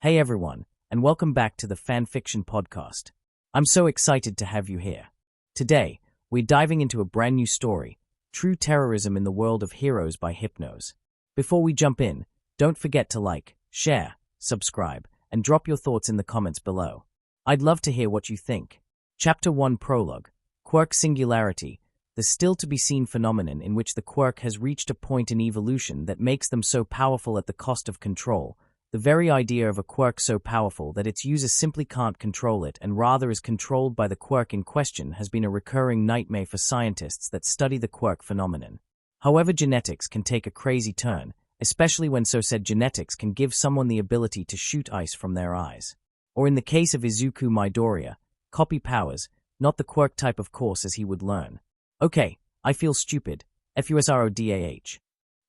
Hey everyone, and welcome back to the Fanfiction podcast. I'm so excited to have you here. Today, we're diving into a brand new story, True Terrorism in the World of Heroes by Hypnos. Before we jump in, don't forget to like, share, subscribe, and drop your thoughts in the comments below. I'd love to hear what you think. Chapter 1 Prologue, Quirk Singularity, the still-to-be-seen phenomenon in which the Quirk has reached a point in evolution that makes them so powerful at the cost of control. The very idea of a quirk so powerful that its user simply can't control it and rather is controlled by the quirk in question has been a recurring nightmare for scientists that study the quirk phenomenon. However, genetics can take a crazy turn, especially when so said genetics can give someone the ability to shoot ice from their eyes. Or in the case of Izuku Midoriya, copy powers, not the quirk type of course as he would learn. Okay, I feel stupid, FUSRODAH.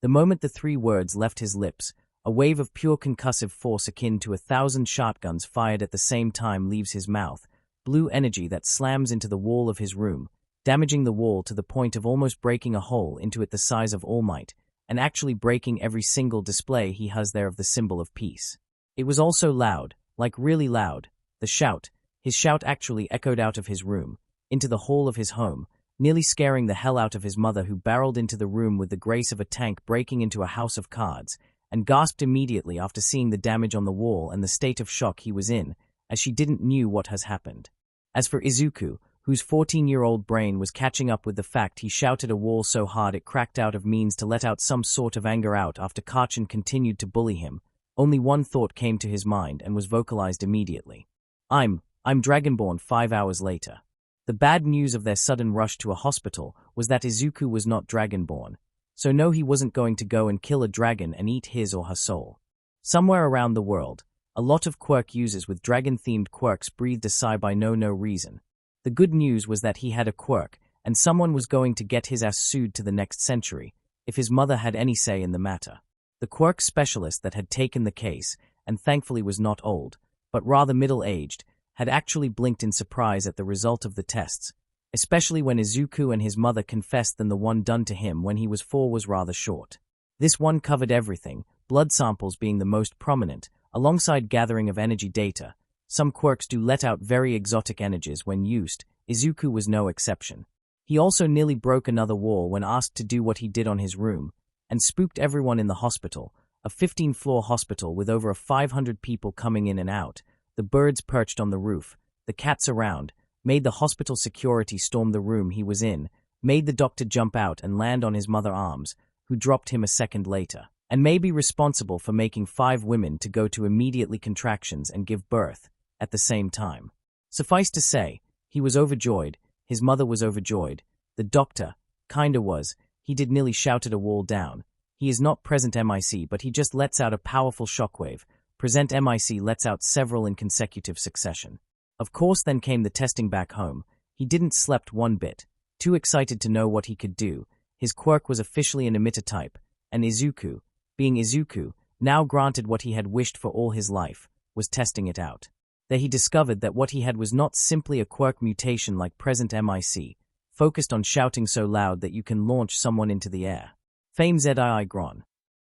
The moment the three words left his lips, a wave of pure concussive force akin to 1,000 shotguns fired at the same time leaves his mouth, blue energy that slams into the wall of his room, damaging the wall to the point of almost breaking a hole into it the size of All Might, and actually breaking every single display he has there of the symbol of peace. It was also loud, like really loud, his shout actually echoed out of his room, into the hall of his home, nearly scaring the hell out of his mother who barreled into the room with the grace of a tank breaking into a house of cards, and gasped immediately after seeing the damage on the wall and the state of shock he was in, as she didn't knew what has happened. As for Izuku, whose 14-year-old brain was catching up with the fact he shouted a wall so hard it cracked out of means to let out some sort of anger out after Kaachan continued to bully him, only one thought came to his mind and was vocalized immediately. I'm Dragonborn 5 hours later. The bad news of their sudden rush to a hospital was that Izuku was not Dragonborn. So no, he wasn't going to go and kill a dragon and eat his or her soul. Somewhere around the world, a lot of quirk users with dragon-themed quirks breathed a sigh by no reason. The good news was that he had a quirk, and someone was going to get his ass sued to the next century, if his mother had any say in the matter. The quirk specialist that had taken the case, and thankfully was not old, but rather middle-aged, had actually blinked in surprise at the result of the tests, especially when Izuku and his mother confessed that the one done to him when he was 4 was rather short. This one covered everything, blood samples being the most prominent, alongside gathering of energy data. Some quirks do let out very exotic energies when used, Izuku was no exception. He also nearly broke another wall when asked to do what he did on his room, and spooked everyone in the hospital, a 15-floor hospital with over 500 people coming in and out, the birds perched on the roof, the cats around, made the hospital security storm the room he was in, made the doctor jump out and land on his mother's arms, who dropped him a second later, and may be responsible for making 5 women to go to immediately contractions and give birth at the same time. Suffice to say, he was overjoyed, his mother was overjoyed, the doctor, kinda was, he did nearly shouted a wall down. He is not present MIC, but he just lets out a powerful shockwave. Present MIC lets out several in consecutive succession. Of course, then came the testing back home. He didn't slept one bit, too excited to know what he could do. His quirk was officially an emitter type, and Izuku, being Izuku, now granted what he had wished for all his life, was testing it out. There he discovered that what he had was not simply a quirk mutation like present MIC, focused on shouting so loud that you can launch someone into the air. Fame ZII Gron.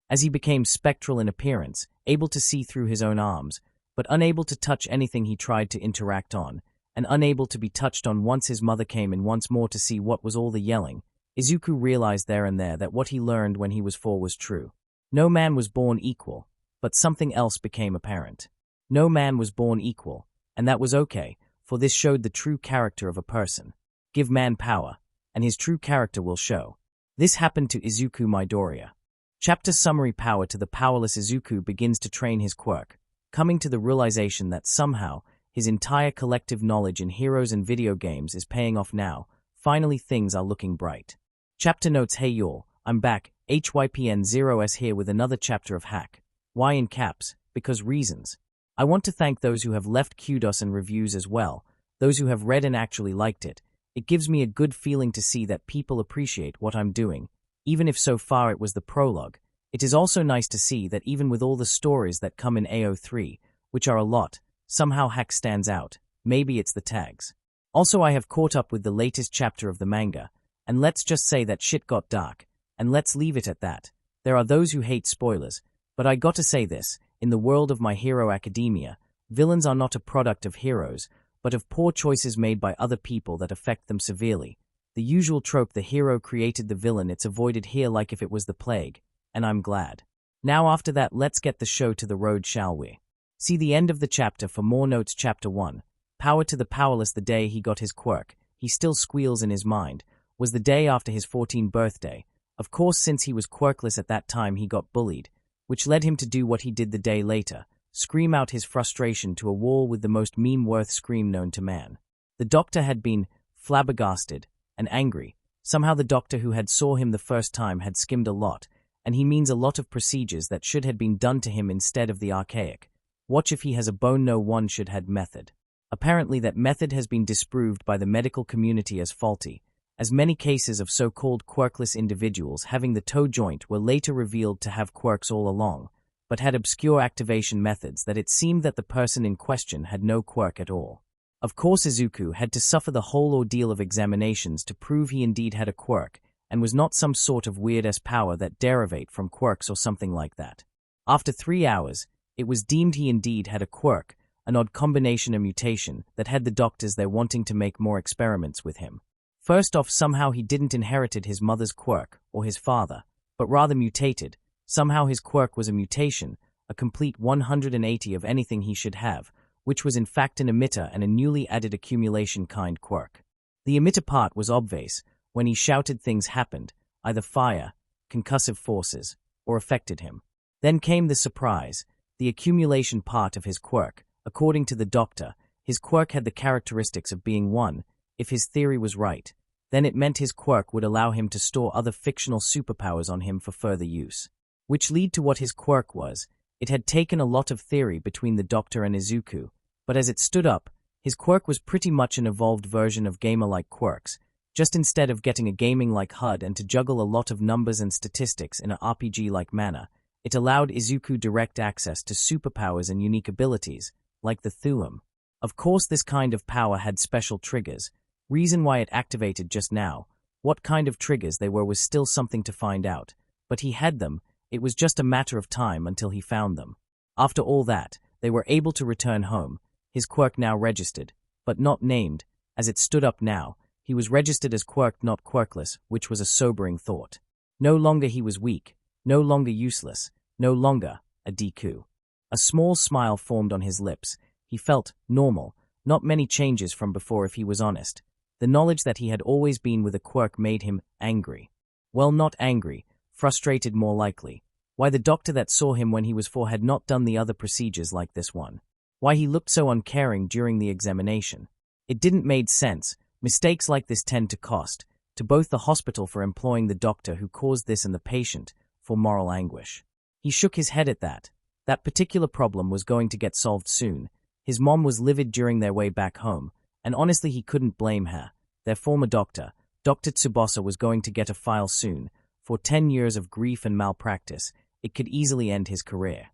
As he became spectral in appearance, able to see through his own arms, but unable to touch anything he tried to interact on, and unable to be touched on once his mother came in once more to see what was all the yelling, Izuku realized there and there that what he learned when he was 4 was true. No man was born equal, but something else became apparent. No man was born equal, and that was okay, for this showed the true character of a person. Give man power, and his true character will show. This happened to Izuku Midoriya. Chapter summary: Power to the powerless Izuku begins to train his quirk, coming to the realization that somehow, his entire collective knowledge in heroes and video games is paying off now. Finally, things are looking bright. Chapter notes: Hey y'all, I'm back, HYPN0S here with another chapter of Hack. Why in caps? Because reasons. I want to thank those who have left kudos and reviews as well, those who have read and actually liked it. It gives me a good feeling to see that people appreciate what I'm doing, even if so far it was the prologue. It is also nice to see that even with all the stories that come in AO3, which are a lot, somehow Hack stands out. Maybe it's the tags. Also, I have caught up with the latest chapter of the manga, and let's just say that shit got dark, and let's leave it at that. There are those who hate spoilers, but I gotta say this, In the world of My Hero Academia, villains are not a product of heroes, but of poor choices made by other people that affect them severely. The usual trope, the hero created the villain, it's avoided here like if it was the plague, and I'm glad. Now after that, let's get the show to the road, shall we? See the end of the chapter for more notes. Chapter 1. Power to the powerless. The day he got his quirk, he still squeals in his mind, was the day after his 14th birthday. Of course, since he was quirkless at that time, he got bullied, which led him to do what he did the day later, scream out his frustration to a wall with the most meme-worth scream known to man. The doctor had been flabbergasted and angry. Somehow the doctor who had saw him the first time had skimmed a lot, and he means a lot of procedures that should have been done to him instead of the archaic. Watch if he has a bone, no one should had method. Apparently that method has been disproved by the medical community as faulty, as many cases of so-called quirkless individuals having the toe joint were later revealed to have quirks all along, but had obscure activation methods that it seemed that the person in question had no quirk at all. Of course, Izuku had to suffer the whole ordeal of examinations to prove he indeed had a quirk, and was not some sort of weirdest power that derivate from quirks or something like that. After 3 hours, it was deemed he indeed had a quirk, an odd combination, a mutation, that had the doctors there wanting to make more experiments with him. First off, somehow he didn't inherited his mother's quirk, or his father, but rather mutated. Somehow his quirk was a mutation, a complete 180 of anything he should have, which was in fact an emitter and a newly added accumulation kind quirk. The emitter part was obvious. When he shouted, things happened, either fire, concussive forces, or affected him. Then came the surprise, the accumulation part of his quirk. According to the doctor, his quirk had the characteristics of being one. If his theory was right, then it meant his quirk would allow him to store other fictional superpowers on him for further use. Which led to what his quirk was. It had taken a lot of theory between the doctor and Izuku, but as it stood up, his quirk was pretty much an evolved version of gamer-like quirks, just instead of getting a gaming-like HUD and to juggle a lot of numbers and statistics in an RPG-like manner, it allowed Izuku direct access to superpowers and unique abilities, like the Thuum. Of course, this kind of power had special triggers. Reason why it activated just now, what kind of triggers they were was still something to find out, but he had them. It was just a matter of time until he found them. After all that, they were able to return home, his quirk now registered, but not named. As it stood up now, he was registered as quirk, not quirkless, which was a sobering thought. No longer he was weak, no longer useless, no longer a Deku. A small smile formed on his lips. He felt normal, not many changes from before if he was honest. The knowledge that he had always been with a quirk made him angry. Well, not angry, frustrated more likely. Why the doctor that saw him when he was 4 had not done the other procedures like this one. Why he looked so uncaring during the examination. It didn't made sense. Mistakes like this tend to cost, to both the hospital for employing the doctor who caused this and the patient for moral anguish. He shook his head at that. That particular problem was going to get solved soon. His mom was livid during their way back home, and honestly he couldn't blame her. Their former doctor, Dr. Tsubasa, was going to get a file soon. For 10 years of grief and malpractice, it could easily end his career.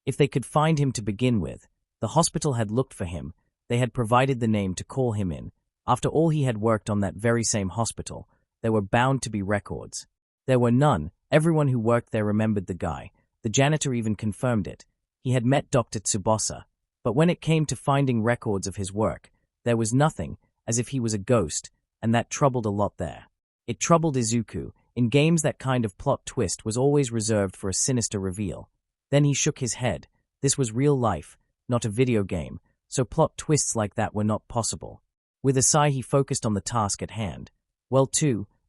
If they could find him to begin with, the hospital had looked for him, they had provided the name to call him in. After all, he had worked on that very same hospital. There were bound to be records. There were none. Everyone who worked there remembered the guy. The janitor even confirmed it. He had met Dr. Tsubasa. But when it came to finding records of his work, there was nothing, as if he was a ghost, and that troubled a lot there. It troubled Izuku. In games, that kind of plot twist was always reserved for a sinister reveal. Then he shook his head. This was real life, not a video game, so plot twists like that were not possible. With a sigh, he focused on the task at hand. Well,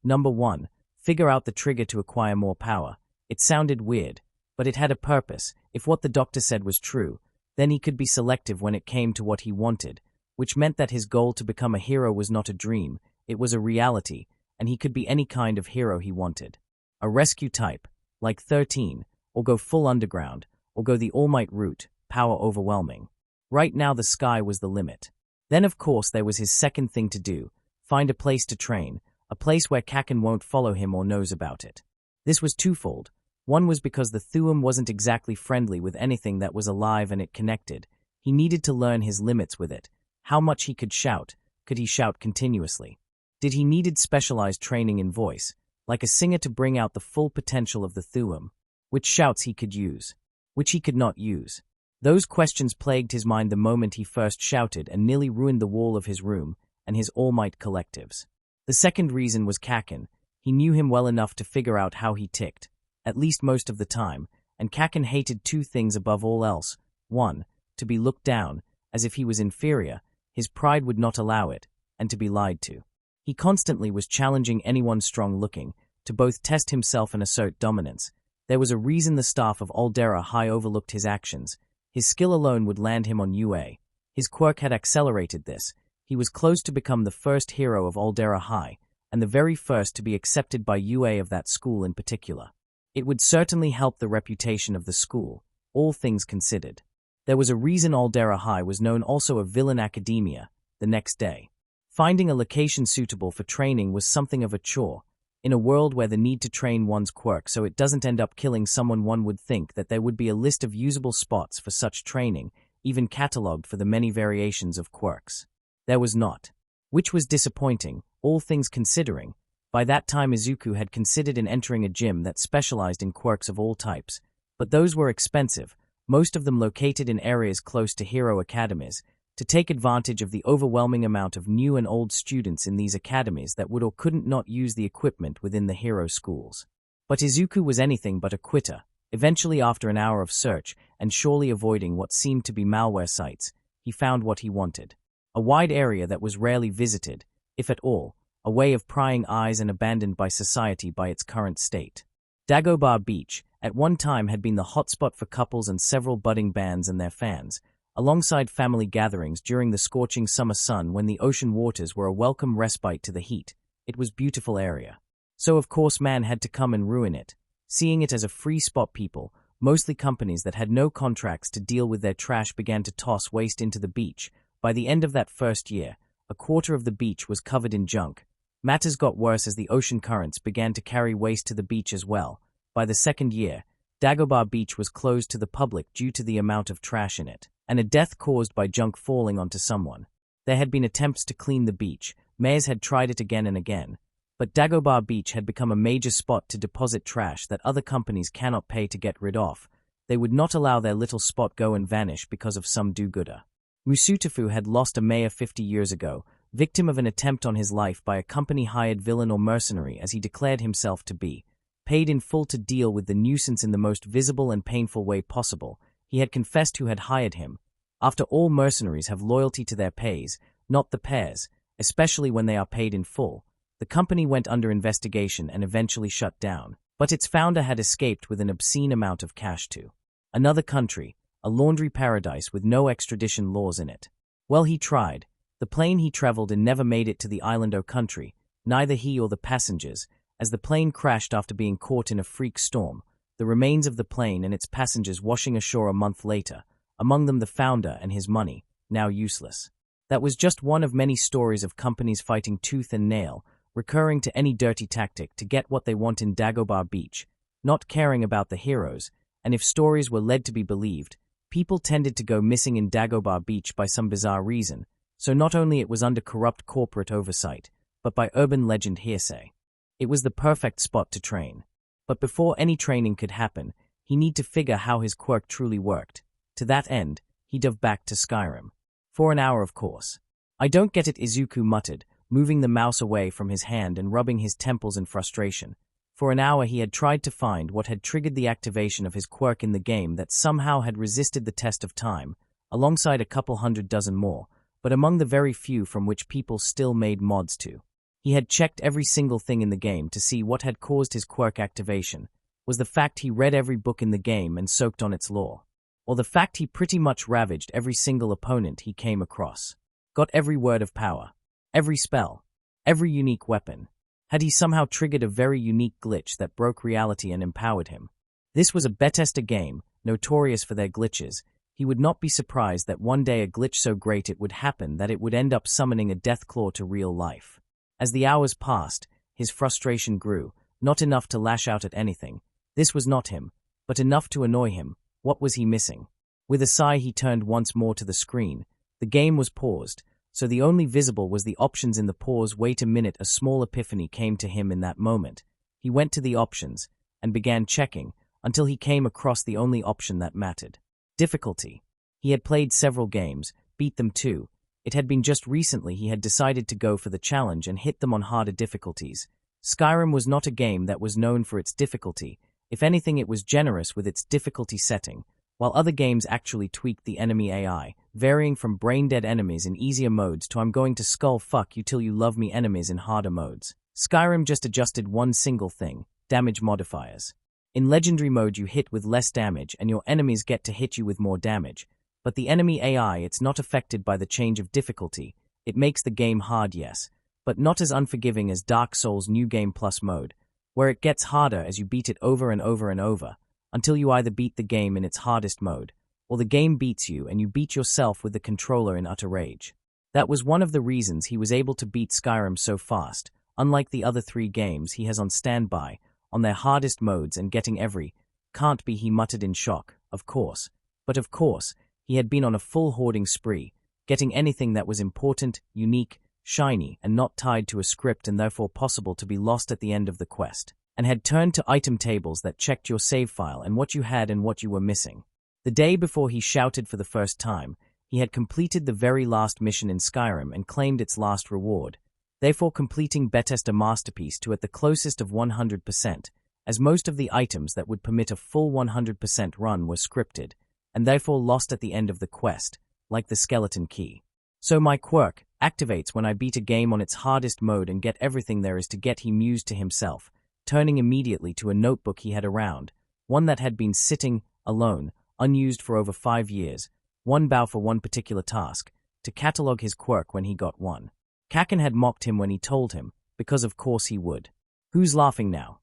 number 1, figure out the trigger to acquire more power. It sounded weird, but it had a purpose. If what the doctor said was true, then he could be selective when it came to what he wanted, which meant that his goal to become a hero was not a dream, it was a reality, and he could be any kind of hero he wanted. A rescue type, like 13, or go full underground, or go the All Might route, power overwhelming. Right now the sky was the limit. Then of course there was his second thing to do, find a place to train, a place where Kaachan won't follow him or knows about it. This was twofold. One was because the Thuum wasn't exactly friendly with anything that was alive and it connected. He needed to learn his limits with it. How much he could shout. Could he shout continuously? Did he needed specialized training in voice, like a singer to bring out the full potential of the Thuum? Which shouts he could use? which he could not use? Those questions plagued his mind the moment he first shouted and nearly ruined the wall of his room and his All Might collectives. The second reason was Kaachan. He knew him well enough to figure out how he ticked, at least most of the time, and Kaachan hated two things above all else. One, to be looked down, as if he was inferior, his pride would not allow it, and to be lied to. He constantly was challenging anyone strong-looking, to both test himself and assert dominance. There was a reason the staff of Aldera High overlooked his actions. His skill alone would land him on UA. His quirk had accelerated this. He was close to become the first hero of Aldera High, and the very first to be accepted by UA of that school in particular. It would certainly help the reputation of the school, all things considered. There was a reason Aldera High was known also a villain academia. The next day, finding a location suitable for training was something of a chore. In a world where the need to train one's quirk so it doesn't end up killing someone, one would think that there would be a list of usable spots for such training, even catalogued for the many variations of quirks. There was not. Which was disappointing, all things considering. By that time Izuku had considered in entering a gym that specialized in quirks of all types, but those were expensive, most of them located in areas close to hero academies. To take advantage of the overwhelming amount of new and old students in these academies that would or couldn't not use the equipment within the hero schools. But Izuku was anything but a quitter. Eventually, after an hour of search, and surely avoiding what seemed to be malware sites, he found what he wanted. A wide area that was rarely visited, if at all, a way of prying eyes and abandoned by society by its current state. Dagobah Beach, at one time, had been the hotspot for couples and several budding bands and their fans, alongside family gatherings during the scorching summer sun when the ocean waters were a welcome respite to the heat. It was a beautiful area. So of course man had to come and ruin it. Seeing it as a free spot, people, mostly companies that had no contracts to deal with their trash, began to toss waste into the beach. By the end of that first year, a quarter of the beach was covered in junk. Matters got worse as the ocean currents began to carry waste to the beach as well. By the second year, Dagobah Beach was closed to the public due to the amount of trash in it, and a death caused by junk falling onto someone. There had been attempts to clean the beach. Mayors had tried it again and again. But Dagobah Beach had become a major spot to deposit trash that other companies cannot pay to get rid of. They would not allow their little spot go and vanish because of some do-gooder. Musutafu had lost a mayor 50 years ago, victim of an attempt on his life by a company-hired villain or mercenary, as he declared himself to be, paid in full to deal with the nuisance in the most visible and painful way possible. He had confessed who had hired him. After all, mercenaries have loyalty to their pays, not the pairs, especially when they are paid in full. The company went under investigation and eventually shut down, but its founder had escaped with an obscene amount of cash to another country, a laundry paradise with no extradition laws in it. Well, he tried. The plane he traveled in never made it to the island or country, neither he or the passengers, as the plane crashed after being caught in a freak storm, the remains of the plane and its passengers washing ashore a month later, among them the founder and his money, now useless. That was just one of many stories of companies fighting tooth and nail, recurring to any dirty tactic to get what they want in Dagobah Beach, not caring about the heroes, and if stories were led to be believed, people tended to go missing in Dagobah Beach by some bizarre reason, so not only it was under corrupt corporate oversight, but by urban legend hearsay. It was the perfect spot to train. But before any training could happen, he needed to figure how his quirk truly worked. To that end, he dove back to Skyrim. For an hour, of course. I don't get it, Izuku muttered, moving the mouse away from his hand and rubbing his temples in frustration. For an hour he had tried to find what had triggered the activation of his quirk in the game that somehow had resisted the test of time, alongside a couple hundred dozen more, but among the very few from which people still made mods to. He had checked every single thing in the game to see what had caused his quirk activation. Was the fact he read every book in the game and soaked on its lore? Or the fact he pretty much ravaged every single opponent he came across? Got every word of power, every spell, every unique weapon? Had he somehow triggered a very unique glitch that broke reality and empowered him? This was a Bethesda game, notorious for their glitches. He would not be surprised that one day a glitch so great it would happen that it would end up summoning a Deathclaw to real life. As the hours passed, his frustration grew, not enough to lash out at anything. This was not him, but enough to annoy him. What was he missing? With a sigh he turned once more to the screen. The game was paused, so the only visible was the options in the pause. Wait a minute, a small epiphany came to him in that moment. He went to the options, and began checking, until he came across the only option that mattered. Difficulty. He had played several games, beat them too. It had been just recently he had decided to go for the challenge and hit them on harder difficulties. Skyrim was not a game that was known for its difficulty. If anything, it was generous with its difficulty setting, while other games actually tweaked the enemy AI, varying from brain-dead enemies in easier modes to I'm going to skull fuck you till you love me enemies in harder modes. Skyrim just adjusted one single thing: damage modifiers. In legendary mode you hit with less damage and your enemies get to hit you with more damage, but the enemy AI, it's not affected by the change of difficulty. It makes the game hard, yes, but not as unforgiving as Dark Souls' New Game Plus mode, where it gets harder as you beat it over and over and over, until you either beat the game in its hardest mode, or the game beats you and you beat yourself with the controller in utter rage. That was one of the reasons he was able to beat Skyrim so fast, unlike the other 3 games he has on standby, on their hardest modes and getting every can't be, he muttered in shock, of course. But of course, he had been on a full hoarding spree, getting anything that was important, unique, shiny, and not tied to a script and therefore possible to be lost at the end of the quest, and had turned to item tables that checked your save file and what you had and what you were missing. The day before he shouted for the first time, he had completed the very last mission in Skyrim and claimed its last reward, therefore completing Bethesda masterpiece to at the closest of 100%, as most of the items that would permit a full 100% run were scripted, and therefore lost at the end of the quest, like the skeleton key. So my quirk activates when I beat a game on its hardest mode and get everything there is to get, he mused to himself, turning immediately to a notebook he had around, one that had been sitting, alone, unused for over 5 years, one bow for one particular task, to catalogue his quirk when he got one. Kaachan had mocked him when he told him, because of course he would. Who's laughing now?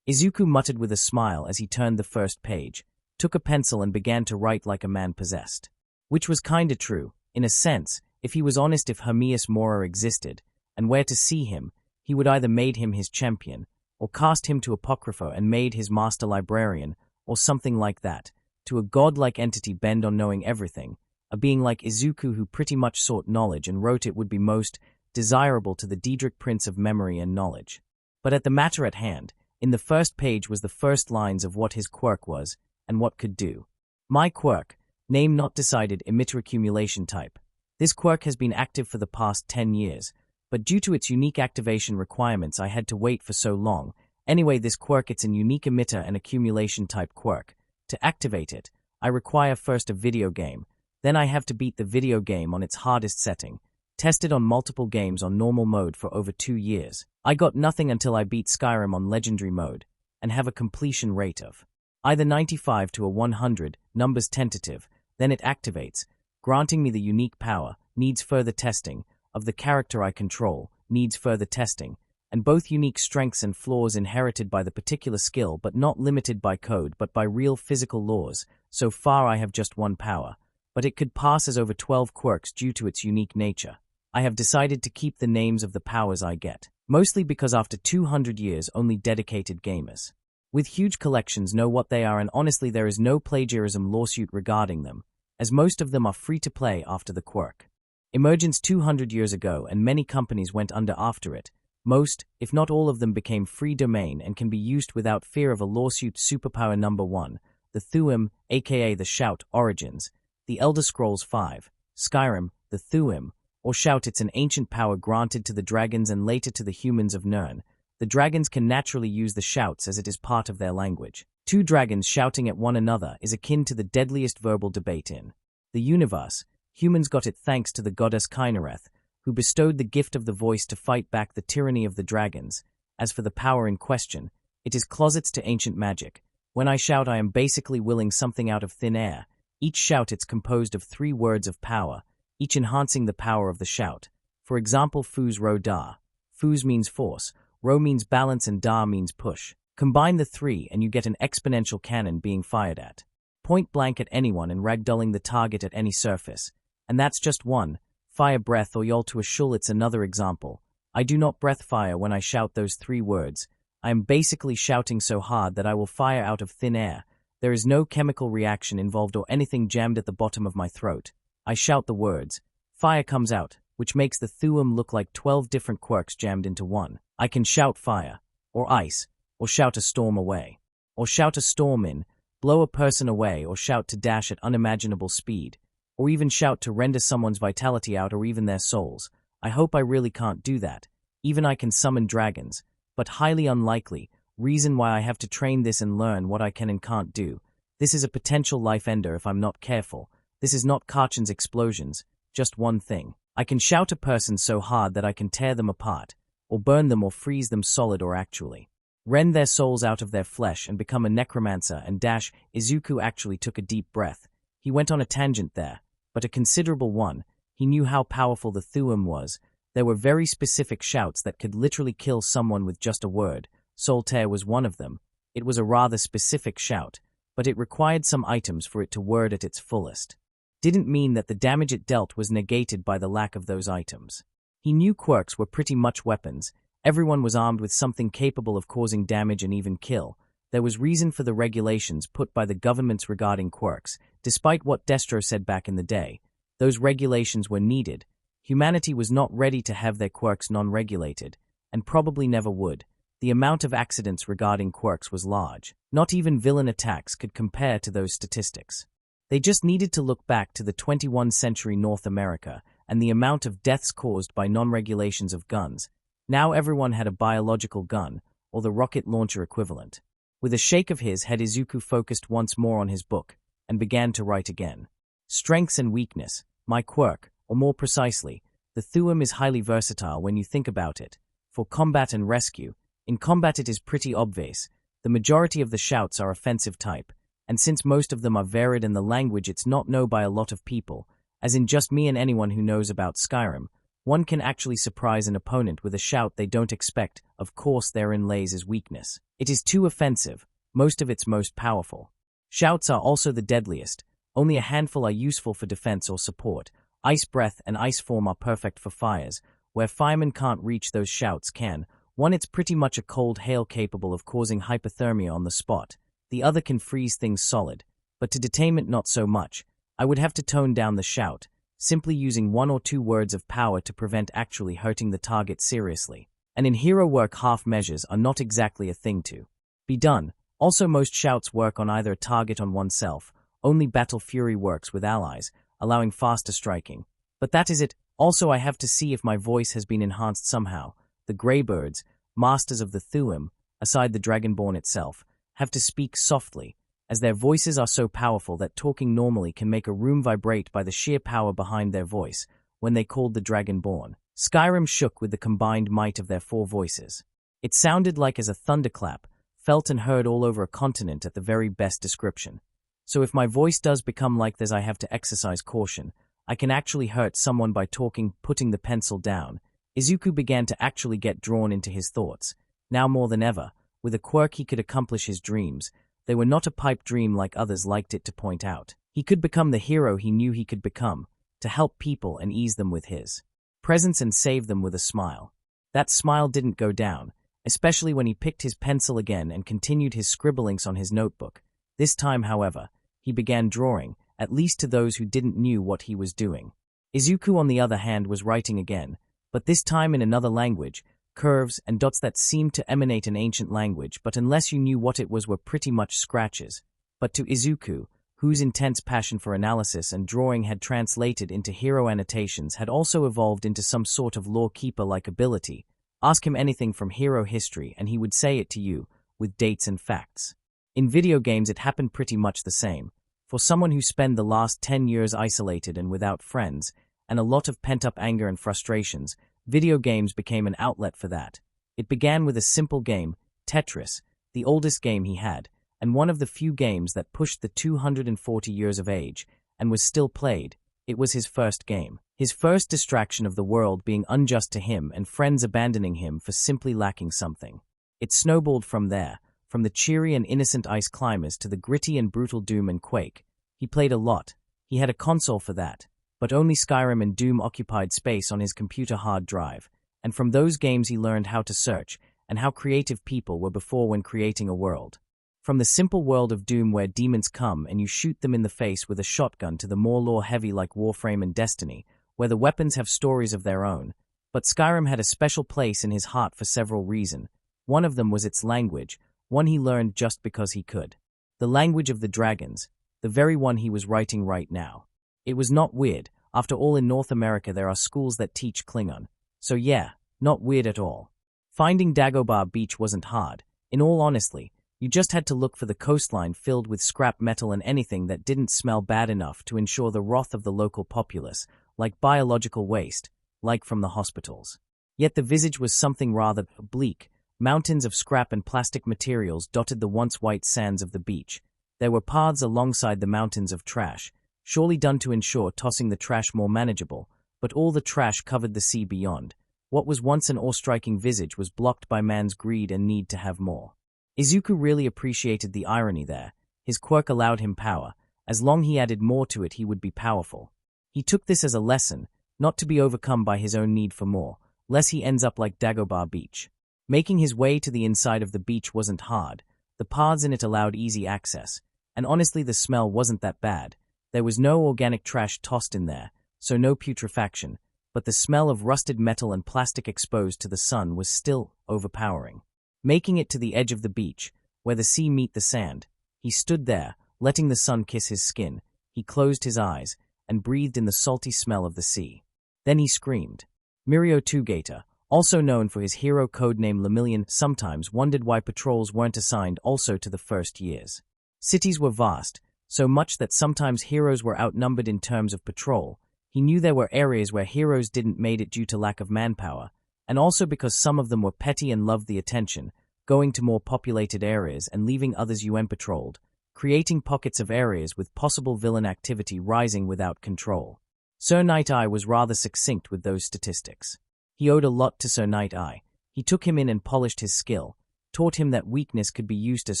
Izuku muttered with a smile as he turned the first page, took a pencil and began to write like a man possessed. Which was kinda true, in a sense, if he was honest. If Hermias Mora existed, and where to see him, he would either made him his champion, or cast him to Apocrypha and made his master librarian, or something like that, to a god-like entity bent on knowing everything, a being like Izuku who pretty much sought knowledge and wrote it would be most desirable to the Daedric Prince of Memory and Knowledge. But at the matter at hand, in the first page was the first lines of what his quirk was, and what could do. My quirk, name not decided, emitter accumulation type. This quirk has been active for the past 10 years, but due to its unique activation requirements I had to wait for so long. Anyway, this quirk, it's an unique emitter and accumulation type quirk. To activate it, I require first a video game, then I have to beat the video game on its hardest setting, tested on multiple games on normal mode for over 2 years. I got nothing until I beat Skyrim on legendary mode, and have a completion rate of either 95 to a 100, numbers tentative, then it activates, granting me the unique power, needs further testing, of the character I control, needs further testing, and both unique strengths and flaws inherited by the particular skill but not limited by code but by real physical laws. So far I have just one power, but it could pass as over 12 quirks due to its unique nature. I have decided to keep the names of the powers I get, mostly because after 200 years only dedicated gamers with huge collections know what they are, and honestly there is no plagiarism lawsuit regarding them, as most of them are free to play after the quirk emergence 200 years ago, and many companies went under after it. Most, if not all of them, became free domain and can be used without fear of a lawsuit. Superpower number 1, the Thu'um, aka the Shout, origins, The Elder Scrolls V, Skyrim, the Thu'um, or Shout. It's an ancient power granted to the dragons and later to the humans of Nirn. The dragons can naturally use the shouts as it is part of their language. 2 dragons shouting at one another is akin to the deadliest verbal debate in the universe. Humans got it thanks to the goddess Kynareth, who bestowed the gift of the voice to fight back the tyranny of the dragons. As for the power in question, it is closets to ancient magic. When I shout, I am basically willing something out of thin air. Each shout, it's composed of 3 words of power, each enhancing the power of the shout. For example, Fuz Ro Da. Fuz means force, Ro means balance, and Da means push. Combine the 3 and you get an exponential cannon being fired at point blank at anyone and ragdolling the target at any surface. And that's just one. Fire breath or yol to a shul. It's another example. I do not breath fire when I shout those 3 words. I am basically shouting so hard that I will fire out of thin air. There is no chemical reaction involved or anything jammed at the bottom of my throat. I shout the words. Fire comes out, which makes the Thu'um look like 12 different quirks jammed into one. I can shout fire, or ice, or shout a storm away. or shout a storm in, blow a person away, or shout to dash at unimaginable speed, or even shout to render someone's vitality out or even their souls. I hope I really can't do that. Even I can summon dragons, but highly unlikely. Reason why I have to train this and learn what I can and can't do. This is a potential life ender if I'm not careful. This is not kaachan's explosions, just one thing. I can shout a person so hard that I can tear them apart, or burn them or freeze them solid or actually rend their souls out of their flesh and become a necromancer and dash. Izuku actually took a deep breath. He went on a tangent there, but a considerable one. He knew how powerful the Thuum was. There were very specific shouts that could literally kill someone with just a word. Soul tear was one of them. It was a rather specific shout, but it required some items for it to word at its fullest. Didn't mean that the damage it dealt was negated by the lack of those items. He knew quirks were pretty much weapons. Everyone was armed with something capable of causing damage and even kill. There was reason for the regulations put by the governments regarding quirks. Despite what Destro said back in the day, those regulations were needed. Humanity was not ready to have their quirks non-regulated, and probably never would. The amount of accidents regarding quirks was large. Not even villain attacks could compare to those statistics. They just needed to look back to the 21st century North America and the amount of deaths caused by non-regulations of guns. Now everyone had a biological gun, or the rocket launcher equivalent. With a shake of his head, Izuku focused once more on his book, and began to write again. Strengths and weakness. My quirk, or more precisely, the Thuum is highly versatile when you think about it. For combat and rescue, in combat it is pretty obvious. The majority of the shouts are offensive type, and since most of them are varied and the language it's not known by a lot of people, as in just me and anyone who knows about Skyrim, one can actually surprise an opponent with a shout they don't expect. Of course therein lays his weakness. It is too offensive, most of its most powerful. Shouts are also the deadliest. Only a handful are useful for defense or support. Ice breath and ice form are perfect for fires. Where firemen can't reach, those shouts can. One, it's pretty much a cold hail capable of causing hypothermia on the spot. The other can freeze things solid. But to detainment, not so much. I would have to tone down the shout, simply using 1 or 2 words of power to prevent actually hurting the target seriously. And in hero work, half measures are not exactly a thing to be done. Also, most shouts work on either a target on oneself. Only Battle Fury works with allies, allowing faster striking. But that is it. Also, I have to see if my voice has been enhanced somehow. The Greybirds, masters of the Thuum, aside the Dragonborn itself, have to speak softly, as their voices are so powerful that talking normally can make a room vibrate by the sheer power behind their voice. When they called the Dragonborn, Skyrim shook with the combined might of their 4 voices. It sounded like as a thunderclap, felt and heard all over a continent at the very best description. So if my voice does become like this, I have to exercise caution. I can actually hurt someone by talking. Putting the pencil down, Izuku began to actually get drawn into his thoughts. Now more than ever, with a quirk he could accomplish his dreams. They were not a pipe dream like others liked it to point out. He could become the hero he knew he could become, to help people and ease them with his presence and save them with a smile. That smile didn't go down, especially when he picked his pencil again and continued his scribblings on his notebook. This time, however, he began drawing, at least to those who didn't knew what he was doing. Izuku, on the other hand, was writing again, but this time in another language, curves and dots that seemed to emanate an ancient language, but unless you knew what it was, were pretty much scratches. But to Izuku, whose intense passion for analysis and drawing had translated into hero annotations, had also evolved into some sort of lore-keeper-like ability. Ask him anything from hero history and he would say it to you, with dates and facts. In video games it happened pretty much the same. For someone who spent the last 10 years isolated and without friends, and a lot of pent-up anger and frustrations, video games became an outlet for that. It began with a simple game, Tetris, the oldest game he had, and one of the few games that pushed the 240 years of age, and was still played. It was his first game. His first distraction of the world being unjust to him and friends abandoning him for simply lacking something. It snowballed from there, from the cheery and innocent ice climbers to the gritty and brutal Doom and Quake. He played a lot. He had a console for that. But only Skyrim and Doom occupied space on his computer hard drive, and from those games he learned how to search and how creative people were before when creating a world. From the simple world of Doom where demons come and you shoot them in the face with a shotgun to the more lore-heavy like Warframe and Destiny, where the weapons have stories of their own. But Skyrim had a special place in his heart for several reasons. One of them was its language, one he learned just because he could. The language of the dragons, the very one he was writing right now. It was not weird. After all, in North America there are schools that teach Klingon. So yeah, not weird at all. Finding Dagobah Beach wasn't hard. In all honesty, you just had to look for the coastline filled with scrap metal and anything that didn't smell bad enough to ensure the wrath of the local populace, like biological waste, like from the hospitals. Yet the visage was something rather bleak. Mountains of scrap and plastic materials dotted the once white sands of the beach. There were paths alongside the mountains of trash, surely done to ensure tossing the trash more manageable, but all the trash covered the sea beyond. What was once an awe-striking visage was blocked by man's greed and need to have more. Izuku really appreciated the irony there. His quirk allowed him power. As long he added more to it, he would be powerful. He took this as a lesson, not to be overcome by his own need for more, lest he ends up like Dagobah Beach. Making his way to the inside of the beach wasn't hard. The paths in it allowed easy access, and honestly the smell wasn't that bad. There was no organic trash tossed in there, so no putrefaction, but the smell of rusted metal and plastic exposed to the sun was still overpowering. Making it to the edge of the beach, where the sea met the sand, he stood there, letting the sun kiss his skin. He closed his eyes and breathed in the salty smell of the sea. Then he screamed. Mirio Tugata, also known for his hero codename Lemillion, sometimes wondered why patrols weren't assigned also to the first years. Cities were vast, so much that sometimes heroes were outnumbered in terms of patrol. He knew there were areas where heroes didn't made it due to lack of manpower, and also because some of them were petty and loved the attention, going to more populated areas and leaving others unpatrolled, creating pockets of areas with possible villain activity rising without control. Sir Night-Eye was rather succinct with those statistics. He owed a lot to Sir Night-Eye. He took him in and polished his skill, taught him that weakness could be used as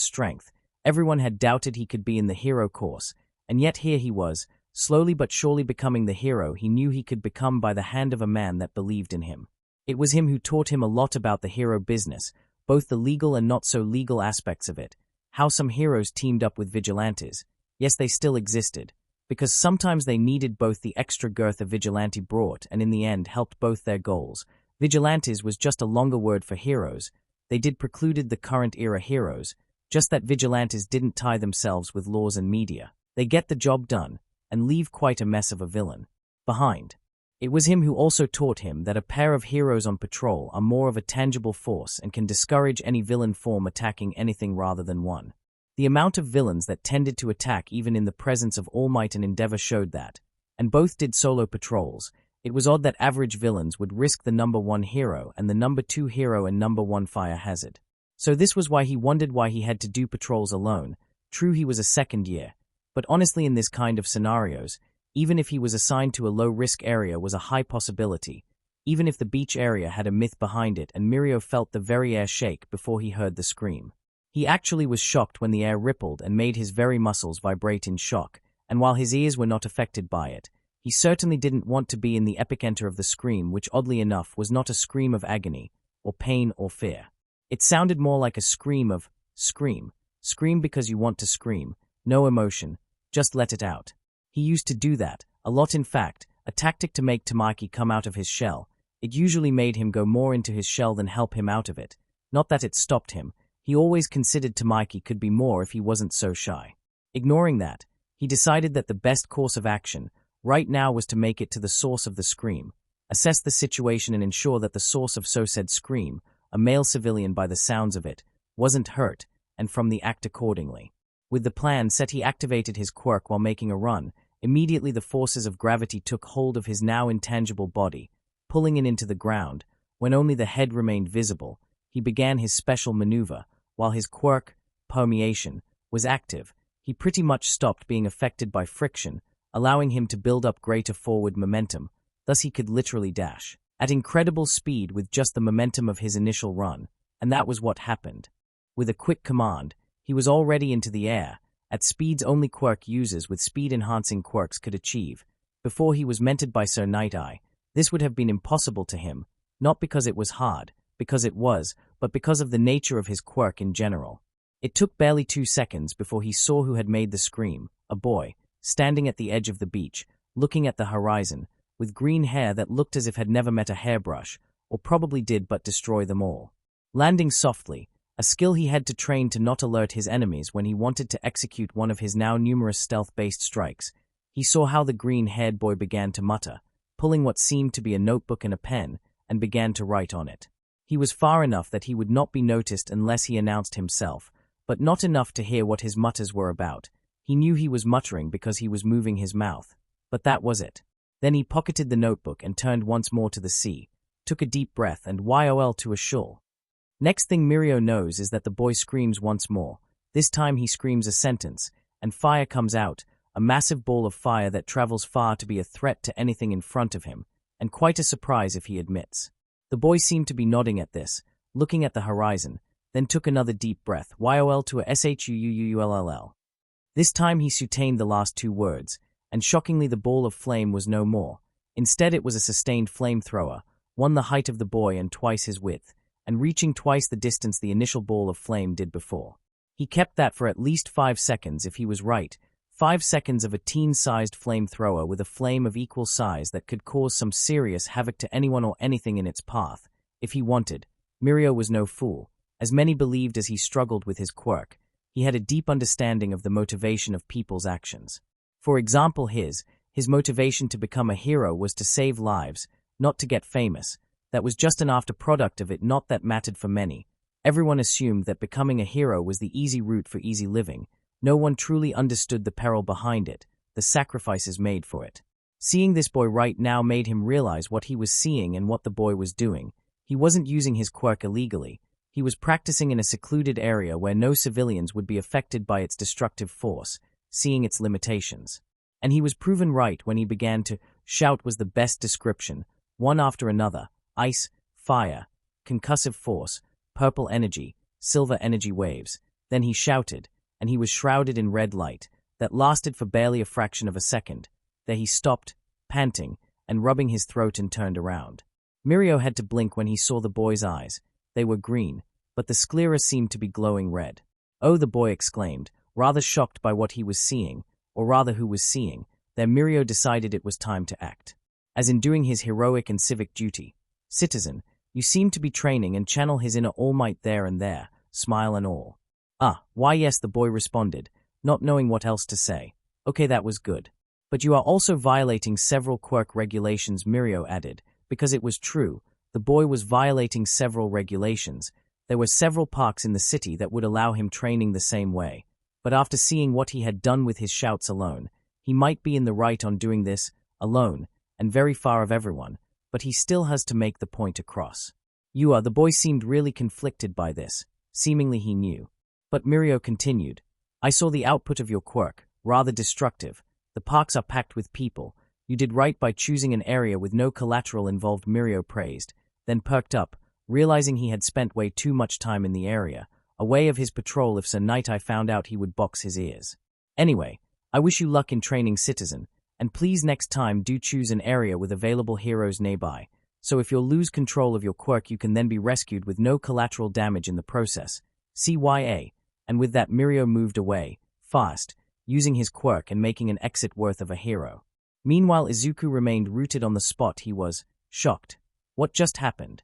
strength. Everyone had doubted he could be in the hero course, and yet here he was, slowly but surely becoming the hero he knew he could become by the hand of a man that believed in him. It was him who taught him a lot about the hero business, both the legal and not-so-legal aspects of it, how some heroes teamed up with vigilantes. Yes, they still existed, because sometimes they needed both the extra girth a vigilante brought and in the end helped both their goals. Vigilantes was just a longer word for heroes. They did precluded the current era heroes, just that vigilantes didn't tie themselves with laws and media. They get the job done, and leave quite a mess of a villain behind. It was him who also taught him that a pair of heroes on patrol are more of a tangible force and can discourage any villain form attacking anything rather than one. The amount of villains that tended to attack even in the presence of All Might and Endeavor showed that, and both did solo patrols. It was odd that average villains would risk the number 1 hero and the number 2 hero and number 1 fire hazard. So this was why he wondered why he had to do patrols alone. True, he was a second year, but honestly in this kind of scenarios, even if he was assigned to a low-risk area was a high possibility, even if the beach area had a myth behind it, and Mirio felt the very air shake before he heard the scream. He actually was shocked when the air rippled and made his very muscles vibrate in shock, and while his ears were not affected by it, he certainly didn't want to be in the epicenter of the scream, which oddly enough was not a scream of agony, or pain or fear. It sounded more like a scream of, scream because you want to scream, no emotion, just let it out. He used to do that, a lot in fact, a tactic to make Tamaki come out of his shell. It usually made him go more into his shell than help him out of it. Not that it stopped him, he always considered Tamaki could be more if he wasn't so shy. Ignoring that, he decided that the best course of action, right now was to make it to the source of the scream, assess the situation and ensure that the source of so-said scream, a male civilian by the sounds of it, wasn't hurt, and from the act accordingly. With the plan set, he activated his quirk while making a run. Immediately the forces of gravity took hold of his now intangible body, pulling it into the ground. When only the head remained visible, he began his special maneuver. While his quirk, permeation, was active, he pretty much stopped being affected by friction, allowing him to build up greater forward momentum. Thus he could literally dash at incredible speed with just the momentum of his initial run, and that was what happened. With a quick command, he was already into the air, at speeds only quirk users with speed-enhancing quirks could achieve. Before he was mentored by Sir Night-Eye, this would have been impossible to him, not because it was hard, because it was, but because of the nature of his quirk in general. It took barely 2 seconds before he saw who had made the scream, a boy, standing at the edge of the beach, looking at the horizon, with green hair that looked as if had never met a hairbrush, or probably did but destroy them all. Landing softly, a skill he had to train to not alert his enemies when he wanted to execute one of his now numerous stealth-based strikes. He saw how the green-haired boy began to mutter, pulling what seemed to be a notebook and a pen, and began to write on it. He was far enough that he would not be noticed unless he announced himself, but not enough to hear what his mutters were about. He knew he was muttering because he was moving his mouth, but that was it. Then he pocketed the notebook and turned once more to the sea, took a deep breath and YOL to a shul. Next thing Mirio knows is that the boy screams once more. This time he screams a sentence, and fire comes out, a massive ball of fire that travels far to be a threat to anything in front of him, and quite a surprise if he admits. The boy seemed to be nodding at this, looking at the horizon, then took another deep breath, YOL to a SHUUULLL. This time he sustained the last two words, and shockingly the ball of flame was no more. Instead it was a sustained flamethrower, one the height of the boy and twice his width, and reaching twice the distance the initial ball of flame did before. He kept that for at least 5 seconds if he was right, 5 seconds of a teen-sized flamethrower with a flame of equal size that could cause some serious havoc to anyone or anything in its path, if he wanted. Mirio was no fool. As many believed as he struggled with his quirk, he had a deep understanding of the motivation of people's actions. For example, his motivation to become a hero was to save lives, not to get famous. That was just an after-product of it, not that mattered for many. Everyone assumed that becoming a hero was the easy route for easy living. No one truly understood the peril behind it, the sacrifices made for it. Seeing this boy right now made him realize what he was seeing and what the boy was doing. He wasn't using his quirk illegally. He was practicing in a secluded area where no civilians would be affected by its destructive force, seeing its limitations. And he was proven right when he began to shout was the best description, one after another: ice, fire, concussive force, purple energy, silver energy waves. Then he shouted, and he was shrouded in red light that lasted for barely a fraction of a second. There he stopped, panting, and rubbing his throat, and turned around. Mirio had to blink when he saw the boy's eyes. They were green, but the sclera seemed to be glowing red. Oh, the boy exclaimed, rather shocked by what he was seeing, or rather who was seeing. Then Mirio decided it was time to act. As in doing his heroic and civic duty. Citizen, you seem to be training and channel his inner all-might there and there, smile and all. Why yes, the boy responded, not knowing what else to say. Okay, that was good. But you are also violating several quirk regulations, Mirio added, because it was true. The boy was violating several regulations. There were several parks in the city that would allow him training the same way. But after seeing what he had done with his shouts alone, he might be in the right on doing this, alone, and very far of everyone, but he still has to make the point across. The boy seemed really conflicted by this. Seemingly he knew. But Mirio continued, I saw the output of your quirk, rather destructive. The parks are packed with people. You did right by choosing an area with no collateral involved, Mirio praised, then perked up, realizing he had spent way too much time in the area, away of his patrol. If Sir Nightai found out, he would box his ears. Anyway, I wish you luck in training, citizen, and please next time do choose an area with available heroes nearby, so if you'll lose control of your quirk you can then be rescued with no collateral damage in the process. CYA. And with that Mirio moved away, fast, using his quirk and making an exit worth of a hero. Meanwhile Izuku remained rooted on the spot. He was shocked. What just happened?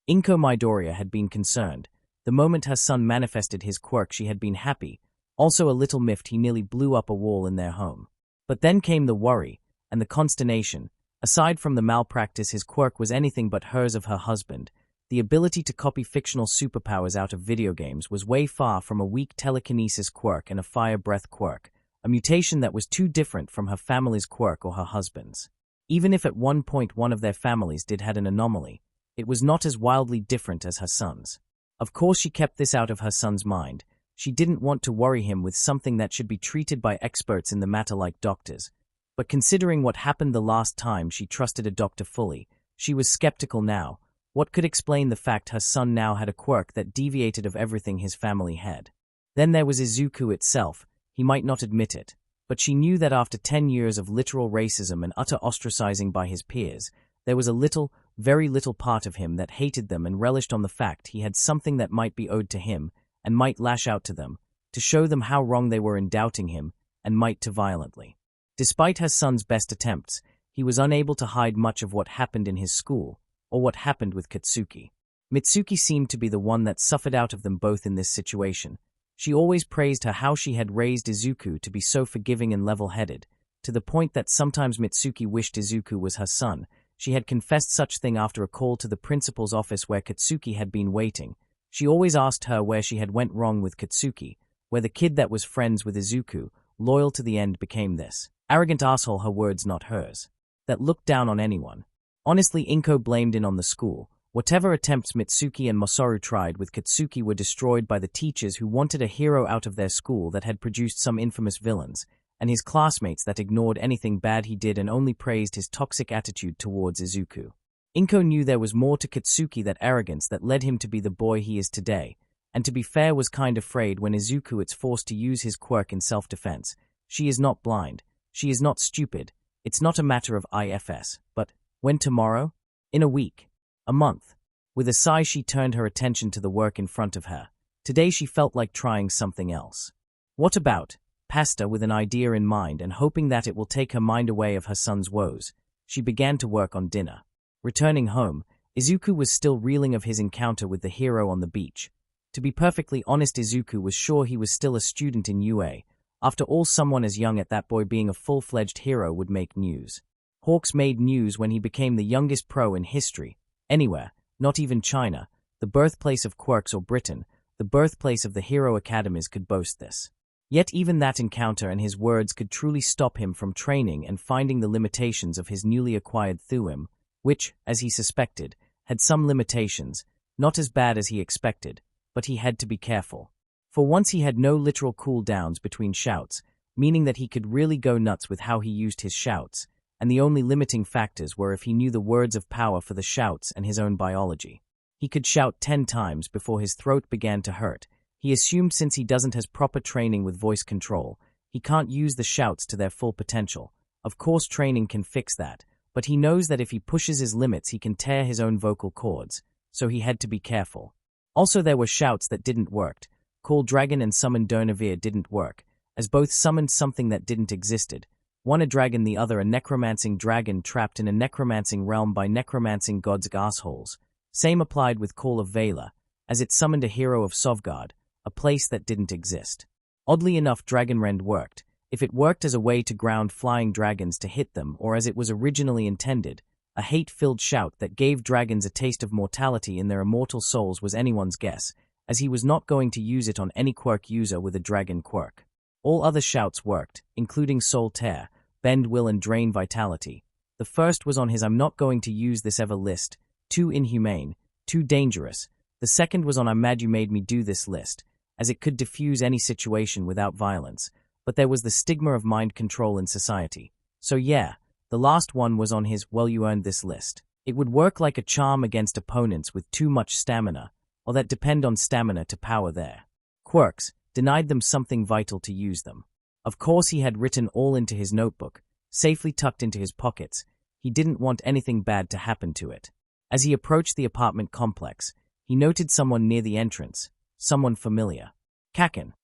Izuku Midoriya had been concerned. The moment her son manifested his quirk she had been happy, also a little miffed. He nearly blew up a wall in their home. But then came the worry, and the consternation. Aside from the malpractice, his quirk was anything but hers of her husband. The ability to copy fictional superpowers out of video games was way far from a weak telekinesis quirk and a fire breath quirk, a mutation that was too different from her family's quirk or her husband's. Even if at one point one of their families did had an anomaly, it was not as wildly different as her son's. Of course she kept this out of her son's mind. She didn't want to worry him with something that should be treated by experts in the matter like doctors. But considering what happened the last time she trusted a doctor fully, she was skeptical now. What could explain the fact her son now had a quirk that deviated of everything his family had? Then there was Izuku itself. He might not admit it, but she knew that after 10 years of literal racism and utter ostracizing by his peers, there was a little, very little part of him that hated them and relished on the fact he had something that might be owed to him and might lash out to them, to show them how wrong they were in doubting him, and might to violently. Despite her son's best attempts, he was unable to hide much of what happened in his school, or what happened with Katsuki. Mitsuki seemed to be the one that suffered out of them both in this situation. She always praised her how she had raised Izuku to be so forgiving and level-headed, to the point that sometimes Mitsuki wished Izuku was her son. She had confessed such thing after a call to the principal's office where Katsuki had been waiting. She always asked her where she had went wrong with Katsuki, where the kid that was friends with Izuku, loyal to the end, became this arrogant asshole, her words not hers, that looked down on anyone. Honestly, Inko blamed in on the school. Whatever attempts Mitsuki and Masaru tried with Katsuki were destroyed by the teachers who wanted a hero out of their school that had produced some infamous villains, and his classmates that ignored anything bad he did and only praised his toxic attitude towards Izuku. Inko knew there was more to Katsuki, that arrogance that led him to be the boy he is today, and to be fair was kind afraid when Izuku is forced to use his quirk in self-defense. She is not blind. She is not stupid. It's not a matter of ifs, but when tomorrow? In a week. A month. With a sigh, she turned her attention to the work in front of her. Today she felt like trying something else. What about pasta? With an idea in mind and hoping that it will take her mind away of her son's woes, she began to work on dinner. Returning home, Izuku was still reeling of his encounter with the hero on the beach. To be perfectly honest, Izuku was sure he was still a student in UA. After all, someone as young as that boy being a full-fledged hero would make news. Hawks made news when he became the youngest pro in history. Anywhere, not even China, the birthplace of quirks, or Britain, the birthplace of the hero academies, could boast this. Yet even that encounter and his words could truly stop him from training and finding the limitations of his newly acquired Thuim, which, as he suspected, had some limitations, not as bad as he expected, but he had to be careful. For once he had no literal cooldowns between shouts, meaning that he could really go nuts with how he used his shouts, and the only limiting factors were if he knew the words of power for the shouts and his own biology. He could shout 10 times before his throat began to hurt. He assumed since he doesn't has proper training with voice control, he can't use the shouts to their full potential. Of course training can fix that, but he knows that if he pushes his limits he can tear his own vocal cords, so he had to be careful. Also there were shouts that didn't work. Call Dragon and Summon Durnavir didn't work, as both summoned something that didn't existed. One a dragon, the other a necromancing dragon trapped in a necromancing realm by necromancing gods assholes. Same applied with Call of Vela, as it summoned a hero of Sovgard, a place that didn't exist. Oddly enough, Dragonrend worked, if it worked as a way to ground flying dragons to hit them or as it was originally intended. A hate-filled shout that gave dragons a taste of mortality in their immortal souls was anyone's guess, as he was not going to use it on any quirk user with a dragon quirk. All other shouts worked, including Soul Tear, Bend Will and Drain Vitality. The first was on his I'm not going to use this ever list, too inhumane, too dangerous. The second was on I'm mad you made me do this list, as it could diffuse any situation without violence, but there was the stigma of mind control in society. So yeah, the last one was on his well you earned this list. It would work like a charm against opponents with too much stamina, or that depend on stamina to power their quirks, denied them something vital to use them. Of course he had written all into his notebook, safely tucked into his pockets. He didn't want anything bad to happen to it. As he approached the apartment complex, he noted someone near the entrance, someone familiar. Kaachan?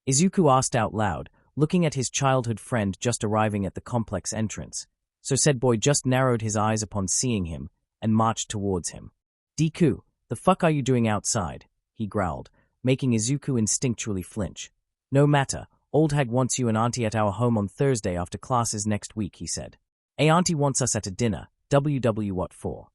Izuku asked out loud, looking at his childhood friend just arriving at the complex entrance. So said boy just narrowed his eyes upon seeing him, and marched towards him. Deku, the fuck are you doing outside? He growled, making Izuku instinctually flinch. No matter, old hag wants you and auntie at our home on Thursday after classes next week, he said. Auntie wants us at a dinner, what for?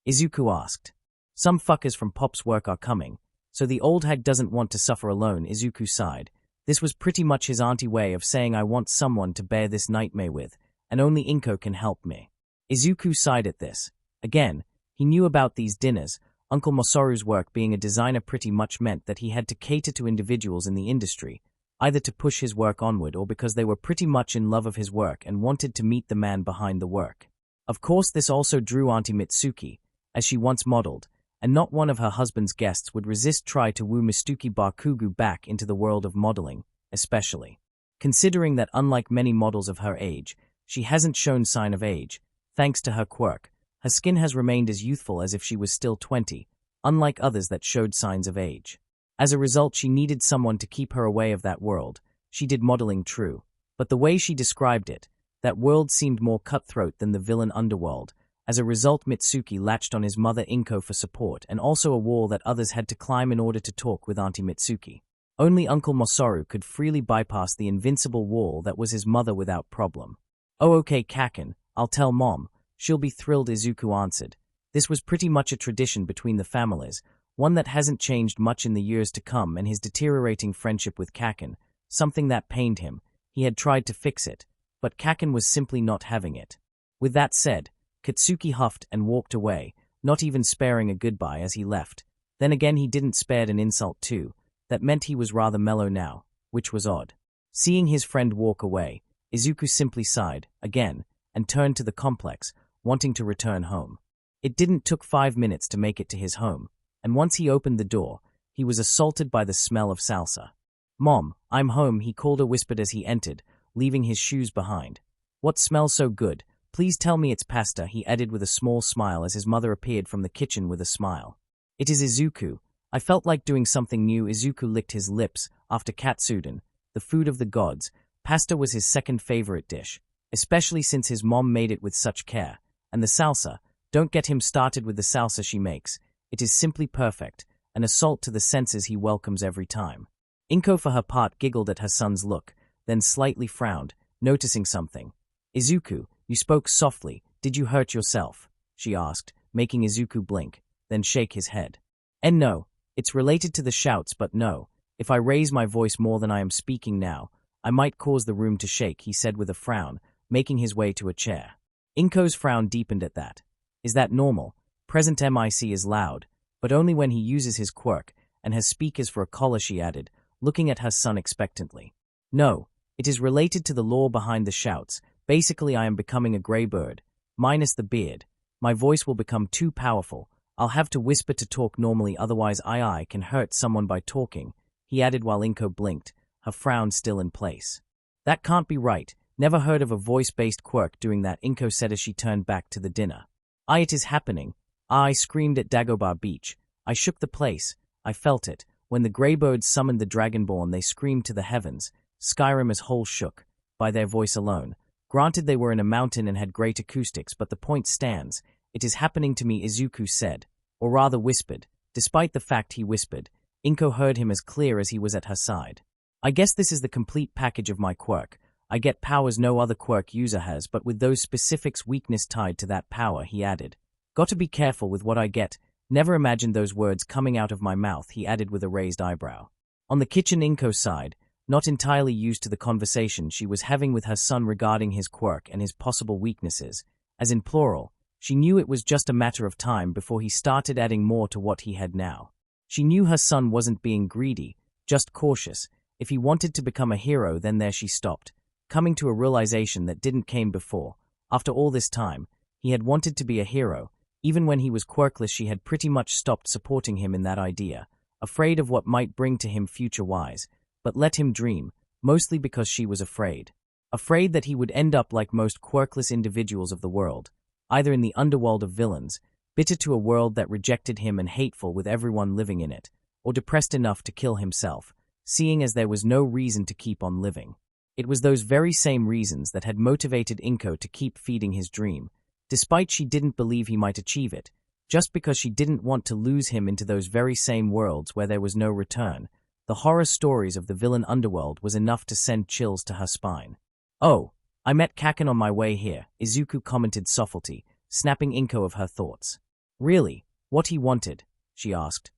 Izuku asked. Some fuckers from Pop's work are coming, so the old hag doesn't want to suffer alone, Izuku sighed. This was pretty much his auntie way of saying I want someone to bear this nightmare with, and only Inko can help me. Izuku sighed at this. Again, he knew about these dinners. Uncle Masaru's work being a designer pretty much meant that he had to cater to individuals in the industry, either to push his work onward or because they were pretty much in love of his work and wanted to meet the man behind the work. Of course this also drew Auntie Mitsuki, as she once modeled, and not one of her husband's guests would resist try to woo Mitsuki Bakugo back into the world of modeling, especially considering that unlike many models of her age, she hasn't shown sign of age. Thanks to her quirk, her skin has remained as youthful as if she was still 20, unlike others that showed signs of age. As a result, she needed someone to keep her away of that world. She did modeling, true, but the way she described it, that world seemed more cutthroat than the villain underworld, As a result, Mitsuki latched on his mother Inko for support and also a wall that others had to climb in order to talk with Auntie Mitsuki. Only Uncle Masaru could freely bypass the invincible wall that was his mother without problem. "Oh, okay, Kaachan, I'll tell Mom. She'll be thrilled," Izuku answered. This was pretty much a tradition between the families, one that hasn't changed much in the years to come, and his deteriorating friendship with Kaachan, something that pained him. He had tried to fix it, but Kaachan was simply not having it. With that said, Katsuki huffed and walked away, not even sparing a goodbye as he left. Then again he didn't spare an insult too. That meant he was rather mellow now, which was odd. Seeing his friend walk away, Izuku simply sighed, again, and turned to the complex, wanting to return home. It didn't took 5 minutes to make it to his home, and once he opened the door, he was assaulted by the smell of salsa. "Mom, I'm home," he called or whispered as he entered, leaving his shoes behind. "What smells so good? Please tell me it's pasta," he added with a small smile as his mother appeared from the kitchen with a smile. "It is Izuku. I felt like doing something new." Izuku licked his lips. After katsudon, the food of the gods, pasta was his second favorite dish, especially since his mom made it with such care. And the salsa, don't get him started with the salsa she makes. It is simply perfect, an assault to the senses he welcomes every time. Inko for her part giggled at her son's look, then slightly frowned, noticing something. "Izuku, you spoke softly. Did you hurt yourself?" she asked, making Izuku blink, then shake his head. "And no, it's related to the shouts, but no, if I raise my voice more than I am speaking now, I might cause the room to shake," he said with a frown, making his way to a chair. Inko's frown deepened at that. "Is that normal? Present Mic is loud, but only when he uses his quirk, and has speakers for a collar," she added, looking at her son expectantly. "No, it is related to the lore behind the shouts. Basically, I am becoming a gray bird, minus the beard. My voice will become too powerful. I'll have to whisper to talk normally, otherwise I can hurt someone by talking," he added while Inko blinked, her frown still in place. "That can't be right. Never heard of a voice-based quirk doing that," Inko said as she turned back to the dinner. It is happening." I screamed at Dagobah Beach. I shook the place. I felt it. When the Greybirds summoned the Dragonborn, they screamed to the heavens. Skyrim as whole shook, by their voice alone. Granted, they were in a mountain and had great acoustics, but the point stands. "It is happening to me," Izuku said, or rather whispered. Despite the fact he whispered, Inko heard him as clear as he was at her side. "I guess this is the complete package of my quirk. I get powers no other quirk user has, but with those specifics weakness tied to that power," he added. "Got to be careful with what I get. Never imagined those words coming out of my mouth," he added with a raised eyebrow. On the kitchen Inko side, not entirely used to the conversation she was having with her son regarding his quirk and his possible weaknesses, as in plural, she knew it was just a matter of time before he started adding more to what he had now. She knew her son wasn't being greedy, just cautious. If he wanted to become a hero, then there she stopped, coming to a realization that didn't came before. After all this time, he had wanted to be a hero. Even when he was quirkless, she had pretty much stopped supporting him in that idea, afraid of what might bring to him future-wise, but let him dream, mostly because she was afraid. Afraid that he would end up like most quirkless individuals of the world, either in the underworld of villains, bitter to a world that rejected him and hateful with everyone living in it, or depressed enough to kill himself, seeing as there was no reason to keep on living. It was those very same reasons that had motivated Inko to keep feeding his dream, despite she didn't believe he might achieve it, just because she didn't want to lose him into those very same worlds where there was no return. The horror stories of the villain underworld was enough to send chills to her spine. "Oh, I met Kaachan on my way here," Izuku commented softly, snapping Inko of her thoughts. "Really? What he wanted?" she asked,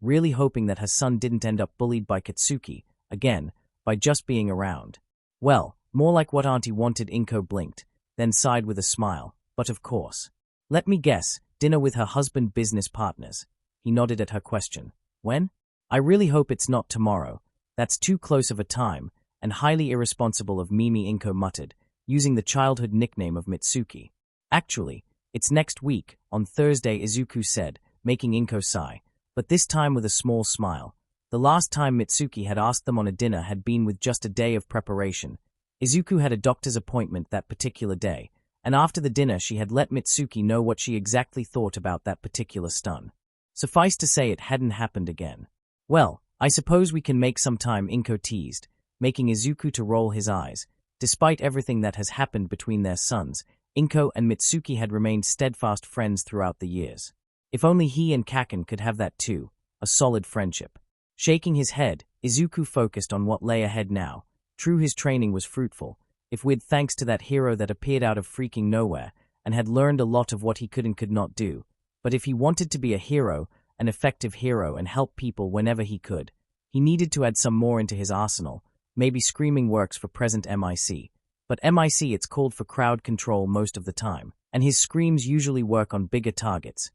really hoping that her son didn't end up bullied by Katsuki, again, by just being around. "Well, more like what Auntie wanted," Inko blinked, then sighed with a smile. "But of course. Let me guess, dinner with her husband business partners." He nodded at her question. "When?" "I really hope it's not tomorrow. That's too close of a time, and highly irresponsible of Mimi," Inko muttered, using the childhood nickname of Mitsuki. "Actually, it's next week, on Thursday," Izuku said, making Inko sigh, but this time with a small smile. The last time Mitsuki had asked them on a dinner had been with just a day of preparation. Izuku had a doctor's appointment that particular day, and after the dinner she had let Mitsuki know what she exactly thought about that particular stun. Suffice to say, it hadn't happened again. "Well, I suppose we can make some time," Inko teased, making Izuku to roll his eyes. Despite everything that has happened between their sons, Inko and Mitsuki had remained steadfast friends throughout the years. If only he and Kaachan could have that too, a solid friendship. Shaking his head, Izuku focused on what lay ahead now. True, his training was fruitful, if with thanks to that hero that appeared out of freaking nowhere, and had learned a lot of what he could and could not do. But if he wanted to be a hero, an effective hero, and help people whenever he could, he needed to add some more into his arsenal. Maybe screaming works for present MIC. But MIC, it's called for crowd control most of the time, and his screams usually work on bigger targets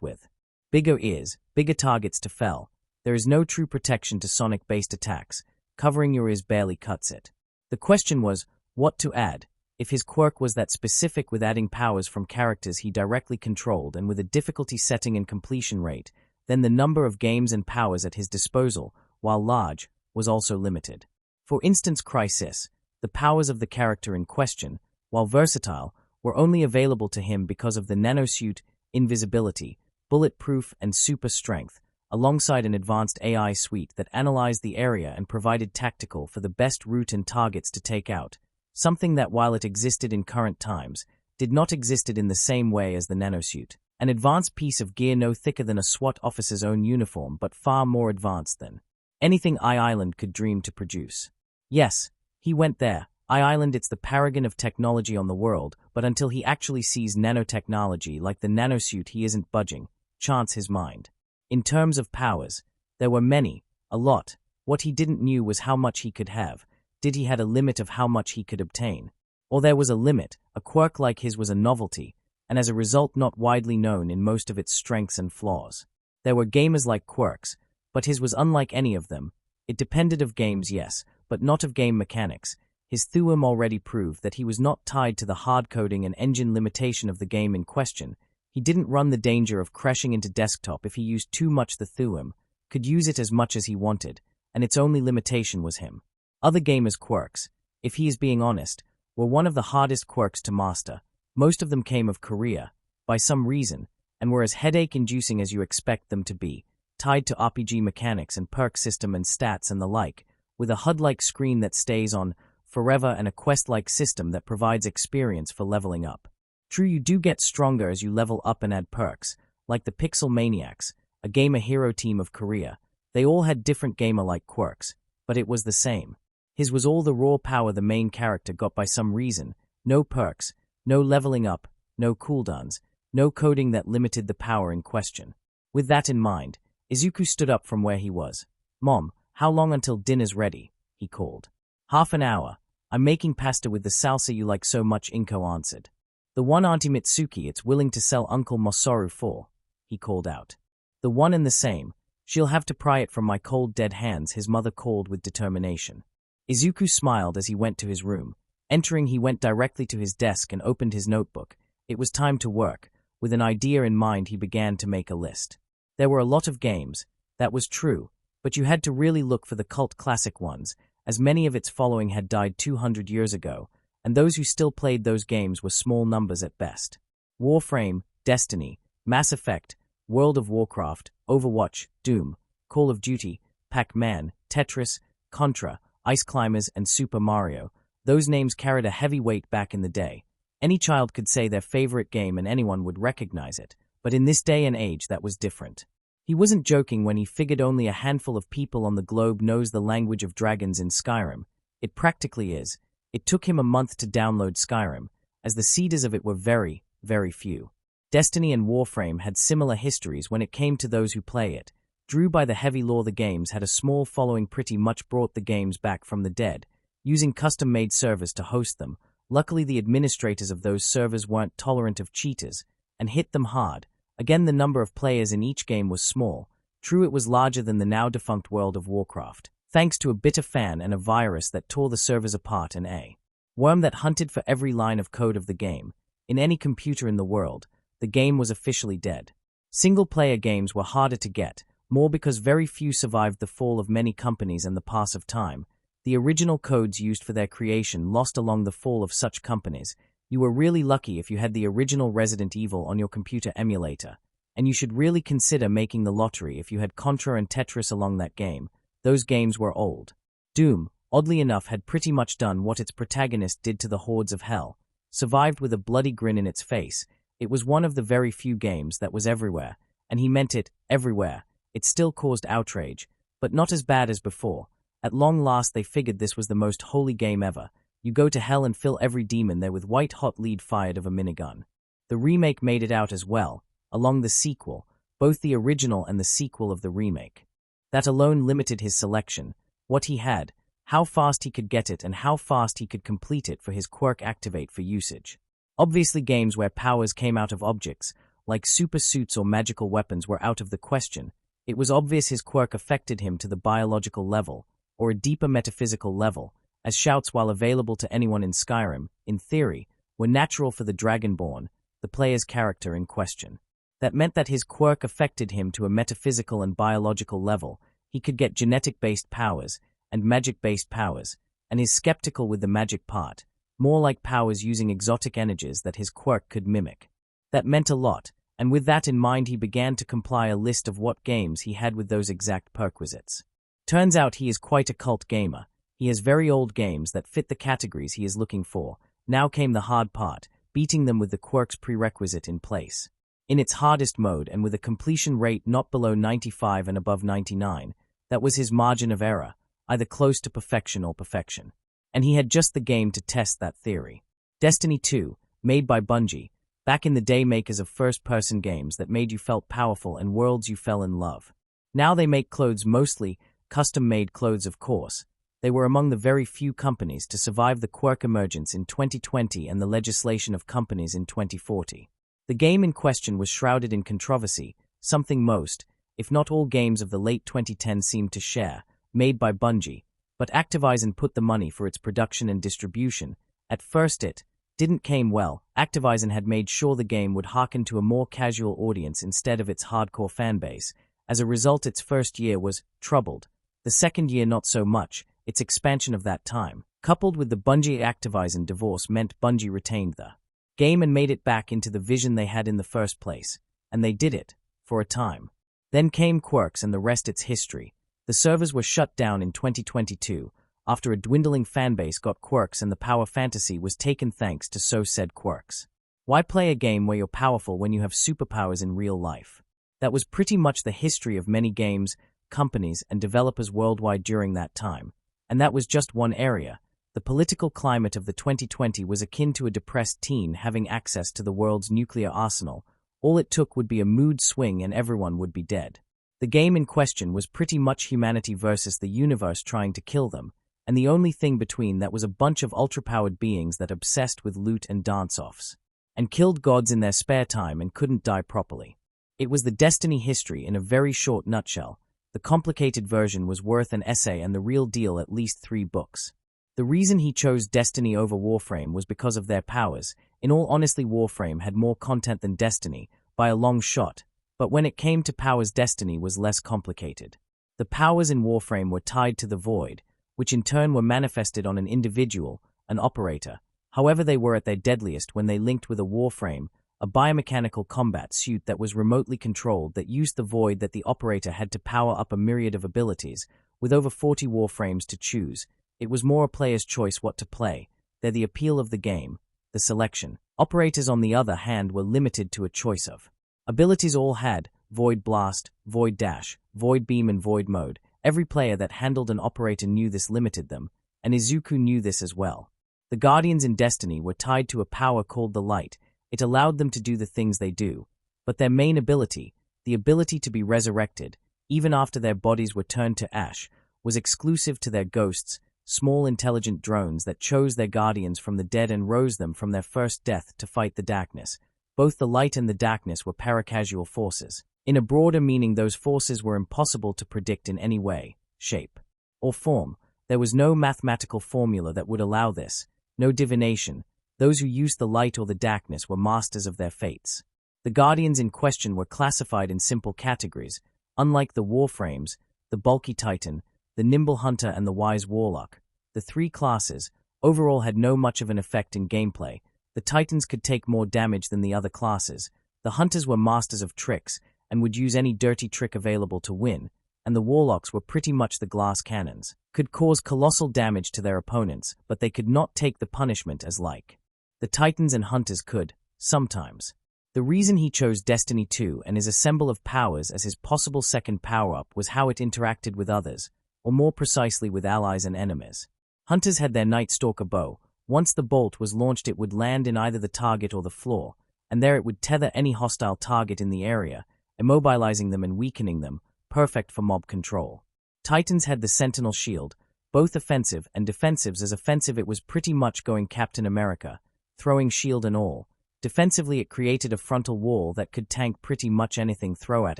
with bigger ears, bigger targets to fell. There is no true protection to sonic-based attacks. Covering your ears barely cuts it. The question was, what to add? If his quirk was that specific with adding powers from characters he directly controlled and with a difficulty setting and completion rate, then the number of games and powers at his disposal, while large, was also limited. For instance, Crisis, the powers of the character in question, while versatile, were only available to him because of the nanosuit, invisibility, bulletproof, and super strength, alongside an advanced AI suite that analyzed the area and provided tactical for the best route and targets to take out, something that, while it existed in current times, did not existed in the same way as the nanosuit. An advanced piece of gear no thicker than a SWAT officer's own uniform, but far more advanced than anything I-Island could dream to produce. Yes, he went there. I-Island, it's the paragon of technology on the world, but until he actually sees nanotechnology like the nanosuit, he isn't budging. Chance his mind. In terms of powers, there were many, a lot. What he didn't knew was how much he could have. Did he had a limit of how much he could obtain? Or there was a limit. A quirk like his was a novelty, and as a result not widely known in most of its strengths and flaws. There were gamers like quirks, but his was unlike any of them. It depended of games, yes, but not of game mechanics. His Thuum already proved that he was not tied to the hard-coding and engine limitation of the game in question. He didn't run the danger of crashing into desktop if he used too much. The Thuum could use it as much as he wanted, and its only limitation was him. Other gamers' quirks, if he is being honest, were one of the hardest quirks to master. Most of them came of Korea, by some reason, and were as headache-inducing as you expect them to be, tied to RPG mechanics and perk system and stats and the like, with a HUD-like screen that stays on forever and a quest-like system that provides experience for leveling up. True, you do get stronger as you level up and add perks, like the Pixel Maniacs, a gamer hero team of Korea. They all had different gamer-like quirks, but it was the same. His was all the raw power the main character got by some reason, no perks, no leveling up, no cooldowns, no coding that limited the power in question. With that in mind, Izuku stood up from where he was. "Mom, how long until dinner's ready?" he called. "Half an hour. I'm making pasta with the salsa you like so much," Inko answered. "The one Auntie Mitsuki it's willing to sell Uncle Masaru for," he called out. "The one and the same. She'll have to pry it from my cold dead hands," his mother called with determination. Izuku smiled as he went to his room. Entering, he went directly to his desk and opened his notebook. It was time to work. With an idea in mind, he began to make a list. There were a lot of games, that was true, but you had to really look for the cult classic ones, as many of its following had died 200 years ago, and those who still played those games were small numbers at best. Warframe, Destiny, Mass Effect, World of Warcraft, Overwatch, Doom, Call of Duty, Pac-Man, Tetris, Contra, Ice Climbers, and Super Mario. Those names carried a heavy weight back in the day. Any child could say their favorite game and anyone would recognize it, but in this day and age that was different. He wasn't joking when he figured only a handful of people on the globe knows the language of dragons in Skyrim. It practically is. It took him a month to download Skyrim, as the seeders of it were very, very few. Destiny and Warframe had similar histories when it came to those who play it. Drew by the heavy lore, the games had a small following, pretty much brought the games back from the dead, using custom-made servers to host them. Luckily, the administrators of those servers weren't tolerant of cheaters, and hit them hard. Again, the number of players in each game was small. True, it was larger than the now-defunct World of Warcraft, thanks to a bitter fan and a virus that tore the servers apart, and a worm that hunted for every line of code of the game. In any computer in the world, the game was officially dead. Single-player games were harder to get, more because very few survived the fall of many companies and the pass of time. The original codes used for their creation lost along the fall of such companies. You were really lucky if you had the original Resident Evil on your computer emulator, and you should really consider making the lottery if you had Contra and Tetris along that game. Those games were old. Doom, oddly enough, had pretty much done what its protagonist did to the hordes of hell. survived with a bloody grin in its face. It was one of the very few games that was everywhere, and he meant it, everywhere. It still caused outrage, but not as bad as before. At long last they figured this was the most holy game ever. You go to hell and fill every demon there with white-hot lead fired of a minigun. The remake made it out as well, along the sequel, both the original and the sequel of the remake. That alone limited his selection, what he had, how fast he could get it and how fast he could complete it for his quirk activate for usage. Obviously games where powers came out of objects, like super suits or magical weapons, were out of the question. It was obvious his quirk affected him to the biological level, or a deeper metaphysical level, as shouts, while available to anyone in Skyrim, in theory, were natural for the Dragonborn, the player's character in question. That meant that his quirk affected him to a metaphysical and biological level. He could get genetic-based powers and magic-based powers, and is skeptical with the magic part, more like powers using exotic energies that his quirk could mimic. That meant a lot, and with that in mind he began to compile a list of what games he had with those exact perquisites. Turns out he is quite a cult gamer. He has very old games that fit the categories he is looking for. Now came the hard part, beating them with the quirk's prerequisite in place. In its hardest mode and with a completion rate not below 95 and above 99, that was his margin of error, either close to perfection or perfection. And he had just the game to test that theory. Destiny 2, made by Bungie, back in the day makers of first-person games that made you felt powerful and worlds you fell in love. Now they make clothes, mostly custom-made clothes, of course. They were among the very few companies to survive the quirk emergence in 2020 and the legislation of companies in 2040. The game in question was shrouded in controversy, something most, if not all games of the late 2010s seemed to share, made by Bungie, but Activision put the money for its production and distribution. At first it didn't came well. Activision had made sure the game would hearken to a more casual audience instead of its hardcore fanbase. As a result, its first year was troubled. The second year not so much. Its expansion of that time, coupled with the Bungie-Activision divorce, meant Bungie retained the game and made it back into the vision they had in the first place. And they did it, for a time. Then came Quirks and the rest its history. The servers were shut down in 2022, after a dwindling fanbase got Quirks and the power fantasy was taken thanks to so said Quirks. Why play a game where you're powerful when you have superpowers in real life? That was pretty much the history of many games, companies, and developers worldwide during that time. And that was just one area. The political climate of the 2020 was akin to a depressed teen having access to the world's nuclear arsenal. All it took would be a mood swing and everyone would be dead. The game in question was pretty much humanity versus the universe trying to kill them, and the only thing between that was a bunch of ultra-powered beings that obsessed with loot and dance-offs, and killed gods in their spare time and couldn't die properly. It was the Destiny history in a very short nutshell. The complicated version was worth an essay and the real deal at least 3 books. The reason he chose Destiny over Warframe was because of their powers. In all honesty, Warframe had more content than Destiny, by a long shot, but when it came to powers, Destiny was less complicated. The powers in Warframe were tied to the Void, which in turn were manifested on an individual, an operator. However, they were at their deadliest when they linked with a Warframe, a biomechanical combat suit that was remotely controlled that used the Void that the operator had to power up a myriad of abilities. With over 40 Warframes to choose, it was more a player's choice what to play. They're the appeal of the game, the selection. Operators, on the other hand, were limited to a choice of abilities. All had Void Blast, Void Dash, Void Beam and Void Mode. Every player that handled an operator knew this limited them, and Izuku knew this as well. The Guardians in Destiny were tied to a power called the Light. It allowed them to do the things they do, but their main ability, the ability to be resurrected, even after their bodies were turned to ash, was exclusive to their ghosts, small intelligent drones that chose their guardians from the dead and rose them from their first death to fight the darkness. Both the light and the darkness were paracasual forces. In a broader meaning, those forces were impossible to predict in any way, shape, or form. There was no mathematical formula that would allow this, no divination. Those who used the light or the darkness were masters of their fates. The Guardians in question were classified in simple categories, unlike the Warframes, the bulky Titan, the nimble Hunter and the wise Warlock. The 3 classes, overall, had no much of an effect in gameplay. The Titans could take more damage than the other classes. The Hunters were masters of tricks and would use any dirty trick available to win, and the Warlocks were pretty much the glass cannons. Could cause colossal damage to their opponents, but they could not take the punishment as like The Titans and Hunters could, sometimes. The reason he chose Destiny 2 and his Assemble of Powers as his possible second power-up was how it interacted with others, or more precisely with allies and enemies. Hunters had their Night Stalker bow. Once the bolt was launched, it would land in either the target or the floor, and there it would tether any hostile target in the area, immobilizing them and weakening them, perfect for mob control. Titans had the Sentinel Shield, both offensive and defensives. As offensive, it was pretty much going Captain America, throwing shield and all. Defensively, it created a frontal wall that could tank pretty much anything thrown at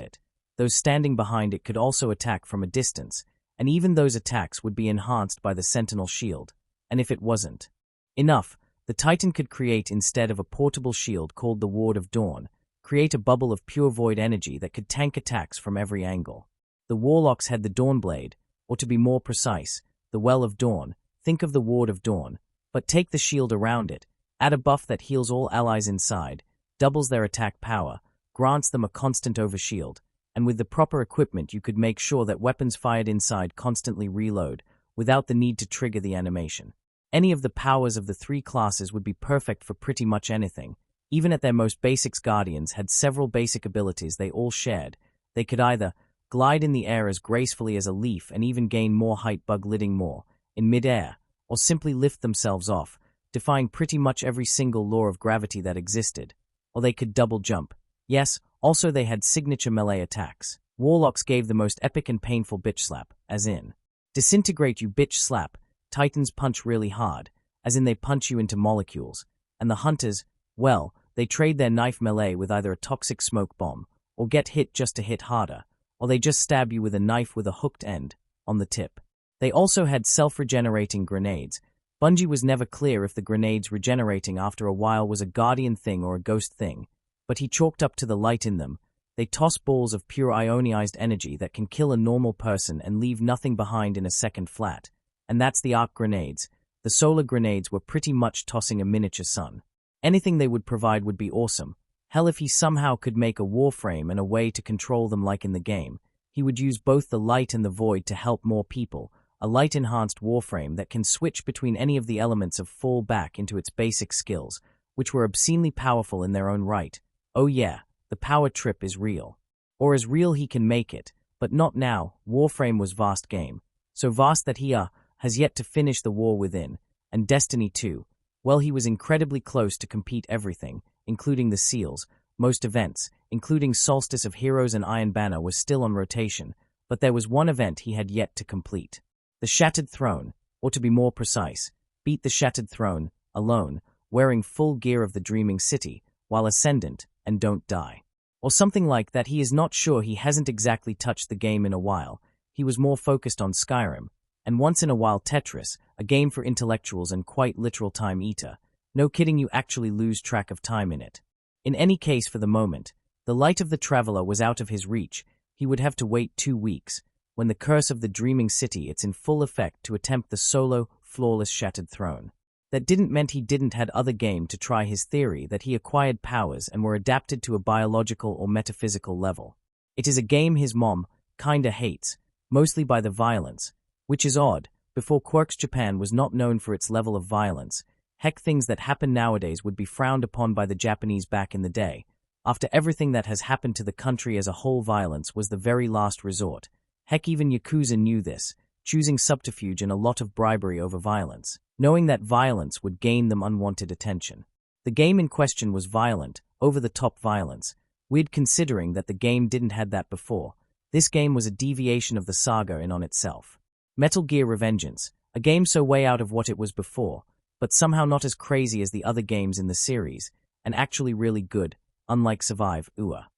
it. Those standing behind it could also attack from a distance, and even those attacks would be enhanced by the Sentinel Shield. And if it wasn't enough, the Titan could create, instead of a portable shield called the Ward of Dawn, create a bubble of pure void energy that could tank attacks from every angle. The Warlocks had the Dawnblade, or to be more precise, the Well of Dawn. Think of the Ward of Dawn, but take the shield around it, add a buff that heals all allies inside, doubles their attack power, grants them a constant overshield, and with the proper equipment you could make sure that weapons fired inside constantly reload, without the need to trigger the animation. Any of the powers of the three classes would be perfect for pretty much anything. Even at their most basics, Guardians had several basic abilities they all shared. They could either glide in the air as gracefully as a leaf and even gain more height, bug lidding more in mid-air, or simply lift themselves off, defying pretty much every single law of gravity that existed. Or they could double jump. Yes, also they had signature melee attacks. Warlocks gave the most epic and painful bitch slap, as in, disintegrate you bitch slap. Titans punch really hard, as in they punch you into molecules. And the Hunters, well, they trade their knife melee with either a toxic smoke bomb, or get hit just to hit harder, or they just stab you with a knife with a hooked end on the tip. They also had self-regenerating grenades. Bungie was never clear if the grenades regenerating after a while was a Guardian thing or a Ghost thing, but he chalked up to the light in them. They toss balls of pure ionized energy that can kill a normal person and leave nothing behind in a second flat. And that's the arc grenades. The solar grenades were pretty much tossing a miniature sun. Anything they would provide would be awesome. Hell, if he somehow could make a warframe and a way to control them like in the game, he would use both the light and the void to help more people. A light-enhanced warframe that can switch between any of the elements of fall back into its basic skills, which were obscenely powerful in their own right. Oh yeah, the power trip is real. Or as real he can make it, but not now. Warframe was vast game. So vast that he has yet to finish the War Within, and Destiny 2. Well, he was incredibly close to complete everything, including the seals. Most events, including Solstice of Heroes and Iron Banner, was still on rotation, but there was one event he had yet to complete. The Shattered Throne, or to be more precise, beat the Shattered Throne, alone, wearing full gear of the Dreaming City, while Ascendant, and Don't Die. Or something like that. He is not sure. He hasn't exactly touched the game in a while. He was more focused on Skyrim, and once in a while Tetris, a game for intellectuals and quite literal time eater. No kidding, you actually lose track of time in it. In any case, for the moment, the light of the Traveler was out of his reach. He would have to wait 2 weeks, when the curse of the Dreaming City it's in full effect, to attempt the solo, flawless Shattered Throne. That didn't mean he didn't had other game to try his theory that he acquired powers and were adapted to a biological or metaphysical level. It is a game his mom kinda hates, mostly by the violence, which is odd. Before Quirk's Japan was not known for its level of violence. Heck, things that happen nowadays would be frowned upon by the Japanese back in the day. After everything that has happened to the country as a whole, violence was the very last resort. Heck, even Yakuza knew this, choosing subterfuge and a lot of bribery over violence, knowing that violence would gain them unwanted attention. The game in question was violent, over-the-top violence, weird considering that the game didn't had that before. This game was a deviation of the saga in on itself. Metal Gear Revengeance, a game so way out of what it was before, but somehow not as crazy as the other games in the series, and actually really good, unlike Survive, UA.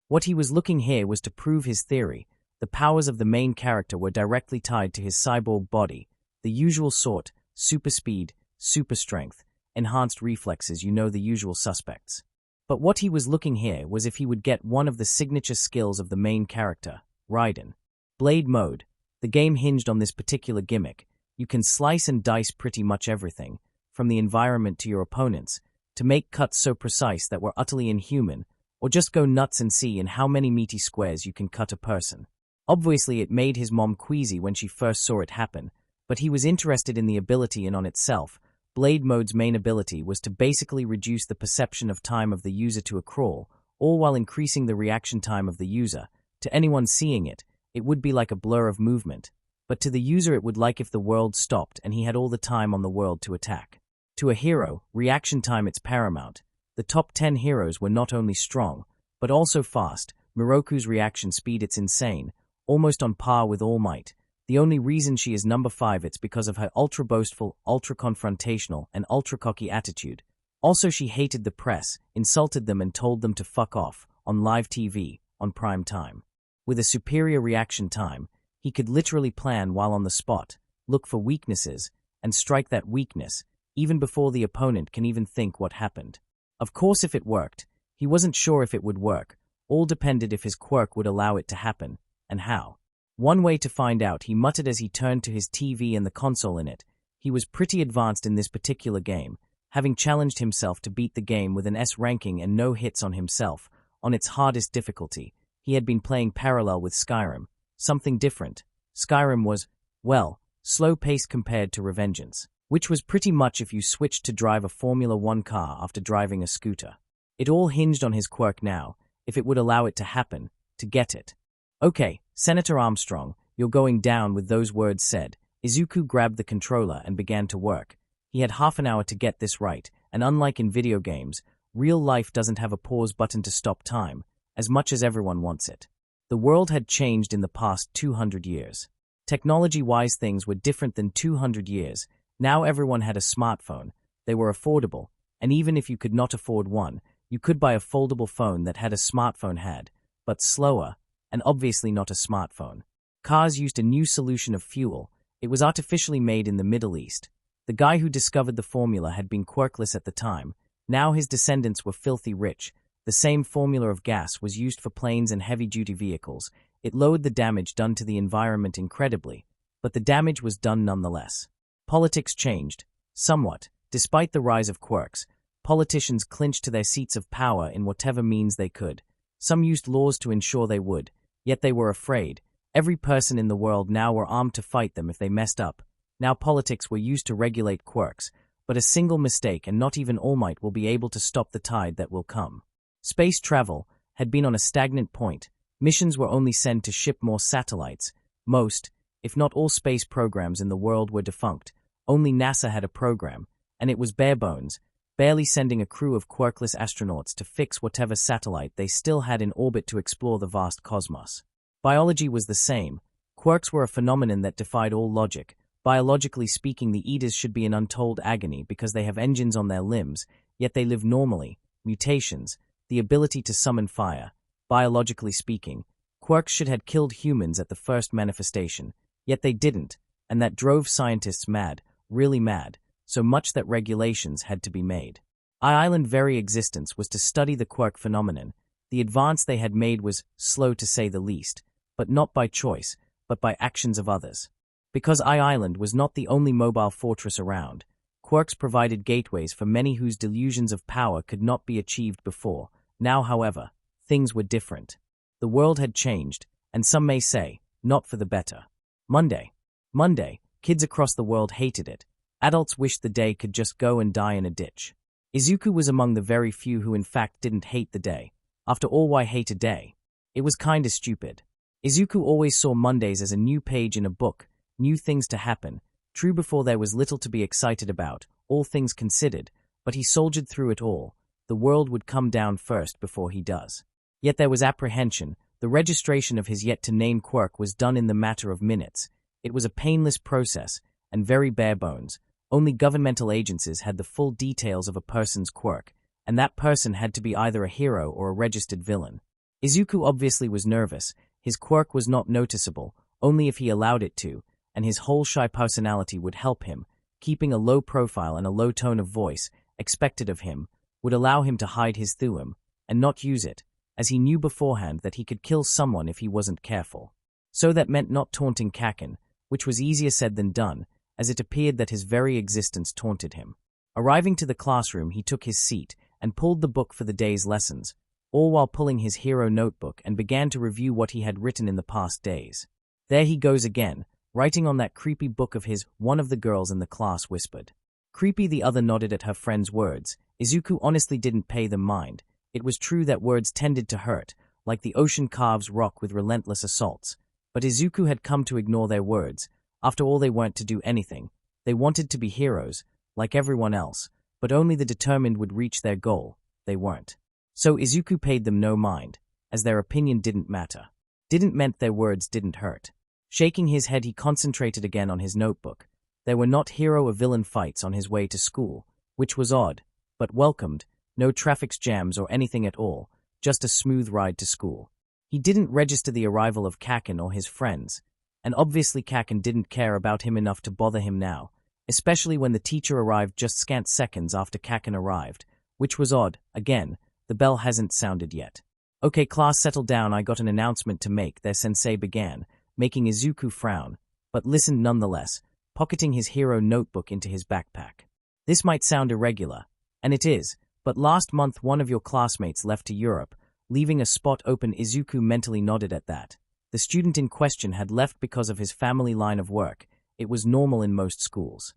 What he was looking here was to prove his theory. The powers of the main character were directly tied to his cyborg body, the usual sort: super speed, super strength, enhanced reflexes, the usual suspects. But what he was looking here was if he would get one of the signature skills of the main character, Raiden. Blade Mode. The game hinged on this particular gimmick. You can slice and dice pretty much everything, from the environment to your opponents, to make cuts so precise that were utterly inhuman, or just go nuts and see in how many meaty squares you can cut a person. Obviously, it made his mom queasy when she first saw it happen, but he was interested in the ability in on itself. Blade Mode's main ability was to basically reduce the perception of time of the user to a crawl, all while increasing the reaction time of the user. To anyone seeing it, it would be like a blur of movement, but to the user it would like if the world stopped and he had all the time on the world to attack. To a hero, reaction time it's paramount. The top 10 heroes were not only strong, but also fast. Miroku's reaction speed it's insane, almost on par with All Might. The only reason she is number 5 it's because of her ultra-boastful, ultra-confrontational, and ultra-cocky attitude. Also she hated the press, insulted them and told them to fuck off, on live TV, on prime time. With a superior reaction time, he could literally plan while on the spot, look for weaknesses, and strike that weakness, even before the opponent can even think what happened. Of course if it worked, he wasn't sure if it would work, all depended if his quirk would allow it to happen, and how. One way to find out, he muttered as he turned to his TV and the console in it. He was pretty advanced in this particular game, having challenged himself to beat the game with an S ranking and no hits on himself, on its hardest difficulty. He had been playing parallel with Skyrim. Something different. Skyrim was, well, slow-paced compared to Revengeance, which was pretty much if you switched to drive a Formula 1 car after driving a scooter. It all hinged on his quirk now, if it would allow it to happen, to get it. Okay, Senator Armstrong, you're going down. With those words said, Izuku grabbed the controller and began to work. He had half an hour to get this right, and unlike in video games, real life doesn't have a pause button to stop time, as much as everyone wants it. The world had changed in the past 200 years. Technology-wise things were different than 200 years. Now everyone had a smartphone, they were affordable, and even if you could not afford one, you could buy a foldable phone that had a smartphone had, but slower, and obviously not a smartphone. Cars used a new solution of fuel. It was artificially made in the Middle East. The guy who discovered the formula had been quirkless at the time. Now his descendants were filthy rich. The same formula of gas was used for planes and heavy-duty vehicles. It lowered the damage done to the environment incredibly, but the damage was done nonetheless. Politics changed, somewhat. Despite the rise of quirks, politicians clinched to their seats of power in whatever means they could. Some used laws to ensure they would, yet they were afraid. Every person in the world now were armed to fight them if they messed up. Now politics were used to regulate quirks, but a single mistake and not even All Might will be able to stop the tide that will come. Space travel had been on a stagnant point. Missions were only sent to ship more satellites. Most, if not all space programs in the world were defunct. Only NASA had a program, and it was bare bones, barely sending a crew of quirkless astronauts to fix whatever satellite they still had in orbit to explore the vast cosmos. Biology was the same. Quirks were a phenomenon that defied all logic. Biologically speaking, the Eaters should be in untold agony because they have engines on their limbs, yet they live normally. Mutations, the ability to summon fire. Biologically speaking, quirks should have killed humans at the first manifestation, yet they didn't, and that drove scientists mad, really mad, so much that regulations had to be made. Island's very existence was to study the quirk phenomenon. The advance they had made was slow to say the least, but not by choice, but by actions of others. Because Island was not the only mobile fortress around, quirks provided gateways for many whose delusions of power could not be achieved before. Now, however, things were different. The world had changed, and some may say, not for the better. Monday, kids across the world hated it. Adults wished the day could just go and die in a ditch. Izuku was among the very few who in fact didn't hate the day. After all, why hate a day? It was kinda stupid. Izuku always saw Mondays as a new page in a book, new things to happen. True, before there was little to be excited about, all things considered, but he soldiered through it all. The world would come down first before he does. Yet there was apprehension. The registration of his yet-to-name quirk was done in the matter of minutes. It was a painless process, and very bare bones. Only governmental agencies had the full details of a person's quirk, and that person had to be either a hero or a registered villain. Izuku obviously was nervous. His quirk was not noticeable, only if he allowed it to, and his whole shy personality would help him. Keeping a low profile and a low tone of voice, expected of him, would allow him to hide his thuum, and not use it, as he knew beforehand that he could kill someone if he wasn't careful. So that meant not taunting Kaachan, which was easier said than done, as it appeared that his very existence taunted him. Arriving to the classroom, he took his seat and pulled the book for the day's lessons, all while pulling his hero notebook and began to review what he had written in the past days. There he goes again, writing on that creepy book of his, one of the girls in the class whispered. Creepy, the other nodded at her friend's words. Izuku honestly didn't pay them mind. It was true that words tended to hurt, like the ocean carves rock with relentless assaults. But Izuku had come to ignore their words. After all, they weren't to do anything. They wanted to be heroes, like everyone else, but only the determined would reach their goal. They weren't. So Izuku paid them no mind, as their opinion didn't matter. Didn't meant their words didn't hurt. Shaking his head, he concentrated again on his notebook. There were not hero or villain fights on his way to school, which was odd, but welcomed. No traffic jams or anything at all, just a smooth ride to school. He didn't register the arrival of Kaachan or his friends, and obviously Kaachan didn't care about him enough to bother him now, especially when the teacher arrived just scant seconds after Kaachan arrived, which was odd. Again, the bell hasn't sounded yet. Okay, class, settle down, I got an announcement to make, their sensei began, making Izuku frown, but listened nonetheless, pocketing his hero notebook into his backpack. This might sound irregular, and it is, but last month one of your classmates left to Europe, leaving a spot open. Izuku mentally nodded at that. The student in question had left because of his family line of work. It was normal in most schools.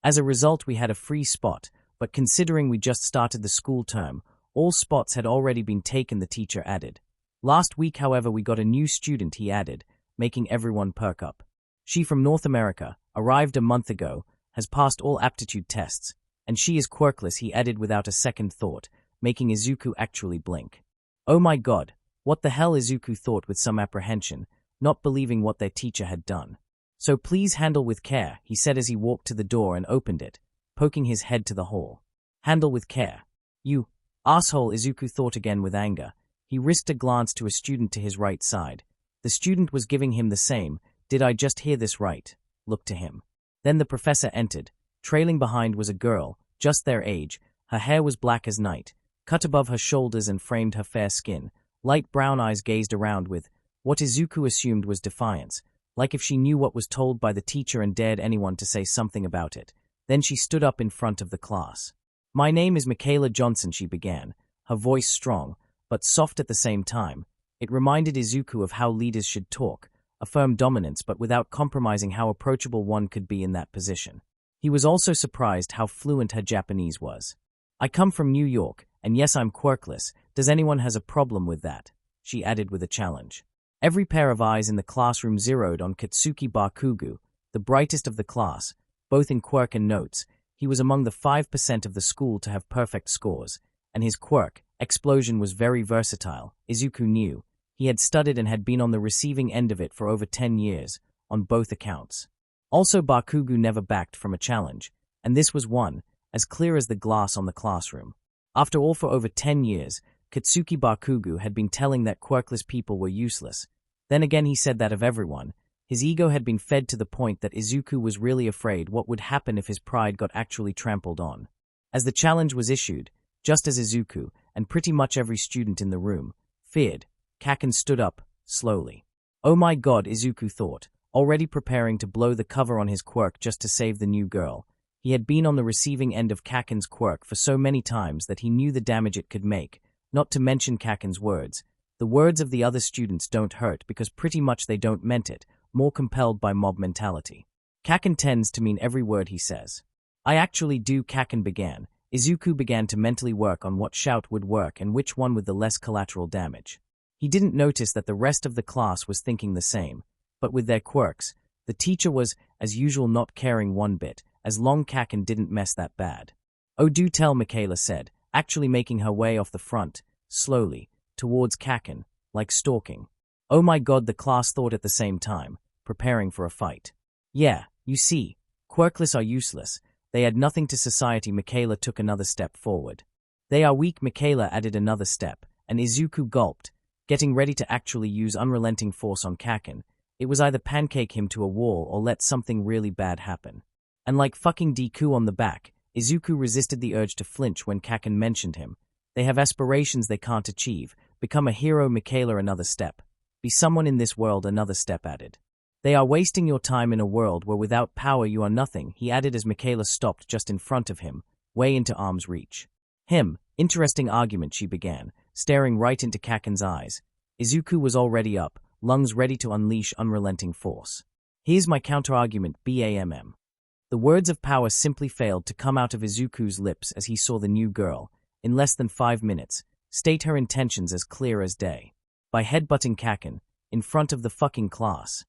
As a result, we had a free spot, but considering we just started the school term, all spots had already been taken, the teacher added. Last week, however, we got a new student, he added, making everyone perk up. She from North America, arrived a month ago, has passed all aptitude tests, and she is quirkless, he added without a second thought, making Izuku actually blink. Oh my god, what the hell? Izuku thought with some apprehension, not believing what their teacher had done. So please handle with care, he said as he walked to the door and opened it, poking his head to the hall. Handle with care. You asshole, Izuku thought again with anger. He risked a glance to a student to his right side. The student was giving him the same, did I just hear this right? Look to him. Then the professor entered. Trailing behind was a girl, just their age. Her hair was black as night, cut above her shoulders and framed her fair skin. Light brown eyes gazed around with what Izuku assumed was defiance, like if she knew what was told by the teacher and dared anyone to say something about it. Then she stood up in front of the class. My name is Michaela Johnson, she began, her voice strong, but soft at the same time. It reminded Izuku of how leaders should talk, a firm dominance but without compromising how approachable one could be in that position. He was also surprised how fluent her Japanese was. I come from New York, and yes, I'm quirkless. Does anyone has a problem with that? She added with a challenge. Every pair of eyes in the classroom zeroed on Katsuki Bakugo, the brightest of the class, both in quirk and notes. He was among the 5% of the school to have perfect scores, and his quirk, explosion, was very versatile. Izuku knew. He had studied and had been on the receiving end of it for over 10 years, on both accounts. Also, Bakugo never backed from a challenge, and this was one, as clear as the glass on the classroom. After all, for over 10 years, Katsuki Bakugo had been telling that quirkless people were useless. Then again, he said that of everyone. His ego had been fed to the point that Izuku was really afraid what would happen if his pride got actually trampled on. As the challenge was issued, just as Izuku, and pretty much every student in the room, feared, Kaachan stood up, slowly. Oh my god, Izuku thought, already preparing to blow the cover on his quirk just to save the new girl. He had been on the receiving end of Kaachan's quirk for so many times that he knew the damage it could make, not to mention Kaachan's words. The words of the other students don't hurt because pretty much they don't meant it, more compelled by mob mentality. Kaachan tends to mean every word he says. I actually do, Kaachan began. Izuku began to mentally work on what shout would work and which one with the less collateral damage. He didn't notice that the rest of the class was thinking the same, but with their quirks, the teacher was, as usual, not caring one bit, as long Kaachan didn't mess that bad. Oh, do tell, Michaela said, actually making her way off the front, slowly, towards Kaachan, like stalking. Oh my god, the class thought at the same time, preparing for a fight. Yeah, you see, quirkless are useless. They add nothing to society. Michaela took another step forward. They are weak, Michaela added another step, and Izuku gulped, getting ready to actually use unrelenting force on Kaachan. It was either pancake him to a wall or let something really bad happen. And like fucking Deku on the back, Izuku resisted the urge to flinch when Kaachan mentioned him. They have aspirations they can't achieve. Become a hero, Michaela another step. Be someone in this world, another step added. They are wasting your time in a world where without power you are nothing, he added as Michaela stopped just in front of him, way into arm's reach. Interesting argument, she began, staring right into Kaachan's eyes. Izuku was already up, lungs ready to unleash unrelenting force. Here's my counter-argument, BAMM. The words of power simply failed to come out of Izuku's lips as he saw the new girl, in less than 5 minutes, state her intentions as clear as day. By headbutting Kaachan, in front of the fucking class.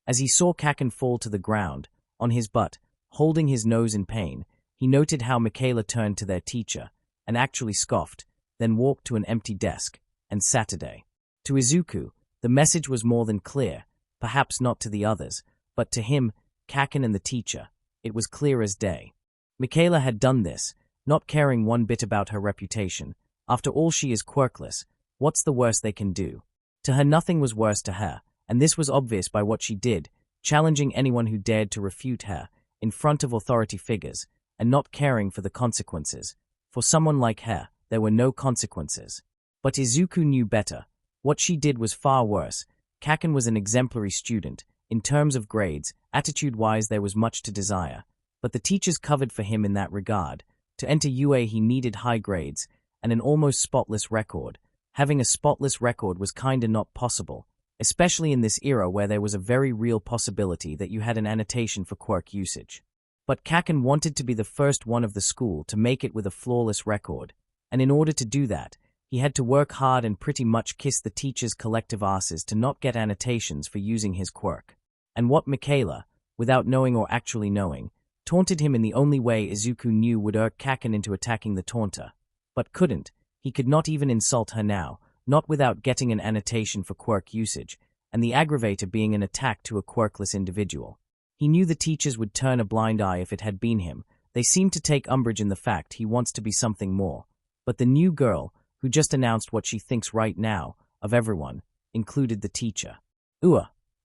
As he saw Kaachan fall to the ground, on his butt, holding his nose in pain, he noted how Michaela turned to their teacher, and actually scoffed, then walked to an empty desk, and Saturday. To Izuku, the message was more than clear, perhaps not to the others, but to him, Kaachan and the teacher, it was clear as day. Michaela had done this, not caring one bit about her reputation. After all, she is quirkless. What's the worst they can do? To her, nothing was worse to her, and this was obvious by what she did, challenging anyone who dared to refute her, in front of authority figures, and not caring for the consequences. For someone like her, there were no consequences. But Izuku knew better. What she did was far worse. Kaachan was an exemplary student. In terms of grades, attitude-wise there was much to desire. But the teachers covered for him in that regard. To enter UA he needed high grades, and an almost spotless record. Having a spotless record was kinda not possible, especially in this era where there was a very real possibility that you had an annotation for quirk usage. But Kaachan wanted to be the first one of the school to make it with a flawless record, and in order to do that, he had to work hard and pretty much kiss the teachers' collective asses to not get annotations for using his quirk. And what Michaela, without knowing or actually knowing, taunted him in the only way Izuku knew would irk Kaachan into attacking the taunter. But couldn't. He could not even insult her now, not without getting an annotation for quirk usage, and the aggravator being an attack to a quirkless individual. He knew the teachers would turn a blind eye if it had been him. They seemed to take umbrage in the fact he wants to be something more. But the new girl, who just announced what she thinks right now, of everyone, included the teacher.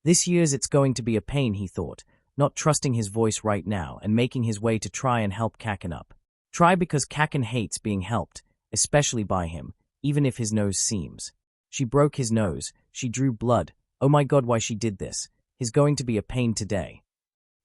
This year's it's going to be a pain, he thought, not trusting his voice right now and making his way to try and help Kaachan up. Try because Kaachan hates being helped, especially by him, even if his nose seems. She broke his nose, she drew blood. Oh my god, why she did this. He's going to be a pain today.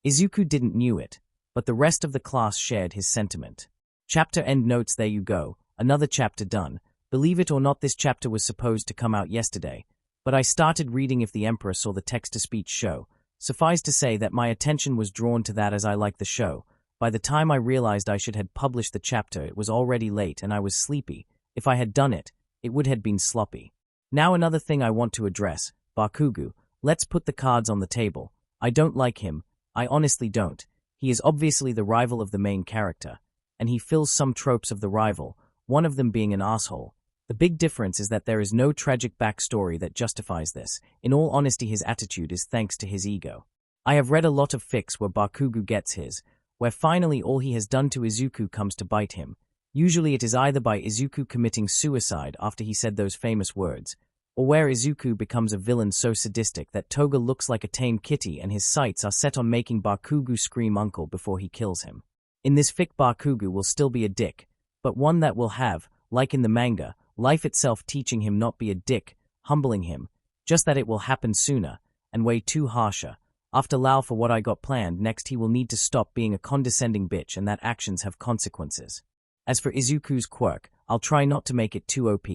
Izuku didn't knew it, but the rest of the class shared his sentiment. Chapter end notes. There you go, another chapter done. Believe it or not, this chapter was supposed to come out yesterday, but I started reading if the Emperor saw the text-to-speech show. Suffice to say that my attention was drawn to that as I like the show. By the time I realized I should had published the chapter, it was already late and I was sleepy. If I had done it, it would have been sloppy. Now another thing I want to address, Bakugo. Let's put the cards on the table. I don't like him. I honestly don't. He is obviously the rival of the main character, and he fills some tropes of the rival, one of them being an asshole. The big difference is that there is no tragic backstory that justifies this. In all honesty, his attitude is thanks to his ego. I have read a lot of fics where Bakugo gets his, where finally all he has done to Izuku comes to bite him. Usually it is either by Izuku committing suicide after he said those famous words, or where Izuku becomes a villain so sadistic that Toga looks like a tame kitty and his sights are set on making Bakugo scream uncle before he kills him. In this fic, Bakugo will still be a dick, but one that will have, like in the manga, life itself teaching him not be a dick, humbling him, just that it will happen sooner, and way too harsher. After Lao for what I got planned, next he will need to stop being a condescending bitch and that actions have consequences. As for Izuku's quirk, I'll try not to make it too OP,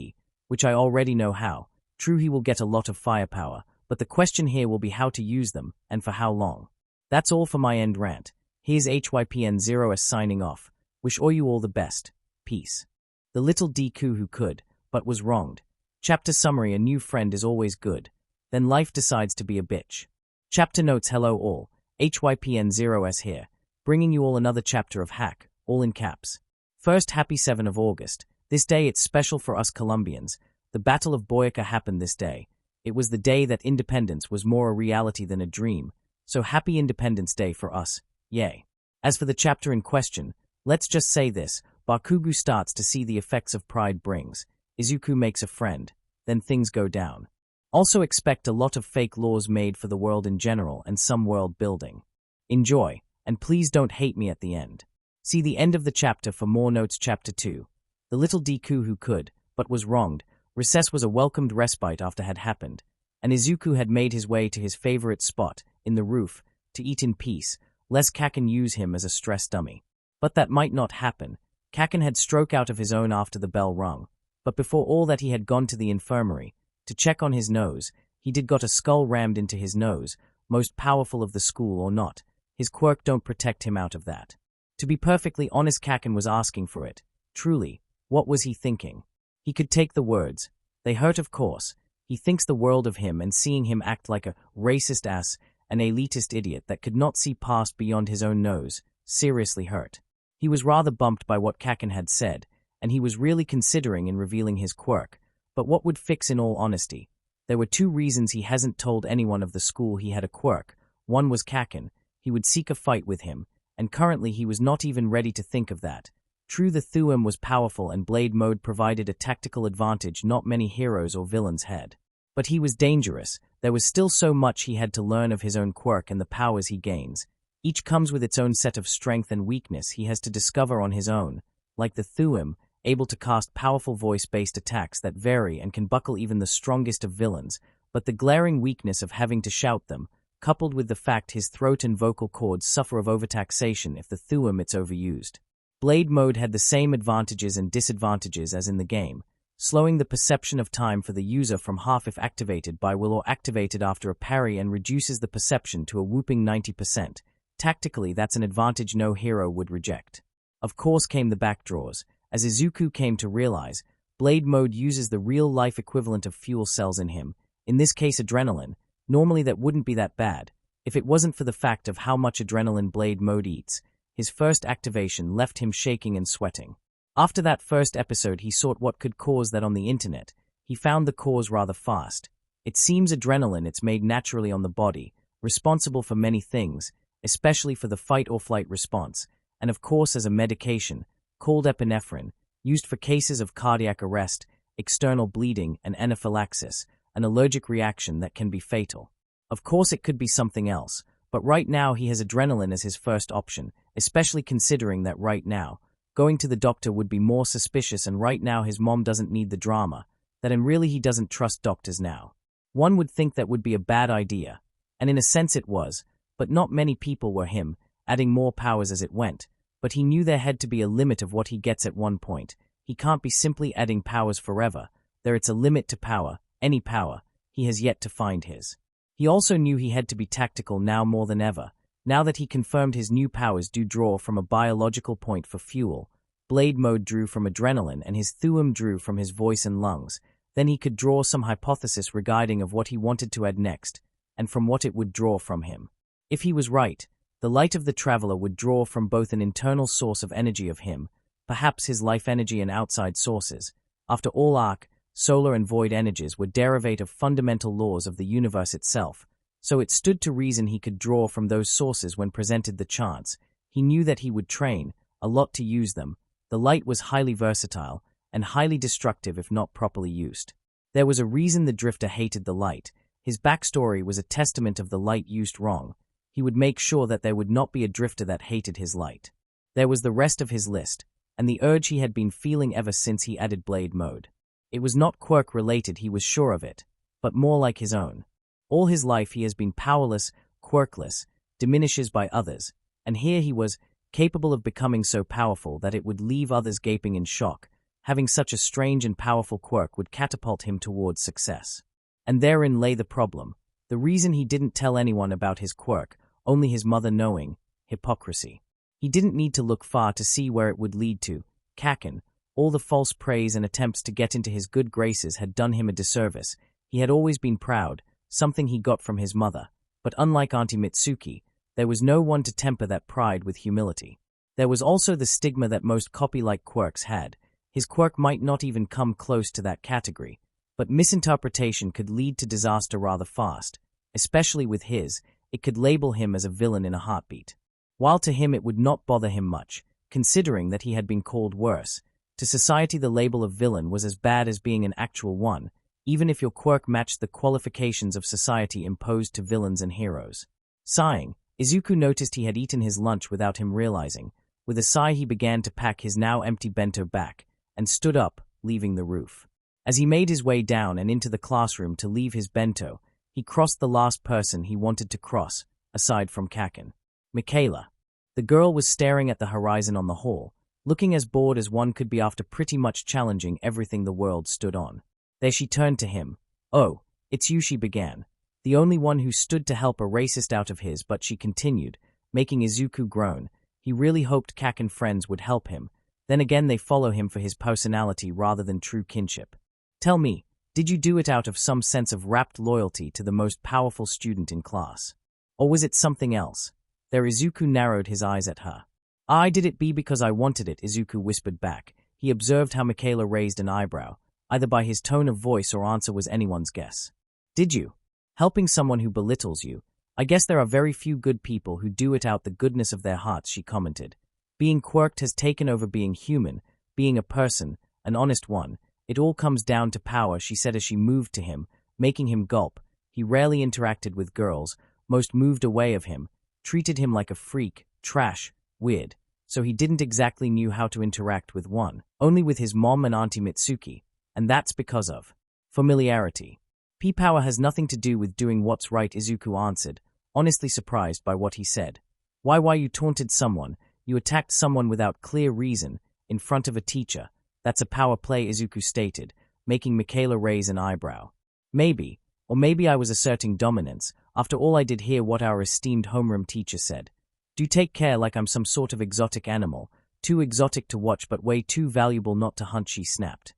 which I already know how. True, he will get a lot of firepower, but the question here will be how to use them, and for how long. That's all for my end rant. Here's HYPN0S signing off. Wish all you all the best. Peace. The little Deku who could, but was wronged. Chapter summary: a new friend is always good. Then life decides to be a bitch. Chapter notes: hello all, HYPN0S here, bringing you all another chapter of Hack, all in caps. First, happy 7 of August. This day it's special for us Colombians. The Battle of Boyaca happened this day. It was the day that independence was more a reality than a dream, so happy Independence Day for us, yay. As for the chapter in question, let's just say this: Bakugo starts to see the effects of pride brings. Izuku makes a friend, then things go down. Also expect a lot of fake laws made for the world in general and some world building. Enjoy, and please don't hate me at the end. See the end of the chapter for more notes. Chapter 2. The little Deku who could, but was wronged. Recess was a welcomed respite after had happened, and Izuku had made his way to his favorite spot, in the roof, to eat in peace, lest Kaachan use him as a stress dummy. But that might not happen. Kaachan had stroke out of his own after the bell rung, but before all that he had gone to the infirmary, to check on his nose. He did got a skull rammed into his nose, most powerful of the school or not. His quirk don't protect him out of that. To be perfectly honest, kaachan was asking for it. Truly, what was he thinking? He could take the words. They hurt, of course. He thinks the world of him, and seeing him act like a racist ass, an elitist idiot that could not see past beyond his own nose, seriously hurt. He was rather bumped by what kaachan had said, and he was really considering in revealing his quirk. But what would fix, in all honesty? There were two reasons he hasn't told anyone of the school he had a quirk. One was kaachan. He would seek a fight with him, and currently he was not even ready to think of that. True, the Thuum was powerful and blade mode provided a tactical advantage not many heroes or villains had. But he was dangerous. There was still so much he had to learn of his own quirk and the powers he gains. Each comes with its own set of strength and weakness he has to discover on his own. Like the Thuum, able to cast powerful voice-based attacks that vary and can buckle even the strongest of villains, but the glaring weakness of having to shout them, coupled with the fact his throat and vocal cords suffer of overtaxation if the Thuum it's overused. Blade mode had the same advantages and disadvantages as in the game, slowing the perception of time for the user from half if activated by will or activated after a parry, and reduces the perception to a whooping 90%. Tactically, that's an advantage no hero would reject. Of course came the backdraws. As Izuku came to realize, blade mode uses the real-life equivalent of fuel cells in him, in this case adrenaline. Normally that wouldn't be that bad, if it wasn't for the fact of how much adrenaline blade mode eats. His first activation left him shaking and sweating. After that first episode he sought what could cause that on the internet. He found the cause rather fast. It seems adrenaline it's made naturally on the body, responsible for many things, especially for the fight-or-flight response, and of course as a medication, called epinephrine, used for cases of cardiac arrest, external bleeding, and anaphylaxis, an allergic reaction that can be fatal. Of course it could be something else, but right now he has adrenaline as his first option, especially considering that right now, going to the doctor would be more suspicious, and right now his mom doesn't need the drama, and really he doesn't trust doctors now. One would think that would be a bad idea, and in a sense it was, but not many people were him, adding more powers as it went, but he knew there had to be a limit of what he gets at one point. He can't be simply adding powers forever. It's a limit to power, any power. He has yet to find his. He also knew he had to be tactical now more than ever. Now that he confirmed his new powers do draw from a biological point for fuel, blade mode drew from adrenaline and his Thuum drew from his voice and lungs, then he could draw some hypothesis regarding of what he wanted to add next, and from what it would draw from him. If he was right, the light of the traveler would draw from both an internal source of energy of him, perhaps his life energy, and outside sources. After all, arc, solar and void energies were derivate of fundamental laws of the universe itself, so it stood to reason he could draw from those sources when presented the chance. He knew that he would train a lot to use them. The light was highly versatile and highly destructive if not properly used. There was a reason the Drifter hated the light. His backstory was a testament of the light used wrong. He would make sure that there would not be a Drifter that hated his light. There was the rest of his list, and the urge he had been feeling ever since he added blade mode. It was not quirk-related, he was sure of it, but more like his own. All his life he has been powerless, quirkless, diminishes by others, and here he was, capable of becoming so powerful that it would leave others gaping in shock. Having such a strange and powerful quirk would catapult him towards success. And therein lay the problem. The reason he didn't tell anyone about his quirk, only his mother knowing: hypocrisy. He didn't need to look far to see where it would lead to. Kaachan, all the false praise and attempts to get into his good graces had done him a disservice. He had always been proud, something he got from his mother, but unlike Auntie Mitsuki, there was no one to temper that pride with humility. There was also the stigma that most copy-like quirks had. His quirk might not even come close to that category, but misinterpretation could lead to disaster rather fast. Especially with his, it could label him as a villain in a heartbeat. While to him it would not bother him much, considering that he had been called worse. To society the label of villain was as bad as being an actual one, even if your quirk matched the qualifications of society imposed to villains and heroes. Sighing, Izuku noticed he had eaten his lunch without him realizing. With a sigh he began to pack his now empty bento back, and stood up, leaving the roof. As he made his way down and into the classroom to leave his bento, he crossed the last person he wanted to cross, aside from kaachan. Michaela. The girl was staring at the horizon on the hall, looking as bored as one could be after pretty much challenging everything the world stood on. There she turned to him. "Oh, it's you," she began. The only one who stood to help a racist out of his, but she continued. making Izuku groan. He really hoped kaachan friends would help him. Then again they follow him for his personality rather than true kinship. Tell me, did you do it out of some sense of rapt loyalty to the most powerful student in class? Or was it something else? There Izuku narrowed his eyes at her. I did it be because I wanted it, Izuku whispered back. He observed how Michaela raised an eyebrow. Either by his tone of voice or answer was anyone's guess. Did you? Helping someone who belittles you. I guess there are very few good people who do it out the goodness of their hearts, she commented. Being quirked has taken over being human, being a person, an honest one. It all comes down to power, she said as she moved to him, making him gulp. He rarely interacted with girls, most moved away of him, treated him like a freak, trash, weird. So he didn't exactly knew how to interact with one, only with his mom and Auntie Mitsuki, and that's because of familiarity. P-power has nothing to do with doing what's right, Izuku answered, honestly surprised by what he said. Why you taunted someone, you attacked someone without clear reason, in front of a teacher. That's a power play, Izuku stated, making Michaela raise an eyebrow. Maybe, or maybe I was asserting dominance. After all, I did hear what our esteemed homeroom teacher said. Do take care like I'm some sort of exotic animal, too exotic to watch but way too valuable not to hunt, she snapped.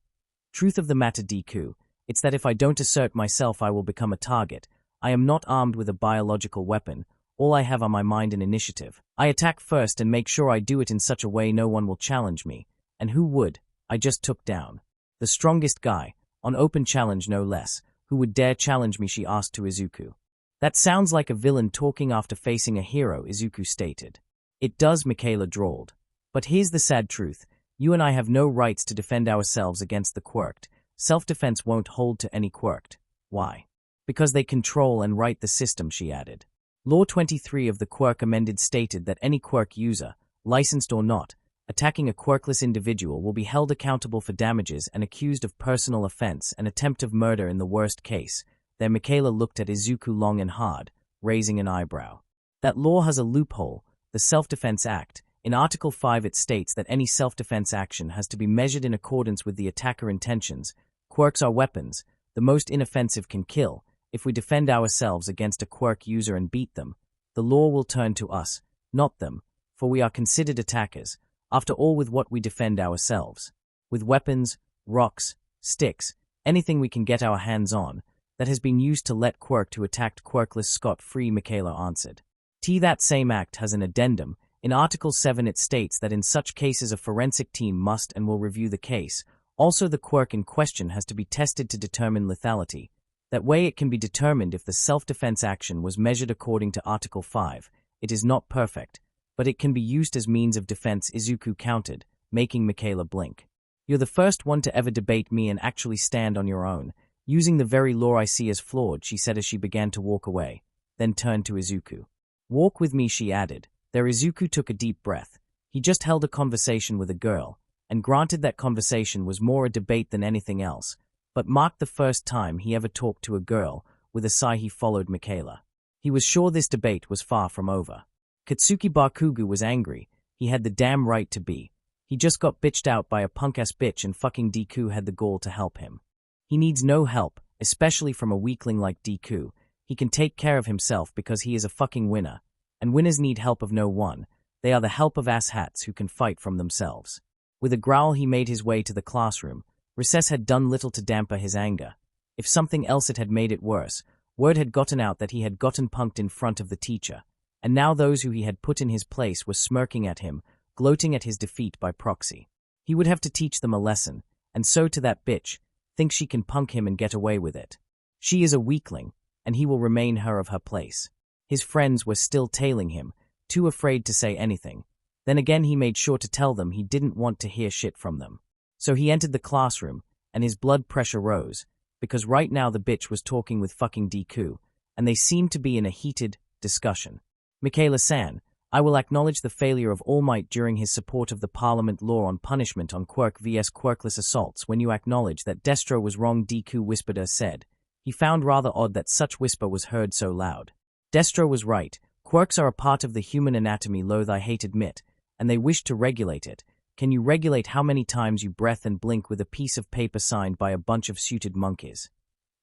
Truth of the matter, Deku, it's that if I don't assert myself I will become a target. I am not armed with a biological weapon, all I have are my mind and initiative. I attack first and make sure I do it in such a way no one will challenge me. And who would? I just took down the strongest guy, on open challenge no less. Who would dare challenge me, she asked to Izuku. That sounds like a villain talking after facing a hero, Izuku stated. It does, Michaela drawled. But here's the sad truth. You and I have no rights to defend ourselves against the quirked. Self-defense won't hold to any quirked. Why? Because they control and write the system, she added. Law 23 of the Quirk amended stated that any quirk user, licensed or not, attacking a quirkless individual will be held accountable for damages and accused of personal offense and attempt of murder in the worst case. Then Michaela looked at Izuku long and hard, raising an eyebrow. That law has a loophole, the Self-Defense Act. In Article 5 it states that any self-defense action has to be measured in accordance with the attacker intentions. Quirks are weapons. The most inoffensive can kill. If we defend ourselves against a quirk user and beat them, the law will turn to us, not them, for we are considered attackers. After all, with what we defend ourselves. With weapons, rocks, sticks, anything we can get our hands on, that has been used to let quirk who attacked quirkless scot-free, Michaela answered. That same act has an addendum. In Article 7 it states that in such cases a forensic team must and will review the case. Also the quirk in question has to be tested to determine lethality. That way it can be determined if the self-defense action was measured according to Article 5. It is not perfect, but it can be used as means of defense, Izuku countered, making Michaela blink. You're the first one to ever debate me and actually stand on your own, using the very law I see as flawed, she said as she began to walk away, then turned to Izuku. Walk with me, she added. There Izuku took a deep breath. He just held a conversation with a girl, and granted that conversation was more a debate than anything else, but marked the first time he ever talked to a girl. With a sigh he followed Michaela. He was sure this debate was far from over. Katsuki Bakugo was angry. He had the damn right to be. He just got bitched out by a punk-ass bitch and fucking Deku had the gall to help him. He needs no help, especially from a weakling like Deku. He can take care of himself because he is a fucking winner. And winners need help of no one. They are the help of asshats who can fight from themselves. With a growl he made his way to the classroom. Recess had done little to damper his anger. If something else it had made it worse. Word had gotten out that he had gotten punked in front of the teacher. And now those who he had put in his place were smirking at him, gloating at his defeat by proxy. He would have to teach them a lesson, and so to that bitch, think she can punk him and get away with it. She is a weakling, and he will remain her of her place. His friends were still tailing him, too afraid to say anything. Then again he made sure to tell them he didn't want to hear shit from them. So he entered the classroom, and his blood pressure rose, because right now the bitch was talking with fucking Deku, and they seemed to be in a heated discussion. Michaela-san, I will acknowledge the failure of All Might during his support of the Parliament law on punishment on Quirk vs. Quirkless assaults when you acknowledge that Destro was wrong, Deku whispered said. He found rather odd that such whisper was heard so loud. Destro was right. Quirks are a part of the human anatomy, loath I hate admit, and they wish to regulate it. Can you regulate how many times you breath and blink with a piece of paper signed by a bunch of suited monkeys?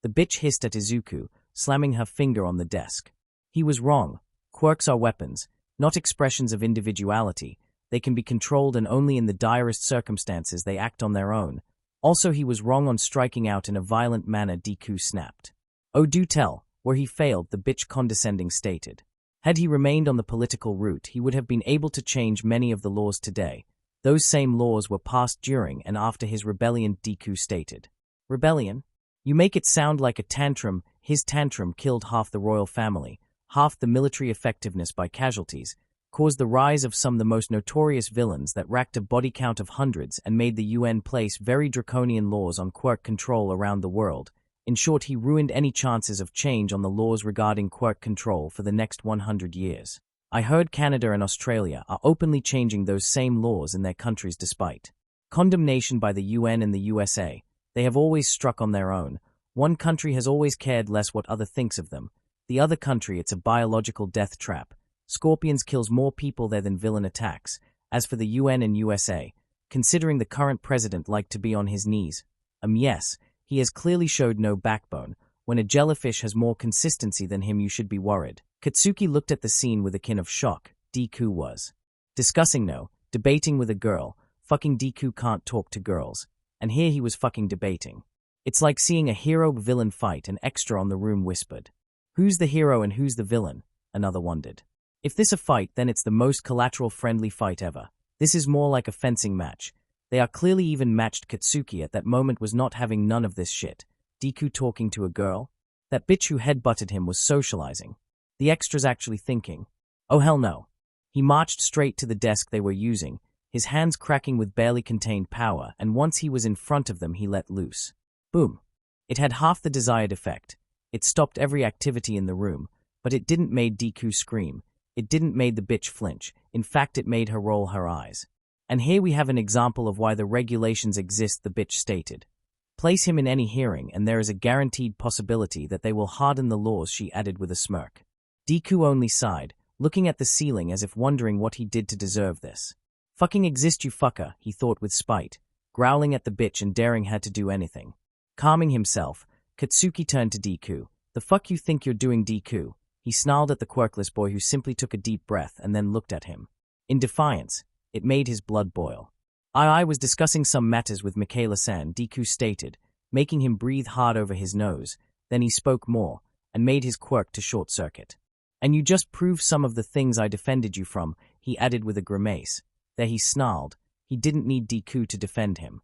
The bitch hissed at Izuku, slamming her finger on the desk. He was wrong. Quirks are weapons. not expressions of individuality. They can be controlled, and only in the direst circumstances they act on their own. Also, he was wrong on striking out in a violent manner, Deku snapped. Oh, do tell, where he failed, the bitch condescending stated. Had he remained on the political route, he would have been able to change many of the laws today. Those same laws were passed during and after his rebellion, Deku stated. Rebellion? You make it sound like a tantrum. His tantrum killed half the royal family, half the military effectiveness by casualties, caused the rise of some of the most notorious villains that racked a body count of hundreds, and made the UN place very draconian laws on Quirk control around the world. In short, he ruined any chances of change on the laws regarding Quirk control for the next 100 years. I heard Canada and Australia are openly changing those same laws in their countries despite condemnation by the UN and the USA. They have always struck on their own. One country has always cared less what other thinks of them. The other country, it's a biological death trap. Scorpions kills more people there than villain attacks. As for the UN and USA, considering the current president like to be on his knees. Yes, he has clearly showed no backbone. When a jellyfish has more consistency than him, you should be worried. Katsuki looked at the scene with a kin of shock. Deku was discussing, no, debating with a girl. Fucking Deku can't talk to girls. And here he was fucking debating. It's like seeing a hero-villain fight, an extra on the room whispered. Who's the hero and who's the villain? Another wondered. If this a fight, then it's the most collateral-friendly fight ever. This is more like a fencing match. They are clearly even matched. Katsuki at that moment was not having none of this shit. Deku talking to a girl? That bitch who headbutted him was socializing. The extras actually thinking. Oh hell no. He marched straight to the desk they were using, his hands cracking with barely contained power, and once he was in front of them he let loose. Boom. It had half the desired effect. It stopped every activity in the room, but it didn't make Deku scream. It didn't make the bitch flinch. In fact, it made her roll her eyes. And here we have an example of why the regulations exist, the bitch stated. Place him in any hearing and there is a guaranteed possibility that they will harden the laws, she added with a smirk. Deku only sighed, looking at the ceiling as if wondering what he did to deserve this. Fucking exist, you fucker, he thought with spite, growling at the bitch and daring her to do anything. Calming himself, Katsuki turned to Deku. The fuck you think you're doing, Deku? He snarled at the quirkless boy, who simply took a deep breath and then looked at him. In defiance, it made his blood boil. I was discussing some matters with Michaela-san, Deku stated, making him breathe hard over his nose. Then he spoke more, and made his quirk to short-circuit. And you just proved some of the things I defended you from, he added with a grimace. There he snarled. He didn't need Deku to defend him.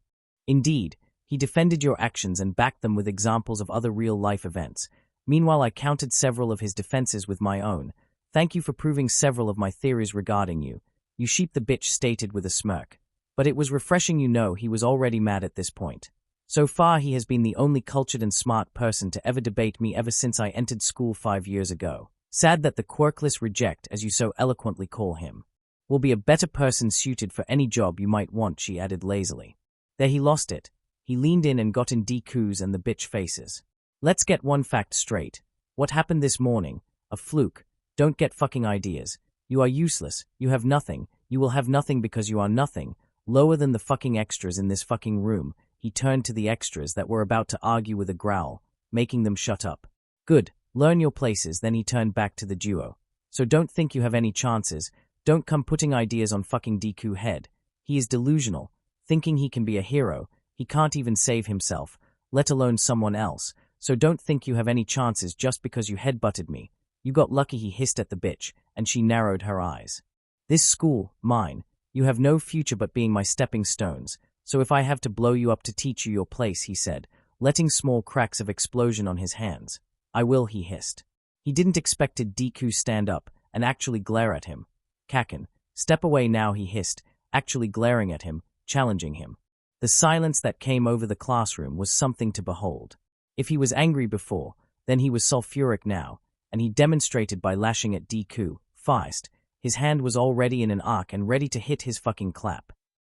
Indeed, he defended your actions and backed them with examples of other real-life events. Meanwhile, I countered several of his defenses with my own. Thank you for proving several of my theories regarding you. You sheep, the bitch stated with a smirk. But it was refreshing, you know. He was already mad at this point. So far he has been the only cultured and smart person to ever debate me ever since I entered school 5 years ago. Sad that the quirkless reject, as you so eloquently call him, will be a better person suited for any job you might want, she added lazily. There he lost it. He leaned in and got in Deku's and the bitch faces. Let's get one fact straight. What happened this morning? A fluke. Don't get fucking ideas. You are useless. You have nothing. You will have nothing because you are nothing. Lower than the fucking extras in this fucking room. He turned to the extras that were about to argue with a growl, making them shut up. Good. Learn your places. Then he turned back to the duo. So don't think you have any chances. Don't come putting ideas on fucking Deku head. He is delusional, thinking he can be a hero. He can't even save himself, let alone someone else. So don't think you have any chances just because you headbutted me. You got lucky, he hissed at the bitch, and she narrowed her eyes. This school, mine. You have no future but being my stepping stones. So if I have to blow you up to teach you your place, he said, letting small cracks of explosion on his hands. I will, he hissed. He didn't expect Deku stand up and actually glare at him. Kaachan, step away now, he hissed, actually glaring at him, challenging him. The silence that came over the classroom was something to behold. If he was angry before, then he was sulfuric now, and he demonstrated by lashing at Deku, fast. His hand was already in an arc and ready to hit his fucking clap.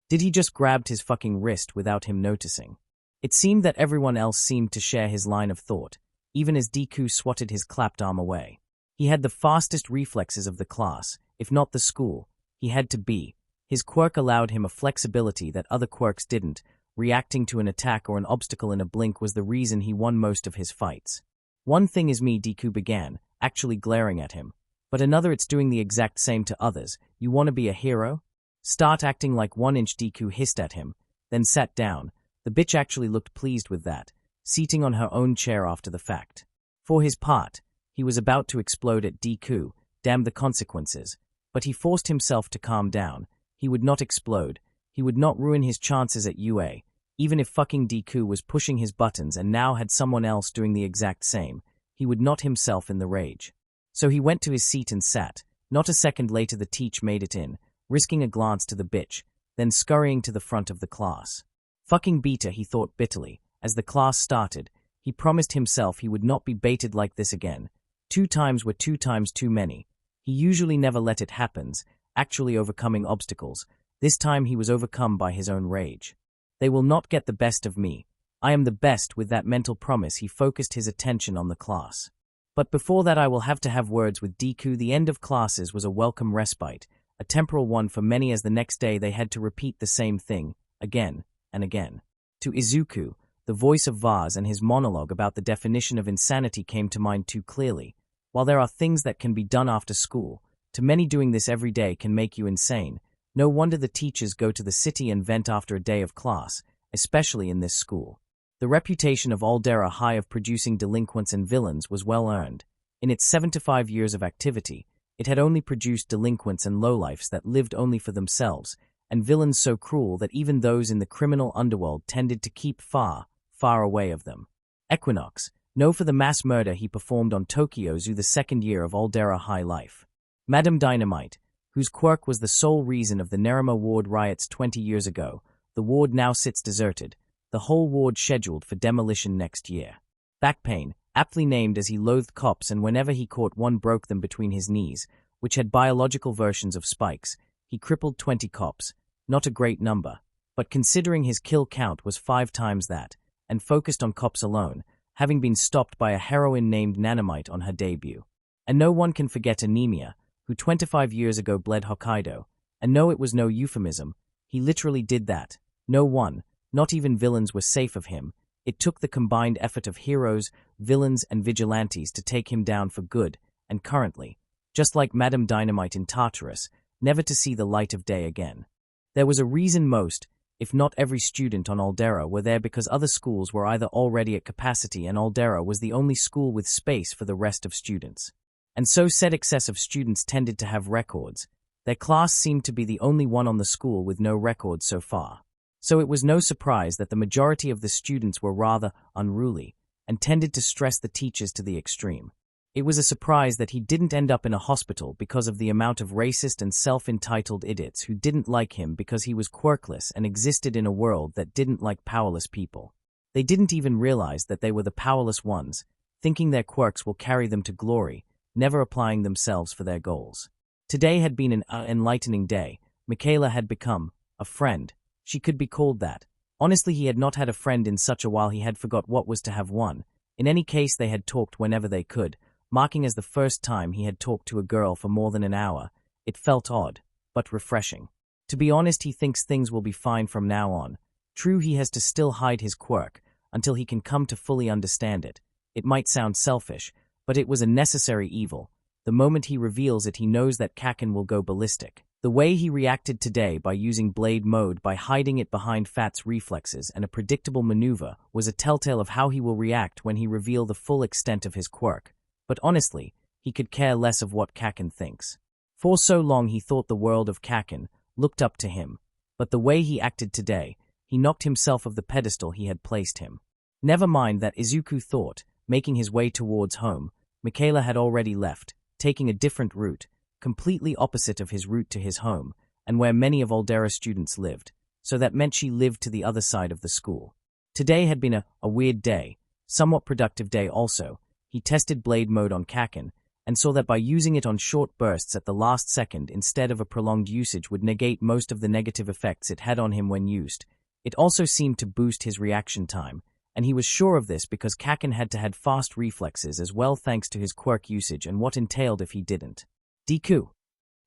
Did he just grabbed his fucking wrist without him noticing? It seemed that everyone else seemed to share his line of thought, even as Deku swatted his clapped arm away. He had the fastest reflexes of the class, if not the school. He had to be. His quirk allowed him a flexibility that other quirks didn't. Reacting to an attack or an obstacle in a blink was the reason he won most of his fights. One thing is me, Deku began, actually glaring at him. But another it's doing the exact same to others. You want to be a hero? Start acting like 1-inch. Deku hissed at him, then sat down. The bitch actually looked pleased with that, seating on her own chair after the fact. For his part, he was about to explode at Deku, damn the consequences, but he forced himself to calm down. He would not explode. He would not ruin his chances at UA, even if fucking Deku was pushing his buttons and now had someone else doing the exact same. He would not himself in the rage. So he went to his seat and sat. Not a second later the teach made it in, risking a glance to the bitch, then scurrying to the front of the class. Fucking beta, he thought bitterly. As the class started, he promised himself he would not be baited like this again. 2 times were 2 times too many. He usually never let it happen, actually overcoming obstacles. This time he was overcome by his own rage. They will not get the best of me. I am the best. With that mental promise he focused his attention on the class. But before that I will have to have words with Deku. The end of classes was a welcome respite, a temporal one for many, as the next day they had to repeat the same thing, again and again. To Izuku, the voice of Vaz and his monologue about the definition of insanity came to mind too clearly. While there are things that can be done after school, to many doing this every day can make you insane. No wonder the teachers go to the city and vent after a day of class, especially in this school. The reputation of Aldera High of producing delinquents and villains was well earned. In its 75 years of activity, it had only produced delinquents and lowlifes that lived only for themselves, and villains so cruel that even those in the criminal underworld tended to keep far, far away of them. Equinox, know for the mass murder he performed on Tokyo Zoo the second year of Aldera High life. Madame Dynamite, whose quirk was the sole reason of the Nerima ward riots 20 years ago, the ward now sits deserted, the whole ward scheduled for demolition next year. Backpain, aptly named as he loathed cops and whenever he caught one broke them between his knees, which had biological versions of spikes, he crippled 20 cops, not a great number, but considering his kill count was 5 times that, and focused on cops alone, having been stopped by a heroine named Nanomite on her debut. And no one can forget Anemia, who 25 years ago bled Hokkaido, and no, it was no euphemism, he literally did that. No one, not even villains, were safe of him. It took the combined effort of heroes, villains, and vigilantes to take him down for good, and currently, just like Madame Dynamite in Tartarus, never to see the light of day again. There was a reason most, if not every student on Aldera were there, because other schools were either already at capacity and Aldera was the only school with space for the rest of students. And so said excess of students tended to have records. Their class seemed to be the only one on the school with no records so far. So it was no surprise that the majority of the students were rather unruly and tended to stress the teachers to the extreme. It was a surprise that he didn't end up in a hospital because of the amount of racist and self-entitled idiots who didn't like him because he was quirkless and existed in a world that didn't like powerless people. They didn't even realize that they were the powerless ones, thinking their quirks will carry them to glory, never applying themselves for their goals. Today had been an enlightening day. Michaela had become a friend. She could be called that. Honestly, he had not had a friend in such a while he had forgot what was to have one. In any case, they had talked whenever they could, marking as the first time he had talked to a girl for more than an hour. It felt odd, but refreshing. To be honest, he thinks things will be fine from now on. True, he has to still hide his quirk, until he can come to fully understand it. It might sound selfish, but it was a necessary evil. The moment he reveals it, he knows that Kaachan will go ballistic. The way he reacted today by using blade mode, by hiding it behind Fat's reflexes and a predictable maneuver, was a telltale of how he will react when he reveal the full extent of his quirk. But honestly, he could care less of what Kaachan thinks. For so long he thought the world of Kaachan, looked up to him. But the way he acted today, he knocked himself off the pedestal he had placed him. Never mind that, Izuku thought, making his way towards home. Michaela had already left, taking a different route, completely opposite of his route to his home, and where many of Aldera's students lived, so that meant she lived to the other side of the school. Today had been a weird day, somewhat productive day also. He tested blade mode on Kaachan, and saw that by using it on short bursts at the last second instead of a prolonged usage would negate most of the negative effects it had on him when used. It also seemed to boost his reaction time, and he was sure of this because Kaachan had to have fast reflexes as well thanks to his quirk usage and what entailed if he didn't. Deku.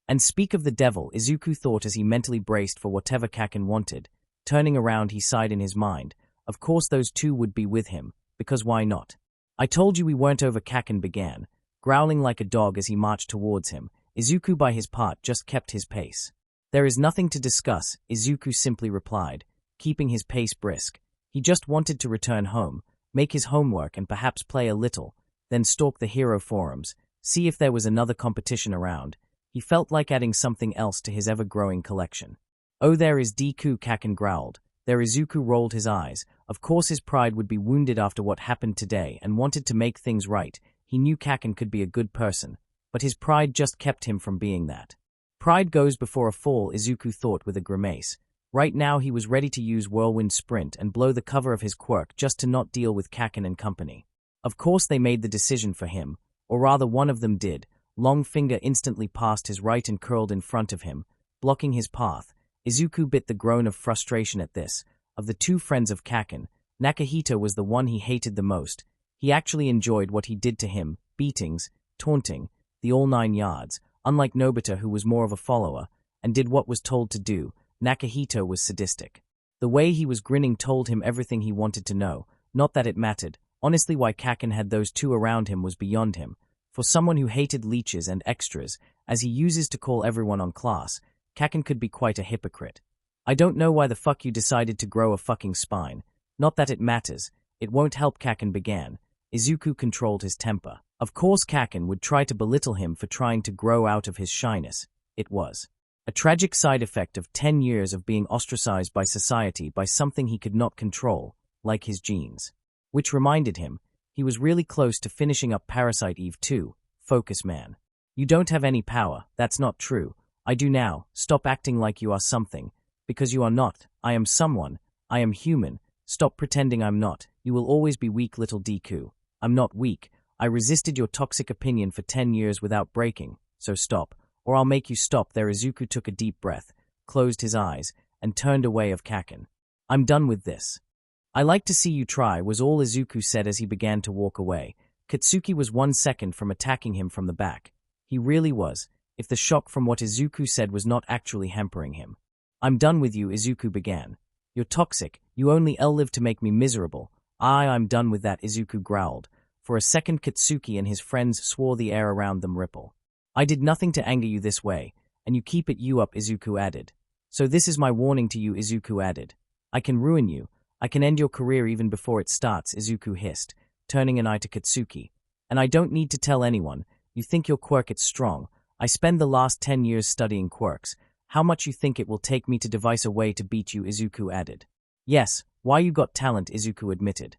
And speak of the devil, Izuku thought as he mentally braced for whatever Kaachan wanted. Turning around, he sighed in his mind. Of course those two would be with him, because why not? I told you we weren't over. Kaachan began, growling like a dog as he marched towards him. Izuku, by his part, just kept his pace. "There is nothing to discuss," Izuku simply replied, keeping his pace brisk. He just wanted to return home, make his homework and perhaps play a little, then stalk the hero forums, see if there was another competition around. He felt like adding something else to his ever-growing collection. "Oh, there is Deku," Kaachan growled. There Izuku rolled his eyes. Of course his pride would be wounded after what happened today and wanted to make things right. He knew Kaachan could be a good person, but his pride just kept him from being that. Pride goes before a fall, Izuku thought with a grimace. Right now he was ready to use Whirlwind Sprint and blow the cover of his quirk just to not deal with Kaachan and company. Of course they made the decision for him, or rather one of them did. Long Finger instantly passed his right and curled in front of him, blocking his path. Izuku bit the groan of frustration at this. Of the two friends of Kaachan, Nakahito was the one he hated the most. He actually enjoyed what he did to him, beatings, taunting, the all 9 yards. Unlike Nobita, who was more of a follower, and did what was told to do, Nakahito was sadistic. The way he was grinning told him everything he wanted to know, not that it mattered. Honestly, why Kaachan had those two around him was beyond him. For someone who hated leeches and extras, as he uses to call everyone on class, Kaachan could be quite a hypocrite. "I don't know why the fuck you decided to grow a fucking spine. Not that it matters. It won't help," Kaachan began. Izuku controlled his temper. Of course Kaachan would try to belittle him for trying to grow out of his shyness. It was a tragic side effect of 10 years of being ostracized by society by something he could not control, like his genes. Which reminded him, he was really close to finishing up Parasite Eve 2, Focus Man. "You don't have any power, that's not true. I do now, stop acting like you are something. Because you are not, I am someone, I am human, stop pretending I'm not, you will always be weak little Deku. I'm not weak, I resisted your toxic opinion for 10 years without breaking, so stop, or I'll make you stop." There Izuku took a deep breath, closed his eyes, and turned away of Kaachan. "I'm done with this." "I like to see you try," was all Izuku said as he began to walk away. Katsuki was 1 second from attacking him from the back. He really was, if the shock from what Izuku said was not actually hampering him. "I'm done with you," Izuku began. "You're toxic, you only live to make me miserable." I'm done with that," Izuku growled. For a second Katsuki and his friends swore, the air around them ripple. "I did nothing to anger you this way, and you keep it you up," Izuku added. "So this is my warning to you," Izuku added. "I can ruin you. I can end your career even before it starts," Izuku hissed, turning an eye to Katsuki. "And I don't need to tell anyone. You think your quirk is strong. I spend the last 10 years studying quirks. How much you think it will take me to devise a way to beat you?" Izuku added. "Yes, why you got talent," Izuku admitted.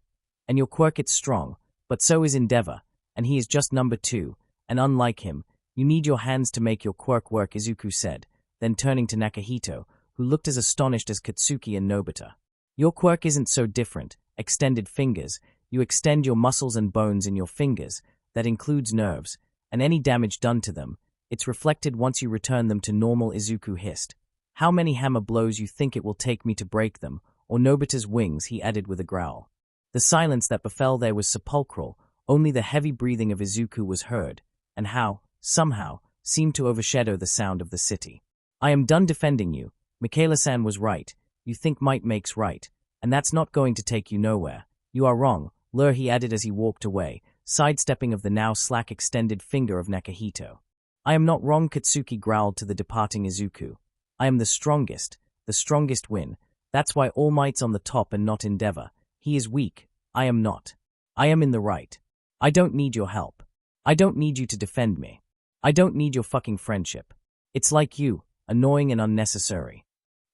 "And your quirk is strong, but so is Endeavor, and he is just number 2, and unlike him, you need your hands to make your quirk work," Izuku said, then turning to Nakahito, who looked as astonished as Katsuki and Nobita. "Your quirk isn't so different. Extended fingers. You extend your muscles and bones in your fingers. That includes nerves, and any damage done to them. It's reflected once you return them to normal," Izuku hissed. "How many hammer blows you think it will take me to break them, or Nobita's wings?" he added with a growl. The silence that befell there was sepulchral. Only the heavy breathing of Izuku was heard, and somehow, seemed to overshadow the sound of the city. "I am done defending you. Michaela-san was right. You think might makes right, and that's not going to take you nowhere. You are wrong, he added as he walked away, sidestepping of the now slack extended finger of Nakahito. "I am not wrong," Katsuki growled to the departing Izuku. "I am the strongest win. That's why All Might's on the top and not Endeavor. He is weak, I am not. I am in the right. I don't need your help. I don't need you to defend me. I don't need your fucking friendship. It's like you, annoying and unnecessary."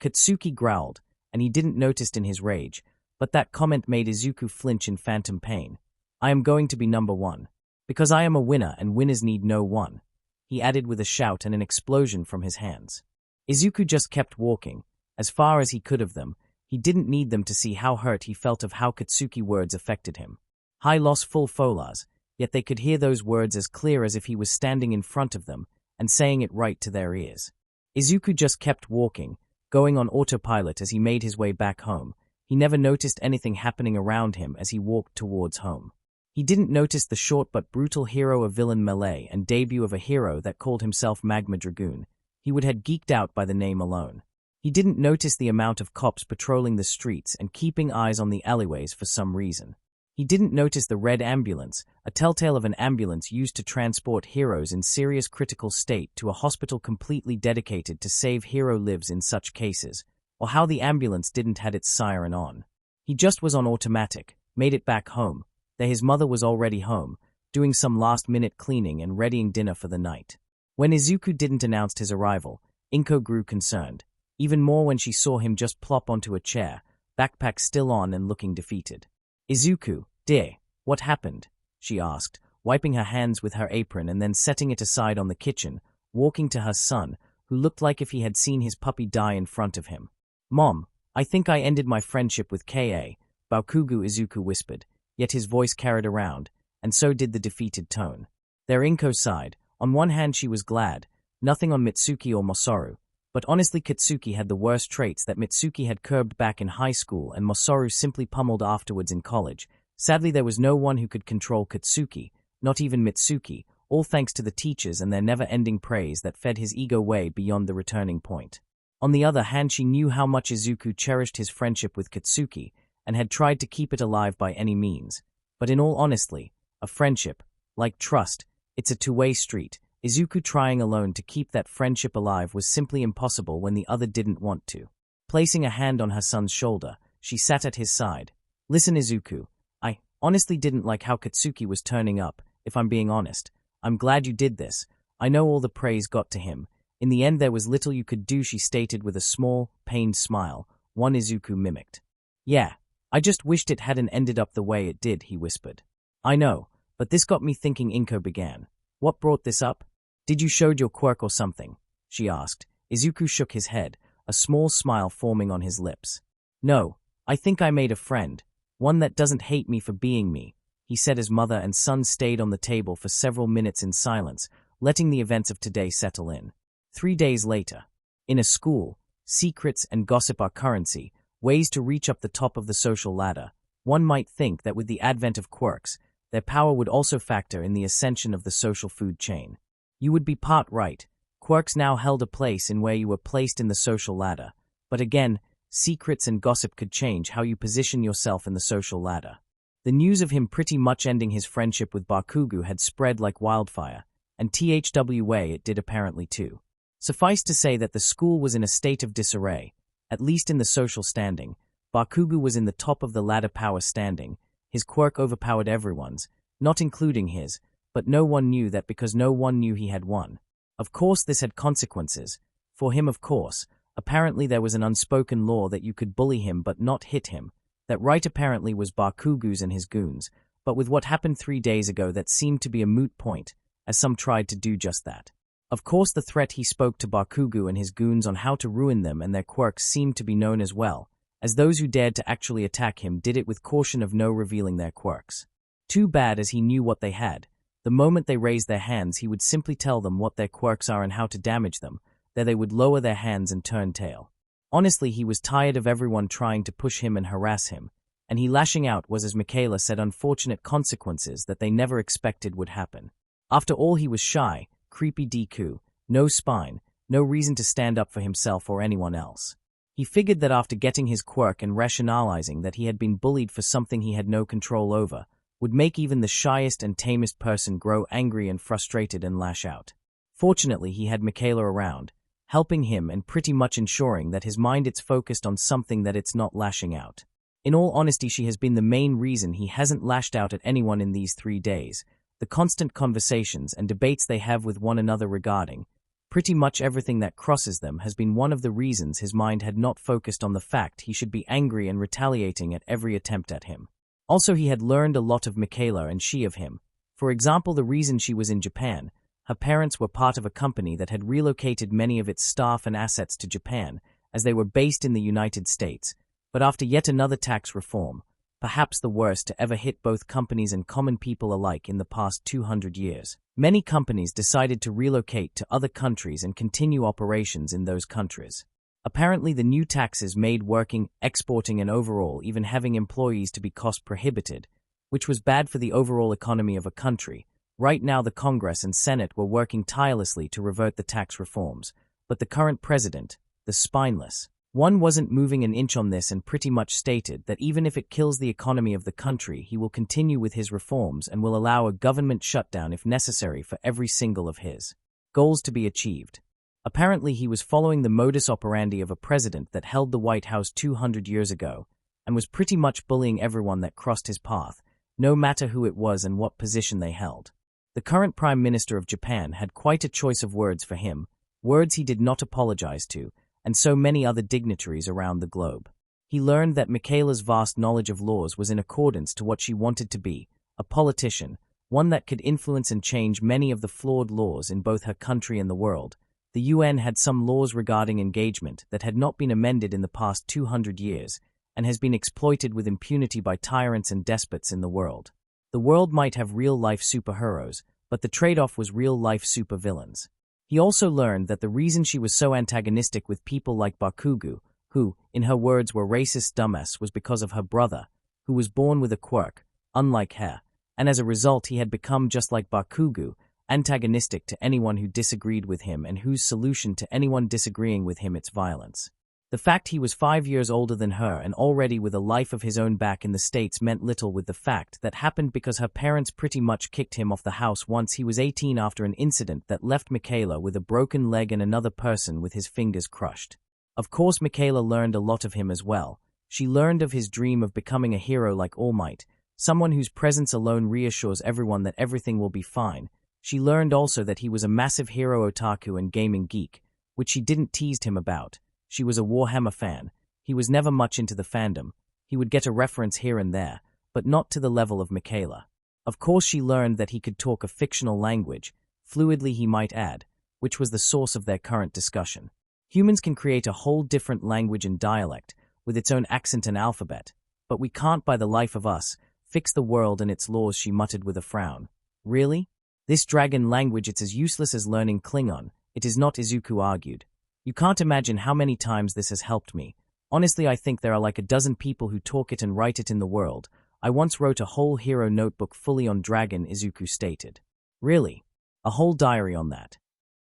Katsuki growled, and he didn't notice in his rage, but that comment made Izuku flinch in phantom pain. "I am going to be number 1. Because I am a winner and winners need no one," he added with a shout and an explosion from his hands. Izuku just kept walking, as far as he could of them. He didn't need them to see how hurt he felt of how Katsuki words affected him. High loss full folars, yet they could hear those words as clear as if he was standing in front of them and saying it right to their ears. Izuku just kept walking, going on autopilot as he made his way back home. He never noticed anything happening around him as he walked towards home. He didn't notice the short but brutal hero of villain melee and debut of a hero that called himself Magma Dragoon. He would have geeked out by the name alone. He didn't notice the amount of cops patrolling the streets and keeping eyes on the alleyways for some reason. He didn't notice the red ambulance, a telltale of an ambulance used to transport heroes in serious critical state to a hospital completely dedicated to save hero lives in such cases, or how the ambulance didn't had its siren on. He just was on automatic, made it back home. There his mother was already home, doing some last-minute cleaning and readying dinner for the night. When Izuku didn't announce his arrival, Inko grew concerned, even more when she saw him just plop onto a chair, backpack still on and looking defeated. "Izuku, dear, what happened?" she asked, wiping her hands with her apron and then setting it aside on the kitchen, walking to her son, who looked like if he had seen his puppy die in front of him. "Mom, I think I ended my friendship with Ka, Bakugo," Izuku whispered, yet his voice carried around, and so did the defeated tone. There Inko sighed. On one hand she was glad, nothing on Mitsuki or Masaru, but honestly Katsuki had the worst traits that Mitsuki had curbed back in high school and Masaru simply pummeled afterwards in college. Sadly there was no one who could control Katsuki, not even Mitsuki, all thanks to the teachers and their never-ending praise that fed his ego way beyond the returning point. On the other hand she knew how much Izuku cherished his friendship with Katsuki and had tried to keep it alive by any means. But in all honesty, a friendship, like trust, it's a two-way street. Izuku trying alone to keep that friendship alive was simply impossible when the other didn't want to. Placing a hand on her son's shoulder, she sat at his side. "Listen, Izuku, I honestly didn't like how Katsuki was turning up, if I'm being honest. I'm glad you did this. I know all the praise got to him. In the end there was little you could do," she stated with a small, pained smile, one Izuku mimicked. "Yeah, I just wished it hadn't ended up the way it did," he whispered. "I know, but this got me thinking," Inko began. "What brought this up? Did you showed your quirk or something?" she asked. Izuku shook his head, a small smile forming on his lips. "No, I think I made a friend, one that doesn't hate me for being me," he said as mother and son stayed on the table for several minutes in silence, letting the events of today settle in. 3 days later. In a school, secrets and gossip are currency, ways to reach up the top of the social ladder. One might think that with the advent of quirks, their power would also factor in the ascension of the social food chain. You would be part right. Quirks now held a place in where you were placed in the social ladder. But again, secrets and gossip could change how you position yourself in the social ladder. The news of him pretty much ending his friendship with Bakugo had spread like wildfire, and THWA it did apparently too. Suffice to say that the school was in a state of disarray, at least in the social standing. Bakugo was in the top of the ladder power standing. His quirk overpowered everyone's, not including his, but no one knew that because no one knew he had won. Of course this had consequences. For him of course. Apparently there was an unspoken law that you could bully him but not hit him. That right apparently was Bakugo's and his goons, but with what happened 3 days ago that seemed to be a moot point, as some tried to do just that. Of course the threat he spoke to Bakugo and his goons on how to ruin them and their quirks seemed to be known as well, as those who dared to actually attack him did it with caution of no revealing their quirks. Too bad as he knew what they had. The moment they raised their hands he would simply tell them what their quirks are and how to damage them, there they would lower their hands and turn tail. Honestly he was tired of everyone trying to push him and harass him, and he lashing out was as Michaela said unfortunate consequences that they never expected would happen. After all he was shy, creepy Deku, no spine, no reason to stand up for himself or anyone else. He figured that after getting his quirk and rationalizing that he had been bullied for something he had no control over, would make even the shyest and tamest person grow angry and frustrated and lash out. Fortunately he had Michaela around, helping him and pretty much ensuring that his mind it's focused on something that it's not lashing out. In all honesty she has been the main reason he hasn't lashed out at anyone in these 3 days. The constant conversations and debates they have with one another regarding pretty much everything that crosses them has been one of the reasons his mind had not focused on the fact he should be angry and retaliating at every attempt at him. Also he had learned a lot of Michaela and she of him. For example, the reason she was in Japan, her parents were part of a company that had relocated many of its staff and assets to Japan, as they were based in the United States, but after yet another tax reform, perhaps the worst to ever hit both companies and common people alike in the past 200 years. Many companies decided to relocate to other countries and continue operations in those countries. Apparently the new taxes made working, exporting and overall even having employees to be cost prohibited, which was bad for the overall economy of a country. Right now the Congress and Senate were working tirelessly to revert the tax reforms, but the current president, the spineless, One wasn't moving an inch on this and pretty much stated that even if it kills the economy of the country, he will continue with his reforms and will allow a government shutdown if necessary for every single of his goals to be achieved. Apparently, he was following the modus operandi of a president that held the White House 200 years ago and was pretty much bullying everyone that crossed his path, no matter who it was and what position they held. The current Prime Minister of Japan had quite a choice of words for him, words he did not apologize to, and so many other dignitaries around the globe. He learned that Michaela's vast knowledge of laws was in accordance to what she wanted to be, a politician, one that could influence and change many of the flawed laws in both her country and the world. The UN had some laws regarding engagement that had not been amended in the past 200 years and has been exploited with impunity by tyrants and despots in the world. The world might have real-life superheroes, but the trade-off was real-life supervillains. He also learned that the reason she was so antagonistic with people like Bakugo, who, in her words, were racist dumbass, was because of her brother, who was born with a quirk, unlike her, and as a result he had become just like Bakugo, antagonistic to anyone who disagreed with him and whose solution to anyone disagreeing with him is violence. The fact he was 5 years older than her and already with a life of his own back in the States meant little, with the fact that happened because her parents pretty much kicked him off the house once he was 18 after an incident that left Michaela with a broken leg and another person with his fingers crushed. Of course, Michaela learned a lot of him as well. She learned of his dream of becoming a hero like All Might, someone whose presence alone reassures everyone that everything will be fine. She learned also that he was a massive hero otaku and gaming geek, which she didn't tease him about. She was a Warhammer fan. He was never much into the fandom. He would get a reference here and there, but not to the level of Michaela. Of course, she learned that he could talk a fictional language, fluidly he might add, which was the source of their current discussion. Humans can create a whole different language and dialect, with its own accent and alphabet, but we can't by the life of us fix the world and its laws, she muttered with a frown. Really? This dragon language, it's as useless as learning Klingon. It is not, Izuku argued. You can't imagine how many times this has helped me. Honestly, I think there are like a dozen people who talk it and write it in the world. I once wrote a whole hero notebook fully on dragon, Izuku stated. Really? A whole diary on that?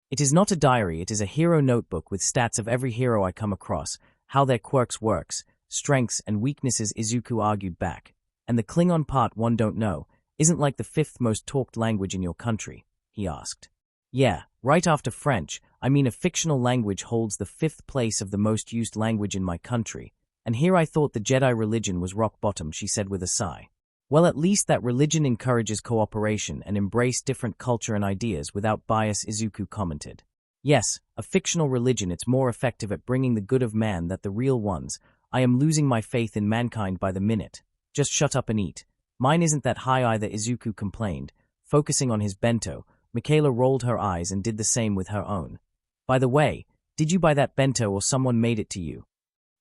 It is not a diary, it is a hero notebook with stats of every hero I come across, how their quirks works, strengths and weaknesses, Izuku argued back. And the Klingon part one don't know, isn't like the 5th most talked language in your country, he asked. Yeah, right after French. I mean, a fictional language holds the 5th place of the most used language in my country, and here I thought the Jedi religion was rock bottom, she said with a sigh. Well, at least that religion encourages cooperation and embrace different culture and ideas without bias, Izuku commented. Yes, a fictional religion, it's more effective at bringing the good of man than the real ones. I am losing my faith in mankind by the minute. Just shut up and eat. Mine isn't that high either, Izuku complained. Focusing on his bento, Michaela rolled her eyes and did the same with her own. By the way, did you buy that bento or someone made it to you?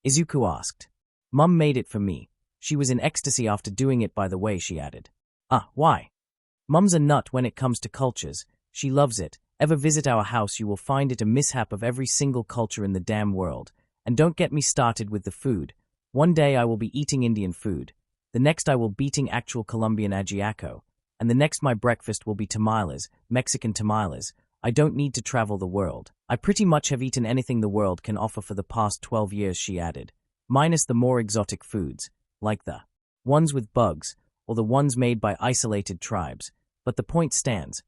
Izuku asked. Mum made it for me. She was in ecstasy after doing it, by the way, she added. Why? Mum's a nut when it comes to cultures. She loves it. Ever visit our house, you will find it a mishap of every single culture in the damn world. And don't get me started with the food. One day I will be eating Indian food. The next I will be eating actual Colombian ajiaco. And the next my breakfast will be tamales, Mexican tamales. I don't need to travel the world. I pretty much have eaten anything the world can offer for the past 12 years, she added. Minus the more exotic foods, like the ones with bugs, or the ones made by isolated tribes. But the point stands,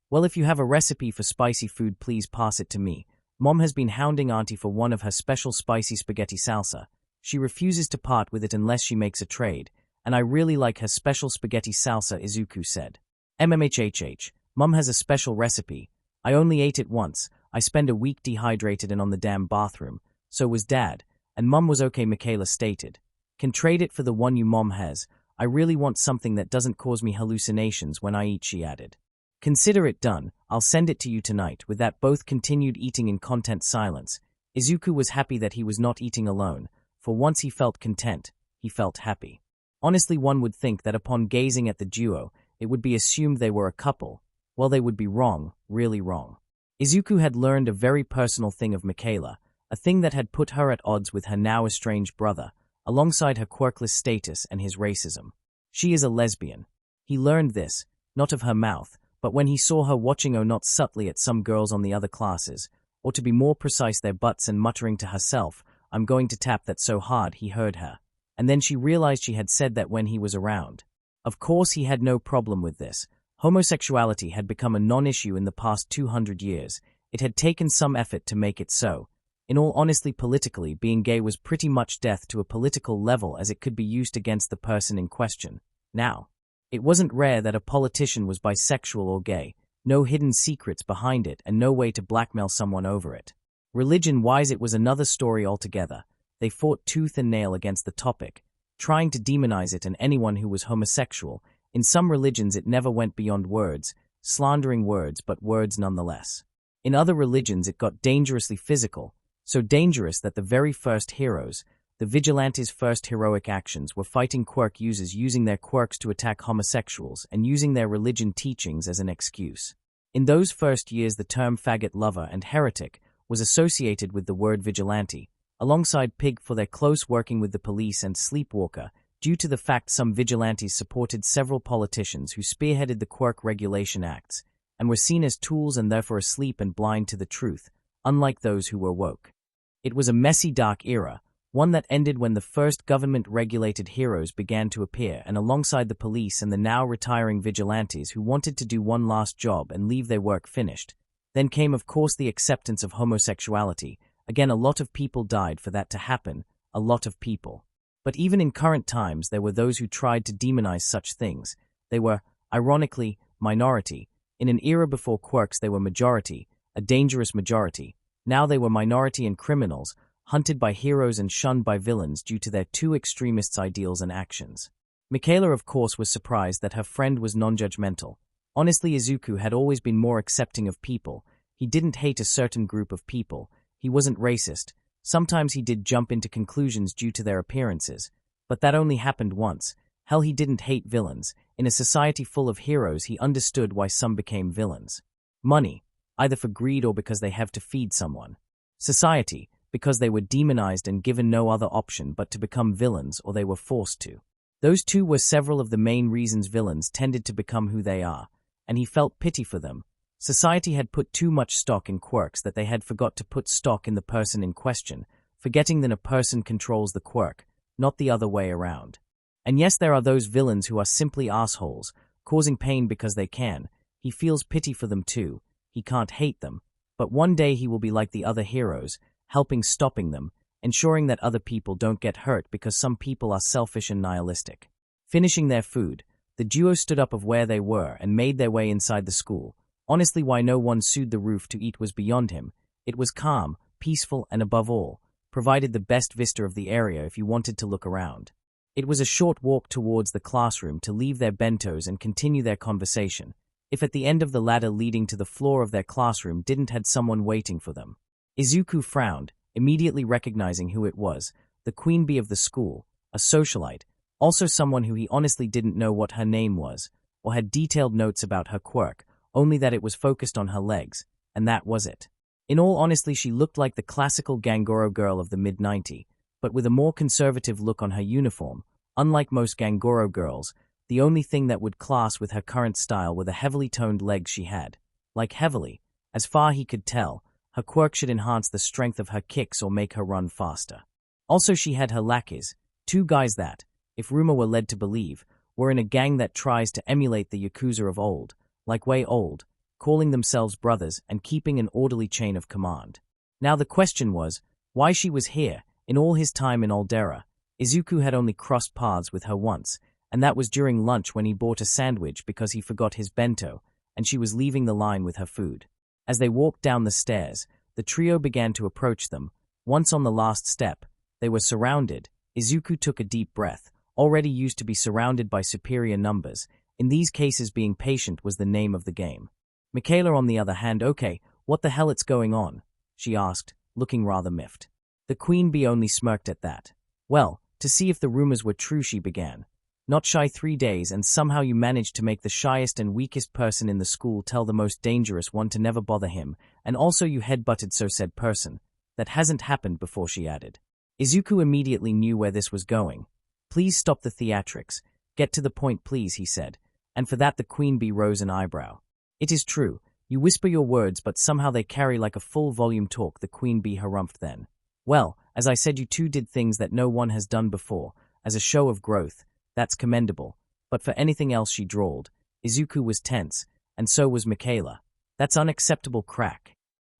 Well, if you have a recipe for spicy food, please pass it to me. Mom has been hounding Auntie for one of her special spicy spaghetti salsa. She refuses to part with it unless she makes a trade, and I really like her special spaghetti salsa, Izuku said. MMHHH, Mum has a special recipe. I only ate it once. I spend a week dehydrated and on the damn bathroom. So was Dad, and Mum was okay, Michaela stated. Can trade it for the one you Mom has. I really want something that doesn't cause me hallucinations when I eat, she added. Consider it done. I'll send it to you tonight. With that, both continued eating in content silence. Izuku was happy that he was not eating alone. For once he felt content. He felt happy. Honestly, one would think that upon gazing at the duo, it would be assumed they were a couple. Well, they would be wrong, really wrong. Izuku had learned a very personal thing of Michaela, a thing that had put her at odds with her now estranged brother, alongside her quirkless status and his racism. She is a lesbian. He learned this, not of her mouth, but when he saw her watching not subtly at some girls on the other classes, or to be more precise their butts, and muttering to herself, I'm going to tap that so hard he heard her. And then she realized she had said that when he was around. Of course, he had no problem with this. Homosexuality had become a non-issue in the past 200 years. It had taken some effort to make it so. In all honesty, politically, being gay was pretty much death to a political level, as it could be used against the person in question. Now, it wasn't rare that a politician was bisexual or gay. No hidden secrets behind it and no way to blackmail someone over it. Religion-wise, it was another story altogether. They fought tooth and nail against the topic, trying to demonize it and anyone who was homosexual. In some religions it never went beyond words, slandering words, but words nonetheless. In other religions it got dangerously physical, so dangerous that the very first heroes, the vigilantes' first heroic actions, were fighting quirk users using their quirks to attack homosexuals and using their religion teachings as an excuse. In those first years the term faggot lover and heretic was associated with the word vigilante, alongside pig for their close working with the police and sleepwalker, due to the fact some vigilantes supported several politicians who spearheaded the quirk regulation acts, and were seen as tools and therefore asleep and blind to the truth, unlike those who were woke. It was a messy, dark era, one that ended when the first government-regulated heroes began to appear, and alongside the police and the now retiring vigilantes who wanted to do one last job and leave their work finished. Then came, of course, the acceptance of homosexuality. Again, a lot of people died for that to happen, a lot of people. But even in current times, there were those who tried to demonize such things. They were, ironically, minority. In an era before quirks, they were majority, a dangerous majority. Now they were minority and criminals, hunted by heroes and shunned by villains due to their two extremists' ideals and actions. Michaela, of course, was surprised that her friend was non-judgmental. Honestly, Izuku had always been more accepting of people. He didn't hate a certain group of people. He wasn't racist. Sometimes he did jump into conclusions due to their appearances, but that only happened once. Hell, he didn't hate villains. In a society full of heroes, he understood why some became villains. Money, either for greed or because they have to feed someone. Society, because they were demonized and given no other option but to become villains, or they were forced to. Those two were several of the main reasons villains tended to become who they are, and he felt pity for them. Society had put too much stock in quirks that they had forgot to put stock in the person in question, forgetting that a person controls the quirk, not the other way around. And yes, there are those villains who are simply assholes, causing pain because they can. He feels pity for them too. He can't hate them, but one day he will be like the other heroes, helping stopping them, ensuring that other people don't get hurt because some people are selfish and nihilistic. Finishing their food, the duo stood up of where they were and made their way inside the school. Honestly, why no one sued the roof to eat was beyond him. It was calm, peaceful, and above all, provided the best vista of the area if you wanted to look around. It was a short walk towards the classroom to leave their bentos and continue their conversation, if at the end of the ladder leading to the floor of their classroom didn't had someone waiting for them. Izuku frowned, immediately recognizing who it was, the queen bee of the school, a socialite, also someone who he honestly didn't know what her name was, or had detailed notes about her quirk, only that it was focused on her legs, and that was it. In all honesty, she looked like the classical Gangoro girl of the mid-90s, but with a more conservative look on her uniform. Unlike most Gangoro girls, the only thing that would class with her current style were the heavily toned legs she had. Like heavily, as far he could tell, her quirk should enhance the strength of her kicks or make her run faster. Also, she had her lackeys, two guys that, if rumor were led to believe, were in a gang that tries to emulate the Yakuza of old, like way old, calling themselves brothers and keeping an orderly chain of command. Now the question was, why she was here. In all his time in Aldera, Izuku had only crossed paths with her once, and that was during lunch when he bought a sandwich because he forgot his bento, and she was leaving the line with her food. As they walked down the stairs, the trio began to approach them. Once on the last step, they were surrounded. Izuku took a deep breath, already used to be surrounded by superior numbers. In these cases, being patient was the name of the game. Michaela, on the other hand, okay, what the hell it's going on? She asked, looking rather miffed. The queen bee only smirked at that. Well, to see if the rumors were true, she began. Not shy 3 days, and somehow you managed to make the shyest and weakest person in the school tell the most dangerous one to never bother him, and also you headbutted so said person. That hasn't happened before, she added. Izuku immediately knew where this was going. Please stop the theatrics. Get to the point, please, he said. And for that the queen bee rose an eyebrow. It is true. You whisper your words, but somehow they carry like a full volume talk, the queen bee harumphed then. Well, As I said, you two did things that no one has done before. As a show of growth, that's commendable. But for anything else, she drawled. Izuku was tense, and so was Michaela. That's unacceptable, crack.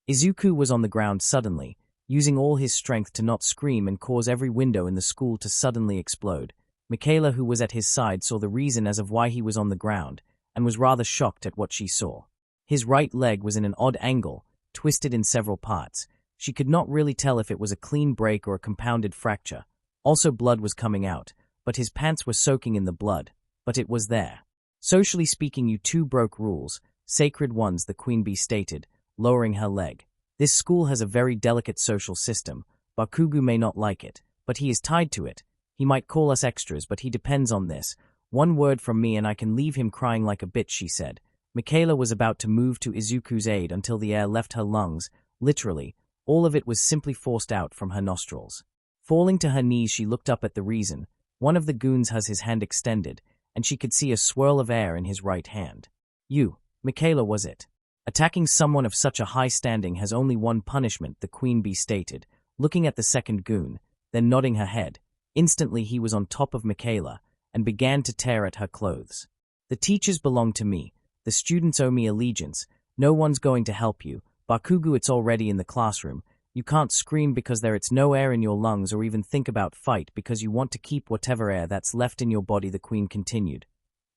Izuku was on the ground suddenly, using all his strength to not scream and cause every window in the school to suddenly explode. Michaela, who was at his side, saw the reason as of why he was on the ground, and was rather shocked at what she saw. His right leg was in an odd angle, twisted in several parts. She could not really tell if it was a clean break or a compounded fracture. Also, blood was coming out, but his pants were soaking in the blood. But it was there. Socially speaking, you two broke rules, sacred ones, the queen bee stated, lowering her leg. This school has a very delicate social system. Bakugo may not like it, but he is tied to it. He might call us extras, but he depends on this. One word from me and I can leave him crying like a bitch, she said. Michaela was about to move to Izuku's aid until the air left her lungs. Literally, all of it was simply forced out from her nostrils. Falling to her knees, she looked up at the reason. One of the goons has his hand extended, and she could see a swirl of air in his right hand. You, Michaela, was it? Attacking someone of such a high standing has only one punishment, the queen bee stated, looking at the second goon, then nodding her head. Instantly he was on top of Michaela, and began to tear at her clothes. The teachers belong to me. The students owe me allegiance. No one's going to help you. Bakugo, it's already in the classroom. You can't scream because there's no air in your lungs, or even think about fight because you want to keep whatever air that's left in your body, the queen continued.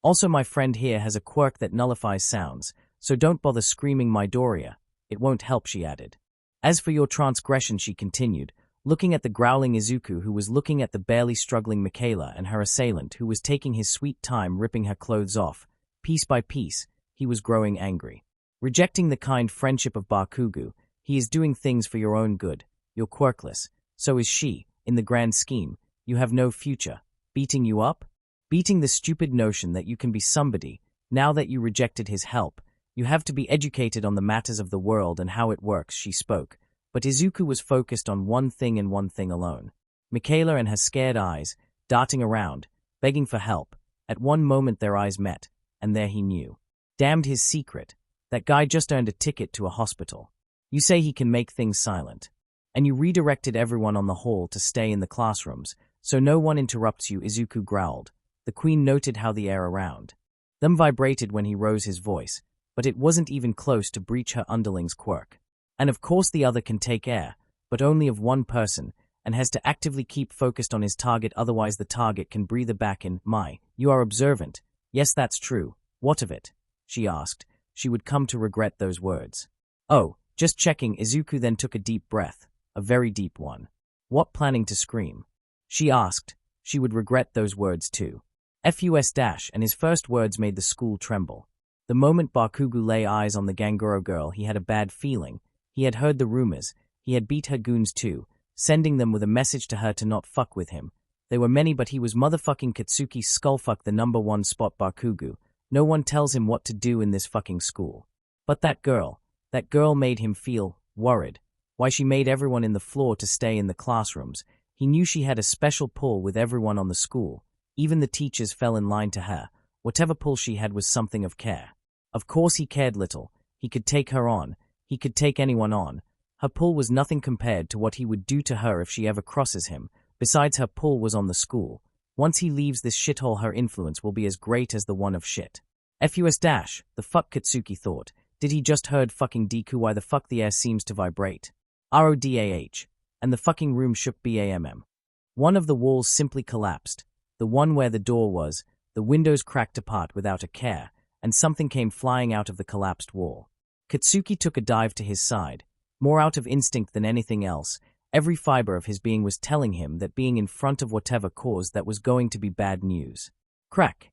Also, my friend here has a quirk that nullifies sounds, so don't bother screaming Midoriya. It won't help, she added. As for your transgression, she continued, looking at the growling Izuku, who was looking at the barely struggling Michaela and her assailant, who was taking his sweet time ripping her clothes off. Piece by piece, he was growing angry. Rejecting the kind friendship of Bakugo, he is doing things for your own good. You're quirkless. So is she. In the grand scheme, you have no future. Beating you up? Beating the stupid notion that you can be somebody. Now that you rejected his help, you have to be educated on the matters of the world and how it works, she spoke. But Izuku was focused on one thing and one thing alone. Michaela and her scared eyes, darting around, begging for help. At one moment their eyes met, and there he knew. Damned his secret. That guy just earned a ticket to a hospital. You say he can make things silent. And you redirected everyone on the hall to stay in the classrooms, so no one interrupts you, Izuku growled. The queen noted how the air around them vibrated when he rose his voice, but it wasn't even close to breach her underling's quirk. And of course the other can take air, but only of one person, and has to actively keep focused on his target, otherwise the target can breathe her back in. You are observant. Yes, that's true. What of it? She asked. She would come to regret those words. Oh, just checking. Izuku then took a deep breath, a very deep one. What, planning to scream? She asked. She would regret those words too. And his first words made the school tremble. The moment Bakugo lay eyes on the Ganguro girl, he had a bad feeling. He had heard the rumors. He had beat her goons too, sending them with a message to her to not fuck with him. They were many, but he was motherfucking Katsuki's skullfuck, the #1 spot. Bakugo. No one tells him what to do in this fucking school. But that girl made him feel worried. Why, she made everyone in the floor to stay in the classrooms. He knew she had a special pull with everyone on the school. Even the teachers fell in line to her. Whatever pull she had was something of care. Of course he cared little. He could take her on. He could take anyone on. Her pull was nothing compared to what he would do to her if she ever crosses him. Besides, her pull was on the school. Once he leaves this shithole, her influence will be as great as the one of shit. The fuck, Katsuki thought. Did he just heard fucking Deku? Why the fuck the air seems to vibrate? RODAH. And the fucking room shook BAMM. One of the walls simply collapsed. The one where the door was, the windows cracked apart without a care, and something came flying out of the collapsed wall. Katsuki took a dive to his side. More out of instinct than anything else, every fiber of his being was telling him that being in front of whatever caused that was going to be bad news. Crack.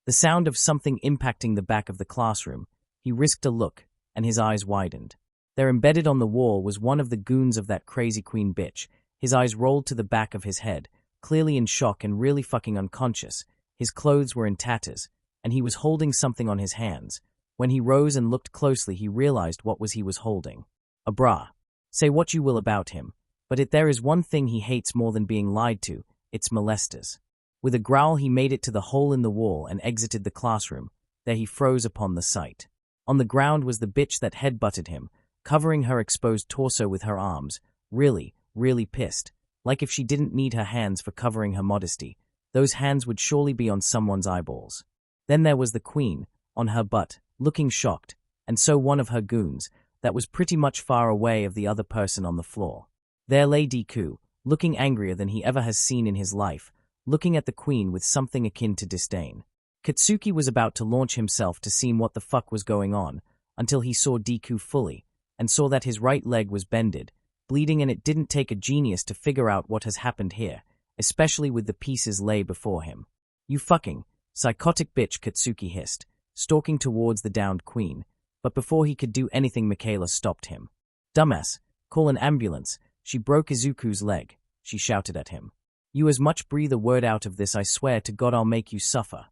The sound of something impacting the back of the classroom. He risked a look, and his eyes widened. There, embedded on the wall, was one of the goons of that crazy queen bitch. His eyes rolled to the back of his head, clearly in shock and really fucking unconscious. His clothes were in tatters, and he was holding something on his hands. When he rose and looked closely, he realized what he was holding. A bra. Say what you will about him, but there is one thing he hates more than being lied to, it's molesters. With a growl, he made it to the hole in the wall and exited the classroom. There he froze upon the sight. On the ground was the bitch that headbutted him, covering her exposed torso with her arms, really, really pissed. Like if she didn't need her hands for covering her modesty, those hands would surely be on someone's eyeballs. Then there was the queen, on her butt, looking shocked, and so one of her goons, that was pretty much far away of the other person on the floor. There lay Deku, looking angrier than he ever has seen in his life, looking at the queen with something akin to disdain. Katsuki was about to launch himself to see what the fuck was going on, until he saw Deku fully, and saw that his right leg was bended, bleeding, and it didn't take a genius to figure out what has happened here, especially with the pieces lay before him. "You fucking psychotic bitch," Katsuki hissed, stalking towards the downed queen, but before he could do anything Michaela stopped him. "Dumbass, call an ambulance, she broke Izuku's leg," she shouted at him. "You as much breathe a word out of this, I swear to God I'll make you suffer."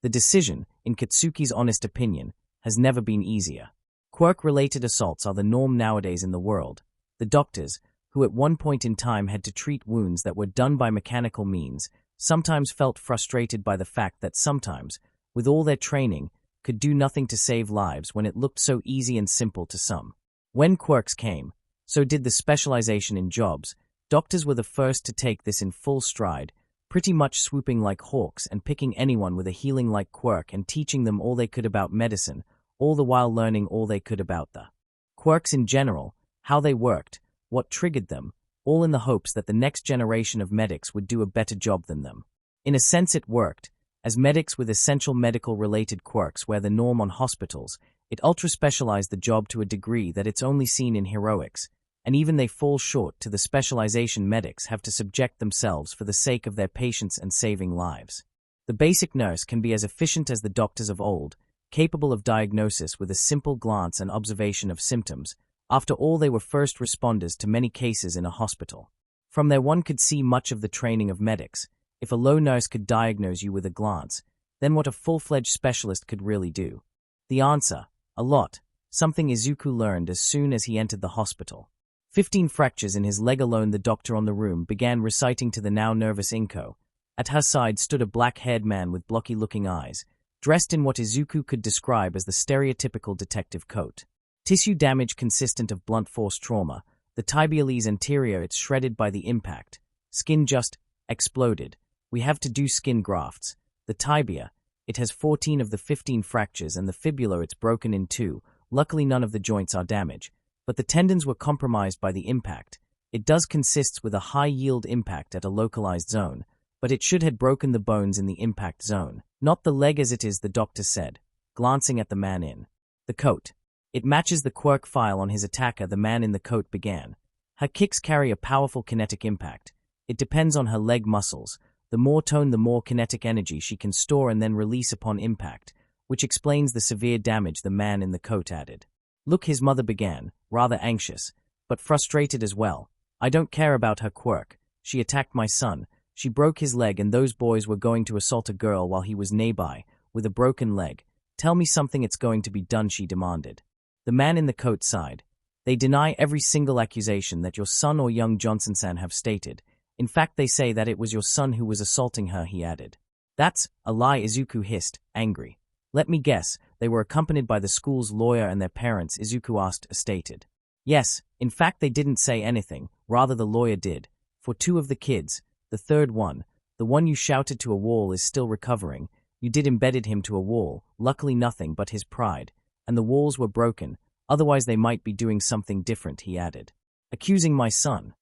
The decision, in Katsuki's honest opinion, has never been easier. Quirk-related assaults are the norm nowadays in the world. The doctors, who at one point in time had to treat wounds that were done by mechanical means, sometimes felt frustrated by the fact that sometimes, with all their training, could do nothing to save lives when it looked so easy and simple to some. When quirks came, so did the specialization in jobs. Doctors were the first to take this in full stride, pretty much swooping like hawks and picking anyone with a healing like quirk and teaching them all they could about medicine, all the while learning all they could about the quirks in general, how they worked, what triggered them, all in the hopes that the next generation of medics would do a better job than them. In a sense it worked, as medics with essential medical-related quirks were the norm on hospitals. It ultra-specialized the job to a degree that it's only seen in heroics, and even they fall short to the specialization medics have to subject themselves for the sake of their patients and saving lives. The basic nurse can be as efficient as the doctors of old, capable of diagnosis with a simple glance and observation of symptoms. After all, they were first responders to many cases in a hospital. From there one could see much of the training of medics. If a low nurse could diagnose you with a glance, then what a full-fledged specialist could really do? The answer: a lot, something Izuku learned as soon as he entered the hospital. 15 fractures in his leg alone. The doctor on the room began reciting to the now nervous Inko. At her side stood a black-haired man with blocky-looking eyes, dressed in what Izuku could describe as the stereotypical detective coat. Tissue damage consistent of blunt force trauma, the tibialis anterior it's shredded by the impact. Skin just exploded. We have to do skin grafts. The tibia, it has 14 of the 15 fractures, and the fibula it's broken in two. Luckily none of the joints are damaged, but the tendons were compromised by the impact. It does consists with a high-yield impact at a localized zone, but it should have broken the bones in the impact zone. Not the leg as it is, the doctor said, glancing at the man in the coat. It matches the quirk file on his attacker. The man in the coat began. Her kicks carry a powerful kinetic impact. It depends on her leg muscles. The more tone, the more kinetic energy she can store and then release upon impact, which explains the severe damage the man in the coat added. "Look," his mother began, rather anxious, but frustrated as well. "I don't care about her quirk. She attacked my son. She broke his leg, and those boys were going to assault a girl while he was nearby, with a broken leg. Tell me something, it's going to be done," she demanded. The man in the coat sighed. "They deny every single accusation that your son or young Johnson-san have stated. In fact, they say that it was your son who was assaulting her," he added. "That's a lie," Izuku hissed, angry. "Let me guess, they were accompanied by the school's lawyer and their parents," Izuku stated. "Yes, in fact they didn't say anything, rather the lawyer did. For two of the kids, the third one, the one you shouted to a wall, is still recovering. You did embedded him to a wall, luckily nothing but his pride, and the walls were broken, otherwise they might be doing something different," he added. "Accusing my son.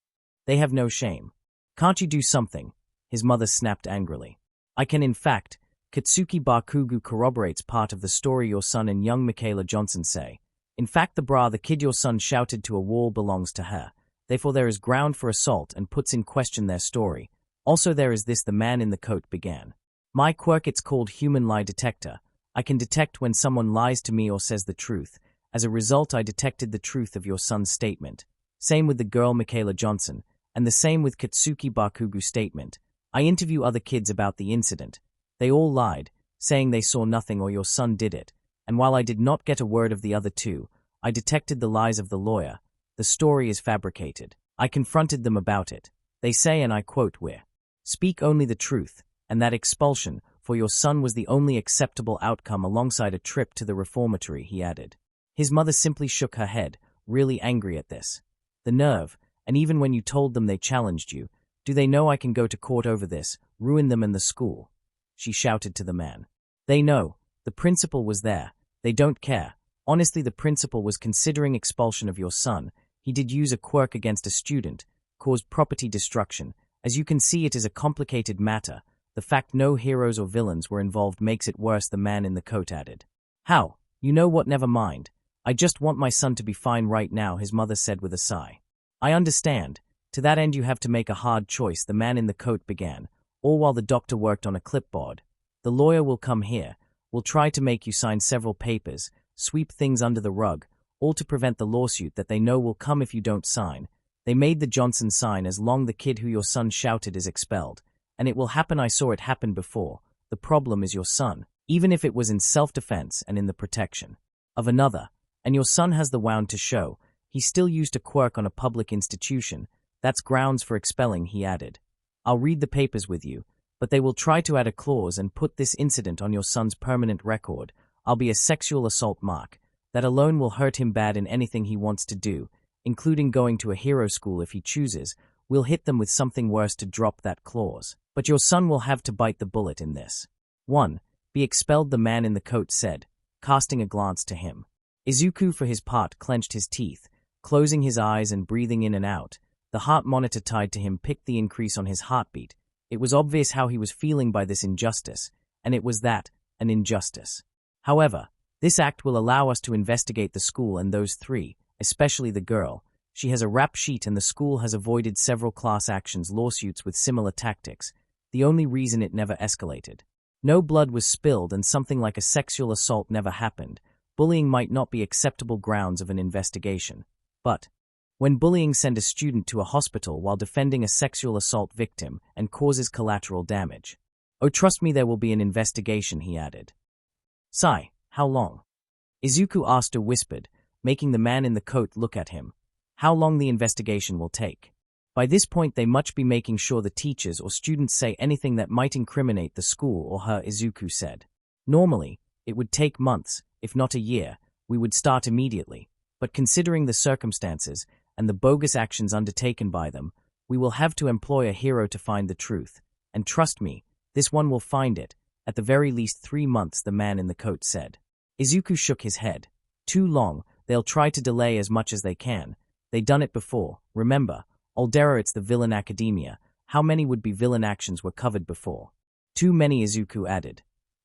They have no shame. Can't you do something?" his mother snapped angrily. "I can, in fact. Katsuki Bakugo corroborates part of the story your son and young Michaela Johnson say. In fact, the kid your son shouted to a wall belongs to her. Therefore there is ground for assault, and puts in question their story. Also there is this," the man in the coat began. "My quirk, it's called human lie detector. I can detect when someone lies to me or says the truth. As a result, I detected the truth of your son's statement. Same with the girl Michaela Johnson, and the same with Katsuki Bakugo's statement. I interview other kids about the incident. They all lied, saying they saw nothing or your son did it, and while I did not get a word of the other two, I detected the lies of the lawyer. The story is fabricated. I confronted them about it. They say, and I quote, we speak only the truth, and that expulsion for your son was the only acceptable outcome alongside a trip to the reformatory," he added. His mother simply shook her head, really angry at this. "The nerve, and even when you told them they challenged you, Do they know I can go to court over this, ruin them and the school? She shouted to the man. They know. The principal was there. They don't care. Honestly, the principal was considering expulsion of your son. He did use a quirk against a student, caused property destruction. As you can see, it is a complicated matter. The fact no heroes or villains were involved makes it worse, the man in the coat added. How? You know what, never mind. I just want my son to be fine right now, his mother said with a sigh. I understand. To that end you have to make a hard choice, the man in the coat began, all while the doctor worked on a clipboard. The lawyer will come here. We'll try to make you sign several papers, sweep things under the rug, all to prevent the lawsuit that they know will come if you don't sign. They made the Johnson sign as long the kid who your son shouted is expelled. And it will happen, I saw it happen before. The problem is your son, even if it was in self-defense and in the protection of another. And your son has the wound to show. He still used a quirk on a public institution. That's grounds for expelling, he added. I'll read the papers with you, but they will try to add a clause and put this incident on your son's permanent record. I'll be a sexual assault mark. That alone will hurt him bad in anything he wants to do, including going to a hero school if he chooses. We'll hit them with something worse to drop that clause. But your son will have to bite the bullet in this. 1. Be expelled, the man in the coat said, casting a glance to him. Izuku, for his part, clenched his teeth, closing his eyes and breathing in and out. The heart monitor tied to him picked the increase on his heartbeat. It was obvious how he was feeling by this injustice, and it was that, an injustice. However, this act will allow us to investigate the school and those three, especially the girl. She has a rap sheet and the school has avoided several class actions lawsuits with similar tactics, the only reason it never escalated. No blood was spilled and something like a sexual assault never happened. Bullying might not be acceptable grounds of an investigation. But when bullying sends a student to a hospital while defending a sexual assault victim and causes collateral damage. Oh, trust me, there will be an investigation, he added. Sigh, how long? Izuku asked or whispered, making the man in the coat look at him. How long the investigation will take. By this point they must be making sure the teachers or students say anything that might incriminate the school or her, Izuku said. Normally, it would take months, if not a year. We would start immediately. But considering the circumstances and the bogus actions undertaken by them, we will have to employ a hero to find the truth. And trust me, this one will find it. At the very least 3 months, the man in the coat said. Izuku shook his head. Too long. They'll try to delay as much as they can. They done it before. Remember, Aldera, it's the villain academia. How many would-be villain actions were covered before? Too many, Izuku added.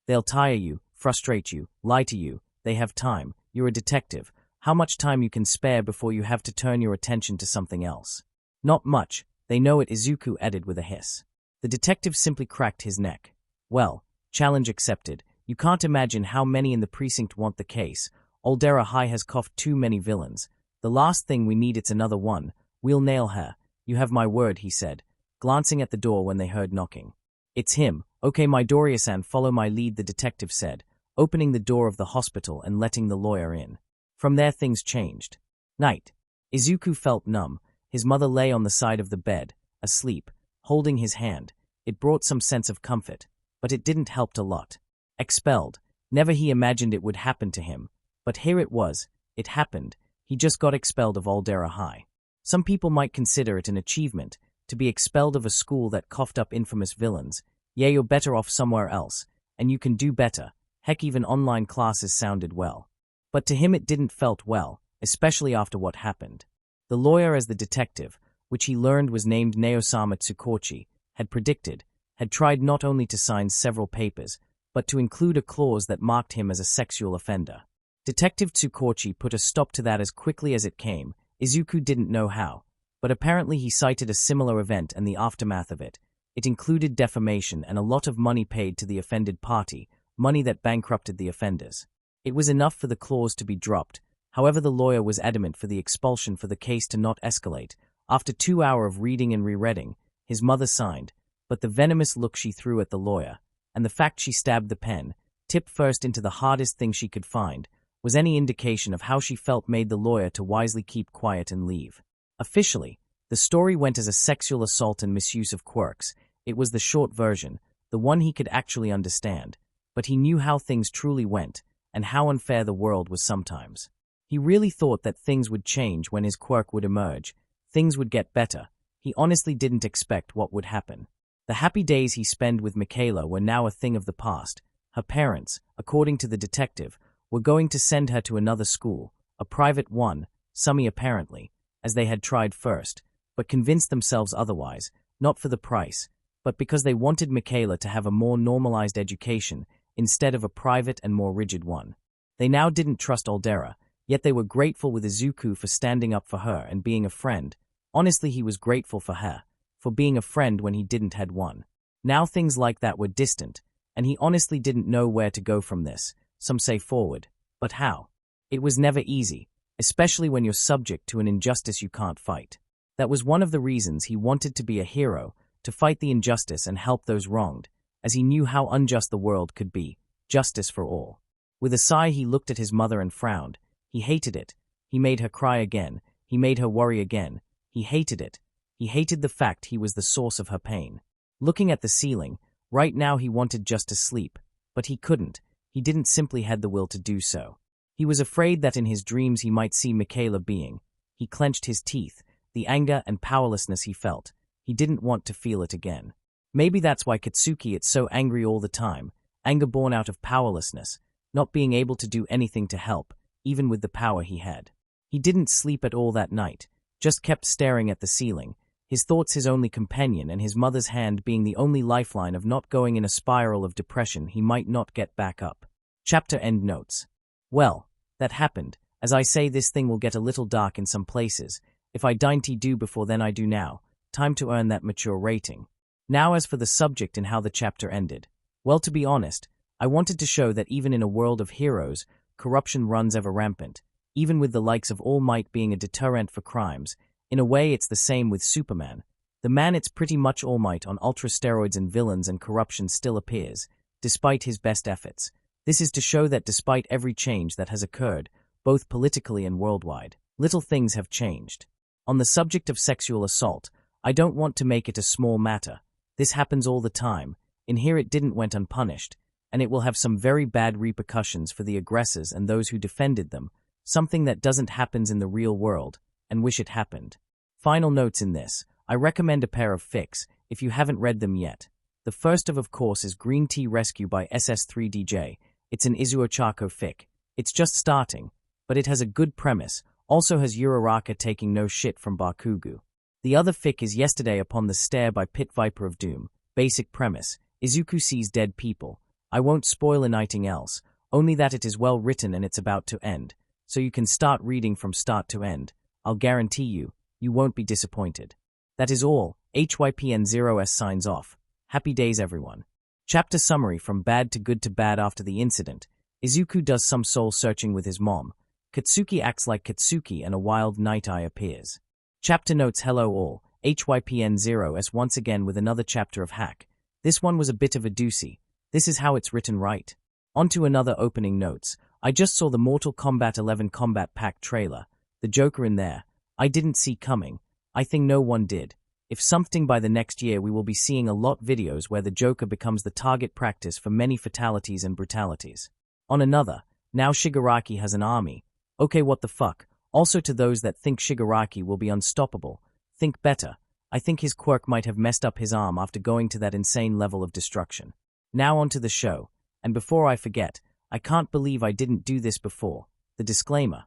They'll tire you, frustrate you, lie to you. They have time. You're a detective. How much time you can spare before you have to turn your attention to something else? Not much. They know it, Izuku added with a hiss. The detective simply cracked his neck. Well, challenge accepted. You can't imagine how many in the precinct want the case. Aldera High has coughed too many villains. The last thing we need, it's another one. We'll nail her. You have my word, he said, glancing at the door when they heard knocking. It's him. Okay, Midoriya-san, follow my lead, the detective said, opening the door of the hospital and letting the lawyer in. From there things changed. Night. Izuku felt numb. His mother lay on the side of the bed, asleep, holding his hand. It brought some sense of comfort, but it didn't help a lot. Expelled. Never he imagined it would happen to him. But here it was. It happened. He just got expelled of Aldera High. Some people might consider it an achievement, to be expelled of a school that coughed up infamous villains. Yeah, you're better off somewhere else, and you can do better. Heck, even online classes sounded well. But to him it didn't felt well, especially after what happened. The lawyer, as the detective, which he learned was named Naosama Tsukochi, had predicted, had tried not only to sign several papers, but to include a clause that marked him as a sexual offender. Detective Tsukochi put a stop to that as quickly as it came. Izuku didn't know how, but apparently he cited a similar event and the aftermath of it. It included defamation and a lot of money paid to the offended party, money that bankrupted the offenders. It was enough for the clause to be dropped. However, the lawyer was adamant for the expulsion for the case to not escalate. After 2 hours of reading and rereading, his mother signed, but the venomous look she threw at the lawyer, and the fact she stabbed the pen, tip first into the hardest thing she could find, was any indication of how she felt made the lawyer to wisely keep quiet and leave. Officially, the story went as a sexual assault and misuse of quirks. It was the short version, the one he could actually understand, but he knew how things truly went, and how unfair the world was sometimes. He really thought that things would change when his quirk would emerge. Things would get better. He honestly didn't expect what would happen. The happy days he spent with Michaela were now a thing of the past. Her parents, according to the detective, were going to send her to another school, a private one, summy apparently, as they had tried first, but convinced themselves otherwise, not for the price, but because they wanted Michaela to have a more normalized education instead of a private and more rigid one. They now didn't trust Aldera, yet they were grateful with Izuku for standing up for her and being a friend. Honestly, he was grateful for her, for being a friend when he didn't had one. Now things like that were distant, and he honestly didn't know where to go from this. Some say forward, but how? It was never easy, especially when you're subject to an injustice you can't fight. That was one of the reasons he wanted to be a hero, to fight the injustice and help those wronged, as he knew how unjust the world could be. Justice for all. With a sigh he looked at his mother and frowned. He hated it. He made her cry again. He made her worry again. He hated it. He hated the fact he was the source of her pain. Looking at the ceiling, right now he wanted just to sleep, but he couldn't. He didn't simply have the will to do so. He was afraid that in his dreams he might see Michaela being. He clenched his teeth, the anger and powerlessness he felt. He didn't want to feel it again. Maybe that's why Katsuki is so angry all the time, anger born out of powerlessness, not being able to do anything to help, even with the power he had. He didn't sleep at all that night, just kept staring at the ceiling, his thoughts his only companion and his mother's hand being the only lifeline of not going in a spiral of depression he might not get back up. Chapter end notes. Well, that happened. As I say, this thing will get a little dark in some places. If I dainty do before then I do now. Time to earn that mature rating. Now as for the subject and how the chapter ended. Well, to be honest, I wanted to show that even in a world of heroes, corruption runs ever rampant. Even with the likes of All Might being a deterrent for crimes, in a way it's the same with Superman. The man it's pretty much All Might on ultra steroids and villains and corruption still appears, despite his best efforts. This is to show that despite every change that has occurred, both politically and worldwide, little things have changed. On the subject of sexual assault, I don't want to make it a small matter. This happens all the time. In here it didn't went unpunished, and it will have some very bad repercussions for the aggressors and those who defended them, something that doesn't happen in the real world, and wish it happened. Final notes in this. I recommend a pair of fics, if you haven't read them yet. The first of course, is Green Tea Rescue by SS3DJ. It's an Izuku fic. It's just starting, but it has a good premise, also has Uraraka taking no shit from Bakugo. The other fic is Yesterday Upon the Stair by Pit Viper of Doom. Basic premise, Izuku sees dead people. I won't spoil anything else, only that it is well written and it's about to end, so you can start reading from start to end. I'll guarantee you, you won't be disappointed. That is all. HYPN0S signs off. Happy days everyone. Chapter summary. From bad to good to bad. After the incident, Izuku does some soul searching with his mom. Katsuki acts like Katsuki and a wild Night Eye appears. Chapter notes. Hello all, HYPN0S once again with another chapter of Hack. This one was a bit of a doozy. This is how it's written, right? On to another opening notes. I just saw the Mortal Kombat 11 Combat Pack trailer. The Joker in there. I didn't see coming. I think no one did. If something by the next year we will be seeing a lot videos where the Joker becomes the target practice for many fatalities and brutalities. On another, now Shigaraki has an army. Okay, what the fuck? Also to those that think Shigaraki will be unstoppable, think better. I think his Quirk might have messed up his arm after going to that insane level of destruction. Now on to the show. And before I forget, I can't believe I didn't do this before. The disclaimer.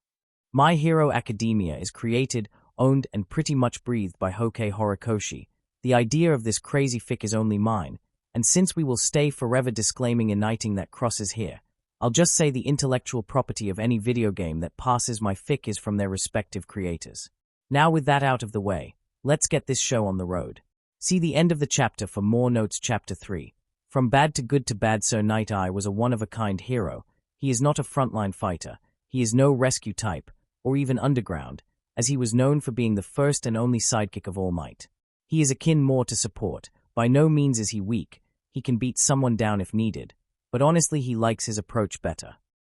My Hero Academia is created, owned and pretty much breathed by Hokei Horikoshi. The idea of this crazy fic is only mine, and since we will stay forever disclaiming anything that crosses here, I'll just say the intellectual property of any video game that passes my fic is from their respective creators. Now with that out of the way, let's get this show on the road. See the end of the chapter for more notes. Chapter 3. From bad to good to bad. Sir Night Eye was a one-of-a-kind hero. He is not a frontline fighter. He is no rescue type, or even underground, as he was known for being the first and only sidekick of All Might. He is akin more to support. By no means is he weak. He can beat someone down if needed. But honestly he likes his approach better.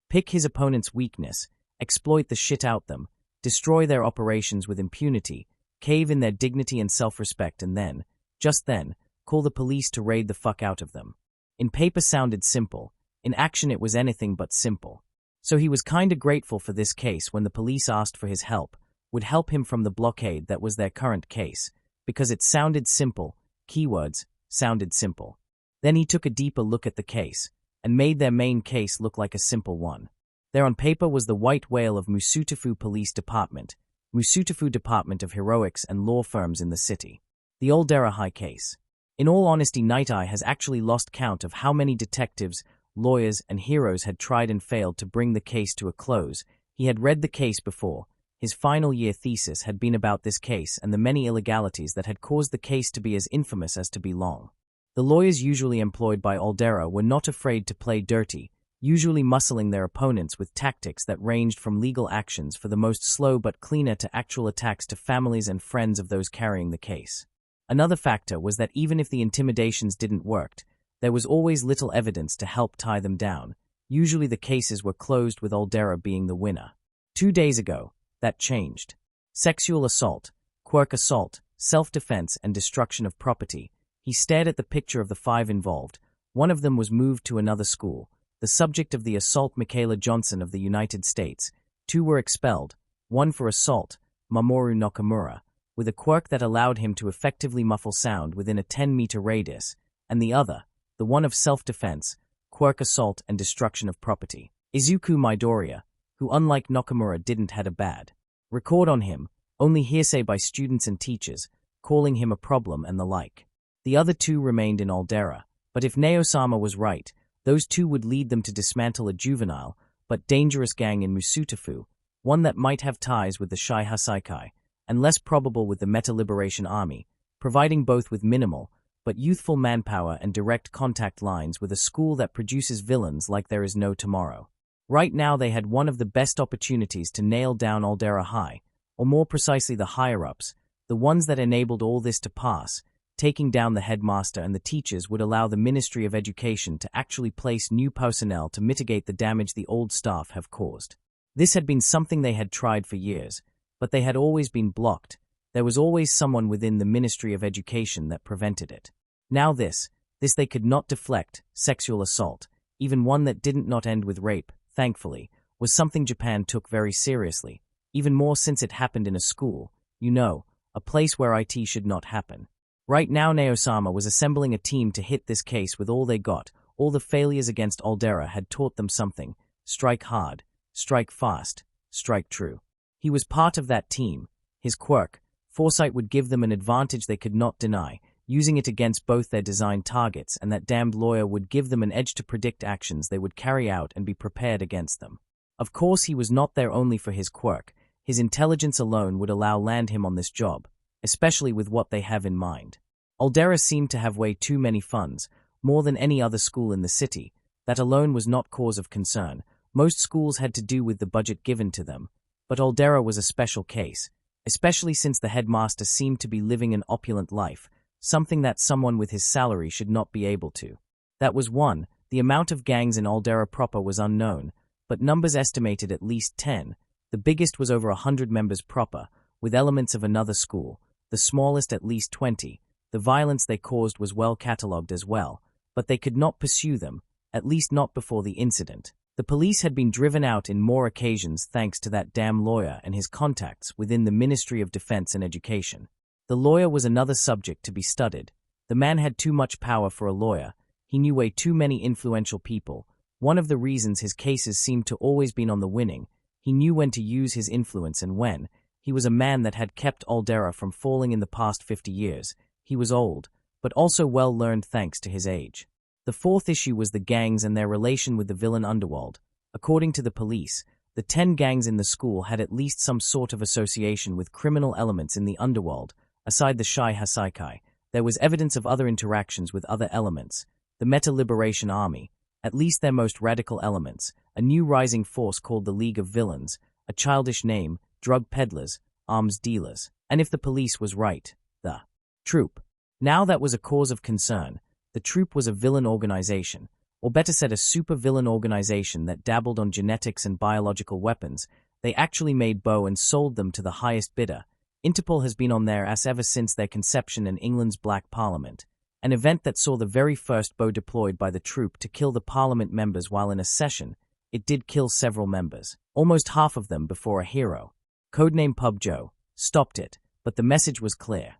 Pick his opponent's weakness, exploit the shit out them, destroy their operations with impunity, cave in their dignity and self-respect and then, just then, call the police to raid the fuck out of them. In paper sounded simple, in action it was anything but simple. So he was kinda grateful for this case when the police asked for his help, would help him from the blockade that was their current case, because it sounded simple, keywords sounded simple. Then he took a deeper look at the case, and made their main case look like a simple one. There on paper was the white whale of Musutafu Police Department, Musutafu Department of Heroics and Law Firms in the city. The Aldera High case. In all honesty, Night Eye has actually lost count of how many detectives, lawyers, and heroes had tried and failed to bring the case to a close. He had read the case before. His final year thesis had been about this case and the many illegalities that had caused the case to be as infamous as to be long. The lawyers usually employed by Aldera were not afraid to play dirty, usually muscling their opponents with tactics that ranged from legal actions for the most slow but cleaner to actual attacks to families and friends of those carrying the case. Another factor was that even if the intimidations didn't work, there was always little evidence to help tie them down. Usually the cases were closed with Aldera being the winner. 2 days ago, that changed. Sexual assault, Quirk assault, self-defense, and destruction of property. He stared at the picture of the 5 involved. One of them was moved to another school. The subject of the assault, Michaela Johnson of the United States. 2 were expelled, one for assault, Mamoru Nakamura, with a quirk that allowed him to effectively muffle sound within a 10-meter radius, and the other, the one of self-defense, Quirk assault and destruction of property. Izuku Midoriya, who unlike Nakamura didn't had a bad record on him, only hearsay by students and teachers, calling him a problem and the like. The other 2 remained in Aldera, but if Naosama was right, those 2 would lead them to dismantle a juvenile, but dangerous gang in Musutafu, one that might have ties with the Shai Hasaikai, and less probable with the Meta Liberation Army, providing both with minimal, but youthful manpower and direct contact lines with a school that produces villains like there is no tomorrow. Right now they had one of the best opportunities to nail down Aldera High, or more precisely the higher-ups, the ones that enabled all this to pass. Taking down the headmaster and the teachers would allow the Ministry of Education to actually place new personnel to mitigate the damage the old staff have caused. This had been something they had tried for years, but they had always been blocked. There was always someone within the Ministry of Education that prevented it. Now this they could not deflect. Sexual assault, even one that didn't not end with rape, thankfully, was something Japan took very seriously, even more since it happened in a school, a place where IT should not happen. Right now Naosama was assembling a team to hit this case with all they got. All the failures against Aldera had taught them something. Strike hard, strike fast, strike true. He was part of that team. His quirk, foresight, would give them an advantage they could not deny, using it against both their designed targets, and that damned lawyer would give them an edge to predict actions they would carry out and be prepared against them. Of course he was not there only for his quirk. His intelligence alone would allow land him on this job, especially with what they have in mind. Aldera seemed to have way too many funds, more than any other school in the city. That alone was not cause of concern. Most schools had to do with the budget given to them, but Aldera was a special case, especially since the headmaster seemed to be living an opulent life, something that someone with his salary should not be able to. That was one. The amount of gangs in Aldera proper was unknown, but numbers estimated at least 10. The biggest was over 100 members proper, with elements of another school, the smallest at least 20. The violence they caused was well catalogued as well, but they could not pursue them, at least not before the incident. The police had been driven out in more occasions thanks to that damn lawyer and his contacts within the Ministry of Defense and Education. The lawyer was another subject to be studied. The man had too much power for a lawyer. He knew way too many influential people. One of the reasons his cases seemed to always been on the winning. He knew when to use his influence and when. He was a man that had kept Aldera from falling in the past 50 years. He was old, but also well learned thanks to his age. The fourth issue was the gangs and their relation with the villain underworld. According to the police, the 10 gangs in the school had at least some sort of association with criminal elements in the underworld. Aside the Shai Hasaikai, there was evidence of other interactions with other elements. The Meta Liberation Army, at least their most radical elements, a new rising force called the League of Villains, a childish name, drug peddlers, arms dealers, and if the police was right, the troop. Now that was a cause of concern. The troop was a villain organization, or better said a super-villain organization that dabbled on genetics and biological weapons. They actually made bow and sold them to the highest bidder. Interpol has been on their ass ever since their conception in England's Black Parliament, an event that saw the very first bow deployed by the troop to kill the Parliament members while in a session. It did kill several members, almost half of them before a hero, codename Pub Joe, stopped it, but the message was clear.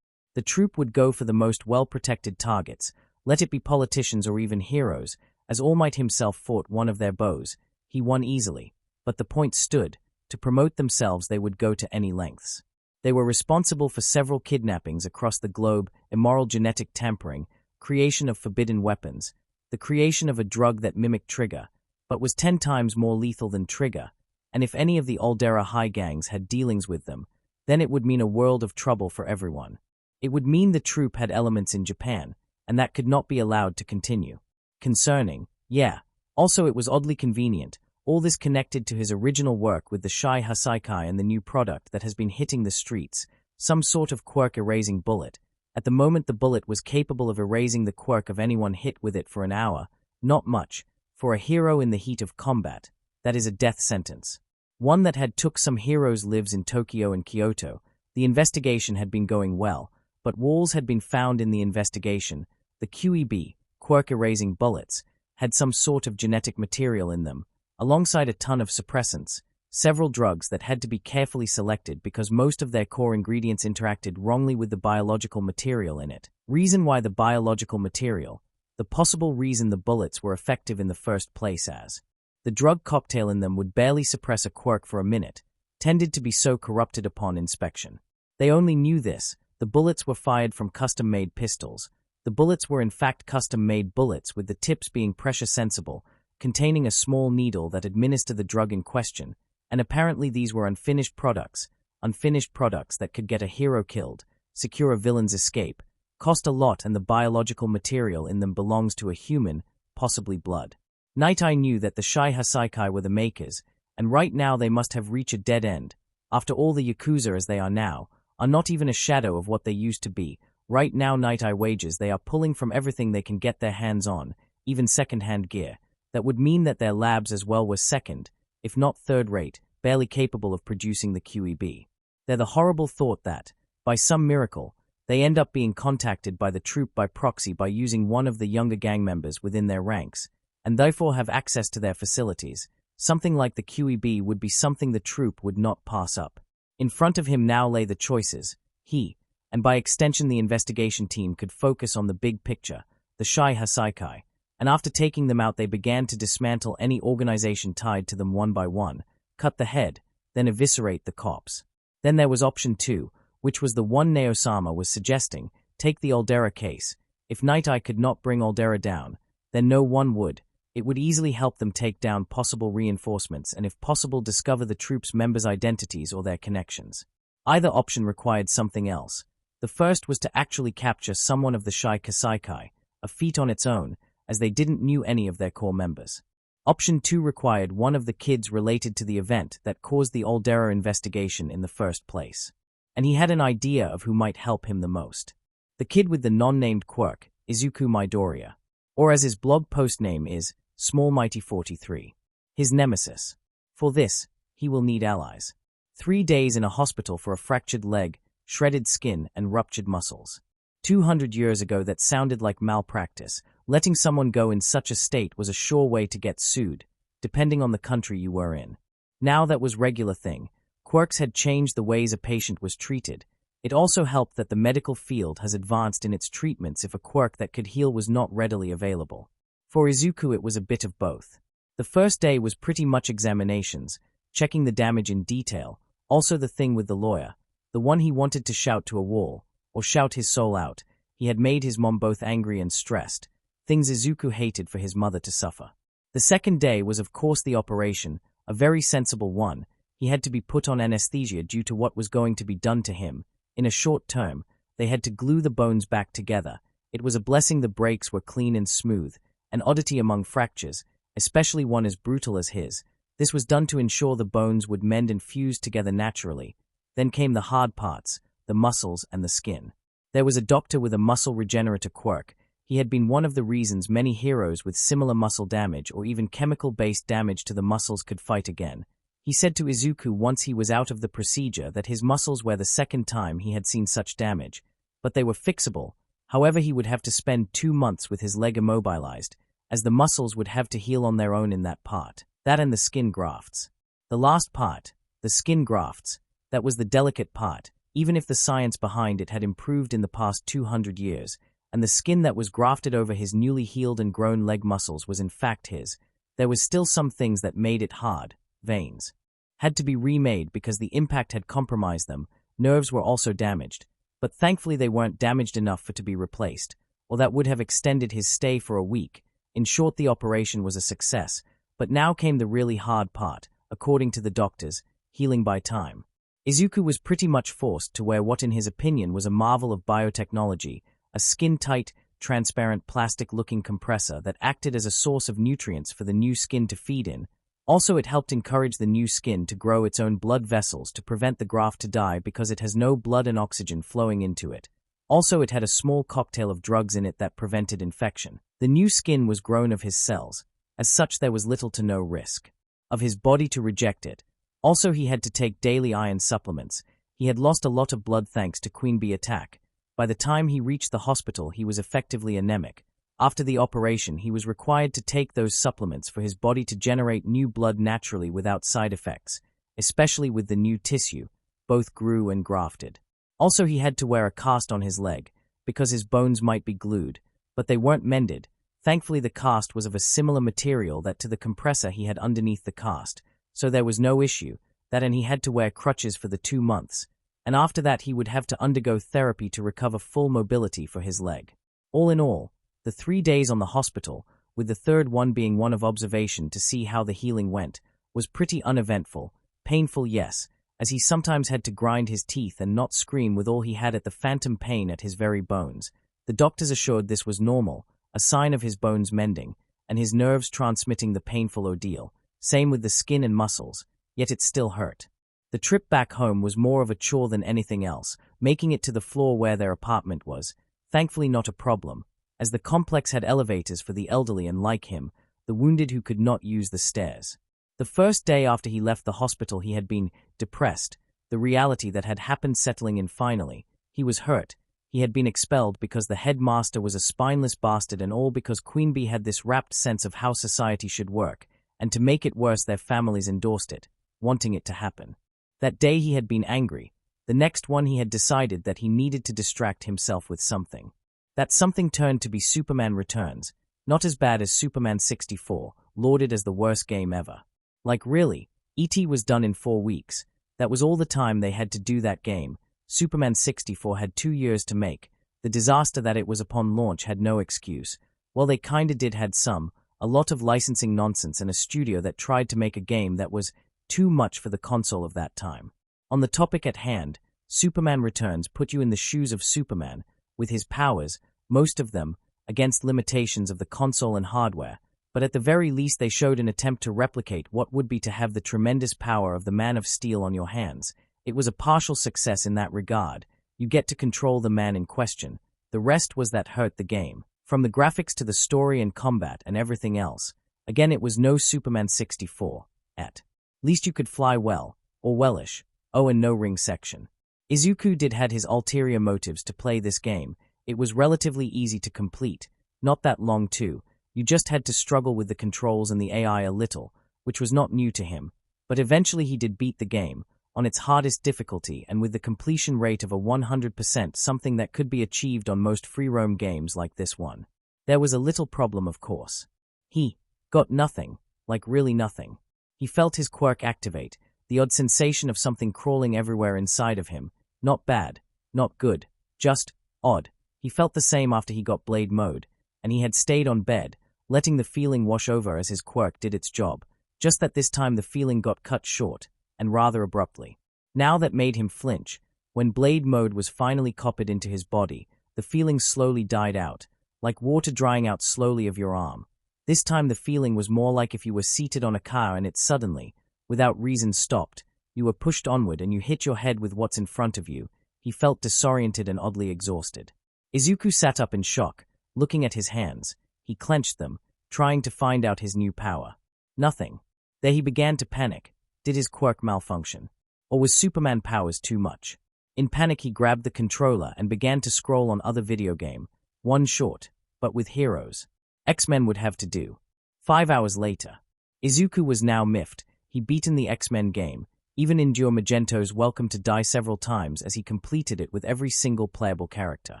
The troop would go for the most well-protected targets, let it be politicians or even heroes, as All Might himself fought one of their bows. He won easily, but the point stood. To promote themselves they would go to any lengths. They were responsible for several kidnappings across the globe, immoral genetic tampering, creation of forbidden weapons, the creation of a drug that mimicked Trigger, but was 10 times more lethal than Trigger, and if any of the Aldera high gangs had dealings with them, then it would mean a world of trouble for everyone. It would mean the troop had elements in Japan, and that could not be allowed to continue. Concerning, yeah. Also it was oddly convenient, all this connected to his original work with the Shai Hasaikai and the new product that has been hitting the streets, some sort of quirk-erasing bullet. At the moment the bullet was capable of erasing the quirk of anyone hit with it for an hour. Not much. For a hero in the heat of combat, that is a death sentence. One that had took some heroes' lives in Tokyo and Kyoto. The investigation had been going well, but walls had been found in the investigation. The QEB, quirk-erasing bullets, had some sort of genetic material in them, alongside a ton of suppressants, several drugs that had to be carefully selected because most of their core ingredients interacted wrongly with the biological material in it. Reason why the biological material, the possible reason the bullets were effective in the first place as the drug cocktail in them would barely suppress a quirk for a minute, tended to be so corrupted upon inspection. They only knew this. The bullets were fired from custom-made pistols. The bullets were in fact custom-made bullets with the tips being pressure-sensible, containing a small needle that administered the drug in question, and apparently these were unfinished products that could get a hero killed, secure a villain's escape, cost a lot, and the biological material in them belongs to a human, possibly blood. Night Eye knew that the Shai Hasaikai were the makers, and right now they must have reached a dead end. After all, the Yakuza as they are now, are not even a shadow of what they used to be. Right now Night Eye wagers they are pulling from everything they can get their hands on, even second-hand gear. That would mean that their labs as well were second, if not third-rate, barely capable of producing the QEB. They're the horrible thought that, by some miracle, they end up being contacted by the troop by proxy by using one of the younger gang members within their ranks, and therefore have access to their facilities. Something like the QEB would be something the troop would not pass up. In front of him now lay the choices. He, and by extension the investigation team, could focus on the big picture, the Shai Hasaikai, and after taking them out they began to dismantle any organization tied to them one by one, cut the head, then eviscerate the cops. Then there was option 2, which was the one Neo-sama was suggesting, take the Aldera case. If Night Eye could not bring Aldera down, then no one would. It would easily help them take down possible reinforcements and if possible discover the troops' members' identities or their connections. Either option required something else. The first was to actually capture someone of the Shai Hasaikai, a feat on its own, as they didn't knew any of their core members. Option 2 required one of the kids related to the event that caused the Aldera investigation in the first place. And he had an idea of who might help him the most. The kid with the non-named quirk, Izuku Midoriya, or as his blog post name is, Small Mighty 43. His nemesis. For this, he will need allies. 3 days in a hospital for a fractured leg, shredded skin, and ruptured muscles. 200 years ago that sounded like malpractice. Letting someone go in such a state was a sure way to get sued, depending on the country you were in. Now that was regular thing. Quirks had changed the ways a patient was treated. It also helped that the medical field has advanced in its treatments if a quirk that could heal was not readily available. For Izuku it was a bit of both. The first day was pretty much examinations, checking the damage in detail, also the thing with the lawyer, the one he wanted to shout to a wall, or shout his soul out. He had made his mom both angry and stressed, things Izuku hated for his mother to suffer. The second day was of course the operation, a very sensible one. He had to be put on anesthesia due to what was going to be done to him. In a short term, they had to glue the bones back together. It was a blessing the breaks were clean and smooth, an oddity among fractures, especially one as brutal as his. This was done to ensure the bones would mend and fuse together naturally. Then came the hard parts, the muscles and the skin. There was a doctor with a muscle regenerator quirk. He had been one of the reasons many heroes with similar muscle damage or even chemical-based damage to the muscles could fight again. He said to Izuku once he was out of the procedure that his muscles were the second time he had seen such damage, but they were fixable. However, he would have to spend 2 months with his leg immobilized, as the muscles would have to heal on their own in that part. That and the skin grafts. The last part, the skin grafts, that was the delicate part. even if the science behind it had improved in the past 200 years, and the skin that was grafted over his newly healed and grown leg muscles was in fact his, there was still some things that made it hard. Veins had to be remade because the impact had compromised them. Nerves were also damaged, but thankfully they weren't damaged enough for to be replaced, or that would have extended his stay for a week. In short, the operation was a success, but now came the really hard part, according to the doctors, healing by time. Izuku was pretty much forced to wear what in his opinion was a marvel of biotechnology, a skin-tight, transparent plastic-looking compressor that acted as a source of nutrients for the new skin to feed in. Also, it helped encourage the new skin to grow its own blood vessels to prevent the graft to die because it has no blood and oxygen flowing into it. Also, it had a small cocktail of drugs in it that prevented infection. The new skin was grown of his cells. As such, there was little to no risk of his body to reject it. Also, he had to take daily iron supplements. He had lost a lot of blood thanks to Queen Bee attack. By the time he reached the hospital, he was effectively anemic. After the operation, he was required to take those supplements for his body to generate new blood naturally without side effects, especially with the new tissue. Both grew and grafted. Also, he had to wear a cast on his leg, because his bones might be glued, but they weren't mended. Thankfully, the cast was of a similar material that to the compressor he had underneath the cast, so there was no issue, and he had to wear crutches for the 2 months, and after that he would have to undergo therapy to recover full mobility for his leg. All in all, the 3 days on the hospital, with the third one being one of observation to see how the healing went, was pretty uneventful. Painful, yes, as he sometimes had to grind his teeth and not scream with all he had at the phantom pain at his very bones. The doctors assured this was normal, a sign of his bones mending, and his nerves transmitting the painful ordeal. Same with the skin and muscles, yet it still hurt. The trip back home was more of a chore than anything else. Making it to the floor where their apartment was, thankfully not a problem, as the complex had elevators for the elderly and, like him, the wounded who could not use the stairs. The first day after he left the hospital he had been depressed, the reality that had happened settling in finally. He was hurt. He had been expelled because the headmaster was a spineless bastard, and all because Queen Bee had this rapt sense of how society should work, and to make it worse their families endorsed it, wanting it to happen. That day he had been angry. The next one he had decided that he needed to distract himself with something. That something turned to be Superman Returns, not as bad as Superman 64, lauded as the worst game ever. Like really, E.T. was done in 4 weeks. That was all the time they had to do that game. Superman 64 had 2 years to make. The disaster that it was upon launch had no excuse. Well, they kinda did had some, a lot of licensing nonsense and a studio that tried to make a game that was too much for the console of that time. On the topic at hand, Superman Returns put you in the shoes of Superman, with his powers, most of them, against limitations of the console and hardware, but at the very least they showed an attempt to replicate what would be to have the tremendous power of the Man of Steel on your hands. It was a partial success in that regard. You get to control the man in question. The rest was that hurt the game. From the graphics to the story and combat and everything else. Again, it was no Superman 64. At least you could fly well, or wellish. Oh, and no ring section. Izuku did had his ulterior motives to play this game. It was relatively easy to complete. Not that long too. You just had to struggle with the controls and the AI a little, which was not new to him. But eventually he did beat the game, on its hardest difficulty and with the completion rate of a 100%, something that could be achieved on most free-roam games like this one. There was a little problem, of course. He got nothing, like really nothing. He felt his quirk activate, the odd sensation of something crawling everywhere inside of him. Not bad, not good, just odd. He felt the same after he got blade mode, and he had stayed on bed, letting the feeling wash over as his quirk did its job, just that this time the feeling got cut short, and rather abruptly. Now that made him flinch. When blade mode was finally copied into his body, the feeling slowly died out, like water drying out slowly of your arm. This time the feeling was more like if you were seated on a car and it suddenly, without reason, stopped. You were pushed onward and you hit your head with what's in front of you. He felt disoriented and oddly exhausted. Izuku sat up in shock, looking at his hands. He clenched them, trying to find out his new power. Nothing. There he began to panic. Did his quirk malfunction? Or was Superman powers too much? In panic he grabbed the controller and began to scroll on other video game. One short, but with heroes. X-Men would have to do. 5 hours later. Izuku was now miffed. He'd beaten the X-Men game, Even Endure Magento's Welcome to Die several times as he completed it with every single playable character.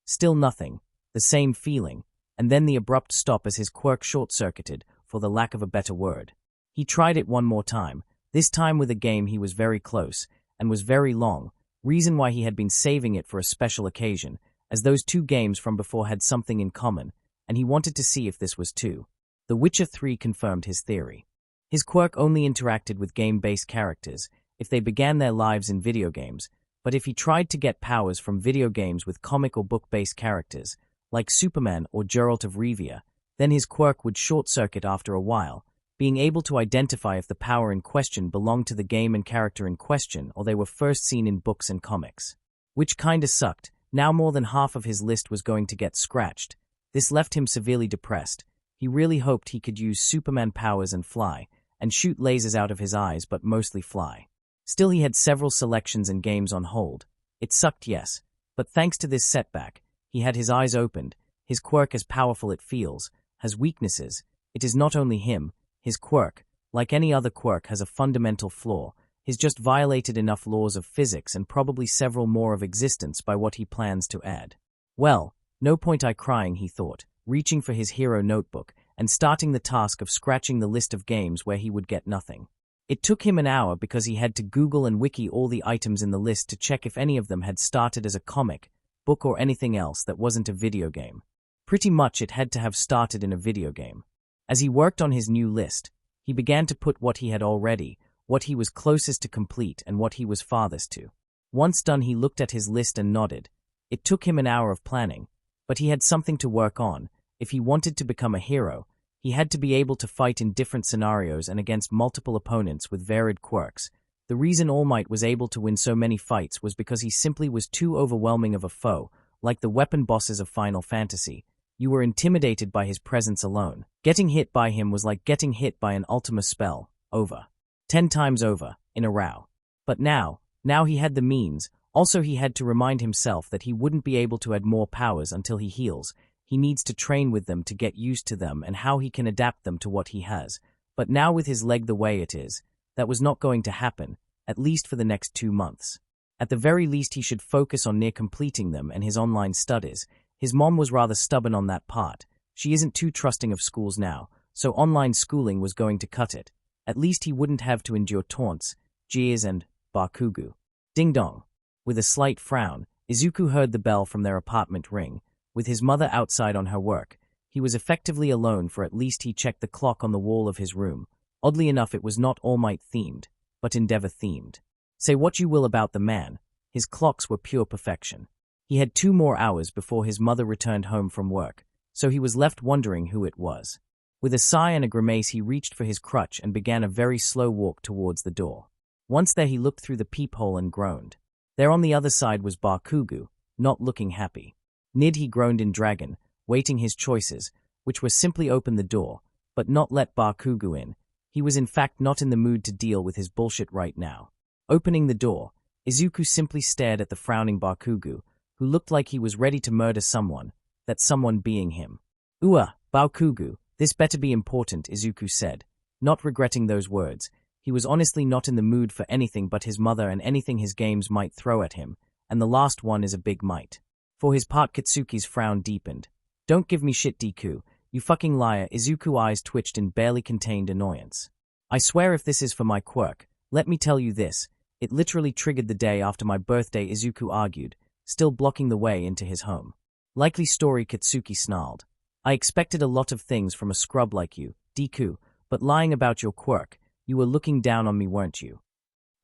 Still nothing, the same feeling, and then the abrupt stop as his quirk short-circuited, for the lack of a better word. He tried it one more time, this time with a game he was very close, and was very long, reason why he had been saving it for a special occasion, as those two games from before had something in common, and he wanted to see if this was too. The Witcher 3 confirmed his theory. His quirk only interacted with game-based characters if they began their lives in video games, but if he tried to get powers from video games with comic or book-based characters, like Superman or Geralt of Rivia, then his quirk would short-circuit after a while, being able to identify if the power in question belonged to the game and character in question or they were first seen in books and comics. Which kinda sucked. Now more than half of his list was going to get scratched. This left him severely depressed. He really hoped he could use Superman powers and fly, and shoot lasers out of his eyes but mostly fly. Still, he had several selections and games on hold. It sucked, yes, but thanks to this setback, he had his eyes opened. His quirk, as powerful it feels, has weaknesses. It is not only him. His quirk, like any other quirk, has a fundamental flaw. He's just violated enough laws of physics and probably several more of existence by what he plans to add. Well, no point I crying, he thought, reaching for his hero notebook and starting the task of scratching the list of games where he would get nothing. It took him an hour because he had to Google and wiki all the items in the list to check if any of them had started as a comic, book or anything else that wasn't a video game. Pretty much it had to have started in a video game. As he worked on his new list, he began to put what he had already, what he was closest to complete and what he was farthest to. Once done, he looked at his list and nodded. It took him an hour of planning, but he had something to work on. If he wanted to become a hero, he had to be able to fight in different scenarios and against multiple opponents with varied quirks. The reason All Might was able to win so many fights was because he simply was too overwhelming of a foe, like the weapon bosses of Final Fantasy. You were intimidated by his presence alone. Getting hit by him was like getting hit by an Ultima spell, over. 10 times over, in a row. But now he had the means. Also, he had to remind himself that he wouldn't be able to add more powers until he heals. He needs to train with them to get used to them and how he can adapt them to what he has. But now with his leg the way it is, that was not going to happen, at least for the next 2 months. At the very least, he should focus on near completing them and his online studies. His mom was rather stubborn on that part. She isn't too trusting of schools now, so online schooling was going to cut it. At least he wouldn't have to endure taunts, jeers and bakugu. Ding dong. With a slight frown, Izuku heard the bell from their apartment ring. With his mother outside on her work, he was effectively alone, for at least he checked the clock on the wall of his room. Oddly enough, it was not All Might themed, but Endeavor themed. Say what you will about the man, his clocks were pure perfection. He had 2 more hours before his mother returned home from work, so he was left wondering who it was. With a sigh and a grimace, he reached for his crutch and began a very slow walk towards the door. Once there, he looked through the peephole and groaned. There on the other side was Bakugu, not looking happy. Nid, he groaned in dragon, waiting his choices, which were simply open the door, but not let Bakugu in. He was in fact not in the mood to deal with his bullshit right now. Opening the door, Izuku simply stared at the frowning Bakugu, who looked like he was ready to murder someone, that someone being him. Bakugu, this better be important, Izuku said, not regretting those words. He was honestly not in the mood for anything but his mother and anything his games might throw at him, and the last one is a big might. For his part, Katsuki's frown deepened. Don't give me shit, Deku, you fucking liar. Izuku's eyes twitched in barely contained annoyance. I swear if this is for my quirk, let me tell you this, it literally triggered the day after my birthday, Izuku argued, still blocking the way into his home. Likely story, Katsuki snarled. I expected a lot of things from a scrub like you, Deku, but lying about your quirk, you were looking down on me, weren't you?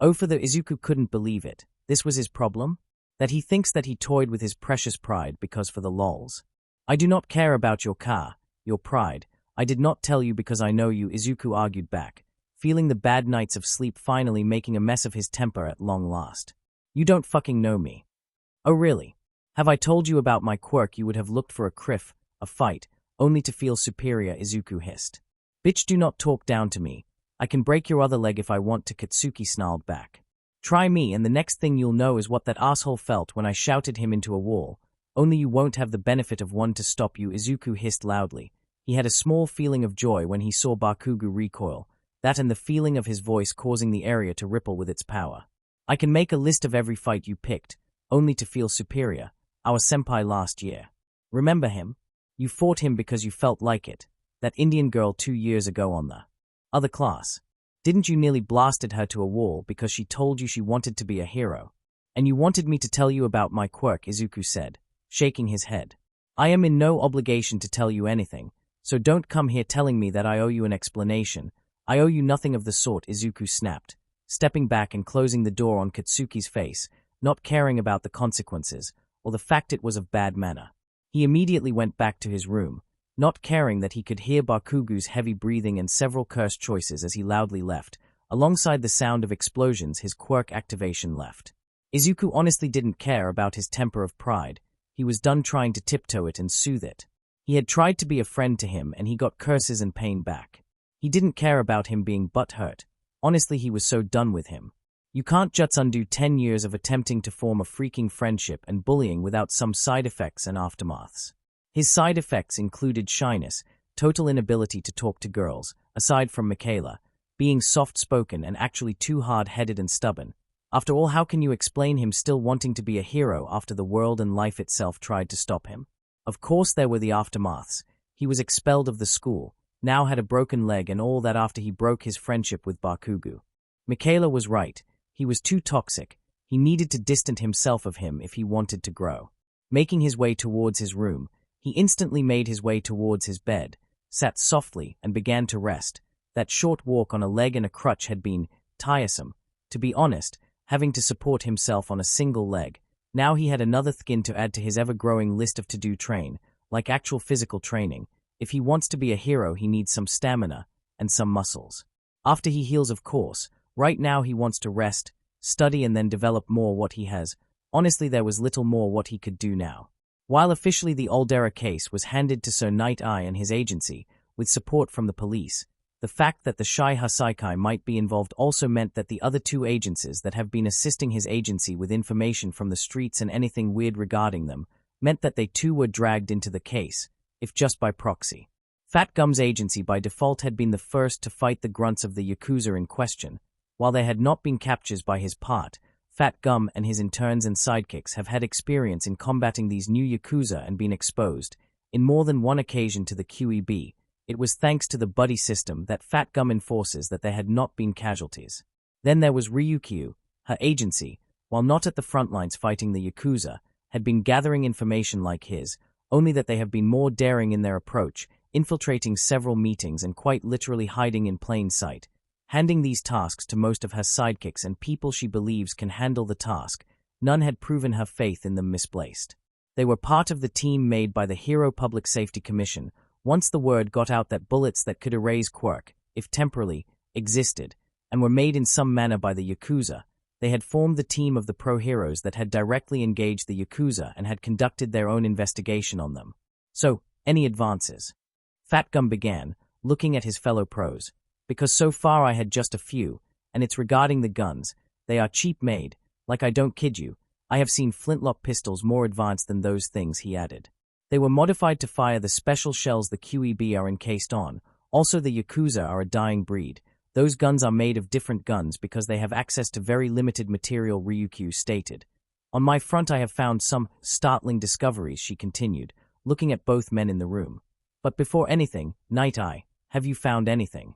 Oh, for the Izuku couldn't believe it. This was his problem? That he thinks that he toyed with his precious pride because for the lols. I do not care about your your pride. I did not tell you because I know you, Izuku argued back, feeling the bad nights of sleep finally making a mess of his temper at long last. You don't fucking know me. Oh really? Have I told you about my quirk, you would have looked for a fight, only to feel superior, Izuku hissed. Bitch, do not talk down to me. I can break your other leg if I want to, Katsuki snarled back. Try me and the next thing you'll know is what that asshole felt when I shouted him into a wall. Only you won't have the benefit of one to stop you, Izuku hissed loudly. He had a small feeling of joy when he saw Bakugu recoil. That and the feeling of his voice causing the area to ripple with its power. I can make a list of every fight you picked, only to feel superior. Our senpai last year. Remember him? You fought him because you felt like it. That Indian girl 2 years ago on the other class. Didn't you nearly blasted her to a wall because she told you she wanted to be a hero? And you wanted me to tell you about my quirk, Izuku said, shaking his head. I am in no obligation to tell you anything, so don't come here telling me that I owe you an explanation. I owe you nothing of the sort, Izuku snapped, stepping back and closing the door on Katsuki's face, not caring about the consequences, or the fact it was of bad manner. He immediately went back to his room, not caring that he could hear Bakugu's heavy breathing and several curse choices as he loudly left. Alongside the sound of explosions, his quirk activation left. Izuku honestly didn't care about his temper of pride. He was done trying to tiptoe it and soothe it. He had tried to be a friend to him and he got curses and pain back. He didn't care about him being butthurt. Honestly, he was so done with him. You can't just undo 10 years of attempting to form a freaking friendship and bullying without some side effects and aftermaths. His side effects included shyness, total inability to talk to girls, aside from Michaela, being soft-spoken and actually too hard-headed and stubborn. After all, how can you explain him still wanting to be a hero after the world and life itself tried to stop him? Of course there were the aftermaths. He was expelled of the school, now had a broken leg and all that after he broke his friendship with Bakugu. Michaela was right. He was too toxic. He needed to distance himself of him if he wanted to grow. Making his way towards his room, he instantly made his way towards his bed, sat softly and began to rest. That short walk on a leg and a crutch had been tiresome. To be honest, having to support himself on a single leg, now he had another skin to add to his ever-growing list of to-do train, like actual physical training. If he wants to be a hero, he needs some stamina and some muscles. After he heals, of course. Right now he wants to rest, study and then develop more what he has. Honestly, there was little more what he could do now. While officially the Aldera case was handed to Sir Night Eye and his agency, with support from the police, the fact that the Shai Hasaikai might be involved also meant that the other 2 agencies that have been assisting his agency with information from the streets and anything weird regarding them, meant that they too were dragged into the case, if just by proxy. Fat Gum's agency by default had been the first to fight the grunts of the Yakuza in question. While they had not been captured by his part, Fat Gum and his interns and sidekicks have had experience in combating these new Yakuza and been exposed, in more than one occasion, to the QEB. It was thanks to the buddy system that Fat Gum enforces that there had not been casualties. Then there was Ryukyu. Her agency, while not at the front lines fighting the Yakuza, had been gathering information like his, only that they have been more daring in their approach, infiltrating several meetings and quite literally hiding in plain sight, handing these tasks to most of her sidekicks and people she believes can handle the task. None had proven her faith in them misplaced. They were part of the team made by the Hero Public Safety Commission. Once the word got out that bullets that could erase Quirk, if temporarily, existed, and were made in some manner by the Yakuza, they had formed the team of the pro-heroes that had directly engaged the Yakuza and had conducted their own investigation on them. So, any advances? Fat Gum began, looking at his fellow pros. Because so far I had just a few, and it's regarding the guns. They are cheap made, like I don't kid you. I have seen flintlock pistols more advanced than those things, he added. They were modified to fire the special shells the QEB are encased on. Also the Yakuza are a dying breed. Those guns are made of different guns because they have access to very limited material, Ryukyu stated. On my front I have found some startling discoveries, she continued, looking at both men in the room. But before anything, Night Eye, have you found anything?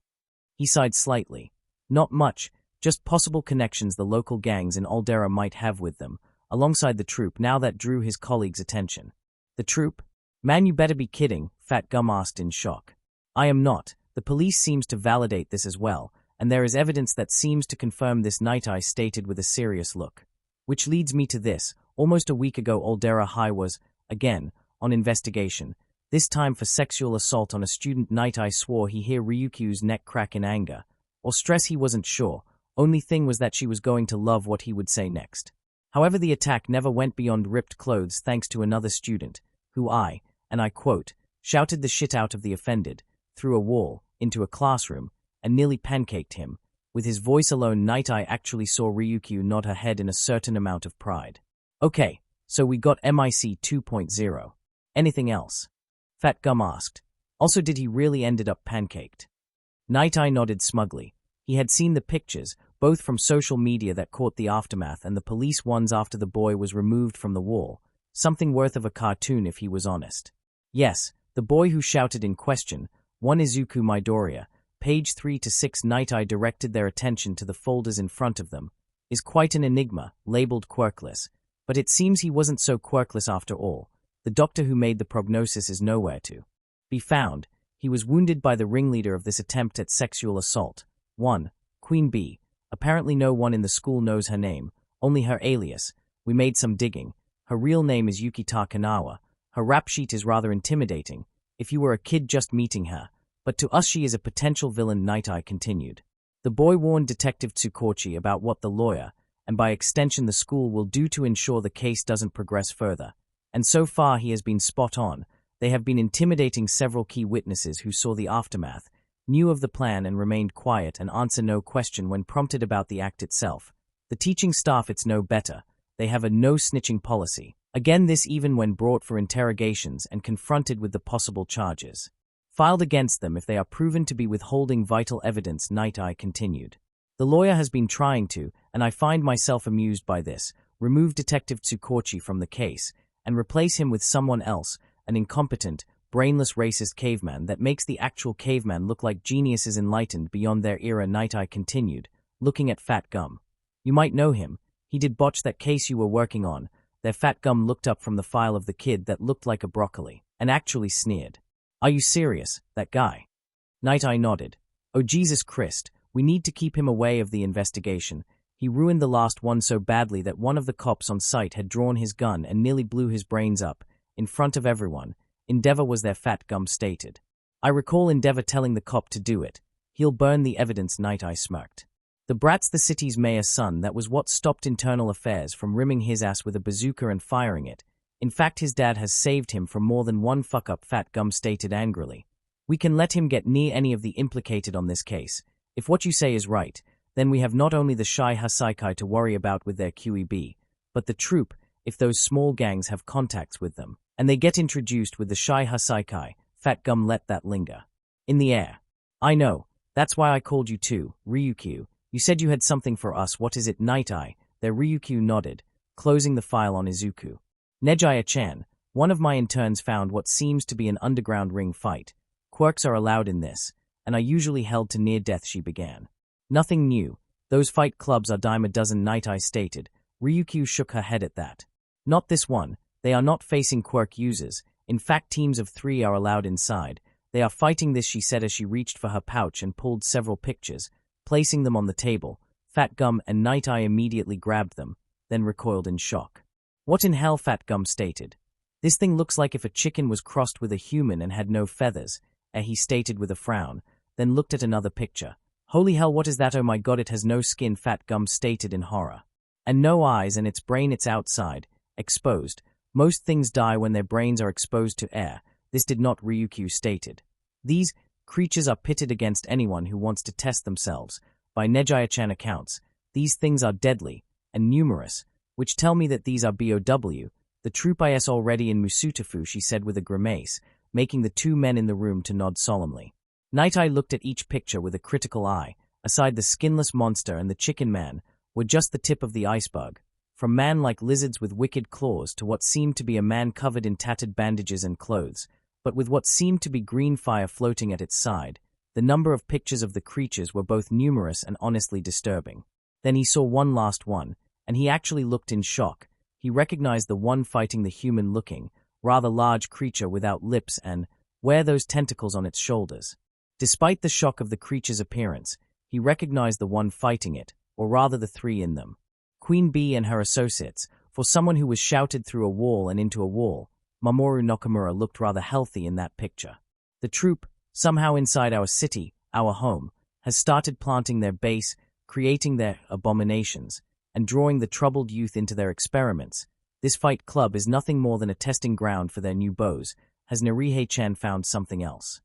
He sighed slightly. Not much, just possible connections the local gangs in Aldera might have with them, alongside the troop. Now that drew his colleague's attention. The troop? Man, you better be kidding, Fat Gum asked in shock. I am not. The police seems to validate this as well, and there is evidence that seems to confirm this, Night Eye stated with a serious look. Which leads me to this. Almost a week ago Aldera High was, again, on investigation. This time for sexual assault on a student. Night Eye swore he hear Ryukyu's neck crack in anger. Or stress, he wasn't sure. Only thing was that she was going to love what he would say next. However, the attack never went beyond ripped clothes thanks to another student, who I quote, shouted the shit out of the offended, through a wall, into a classroom, and nearly pancaked him. With his voice alone, Night Eye actually saw Ryukyu nod her head in a certain amount of pride. Okay, so we got MIC 2.0. Anything else? Fat Gum asked. Also, did he really ended up pancaked? Night Eye nodded smugly. He had seen the pictures, both from social media that caught the aftermath and the police ones after the boy was removed from the wall, something worth of a cartoon if he was honest. Yes, the boy who shouted in question, one Izuku Midoriya, page 3 to 6. Night Eye directed their attention to the folders in front of them, is quite an enigma, labeled quirkless. But it seems he wasn't so quirkless after all. The doctor who made the prognosis is nowhere to be found. He was wounded by the ringleader of this attempt at sexual assault. 1. Queen Bee. Apparently no one in the school knows her name, only her alias. We made some digging. Her real name is Yukita Kanawa. Her rap sheet is rather intimidating, if you were a kid just meeting her. But to us she is a potential villain, Night Eye continued. The boy warned Detective Tsukochi about what the lawyer, and by extension the school, will do to ensure the case doesn't progress further. And so far he has been spot on. They have been intimidating several key witnesses who saw the aftermath, knew of the plan and remained quiet and answer no question when prompted about the act itself. The teaching staff, it's no better. They have a no-snitching policy. Again, this even when brought for interrogations and confronted with the possible charges filed against them if they are proven to be withholding vital evidence, Night Eye continued. The lawyer has been trying to, and I find myself amused by this, remove Detective Tsukochi from the case and replace him with someone else, an incompetent, brainless racist caveman that makes the actual caveman look like geniuses enlightened beyond their era, Night Eye continued, looking at Fat Gum. You might know him. He did botch that case you were working on. Their Fat Gum looked up from the file of the kid that looked like a broccoli, and actually sneered. Are you serious, that guy? Night Eye nodded. Oh Jesus Christ, we need to keep him away of the investigation. He ruined the last one so badly that one of the cops on site had drawn his gun and nearly blew his brains up, in front of everyone. Endeavor was their Fat Gum stated. I recall Endeavor telling the cop to do it. He'll burn the evidence, Night Eye smirked. The brat's the city's mayor's son. That was what stopped internal affairs from rimming his ass with a bazooka and firing it. In fact, his dad has saved him from more than one fuck-up, Fat Gum stated angrily. We can let him get near any of the implicated on this case. If what you say is right, then we have not only the Shy Hasaikai to worry about with their QEB, but the troop, if those small gangs have contacts with them, and they get introduced with the Shy Hasaikai. Fat Gum let that linger in the air. I know, that's why I called you too, Ryukyu. You said you had something for us. What is it, Night Eye? Their Ryukyu nodded, closing the file on Izuku. Nejaya-chan, one of my interns found what seems to be an underground ring fight. Quirks are allowed in this, and are usually held to near death, she began. Nothing new. Those fight clubs are dime a dozen, Night Eye stated. Ryukyu shook her head at that. Not this one. They are not facing Quirk users. In fact, teams of 3 are allowed inside. They are fighting this, she said as she reached for her pouch and pulled several pictures, placing them on the table. Fat Gum and Night Eye immediately grabbed them, then recoiled in shock. What in hell, Fat Gum stated. This thing looks like if a chicken was crossed with a human and had no feathers, he stated with a frown, then looked at another picture. Holy hell, what is that? Oh my god, it has no skin, Fat Gum stated in horror. And no eyes, and its brain, it's outside, exposed. Most things die when their brains are exposed to air. This did not, Ryukyu stated. These creatures are pitted against anyone who wants to test themselves. By Nejaya-chan accounts, these things are deadly and numerous, which tell me that these are BOW. The troop is already in Musutafu, she said with a grimace, making the 2 men in the room to nod solemnly. Night Eye looked at each picture with a critical eye. Aside the skinless monster and the chicken man were just the tip of the iceberg. From man-like lizards with wicked claws to what seemed to be a man covered in tattered bandages and clothes, but with what seemed to be green fire floating at its side. The number of pictures of the creatures were both numerous and honestly disturbing. Then he saw one last one, and he actually looked in shock. He recognized the one fighting the human-looking, rather large creature without lips and those tentacles on its shoulders. Despite the shock of the creature's appearance, he recognized the one fighting it, or rather the 3 in them. Queen Bee and her associates. For someone who was shouted through a wall and into a wall, Mamoru Nakamura looked rather healthy in that picture. The troop, somehow inside our city, our home, has started planting their base, creating their abominations, and drawing the troubled youth into their experiments. This fight club is nothing more than a testing ground for their new bows. Has Narihei-chan found something else?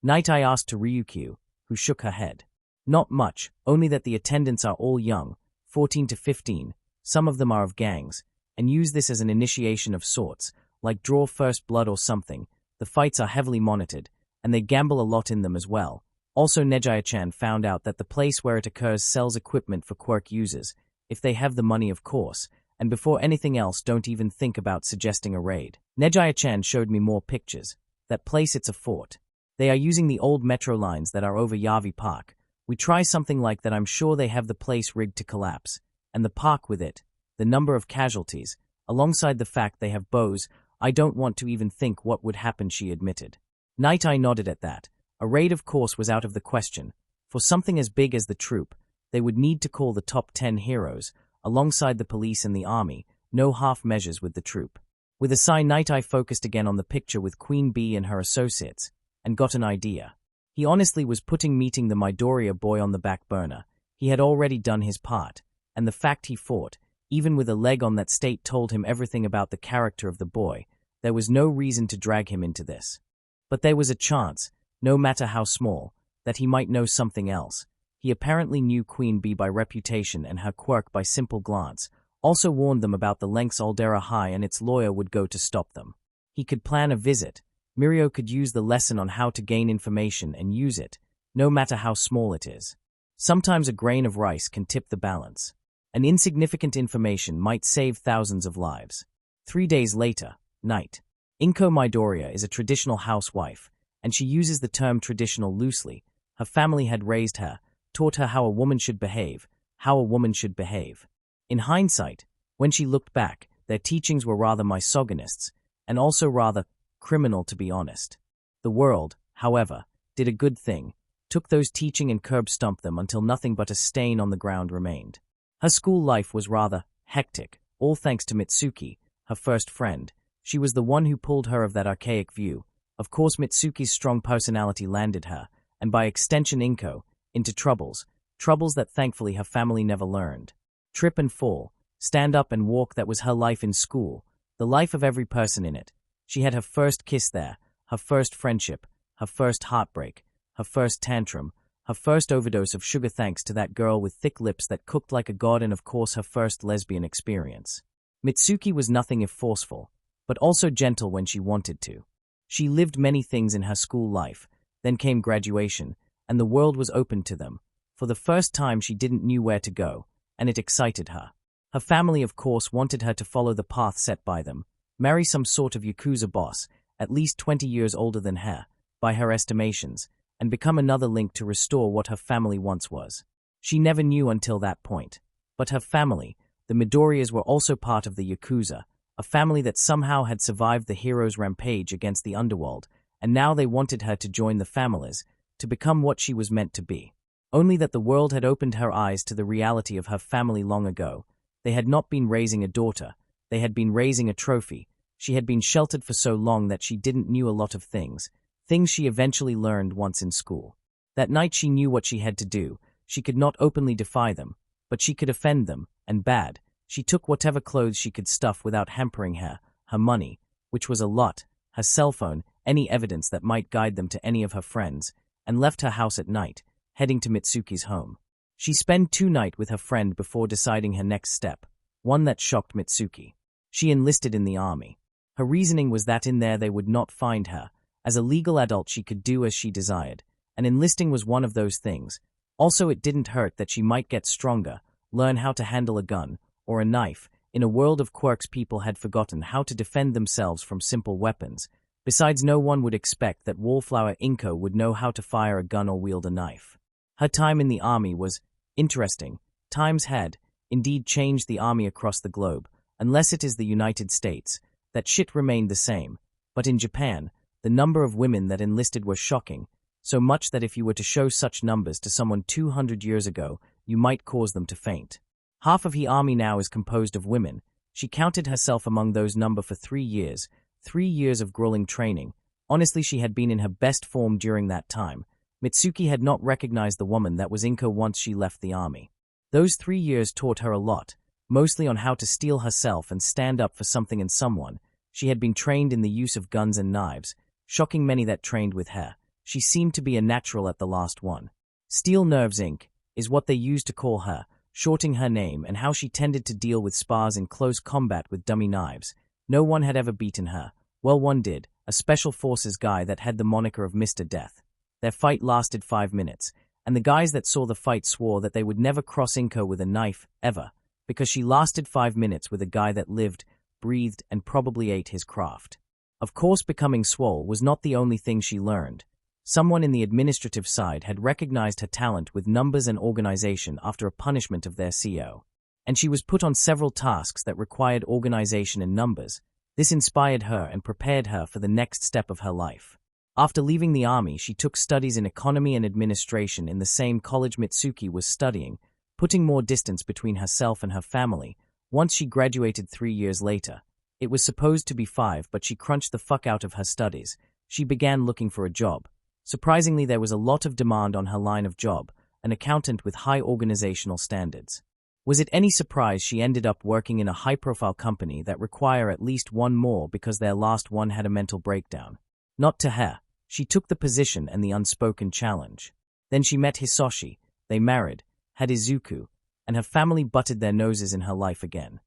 Night Eye asked to Ryukyu, who shook her head. Not much, only that the attendants are all young, 14 to 15, some of them are of gangs, and use this as an initiation of sorts, like draw first blood or something. The fights are heavily monitored, and they gamble a lot in them as well. Also, Nejaya-chan found out that the place where it occurs sells equipment for Quirk users, if they have the money of course, and before anything else don't even think about suggesting a raid. Nejaya-chan showed me more pictures. That place, it's a fort. They are using the old metro lines that are over Yavi Park. We try something like that, I'm sure they have the place rigged to collapse. And the park with it, the number of casualties, alongside the fact they have bows, I don't want to even think what would happen, she admitted. Night I nodded at that. A raid of course was out of the question. For something as big as the troop, they would need to call the top 10 heroes, alongside the police and the army, no half measures with the troop. With a sigh, Night I focused again on the picture with Queen Bee and her associates, and got an idea. He honestly was putting meeting the Midoriya boy on the back burner. He had already done his part, and the fact he fought, even with a leg on that state, told him everything about the character of the boy. There was no reason to drag him into this. But there was a chance, no matter how small, that he might know something else. He apparently knew Queen Bee by reputation and her Quirk by simple glance, also warned them about the lengths Aldera High and its lawyer would go to stop them. He could plan a visit. Mirio could use the lesson on how to gain information and use it, no matter how small it is. Sometimes a grain of rice can tip the balance. An insignificant information might save thousands of lives. 3 days later, night. Izuku Midoriya is a traditional housewife, and she uses the term traditional loosely. Her family had raised her, taught her how a woman should behave, In hindsight, when she looked back, their teachings were rather misogynists, and also rather criminal, to be honest. The world, however, did a good thing, took those teaching and curb-stomped them until nothing but a stain on the ground remained. Her school life was rather hectic, all thanks to Mitsuki, her first friend. She was the one who pulled her of that archaic view. Of course, Mitsuki's strong personality landed her, and by extension Izuku, into troubles that thankfully her family never learned. Trip and fall, stand up and walk, that was her life in school, the life of every person in it. She had her first kiss there, her first friendship, her first heartbreak, her first tantrum, her first overdose of sugar thanks to that girl with thick lips that cooked like a god, and of course her first lesbian experience. Mitsuki was nothing if forceful, but also gentle when she wanted to. She lived many things in her school life, then came graduation, and the world was open to them. For the first time she didn't know where to go, and it excited her. Her family of course wanted her to follow the path set by them, marry some sort of Yakuza boss, at least 20 years older than her, by her estimations, and become another link to restore what her family once was. She never knew until that point. But her family, the Midoriyas, were also part of the Yakuza, a family that somehow had survived the hero's rampage against the underworld, and now they wanted her to join the families, to become what she was meant to be. Only that the world had opened her eyes to the reality of her family long ago. They had not been raising a daughter, they had been raising a trophy. She had been sheltered for so long that she didn't know a lot of things she eventually learned once in school. That night she knew what she had to do. She could not openly defy them, but she could offend them, and bad. She took whatever clothes she could stuff without hampering her money, which was a lot, her cell phone, any evidence that might guide them to any of her friends, and left her house at night, heading to Mitsuki's home. She spent 2 nights with her friend before deciding her next step, one that shocked Mitsuki. She enlisted in the army. Her reasoning was that in there they would not find her. As a legal adult she could do as she desired, and enlisting was one of those things. Also, it didn't hurt that she might get stronger, learn how to handle a gun, or a knife. In a world of quirks, people had forgotten how to defend themselves from simple weapons. Besides, no one would expect that Wallflower Izuku would know how to fire a gun or wield a knife. Her time in the army was interesting. Times had, indeed, changed the army across the globe, unless it is the United States. That shit remained the same. But in Japan, the number of women that enlisted were shocking, so much that if you were to show such numbers to someone 200 years ago, you might cause them to faint. Half of the army now is composed of women. She counted herself among those number for 3 years, 3 years of grueling training. Honestly, she had been in her best form during that time. Mitsuki had not recognized the woman that was Izuku once she left the army. Those 3 years taught her a lot, mostly on how to steel herself and stand up for something and someone. She had been trained in the use of guns and knives, shocking many that trained with her. She seemed to be a natural at the last one. Steel Nerves Inc. is what they used to call her, shorting her name, and how she tended to deal with spars in close combat with dummy knives. No one had ever beaten her. Well, one did, a special forces guy that had the moniker of Mr. Death. Their fight lasted 5 minutes, and the guys that saw the fight swore that they would never cross Inko with a knife, ever, because she lasted 5 minutes with a guy that lived, breathed, and probably ate his craft. Of course, becoming swole was not the only thing she learned. Someone in the administrative side had recognized her talent with numbers and organization after a punishment of their CO. And she was put on several tasks that required organization and numbers. This inspired her and prepared her for the next step of her life. After leaving the army, she took studies in economy and administration in the same college Mitsuki was studying, putting more distance between herself and her family. Once she graduated 3 years later. It was supposed to be 5, but she crunched the fuck out of her studies. She began looking for a job. Surprisingly, there was a lot of demand on her line of job, an accountant with high organizational standards. Was it any surprise she ended up working in a high-profile company that require at least one more because their last one had a mental breakdown? Not to her. She took the position and the unspoken challenge. Then she met Hisoshi, they married, had Izuku, and her family butted their noses in her life again.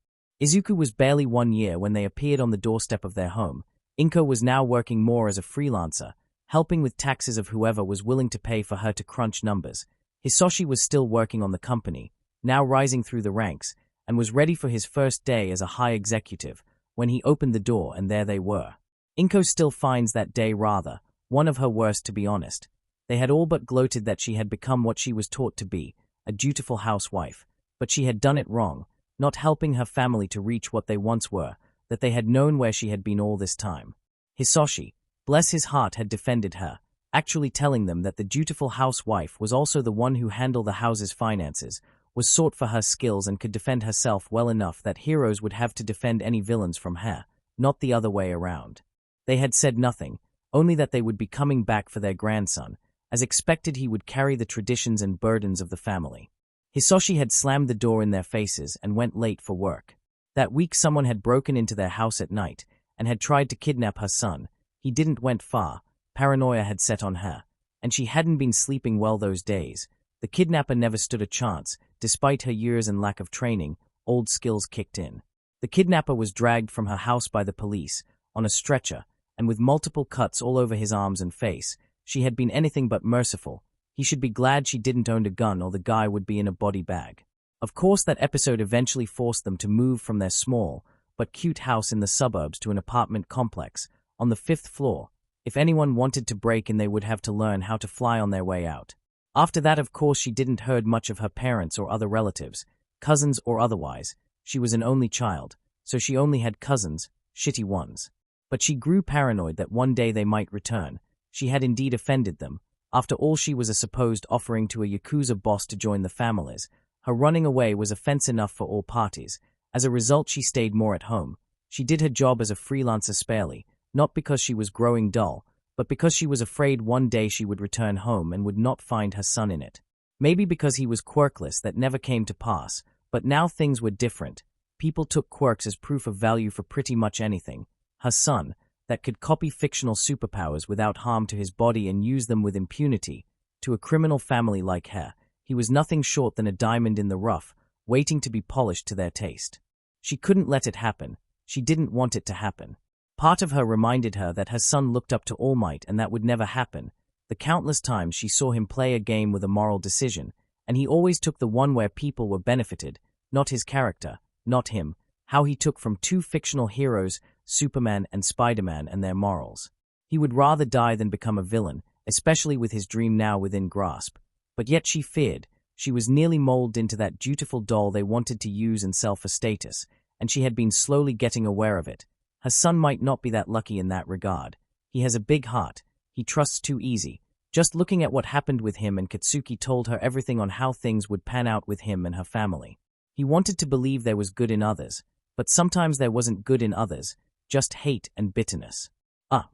Izuku was barely 1 year when they appeared on the doorstep of their home. Inko was now working more as a freelancer, helping with taxes of whoever was willing to pay for her to crunch numbers. Hisoshi was still working on the company, now rising through the ranks, and was ready for his first day as a high executive, when he opened the door and there they were. Inko still finds that day rather, one of her worst to be honest. They had all but gloated that she had become what she was taught to be, a dutiful housewife, but she had done it wrong, not helping her family to reach what they once were, that they had known where she had been all this time. Hisoshi, bless his heart, had defended her, actually telling them that the dutiful housewife was also the one who handled the house's finances, was sought for her skills and could defend herself well enough that heroes would have to defend any villains from her, not the other way around. They had said nothing, only that they would be coming back for their grandson. As expected, he would carry the traditions and burdens of the family. Hisoshi had slammed the door in their faces and went late for work. That week someone had broken into their house at night and had tried to kidnap her son. He didn't went far, paranoia had set on her, and she hadn't been sleeping well those days. The kidnapper never stood a chance, despite her years and lack of training, old skills kicked in. The kidnapper was dragged from her house by the police, on a stretcher, and with multiple cuts all over his arms and face. She had been anything but merciful. He should be glad she didn't own a gun or the guy would be in a body bag. Of course, that episode eventually forced them to move from their small, but cute house in the suburbs to an apartment complex, on the 5th floor. If anyone wanted to break in, they would have to learn how to fly on their way out. After that, of course, she didn't heard much of her parents or other relatives, cousins or otherwise. She was an only child, so she only had cousins, shitty ones. But she grew paranoid that one day they might return. She had indeed offended them. After all, she was a supposed offering to a Yakuza boss to join the families. Her running away was offense enough for all parties. As a result, she stayed more at home. She did her job as a freelancer sparely, not because she was growing dull, but because she was afraid one day she would return home and would not find her son in it. Maybe because he was quirkless, that never came to pass, but now things were different. People took quirks as proof of value for pretty much anything. Her son, that could copy fictional superpowers without harm to his body and use them with impunity, to a criminal family like her, he was nothing short than a diamond in the rough, waiting to be polished to their taste. She couldn't let it happen. She didn't want it to happen. Part of her reminded her that her son looked up to All Might and that would never happen. The countless times she saw him play a game with a moral decision, and he always took the one where people were benefited, not his character, not him, how he took from 2 fictional heroes, Superman and Spider-Man, and their morals. He would rather die than become a villain, especially with his dream now within grasp. But yet she feared. She was nearly molded into that dutiful doll they wanted to use and sell for status, and she had been slowly getting aware of it. Her son might not be that lucky in that regard. He has a big heart. He trusts too easy. Just looking at what happened with him, and Katsuki told her everything on how things would pan out with him and her family. He wanted to believe there was good in others, but sometimes there wasn't good in others, just hate and bitterness.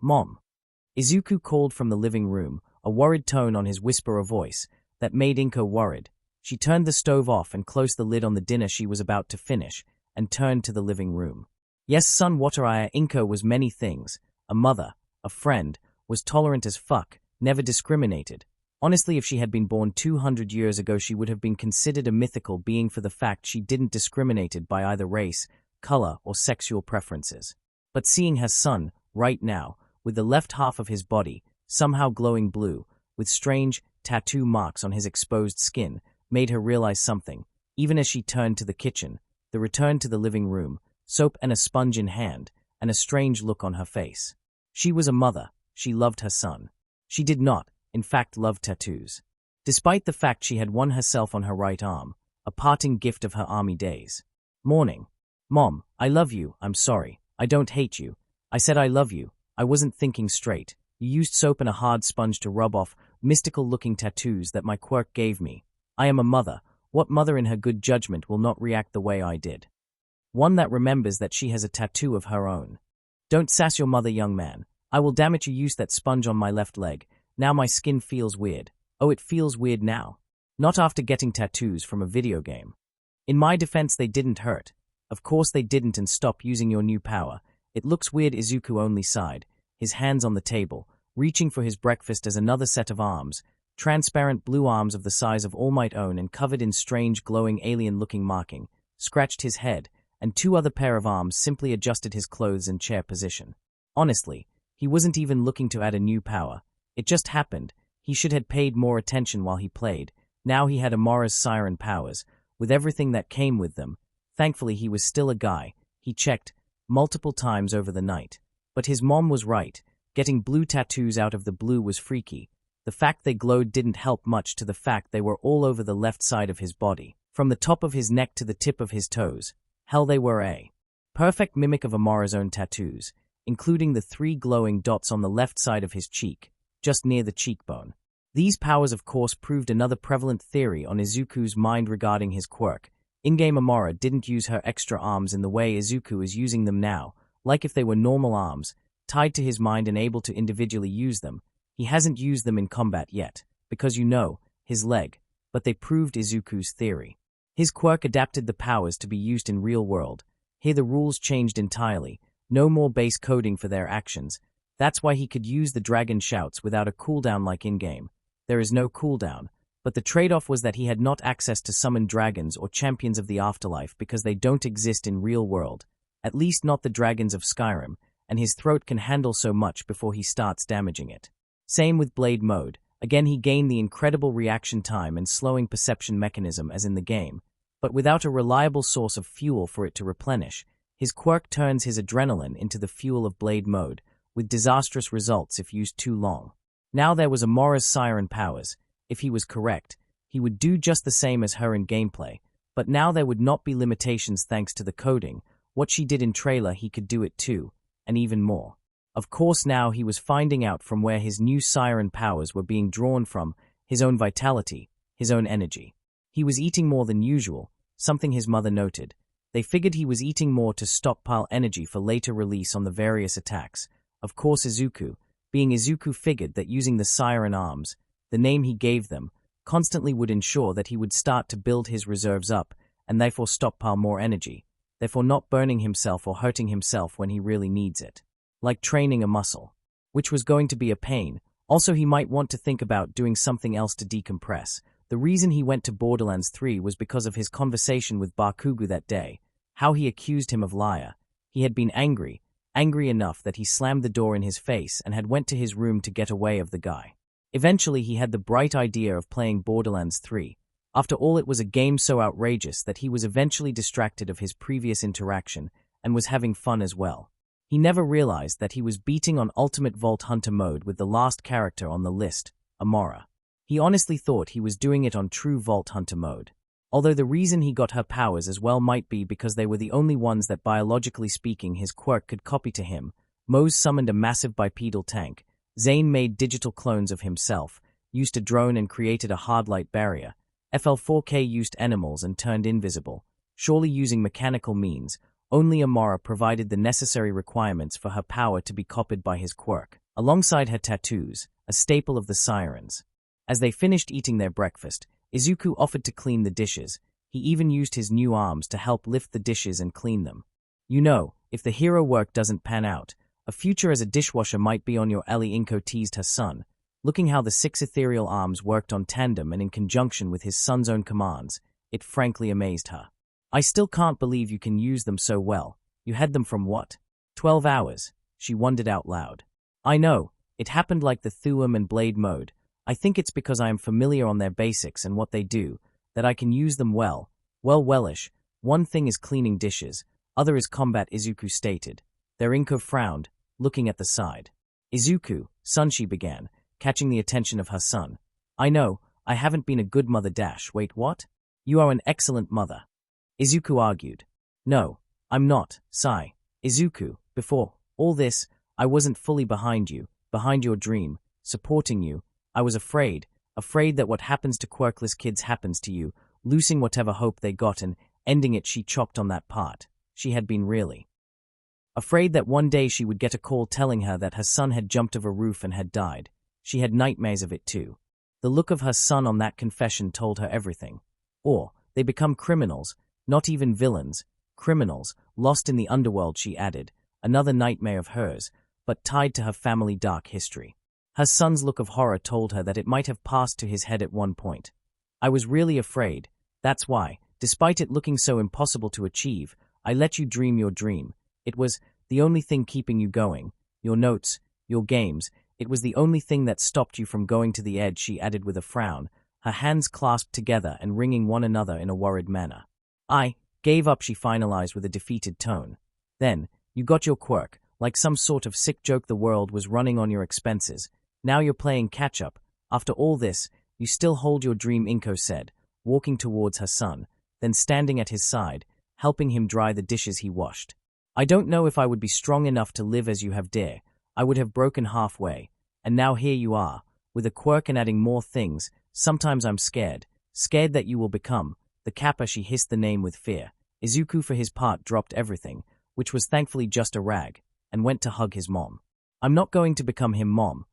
Mom. Izuku called from the living room, a worried tone on his whisperer voice that made Inko worried. She turned the stove off and closed the lid on the dinner she was about to finish, and turned to the living room. Yes, son, Wataraya. Inko was many things. A mother, a friend, was tolerant as fuck, never discriminated. Honestly, if she had been born 200 years ago, she would have been considered a mythical being for the fact she didn't discriminated by either race, color, or sexual preferences. But seeing her son, right now, with the left half of his body, somehow glowing blue, with strange, tattoo marks on his exposed skin, made her realize something, even as she turned to the kitchen, the return to the living room, soap and a sponge in hand, and a strange look on her face. She was a mother. She loved her son. She did not, in fact, love tattoos. Despite the fact she had one herself on her right arm, a parting gift of her army days. Morning. Mom, I love you. I'm sorry. I don't hate you. I said I love you. I wasn't thinking straight. You used soap and a hard sponge to rub off mystical-looking tattoos that my Quirk gave me. I am a mother. What mother in her good judgment will not react the way I did? One that remembers that she has a tattoo of her own. Don't sass your mother, young man. I will damn it, you used that sponge on my left leg. Now my skin feels weird. Oh, it feels weird now. Not after getting tattoos from a video game. In my defense, they didn't hurt. Of course they didn't, and stop using your new power. It looks weird. Izuku only sighed, his hands on the table, reaching for his breakfast as another set of arms, transparent blue arms of the size of All Might own and covered in strange glowing alien-looking marking, scratched his head, and two other pair of arms simply adjusted his clothes and chair position. Honestly, he wasn't even looking to add a new power. It just happened. He should have paid more attention while he played. Now he had Amara's siren powers, with everything that came with them. Thankfully, he was still a guy. He checked multiple times over the night. But his mom was right. Getting blue tattoos out of the blue was freaky. The fact they glowed didn't help much to the fact they were all over the left side of his body, from the top of his neck to the tip of his toes. Hell, they were a perfect mimic of Amara's own tattoos, including the 3 glowing dots on the left side of his cheek, just near the cheekbone. These powers, of course, proved another prevalent theory on Izuku's mind regarding his Quirk. In-game Amara didn't use her extra arms in the way Izuku is using them now, like if they were normal arms, tied to his mind and able to individually use them. He hasn't used them in combat yet, because his leg, but they proved Izuku's theory. His Quirk adapted the powers to be used in real world. Here the rules changed entirely, no more base coding for their actions. That's why he could use the dragon shouts without a cooldown like in-game. There is no cooldown, but the trade-off was that he had not access to summon dragons or champions of the afterlife because they don't exist in real world, at least not the dragons of Skyrim, and his throat can handle so much before he starts damaging it. Same with blade mode. Again, he gained the incredible reaction time and slowing perception mechanism as in the game, but without a reliable source of fuel for it to replenish. His Quirk turns his adrenaline into the fuel of blade mode, with disastrous results if used too long. Now there was Amara's siren powers. If he was correct, he would do just the same as her in gameplay, but now there would not be limitations thanks to the coding. What she did in trailer, he could do it too, and even more. Of course, now he was finding out from where his new siren powers were being drawn from: his own vitality, his own energy. He was eating more than usual, something his mother noted. They figured he was eating more to stockpile energy for later release on the various attacks. Of course, Izuku figured that using the siren arms, the name he gave them, constantly would ensure that he would start to build his reserves up and therefore stockpile more energy, therefore not burning himself or hurting himself when he really needs it. Like training a muscle, which was going to be a pain. Also, he might want to think about doing something else to decompress. The reason he went to Borderlands 3 was because of his conversation with Bakugo that day, how he accused him of liar. He had been angry enough that he slammed the door in his face and had went to his room to get away of the guy. Eventually, he had the bright idea of playing Borderlands 3. After all, it was a game so outrageous that he was eventually distracted of his previous interaction and was having fun as well. He never realized that he was beating on Ultimate Vault Hunter mode with the last character on the list, Amara. He honestly thought he was doing it on true Vault Hunter mode. Although the reason he got her powers as well might be because they were the only ones that, biologically speaking, his Quirk could copy to him. Mose summoned a massive bipedal tank. Zane made digital clones of himself, used a drone and created a hard light barrier. FL4K used animals and turned invisible, surely using mechanical means. Only Amara provided the necessary requirements for her power to be copied by his Quirk, alongside her tattoos, a staple of the Sirens. As they finished eating their breakfast, Izuku offered to clean the dishes. He even used his new arms to help lift the dishes and clean them. If the hero work doesn't pan out, a future as a dishwasher might be on your Ellie. Inko teased her son, looking how the 6 ethereal arms worked on tandem and in conjunction with his son's own commands. It frankly amazed her. I still can't believe you can use them so well. You had them from what? 12 hours, she wondered out loud. I know, it happened like the Thuum and Blade mode. I think it's because I am familiar on their basics and what they do, that I can use them well. Wellish. One thing is cleaning dishes, other is combat, Izuku stated. Their Inko frowned, looking at the side. Izuku, son, she began, catching the attention of her son. I know, I haven't been a good mother dash. Wait, what? You are an excellent mother. Izuku argued. No, I'm not, sigh. Izuku, before all this, I wasn't fully behind you, behind your dream, supporting you. I was afraid that what happens to quirkless kids happens to you, losing whatever hope they got and ending it. She chopped on that part. She had been really afraid that one day she would get a call telling her that her son had jumped off a roof and had died. She had nightmares of it too. The look of her son on that confession told her everything. Or, they become criminals, not even villains, criminals, lost in the underworld, she added, another nightmare of hers, but tied to her family dark history. Her son's look of horror told her that it might have passed to his head at one point. I was really afraid. That's why, despite it looking so impossible to achieve, I let you dream your dream. It was the only thing keeping you going. Your notes, your games, it was the only thing that stopped you from going to the edge, she added with a frown, her hands clasped together and wringing one another in a worried manner. I gave up, she finalized with a defeated tone. Then, you got your quirk, like some sort of sick joke the world was running on your expenses. Now you're playing catch-up. After all this, you still hold your dream, Inko said, walking towards her son, then standing at his side, helping him dry the dishes he washed. I don't know if I would be strong enough to live as you have, dear. I would have broken halfway. And now here you are, with a quirk and adding more things. Sometimes I'm scared that you will become the Kappa. She hissed the name with fear. Izuku for his part dropped everything, which was thankfully just a rag, and went to hug his mom. I'm not going to become him, Mom.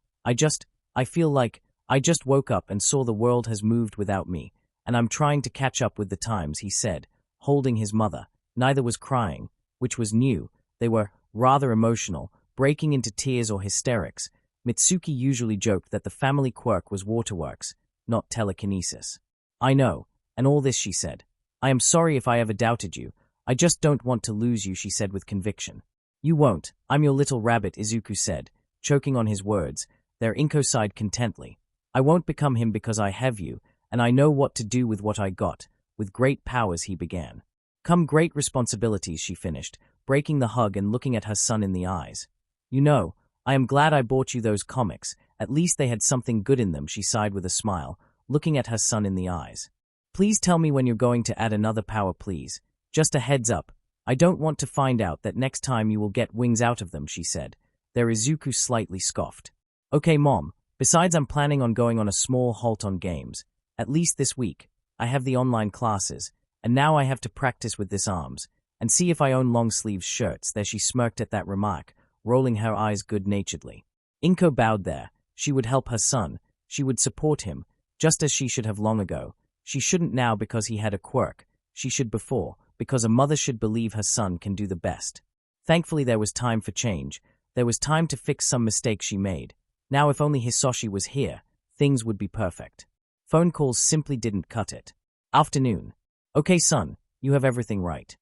I feel like I just woke up and saw the world has moved without me, and I'm trying to catch up with the times, he said, holding his mother. Neither was crying, which was new. They were rather emotional, breaking into tears or hysterics. Mitsuki usually joked that the family quirk was waterworks, not telekinesis. I know, and all this, she said. I am sorry if I ever doubted you. I just don't want to lose you, she said with conviction. You won't. I'm your little rabbit, Izuku said, choking on his words. Their Inko sighed contently. I won't become him because I have you, and I know what to do with what I got. With great powers, he began. Come great responsibilities, she finished, breaking the hug and looking at her son in the eyes. You know, I am glad I bought you those comics. At least they had something good in them, she sighed with a smile, looking at her son in the eyes. Please tell me when you're going to add another power, please. Just a heads up. I don't want to find out that next time you will get wings out of them, she said. Their Izuku slightly scoffed. Okay, Mom. Besides, I'm planning on going on a small halt on games. At least this week. I have the online classes, and now I have to practice with this arms, and see if I own long-sleeves shirts. There she smirked at that remark, rolling her eyes good-naturedly. Inko bowed there. She would help her son. She would support him, just as she should have long ago. She shouldn't now because he had a quirk. She should before, because a mother should believe her son can do the best. Thankfully, there was time for change. There was time to fix some mistakes she made. Now if only Hisoshi was here, things would be perfect. Phone calls simply didn't cut it. Afternoon. Okay, son, you have everything right.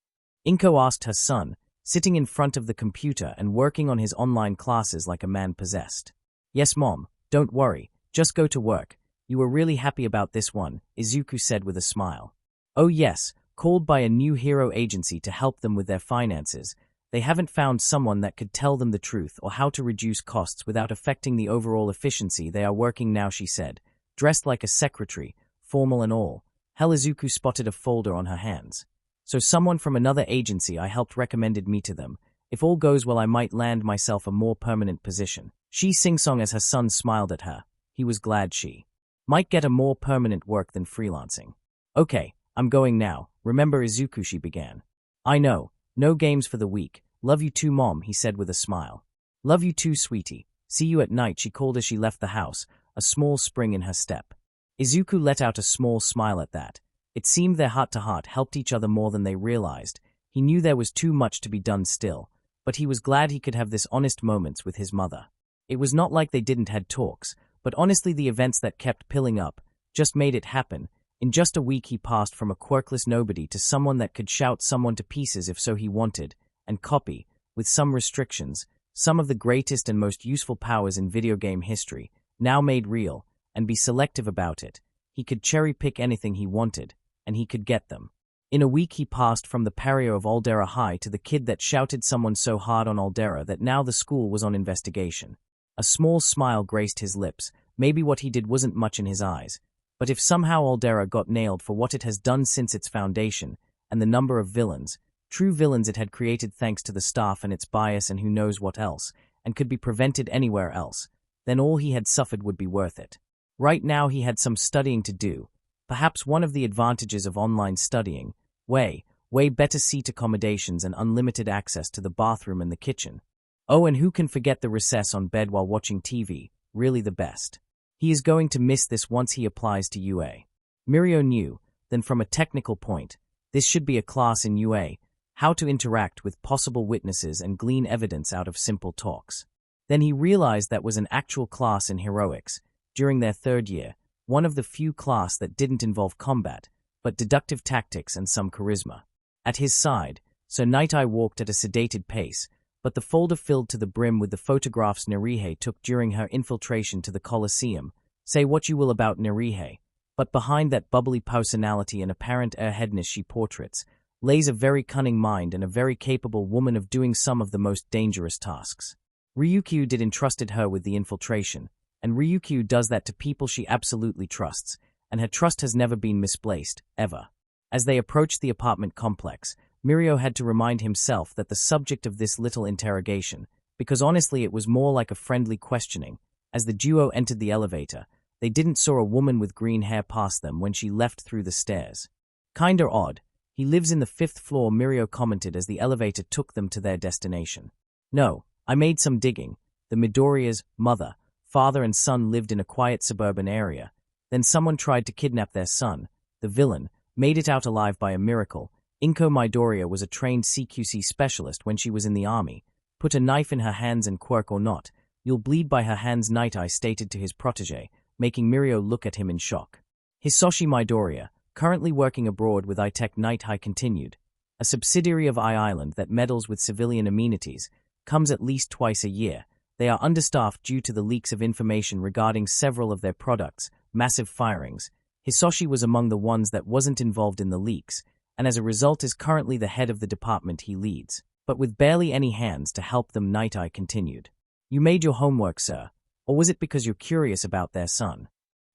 Inko asked her son, sitting in front of the computer and working on his online classes like a man possessed. Yes, Mom, don't worry, just go to work. You were really happy about this one, Izuku said with a smile. Oh yes, called by a new hero agency to help them with their finances. They haven't found someone that could tell them the truth or how to reduce costs without affecting the overall efficiency. They are working now, she said, dressed like a secretary, formal and all. Hell, Izuku spotted a folder on her hands. So someone from another agency I helped recommended me to them. If all goes well, I might land myself a more permanent position. She sing-song as her son smiled at her. He was glad she might get a more permanent work than freelancing. Okay, I'm going now. Remember, Izuku, she began. I know. No games for the week. Love you too, Mom, he said with a smile. Love you too, sweetie. See you at night, she called as she left the house, a small spring in her step. Izuku let out a small smile at that. It seemed their heart-to-heart helped each other more than they realized. He knew there was too much to be done still, but he was glad he could have this honest moments with his mother. It was not like they didn't had talks, but honestly the events that kept piling up just made it happen. In just a week he passed from a quirkless nobody to someone that could shout someone to pieces if so he wanted, and copy, with some restrictions, some of the greatest and most useful powers in video game history, now made real, and be selective about it. He could cherry-pick anything he wanted, and he could get them. In a week he passed from the pariah of Aldera High to the kid that shouted someone so hard on Aldera that now the school was on investigation. A small smile graced his lips. Maybe what he did wasn't much in his eyes. But if somehow Aldera got nailed for what it has done since its foundation, and the number of villains, true villains it had created thanks to the staff and its bias and who knows what else, and could be prevented anywhere else, then all he had suffered would be worth it. Right now he had some studying to do. Perhaps one of the advantages of online studying, way better seat accommodations and unlimited access to the bathroom and the kitchen. Oh, and who can forget the recess on bed while watching TV, really the best. He is going to miss this once he applies to UA. Mirio knew, then from a technical point, this should be a class in UA, how to interact with possible witnesses and glean evidence out of simple talks. Then he realized that was an actual class in heroics, during their third year, one of the few class that didn't involve combat, but deductive tactics and some charisma. At his side, Sir Night Eye walked at a sedated pace, but the folder filled to the brim with the photographs Narihe took during her infiltration to the Colosseum. Say what you will about Narihe, but behind that bubbly personality and apparent airheadness she portraits, lays a very cunning mind and a very capable woman of doing some of the most dangerous tasks. Ryukyu did entrusted her with the infiltration, and Ryukyu does that to people she absolutely trusts, and her trust has never been misplaced, ever. As they approached the apartment complex, Mirio had to remind himself that the subject of this little interrogation, because honestly it was more like a friendly questioning, as the duo entered the elevator, they didn't saw a woman with green hair pass them when she left through the stairs. Kinda odd. He lives in the 5th floor, Mirio commented as the elevator took them to their destination. No, I made some digging. The Midoriya's mother, father and son lived in a quiet suburban area. Then someone tried to kidnap their son. The villain made it out alive by a miracle. Izuku Midoriya was a trained CQC specialist when she was in the army. Put a knife in her hands and Quirk or not, you'll bleed by her hands, Night Eye stated to his protege, making Mirio look at him in shock. Hisoshi Midoriya, currently working abroad with iTech, Night Eye continued. A subsidiary of I-Island that meddles with civilian amenities, comes at least twice a year. They are understaffed due to the leaks of information regarding several of their products, massive firings. Hisoshi was among the ones that wasn't involved in the leaks, and as a result is currently the head of the department he leads. But with barely any hands to help them, Night Eye continued. You made your homework, sir. Or was it because you're curious about their son?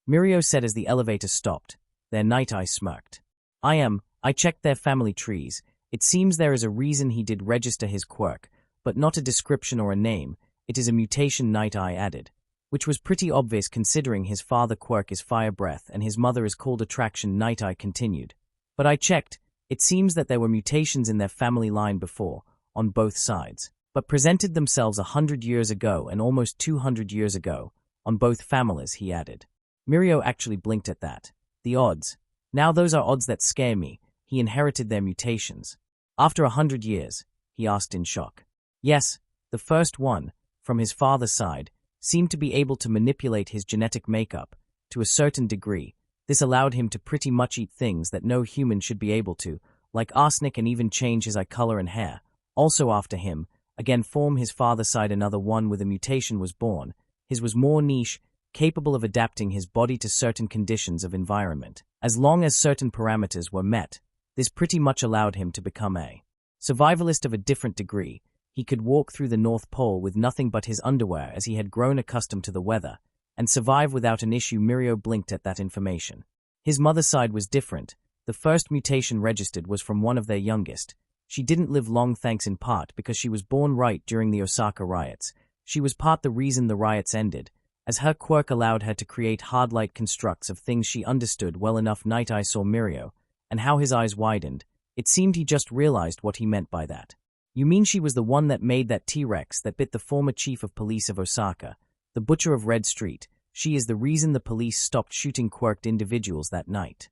Mirio said as the elevator stopped. Their Night Eye smirked. I checked their family trees. It seems there is a reason he did register his Quirk, but not a description or a name. It is a mutation, Night Eye added, which was pretty obvious considering his father Quirk is Fire Breath and his mother is called Attraction, Night Eye continued. But I checked. It seems that there were mutations in their family line before, on both sides, but presented themselves 100 years ago and almost 200 years ago, on both families, he added. Mirio actually blinked at that. The odds. Now those are odds that scare me. He inherited their mutations. After 100 years, he asked in shock. Yes, the first one, from his father's side, seemed to be able to manipulate his genetic makeup, to a certain degree. This allowed him to pretty much eat things that no human should be able to, like arsenic, and even change his eye color and hair. Also after him, again from his father's side, another one with a mutation was born. His was more niche, capable of adapting his body to certain conditions of environment. As long as certain parameters were met, this pretty much allowed him to become a survivalist of a different degree. He could walk through the North Pole with nothing but his underwear as he had grown accustomed to the weather, and survive without an issue. Mirio blinked at that information. His mother's side was different. The first mutation registered was from one of their youngest. She didn't live long, thanks in part because she was born right during the Osaka riots. She was part the reason the riots ended, as her Quirk allowed her to create hard-light constructs of things she understood well enough. Night Eye saw Mirio, and how his eyes widened. It seemed he just realized what he meant by that. You mean she was the one that made that T-Rex that bit the former chief of police of Osaka, the butcher of Red Street? She is the reason the police stopped shooting quirked individuals that night.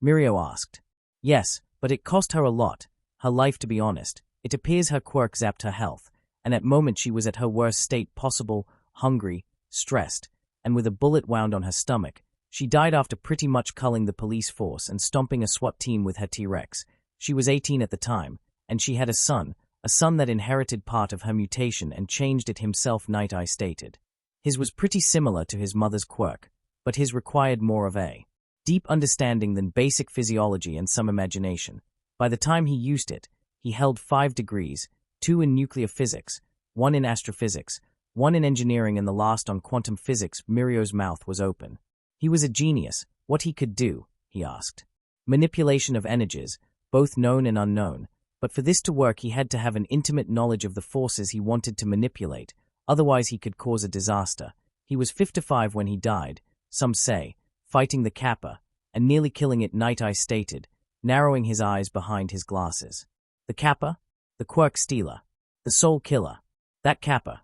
Mirio asked. Yes, but it cost her a lot. Her life, to be honest. It appears her Quirk zapped her health, and at moment she was at her worst state possible, hungry, stressed, and with a bullet wound on her stomach. She died after pretty much culling the police force and stomping a SWAT team with her T-Rex. She was 18 at the time, and she had a son that inherited part of her mutation and changed it himself, Night Eye stated. His was pretty similar to his mother's Quirk, but his required more of a deep understanding than basic physiology and some imagination. By the time he used it, he held 5 degrees, 2 in nuclear physics, 1 in astrophysics, 1 in engineering, and the last on quantum physics. Mirio's mouth was open. He was a genius. What he could do, he asked. Manipulation of energies, both known and unknown, but for this to work he had to have an intimate knowledge of the forces he wanted to manipulate, otherwise he could cause a disaster. He was 55 when he died, some say, fighting the Kappa, and nearly killing it, Night Eye stated, narrowing his eyes behind his glasses. The Kappa? The Quirk stealer? The soul killer? That Kappa?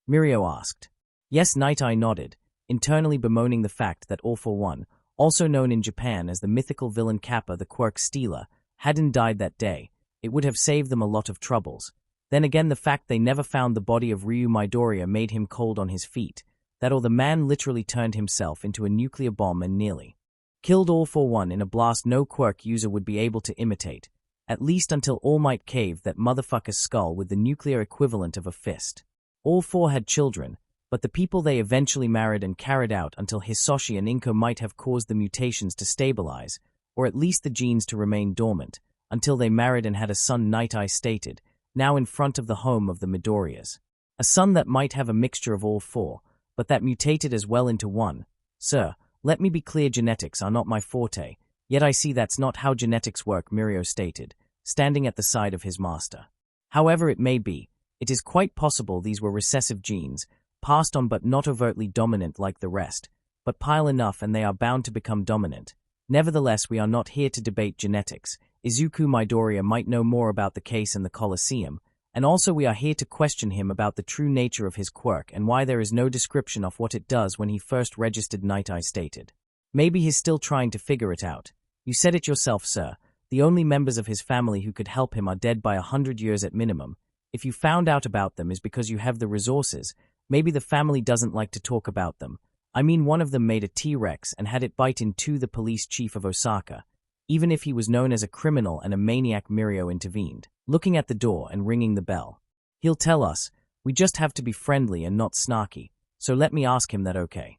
Mirio asked. Yes, Night Eye nodded, internally bemoaning the fact that All For One, also known in Japan as the mythical villain Kappa the Quirk stealer, hadn't died that day. It would have saved them a lot of troubles. Then again, the fact they never found the body of Izuku Midoriya made him cold on his feet, that or the man literally turned himself into a nuclear bomb and nearly killed All For One in a blast no Quirk user would be able to imitate, at least until All Might caved that motherfucker's skull with the nuclear equivalent of a fist. All 4 had children, but the people they eventually married and carried out until Hisoshi and Inko might have caused the mutations to stabilize, or at least the genes to remain dormant, until they married and had a son, Night Eye stated, now in front of the home of the Midoriyas. A son that might have a mixture of all 4, but that mutated as well into one. Sir, let me be clear, genetics are not my forte, yet I see that's not how genetics work, Mirio stated, standing at the side of his master. However it may be, it is quite possible these were recessive genes, passed on but not overtly dominant like the rest, but pile enough and they are bound to become dominant. Nevertheless, we are not here to debate genetics. Izuku Midoriya might know more about the case in the Colosseum, and also we are here to question him about the true nature of his quirk and why there is no description of what it does when he first registered, Night Eye stated. Maybe he's still trying to figure it out. You said it yourself, sir. The only members of his family who could help him are dead by 100 years at minimum. If you found out about them is because you have the resources. Maybe the family doesn't like to talk about them. I mean, one of them made a T-Rex and had it bite into the police chief of Osaka. Even if he was known as a criminal and a maniac, Mirio intervened, looking at the door and ringing the bell. He'll tell us. We just have to be friendly and not snarky, so let me ask him that, okay?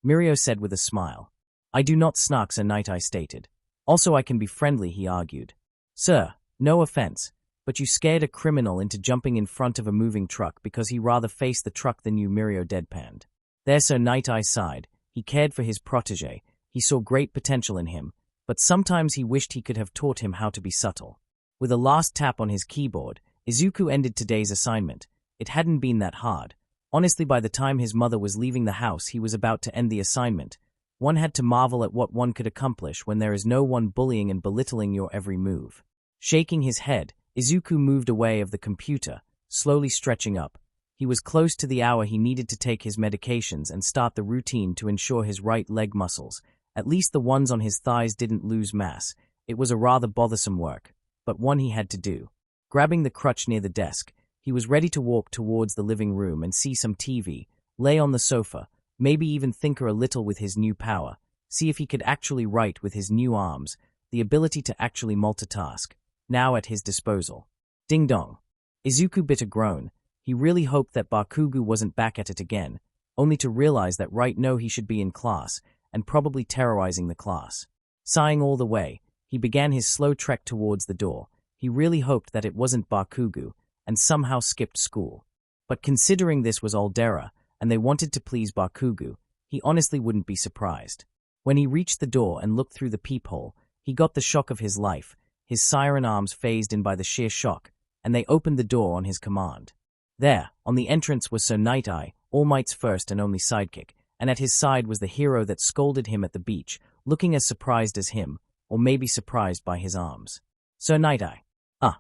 Mirio said with a smile. I do not snark, Sir, Night Eye stated. Also I can be friendly, he argued. Sir, no offense, but you scared a criminal into jumping in front of a moving truck because he rather faced the truck than you, Mirio deadpanned. There, Sir, Night Eye sighed. He cared for his protege. He saw great potential in him, but sometimes he wished he could have taught him how to be subtle. With a last tap on his keyboard, Izuku ended today's assignment. It hadn't been that hard. Honestly, by the time his mother was leaving the house, he was about to end the assignment. One had to marvel at what one could accomplish when there is no one bullying and belittling your every move. Shaking his head, Izuku moved away of the computer, slowly stretching up. He was close to the hour he needed to take his medications and start the routine to ensure his right leg muscles, at least the ones on his thighs, didn't lose mass. It was a rather bothersome work, but one he had to do. Grabbing the crutch near the desk, he was ready to walk towards the living room and see some TV, lay on the sofa, maybe even tinker a little with his new power, see if he could actually write with his new arms, the ability to actually multitask, now at his disposal. Ding dong. Izuku bit a groan. He really hoped that Bakugo wasn't back at it again, only to realize that right now he should be in class, and probably terrorizing the class. Sighing all the way, he began his slow trek towards the door. He really hoped that it wasn't Bakugo, and somehow skipped school. But considering this was Aldera, and they wanted to please Bakugo, he honestly wouldn't be surprised. When he reached the door and looked through the peephole, he got the shock of his life, his siren arms phased in by the sheer shock, and they opened the door on his command. There, on the entrance, was Sir Night Eye, All Might's first and only sidekick, and at his side was the hero that scolded him at the beach, looking as surprised as him, or maybe surprised by his arms. Sir Night Eye. Ah.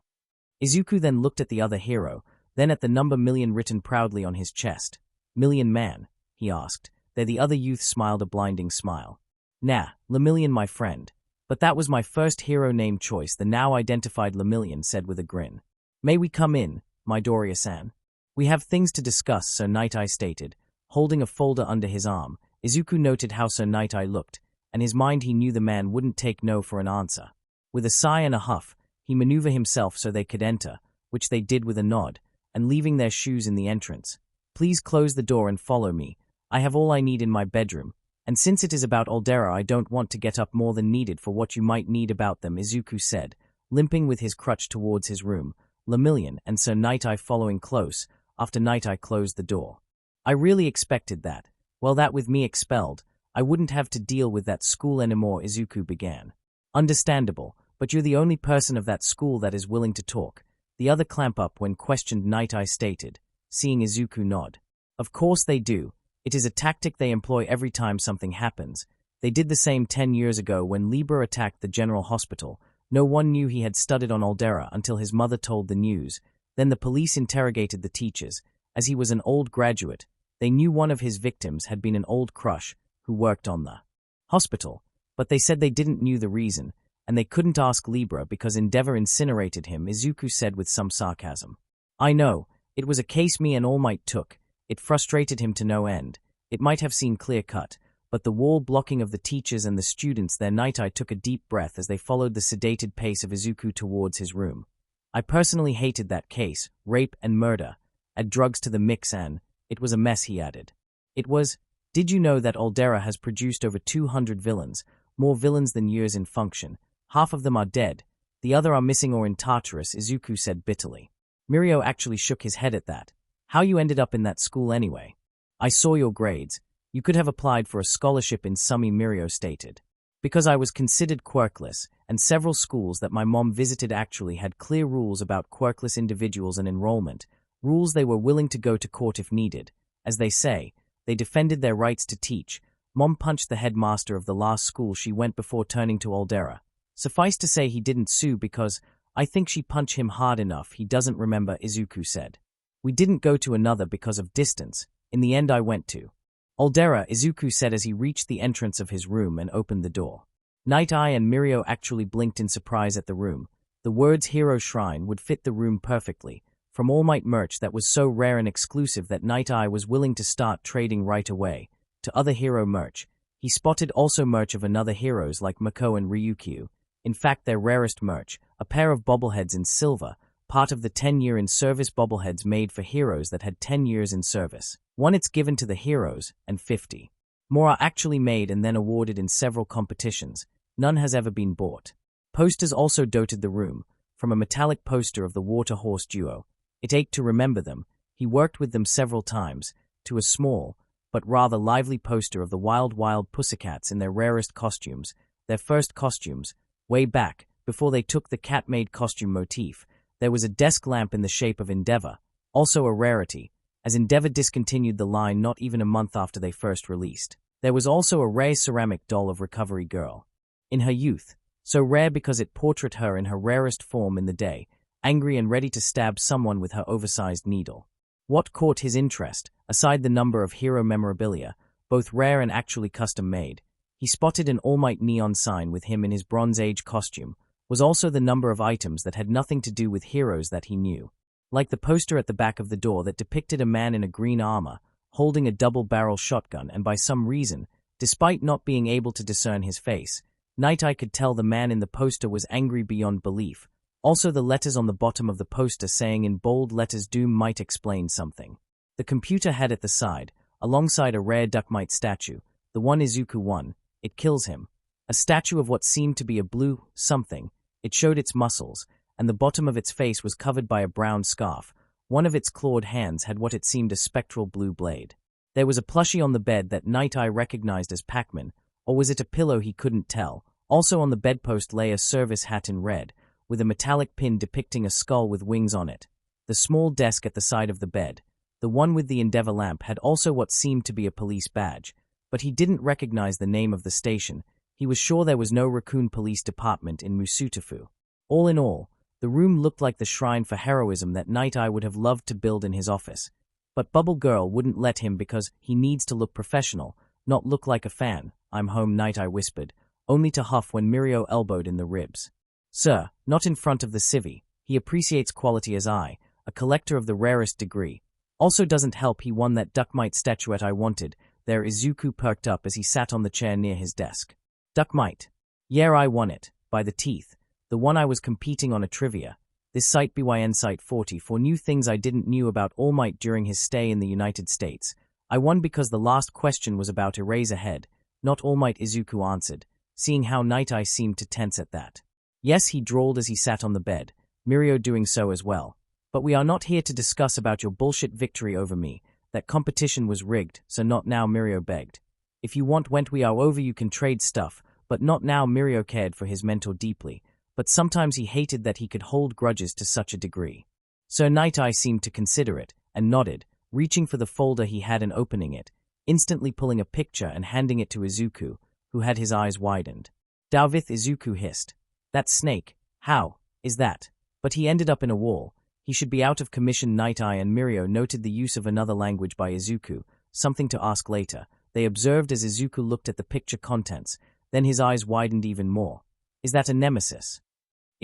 Izuku then looked at the other hero, then at the number million written proudly on his chest. Million Man, he asked. There the other youth smiled a blinding smile. Nah, Lemillion, my friend. But that was my first hero name choice, the now identified Lemillion said with a grin. May we come in, Midoriya-san? We have things to discuss, Sir Night Eye stated, holding a folder under his arm. Izuku noted how Sir Night Eye looked, and his mind he knew the man wouldn't take no for an answer. With a sigh and a huff, he maneuvered himself so they could enter, which they did with a nod, and leaving their shoes in the entrance. Please close the door and follow me. I have all I need in my bedroom, And since it is about Aldera, I don't want to get up more than needed for what you might need about them, Izuku said, limping with his crutch towards his room, Lemillion and Sir Night-Eye following close, after Night-Eye closed the door. I really expected that. Well, that with me expelled, I wouldn't have to deal with that school anymore, Izuku began. Understandable, but you're the only person of that school that is willing to talk. The other clamp up when questioned, Night-Eye stated, seeing Izuku nod. Of course they do. It is a tactic they employ every time something happens. They did the same 10 years ago when Libra attacked the General Hospital. No one knew he had studied on Aldera until his mother told the news. Then the police interrogated the teachers. As he was an old graduate, they knew one of his victims had been an old crush who worked on the hospital, but they said they didn't knew the reason, and they couldn't ask Libra because Endeavor incinerated him, Izuku said with some sarcasm. I know, it was a case me and All Might took. It frustrated him to no end. It might have seemed clear-cut, but the wall blocking of the teachers and the students there. Night-Eye took a deep breath as they followed the sedated pace of Izuku towards his room. I personally hated that case, rape and murder. Add drugs to the mix and it was a mess, he added. It was. Did you know that Aldera has produced over 200 villains, more villains than years in function? Half of them are dead, the other are missing or in Tartarus, Izuku said bitterly. Mirio actually shook his head at that. How you ended up in that school anyway? I saw your grades. You could have applied for a scholarship in Sumi, Mirio stated. Because I was considered quirkless, and several schools that my mom visited actually had clear rules about quirkless individuals and enrollment, rules they were willing to go to court if needed. As they say, they defended their rights to teach. Mom punched the headmaster of the last school she went before turning to Aldera. Suffice to say he didn't sue because I think she punched him hard enough he doesn't remember, Izuku said. We didn't go to another because of distance. In the end I went to Aldera, Izuku said as he reached the entrance of his room and opened the door. Night-Eye and Mirio actually blinked in surprise at the room. The words Hero Shrine would fit the room perfectly, from All Might merch that was so rare and exclusive that Night-Eye was willing to start trading right away, to other hero merch. He spotted also merch of another heroes like Mako and Ryukyu. In fact, their rarest merch, a pair of bobbleheads in silver, part of the 10-year in service bobbleheads made for heroes that had 10 years in service. One it's given to the heroes, and 50 more are actually made and then awarded in several competitions. None has ever been bought. Posters also dotted the room, from a metallic poster of the Water Horse duo. It ached to remember them. He worked with them several times, to a small, but rather lively poster of the Wild Pussycats in their rarest costumes, their first costumes, way back, before they took the cat-made costume motif. There was a desk lamp in the shape of Endeavor, also a rarity, as Endeavor discontinued the line not even a month after they first released. There was also a rare ceramic doll of Recovery Girl. In her youth, so rare because it portrayed her in her rarest form in the day, angry and ready to stab someone with her oversized needle. What caught his interest, aside the number of hero memorabilia, both rare and actually custom-made, he spotted an All Might neon sign with him in his Bronze Age costume, was also the number of items that had nothing to do with heroes that he knew. Like the poster at the back of the door that depicted a man in a green armor, holding a double-barrel shotgun, and by some reason, despite not being able to discern his face, Night-Eye could tell the man in the poster was angry beyond belief. Also the letters on the bottom of the poster saying in bold letters Doom might explain something. The computer had at the side, alongside a rare Duck Might statue, the one Izuku won, it kills him. A statue of what seemed to be a blue something. It showed its muscles, and the bottom of its face was covered by a brown scarf. One of its clawed hands had what it seemed a spectral blue blade. There was a plushie on the bed that Night-Eye recognized as Pac-Man, or was it a pillow he couldn't tell. Also on the bedpost lay a service hat in red, with a metallic pin depicting a skull with wings on it. The small desk at the side of the bed, the one with the Endeavor lamp, had also what seemed to be a police badge, but he didn't recognize the name of the station. He was sure there was no Raccoon Police Department in Musutafu. All in all, the room looked like the shrine for heroism that Night-Eye would have loved to build in his office. But Bubble Girl wouldn't let him because he needs to look professional, not look like a fan. I'm home, Night-Eye whispered, only to huff when Mirio elbowed in the ribs. Sir, not in front of the civvy. He appreciates quality as I, a collector of the rarest degree. Also doesn't help he won that Duck Might statuette I wanted. There Izuku perked up as he sat on the chair near his desk. Duck Might. Yeah, I won it, by the teeth. The one I was competing on a trivia. This site BYN Site 40 for new things I didn't knew about All Might during his stay in the United States. I won because the last question was about Eraserhead. Not All Might, Izuku answered, seeing how Night Eye seemed to tense at that. Yes, he drawled as he sat on the bed, Mirio doing so as well. But we are not here to discuss about your bullshit victory over me. That competition was rigged, so not now, Mirio begged. If you want when we are over you can trade stuff, but not now. Mirio cared for his mentor deeply, but sometimes he hated that he could hold grudges to such a degree. So Night Eye seemed to consider it, and nodded, reaching for the folder he had and opening it, instantly pulling a picture and handing it to Izuku, who had his eyes widened. Dalvith, Izuku hissed. That snake, how is that? But he ended up in a wall. He should be out of commission. Night Eye and Mirio noted the use of another language by Izuku, something to ask later. They observed as Izuku looked at the picture contents, then his eyes widened even more. Is that a nemesis?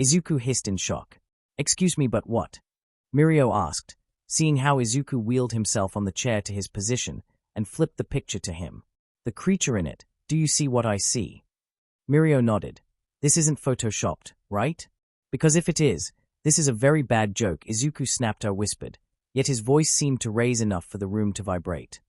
Izuku hissed in shock. Excuse me, but what? Mirio asked, seeing how Izuku wheeled himself on the chair to his position and flipped the picture to him. The creature in it, do you see what I see? Mirio nodded. This isn't photoshopped, right? Because if it is, this is a very bad joke, Izuku snapped or whispered, yet his voice seemed to raise enough for the room to vibrate.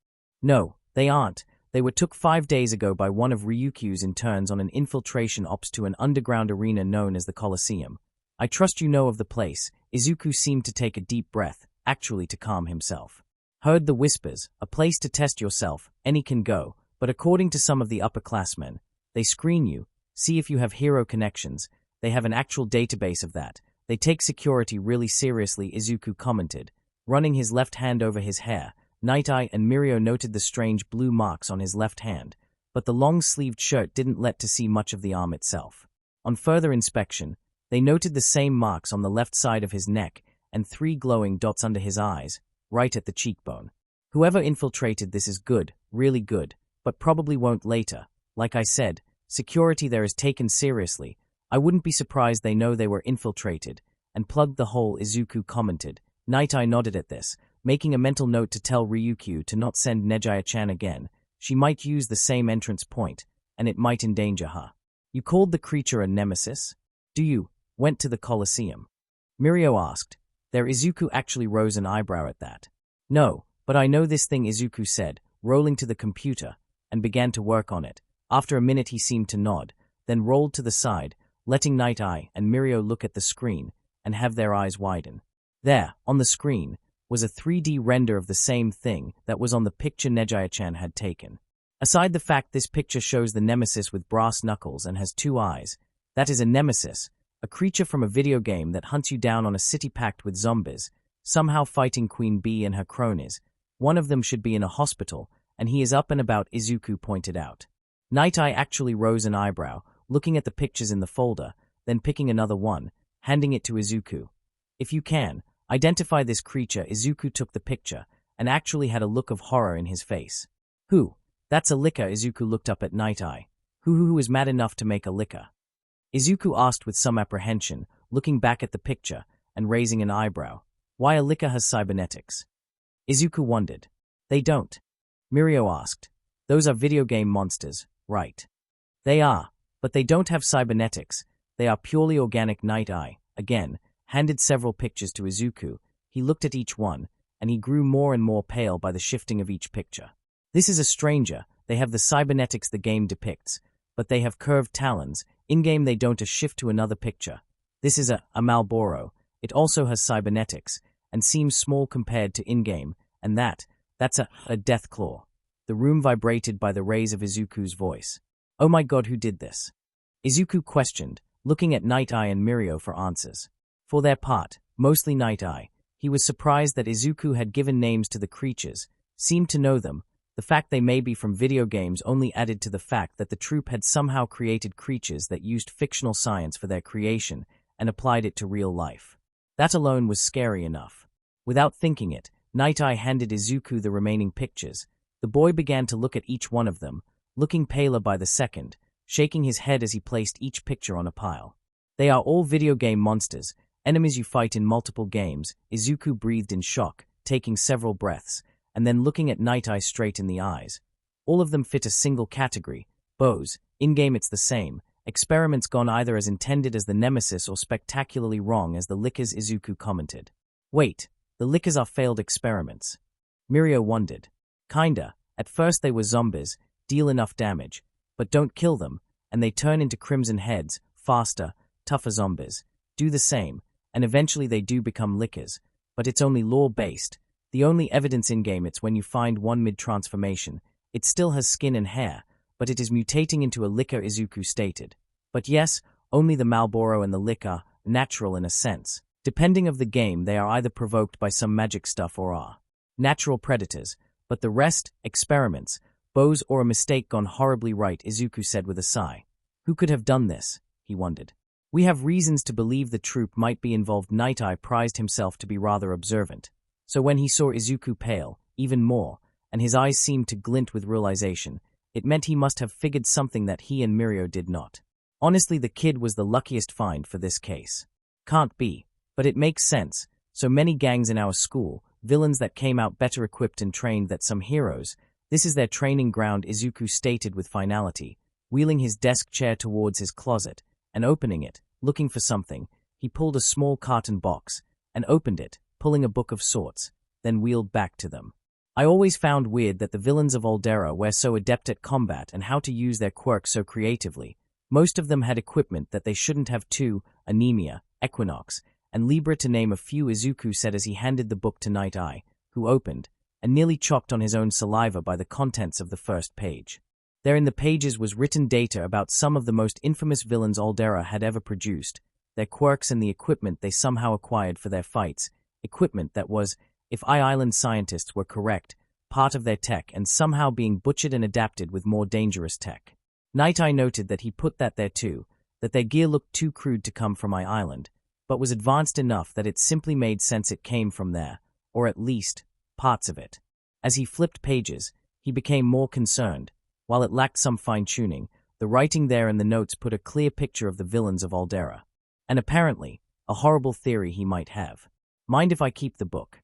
No, they aren't. They were took 5 days ago by one of Ryukyu's interns on an infiltration ops to an underground arena known as the Colosseum. I trust you know of the place. Izuku seemed to take a deep breath, actually to calm himself. Heard the whispers, a place to test yourself, any can go, but according to some of the upperclassmen, they screen you, see if you have hero connections, they have an actual database of that. They take security really seriously, Izuku commented, running his left hand over his hair. Night Eye and Mirio noted the strange blue marks on his left hand, but the long-sleeved shirt didn't let to see much of the arm itself. On further inspection, they noted the same marks on the left side of his neck and 3 glowing dots under his eyes, right at the cheekbone. Whoever infiltrated this is good, really good, but probably won't later. Like I said, security there is taken seriously. I wouldn't be surprised they know they were infiltrated, and plugged the hole, Izuku commented. Night Eye nodded at this, making a mental note to tell Ryukyu to not send Nejaya-chan again. She might use the same entrance point, and it might endanger her. You called the creature a nemesis? Do you? Went to the Colosseum? Mirio asked. There Izuku actually rose an eyebrow at that. No, but I know this thing, Izuku said, rolling to the computer, and began to work on it. After a minute he seemed to nod, then rolled to the side, letting Night Eye and Mirio look at the screen, and have their eyes widen. There, on the screen, was a 3D render of the same thing that was on the picture Nejaya-chan had taken. Aside the fact this picture shows the nemesis with brass knuckles and has 2 eyes, that is a nemesis, a creature from a video game that hunts you down on a city packed with zombies, somehow fighting Queen Bee and her cronies. One of them should be in a hospital, and he is up and about, Izuku pointed out. Night Eye actually rose an eyebrow, looking at the pictures in the folder, then picking another one, handing it to Izuku. If you can, identify this creature. Izuku took the picture, and actually had a look of horror in his face. Who? That's a licker. Izuku looked up at Night Eye. Who is mad enough to make a licker? Izuku asked with some apprehension, looking back at the picture, and raising an eyebrow. Why a licker has cybernetics? Izuku wondered. They don't. Mirio asked. Those are video game monsters, right? They are, but they don't have cybernetics. They are purely organic. Night Eye, again, handed several pictures to Izuku. He looked at each one, and he grew more and more pale by the shifting of each picture. This is a stranger. They have the cybernetics the game depicts, but they have curved talons. In-game they don't. A shift to another picture. This is a Malboro. It also has cybernetics, and seems small compared to in-game, and that's a death claw. The room vibrated by the raise of Izuku's voice. Oh my god, who did this? Izuku questioned, looking at Night Eye and Mirio for answers. For their part, mostly Night Eye, he was surprised that Izuku had given names to the creatures, seemed to know them. The fact they may be from video games only added to the fact that the troupe had somehow created creatures that used fictional science for their creation and applied it to real life. That alone was scary enough. Without thinking it, Night Eye handed Izuku the remaining pictures. The boy began to look at each one of them, looking paler by the second, shaking his head as he placed each picture on a pile. They are all video game monsters, enemies you fight in multiple games. Izuku breathed in shock, taking several breaths, and then looking at Night Eye straight in the eyes. All of them fit a single category. Bows. In-game it's the same. Experiments gone either as intended as the nemesis or spectacularly wrong as the lickers, Izuku commented. Wait, the lickers are failed experiments. Mirio wondered. Kinda. At first they were zombies, deal enough damage, but don't kill them, and they turn into crimson heads, faster, tougher zombies. Do the same, and eventually they do become lickers, but it's only lore-based. The only evidence in-game it's when you find one mid-transformation. It still has skin and hair, but it is mutating into a licker, Izuku stated. But yes, only the Malboro and the lick are natural in a sense. Depending of the game, they are either provoked by some magic stuff or are natural predators, but the rest, experiments, bows or a mistake gone horribly right, Izuku said with a sigh. Who could have done this? He wondered. We have reasons to believe the troop might be involved. Night Eye prized himself to be rather observant, so when he saw Izuku pale, even more, and his eyes seemed to glint with realization, it meant he must have figured something that he and Mirio did not. Honestly, the kid was the luckiest find for this case. Can't be, but it makes sense. So many gangs in our school, villains that came out better equipped and trained than some heroes. This is their training ground, Izuku stated with finality, wheeling his desk chair towards his closet, and opening it, looking for something. He pulled a small carton box, and opened it, pulling a book of sorts, then wheeled back to them. I always found weird that the villains of Aldera were so adept at combat and how to use their quirks so creatively. Most of them had equipment that they shouldn't have too, Anemia, Equinox, and Libra to name a few, Izuku said as he handed the book to Night Eye, who opened, and nearly choked on his own saliva by the contents of the first page. There in the pages was written data about some of the most infamous villains Aldera had ever produced, their quirks and the equipment they somehow acquired for their fights, equipment that was, if Island scientists were correct, part of their tech and somehow being butchered and adapted with more dangerous tech. Night Eye noted that he put that there too, that their gear looked too crude to come from Island, but was advanced enough that it simply made sense it came from there, or at least, parts of it. As he flipped pages, he became more concerned. While it lacked some fine-tuning, the writing there and the notes put a clear picture of the villains of Aldera. And apparently, a horrible theory he might have. Mind if I keep the book?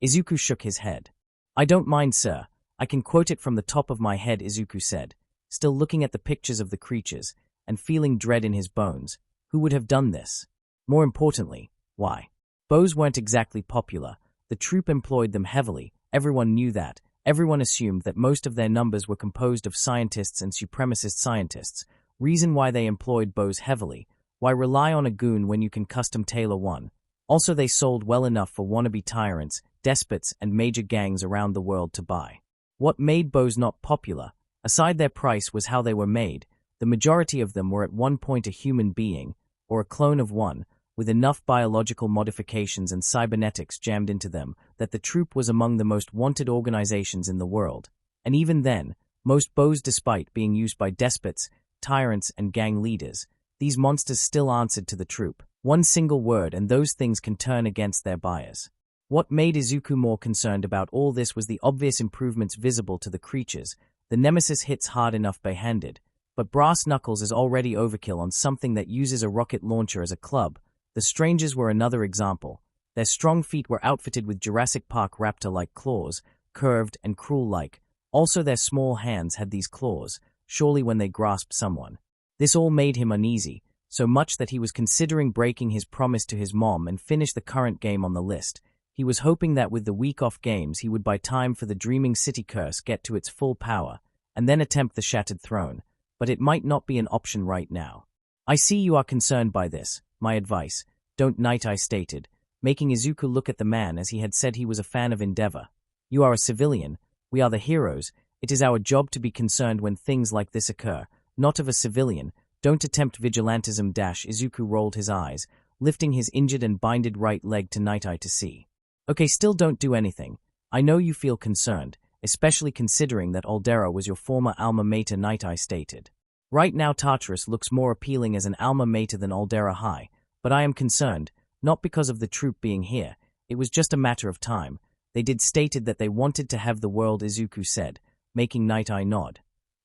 Izuku shook his head. I don't mind, sir. I can quote it from the top of my head, Izuku said, still looking at the pictures of the creatures, and feeling dread in his bones. Who would have done this? More importantly, why? Bows weren't exactly popular. The troop employed them heavily. Everyone knew that. Everyone assumed that most of their numbers were composed of scientists and supremacist scientists. Reason why they employed bows heavily. Why rely on a goon when you can custom tailor one? Also, they sold well enough for wannabe tyrants, despots, and major gangs around the world to buy. What made bows not popular, aside their price, was how they were made. The majority of them were at one point a human being, or a clone of one, with enough biological modifications and cybernetics jammed into them that the troop was among the most wanted organizations in the world. And even then, most bows, despite being used by despots, tyrants, and gang leaders, these monsters still answered to the troop. One single word and those things can turn against their buyers. What made Izuku more concerned about all this was the obvious improvements visible to the creatures. The Nemesis hits hard enough barehanded, but brass knuckles is already overkill on something that uses a rocket launcher as a club. The strangers were another example. Their strong feet were outfitted with Jurassic Park raptor-like claws, curved and cruel-like. Also their small hands had these claws, surely when they grasped someone. This all made him uneasy, so much that he was considering breaking his promise to his mom and finish the current game on the list. He was hoping that with the week-off games he would buy time for the Dreaming City curse get to its full power, and then attempt the Shattered Throne, but it might not be an option right now. I see you are concerned by this. My advice, don't, Night Eye stated, making Izuku look at the man as he had said he was a fan of Endeavor. You are a civilian, we are the heroes, it is our job to be concerned when things like this occur, not of a civilian. Don't attempt vigilantism. Izuku rolled his eyes, lifting his injured and binded right leg to Night Eye to see. Okay, still don't do anything. I know you feel concerned, especially considering that Aldera was your former alma mater, Night Eye stated. Right now Tartarus looks more appealing as an alma mater than Aldera High, but I am concerned, not because of the troop being here, it was just a matter of time. They did stated that they wanted to have the world, Izuku said, making Night Eye nod.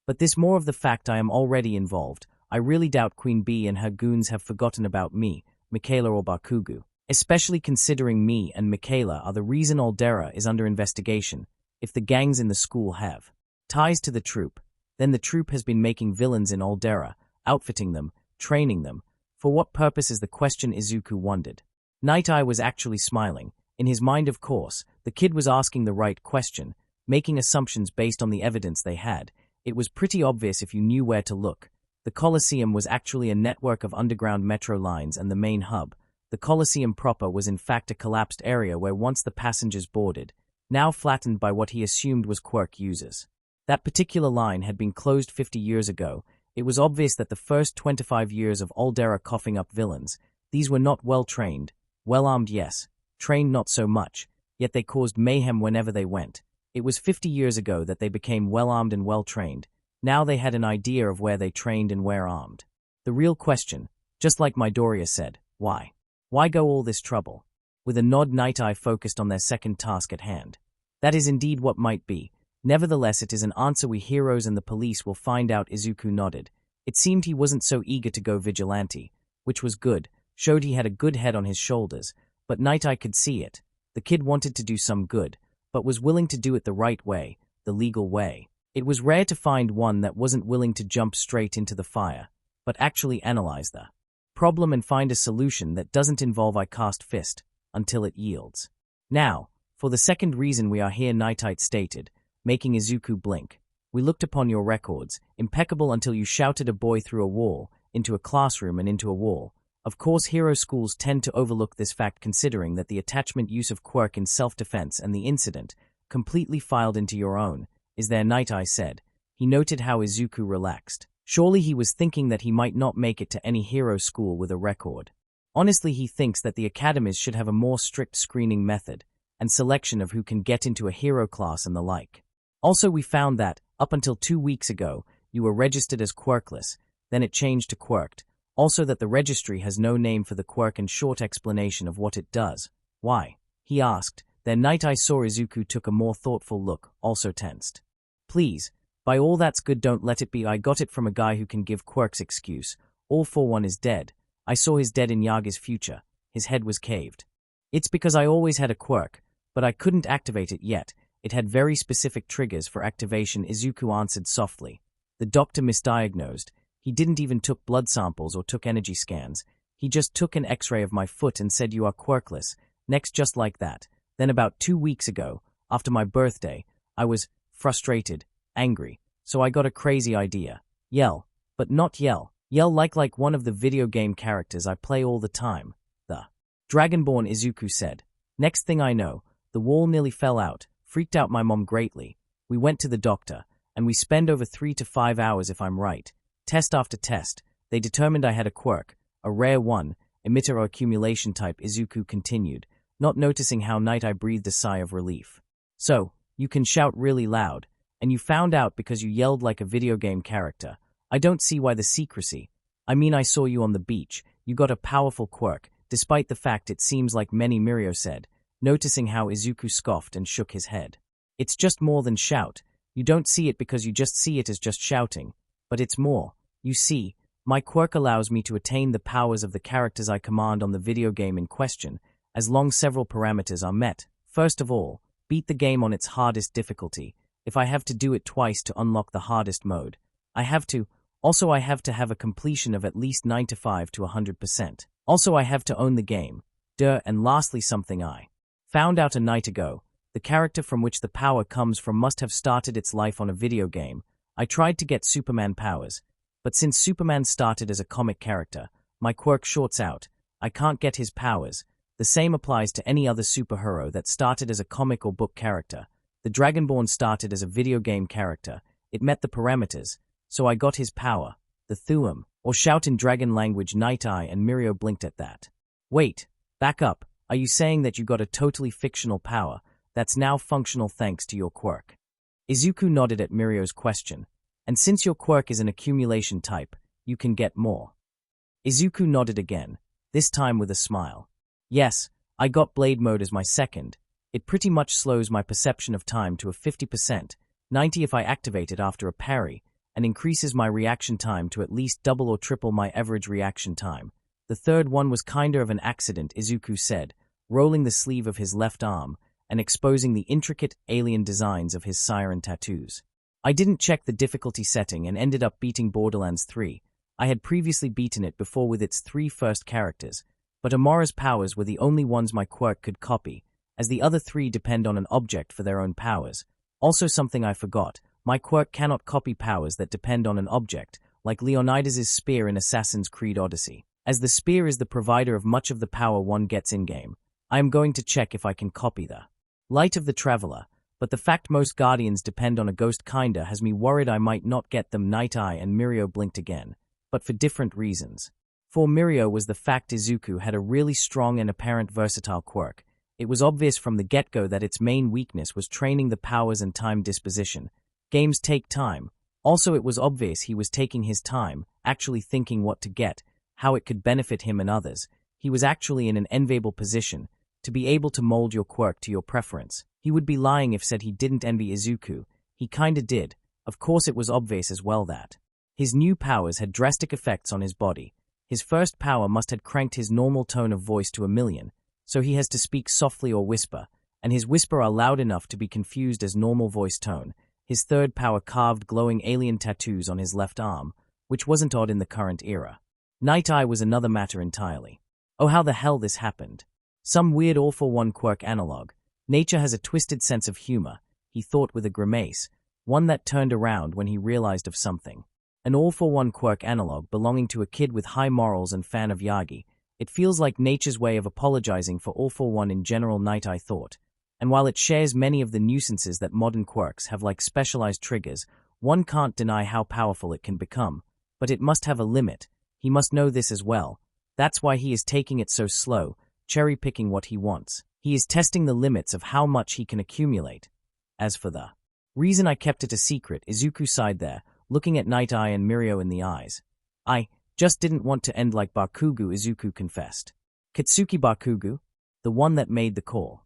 But this more of the fact I am already involved. I really doubt Queen Bee and her goons have forgotten about me, Michaela or Bakugu, especially considering me and Michaela are the reason Aldera is under investigation. If the gangs in the school have ties to the troop, then the troop has been making villains in Aldera, outfitting them, training them. For what purpose is the question, Izuku wondered. Night Eye was actually smiling. In his mind, of course, the kid was asking the right question, making assumptions based on the evidence they had. It was pretty obvious if you knew where to look. The Colosseum was actually a network of underground metro lines and the main hub. The Colosseum proper was in fact a collapsed area where once the passengers boarded, now flattened by what he assumed was Quirk users. That particular line had been closed 50 years ago. It was obvious that the first 25 years of old era coughing up villains, these were not well-trained, well-armed yes, trained not so much, yet they caused mayhem whenever they went. It was 50 years ago that they became well-armed and well-trained. Now they had an idea of where they trained and where armed. The real question, just like Midoriya said, why? Why go all this trouble? With a nod, Night Eye focused on their second task at hand. That is indeed what might be. Nevertheless, it is an answer we heroes and the police will find out. Izuku nodded. It seemed he wasn't so eager to go vigilante, which was good, showed he had a good head on his shoulders, but Night Eye could see it. The kid wanted to do some good, but was willing to do it the right way, the legal way. It was rare to find one that wasn't willing to jump straight into the fire, but actually analyze the problem and find a solution that doesn't involve I cast fist, until it yields. Now, for the second reason we are here, Night Eye stated, making Izuku blink. We looked upon your records, impeccable until you shouted a boy through a wall, into a classroom and into a wall. Of course, hero schools tend to overlook this fact considering that the attachment use of Quirk in self-defense and the incident, completely filed into your own, is there, Night Eye said. He noted how Izuku relaxed. Surely he was thinking that he might not make it to any hero school with a record. Honestly, he thinks that the academies should have a more strict screening method and selection of who can get into a hero class and the like. Also, we found that, up until 2 weeks ago, you were registered as Quirkless, then it changed to Quirked. Also that the registry has no name for the Quirk and short explanation of what it does. Why? He asked. Then Night Eye saw Izuku took a more thoughtful look, also tensed. Please, by all that's good, don't let it be. I got it from a guy who can give Quirk's excuse. All for one is dead. I saw his dead in Yaga's future. His head was caved. It's because I always had a Quirk, but I couldn't activate it yet. It had very specific triggers for activation, Izuku answered softly. The doctor misdiagnosed. He didn't even took blood samples or took energy scans. He just took an x-ray of my foot and said you are Quirkless. Next, just like that. Then about 2 weeks ago, after my birthday, I was frustrated, angry. So I got a crazy idea. Yell. But not yell. Yell like one of the video game characters I play all the time. The Dragonborn, Izuku said. Next thing I know, the wall nearly fell out. Freaked out my mom greatly. We went to the doctor, and we spent over 3 to 5 hours if I'm right. Test after test, they determined I had a Quirk, a rare one, emitter or accumulation type, Izuku continued, not noticing how Night Eye breathed a sigh of relief. So, you can shout really loud, and you found out because you yelled like a video game character. I don't see why the secrecy. I mean, I saw you on the beach. You got a powerful Quirk, despite the fact it seems like many, Mirio said, noticing how Izuku scoffed and shook his head. It's just more than shout. You don't see it because you just see it as just shouting. But it's more. You see, my Quirk allows me to attain the powers of the characters I command on the video game in question, as long several parameters are met. First of all, beat the game on its hardest difficulty. If I have to do it twice to unlock the hardest mode, I have to have a completion of at least 95 to 100%. Also, I have to own the game. And lastly, something I found out a night ago. The character from which the power comes from must have started its life on a video game. I tried to get Superman powers, but since Superman started as a comic character, my Quirk shorts out. I can't get his powers. The same applies to any other superhero that started as a comic or book character. The Dragonborn started as a video game character. It met the parameters, so I got his power. The Thuum, or shout in dragon language. Night Eye and Mirio blinked at that. Wait, back up. Are you saying that you got a totally fictional power that's now functional thanks to your Quirk? Izuku nodded at Mirio's question. And since your Quirk is an accumulation type, you can get more. Izuku nodded again, this time with a smile. Yes, I got Blade Mode as my second. It pretty much slows my perception of time to a 50%, 90 if I activate it after a parry, and increases my reaction time to at least double or triple my average reaction time. The third one was kinda of an accident, Izuku said, rolling the sleeve of his left arm and exposing the intricate alien designs of his siren tattoos. I didn't check the difficulty setting and ended up beating Borderlands 3. I had previously beaten it before with its 3 first characters, but Amara's powers were the only ones my Quirk could copy, as the other 3 depend on an object for their own powers. Also something I forgot, My quirk cannot copy powers that depend on an object, like Leonidas's spear in Assassin's Creed Odyssey. As the spear is the provider of much of the power one gets in-game, I am going to check if I can copy the Light of the Traveler, but the fact most Guardians depend on a ghost kinda has me worried I might not get them. Night Eye and Mirio blinked again, but for different reasons. For Mirio was the fact Izuku had a really strong and apparent versatile quirk. It was obvious from the get-go that its main weakness was training the powers and time disposition. Games take time. Also, it was obvious he was taking his time, actually thinking what to get, how it could benefit him and others. He was actually in an enviable position, to be able to mold your quirk to your preference. He would be lying if said he didn't envy Izuku. He kinda did. Of course it was obvious as well that his new powers had drastic effects on his body. His first power must have cranked his normal tone of voice to 1,000,000, so he has to speak softly or whisper, and his whisper are loud enough to be confused as normal voice tone. His third power carved glowing alien tattoos on his left arm, which wasn't odd in the current era. Night Eye was another matter entirely. Oh, how the hell this happened. Some weird all-for-one quirk analog. Nature has a twisted sense of humor, he thought with a grimace, one that turned around when he realized of something. An all-for-one quirk analog belonging to a kid with high morals and fan of Yagi. It feels like nature's way of apologizing for all-for-one in general, Night Eye thought. And while it shares many of the nuisances that modern quirks have, like specialized triggers, one can't deny how powerful it can become. But it must have a limit. He must know this as well. That's why he is taking it so slow, cherry-picking what he wants. He is testing the limits of how much he can accumulate. As for the reason I kept it a secret, Izuku sighed there, looking at Night Eye and Mirio in the eyes. I just didn't want to end like Bakugo, Izuku confessed. Katsuki Bakugo? The one that made the call.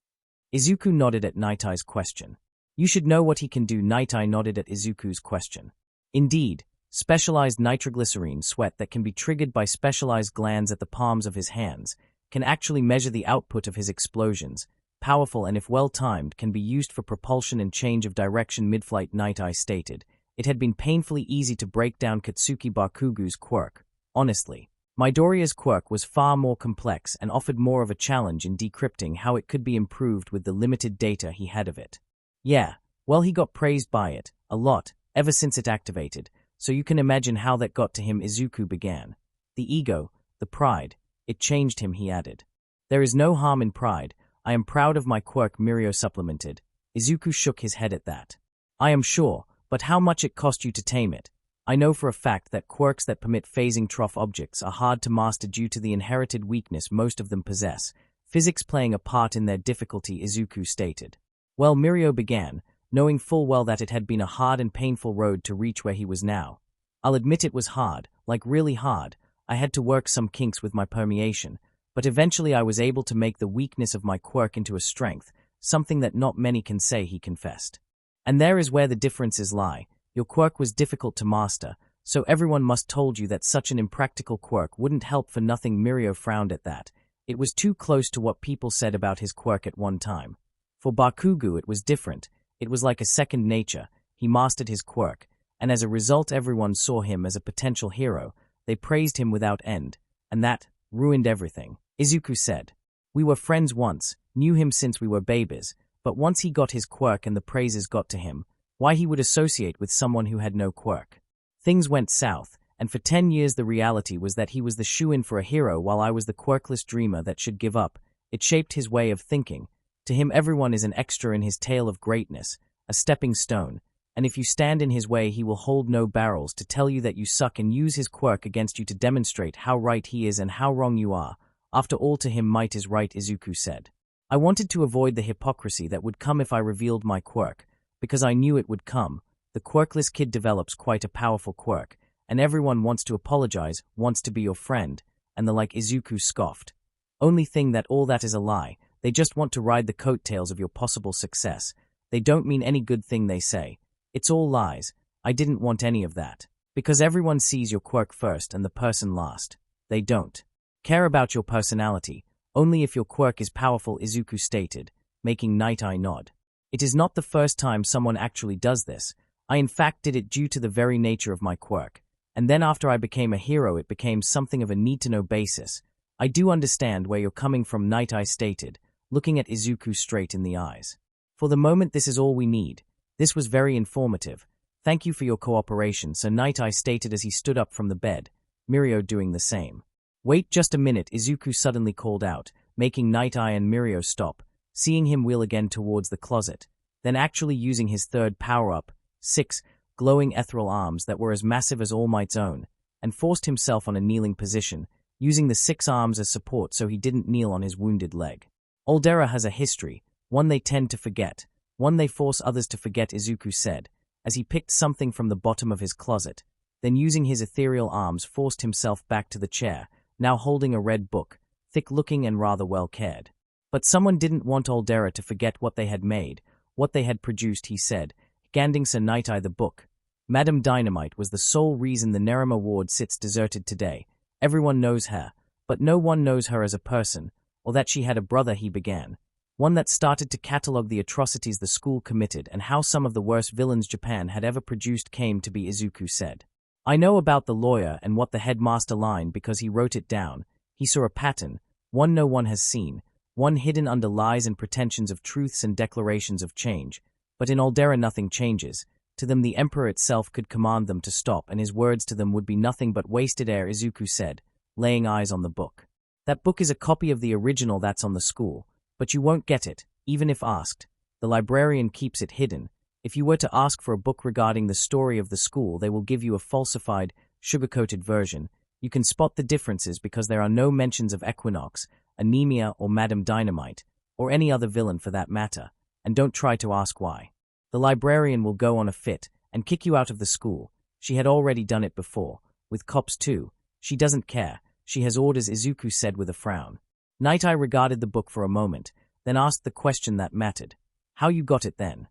Izuku nodded at Night Eye's question. You should know what he can do. Night Eye nodded at Izuku's question. Indeed, specialized nitroglycerine sweat that can be triggered by specialized glands at the palms of his hands, can actually measure the output of his explosions, powerful and if well-timed can be used for propulsion and change of direction mid-flight, Night Eye stated. It had been painfully easy to break down Katsuki Bakugo's quirk. Honestly, Midoriya's quirk was far more complex and offered more of a challenge in decrypting how it could be improved with the limited data he had of it. Yeah, well, he got praised by it, a lot, ever since it activated, so you can imagine how that got to him. Izuku began. The ego, the pride, it changed him, he added. There is no harm in pride. I am proud of my quirk, Mirio supplemented. Izuku shook his head at that. I am sure, but how much it cost you to tame it? I know for a fact that quirks that permit phasing trough objects are hard to master due to the inherited weakness most of them possess, physics playing a part in their difficulty, Izuku stated. Well, Mirio began, knowing full well that it had been a hard and painful road to reach where he was now. I'll admit it was hard, like really hard. I had to work some kinks with my permeation, but eventually I was able to make the weakness of my quirk into a strength, something that not many can say, he confessed. And there is where the differences lie. Your quirk was difficult to master, so everyone must told you that such an impractical quirk wouldn't help for nothing. Mirio frowned at that. It was too close to what people said about his quirk at one time. For Bakugo it was different. It was like a second nature. He mastered his quirk, and as a result everyone saw him as a potential hero. They praised him without end, and that ruined everything. Izuku said. We were friends once, knew him since we were babies, but once he got his quirk and the praises got to him, why he would associate with someone who had no quirk. Things went south, and for 10 years the reality was that he was the shoe-in for a hero while I was the quirkless dreamer that should give up. It shaped his way of thinking. To him everyone is an extra in his tale of greatness, a stepping stone, and if you stand in his way he will hold no barrels to tell you that you suck and use his quirk against you to demonstrate how right he is and how wrong you are. After all, to him might is right, Izuku said. I wanted to avoid the hypocrisy that would come if I revealed my quirk, because I knew it would come. The quirkless kid develops quite a powerful quirk, and everyone wants to apologize, wants to be your friend, and the like. Izuku scoffed. Only thing that all that is a lie. They just want to ride the coattails of your possible success. They don't mean any good thing they say. It's all lies. I didn't want any of that. Because everyone sees your quirk first and the person last. They don't care about your personality, only if your quirk is powerful, Izuku stated, making Night Eye nod. It is not the first time someone actually does this. I in fact did it due to the very nature of my quirk. And then after I became a hero it became something of a need-to-know basis. I do understand where you're coming from, Night Eye stated, looking at Izuku straight in the eyes. For the moment this is all we need. This was very informative. Thank you for your cooperation, Sir Night-Eye stated as he stood up from the bed, Mirio doing the same. Wait just a minute, Izuku suddenly called out, making Night-Eye and Mirio stop, seeing him wheel again towards the closet, then actually using his third power-up, 6 glowing ethereal arms that were as massive as All Might's own, and forced himself on a kneeling position, using the 6 arms as support so he didn't kneel on his wounded leg. Aldera has a history, one they tend to forget, one they force others to forget, Izuku said, as he picked something from the bottom of his closet, then using his ethereal arms forced himself back to the chair, now holding a red book, thick-looking and rather well-cared. But someone didn't want Aldera to forget what they had made, what they had produced, he said, handing Sir Night-Eye the book. Madame Dynamite was the sole reason the Nerima ward sits deserted today. Everyone knows her, but no one knows her as a person, or that she had a brother, he began. One that started to catalogue the atrocities the school committed and how some of the worst villains Japan had ever produced came to be, Izuku said. I know about the lawyer and what the headmaster lined because he wrote it down. He saw a pattern, one no one has seen, one hidden under lies and pretensions of truths and declarations of change. But in Aldera nothing changes. To them the Emperor itself could command them to stop, and his words to them would be nothing but wasted air, Izuku said, laying eyes on the book. That book is a copy of the original that's on the school, but you won't get it, even if asked. The librarian keeps it hidden. If you were to ask for a book regarding the story of the school, they will give you a falsified, sugar-coated version. You can spot the differences because there are no mentions of Equinox, Anemia, or Madame Dynamite, or any other villain for that matter, and don't try to ask why. The librarian will go on a fit and kick you out of the school. She had already done it before, with cops too. She doesn't care. She has orders, Izuku said with a frown. Night-Eye regarded the book for a moment, then asked the question that mattered. How you got it then?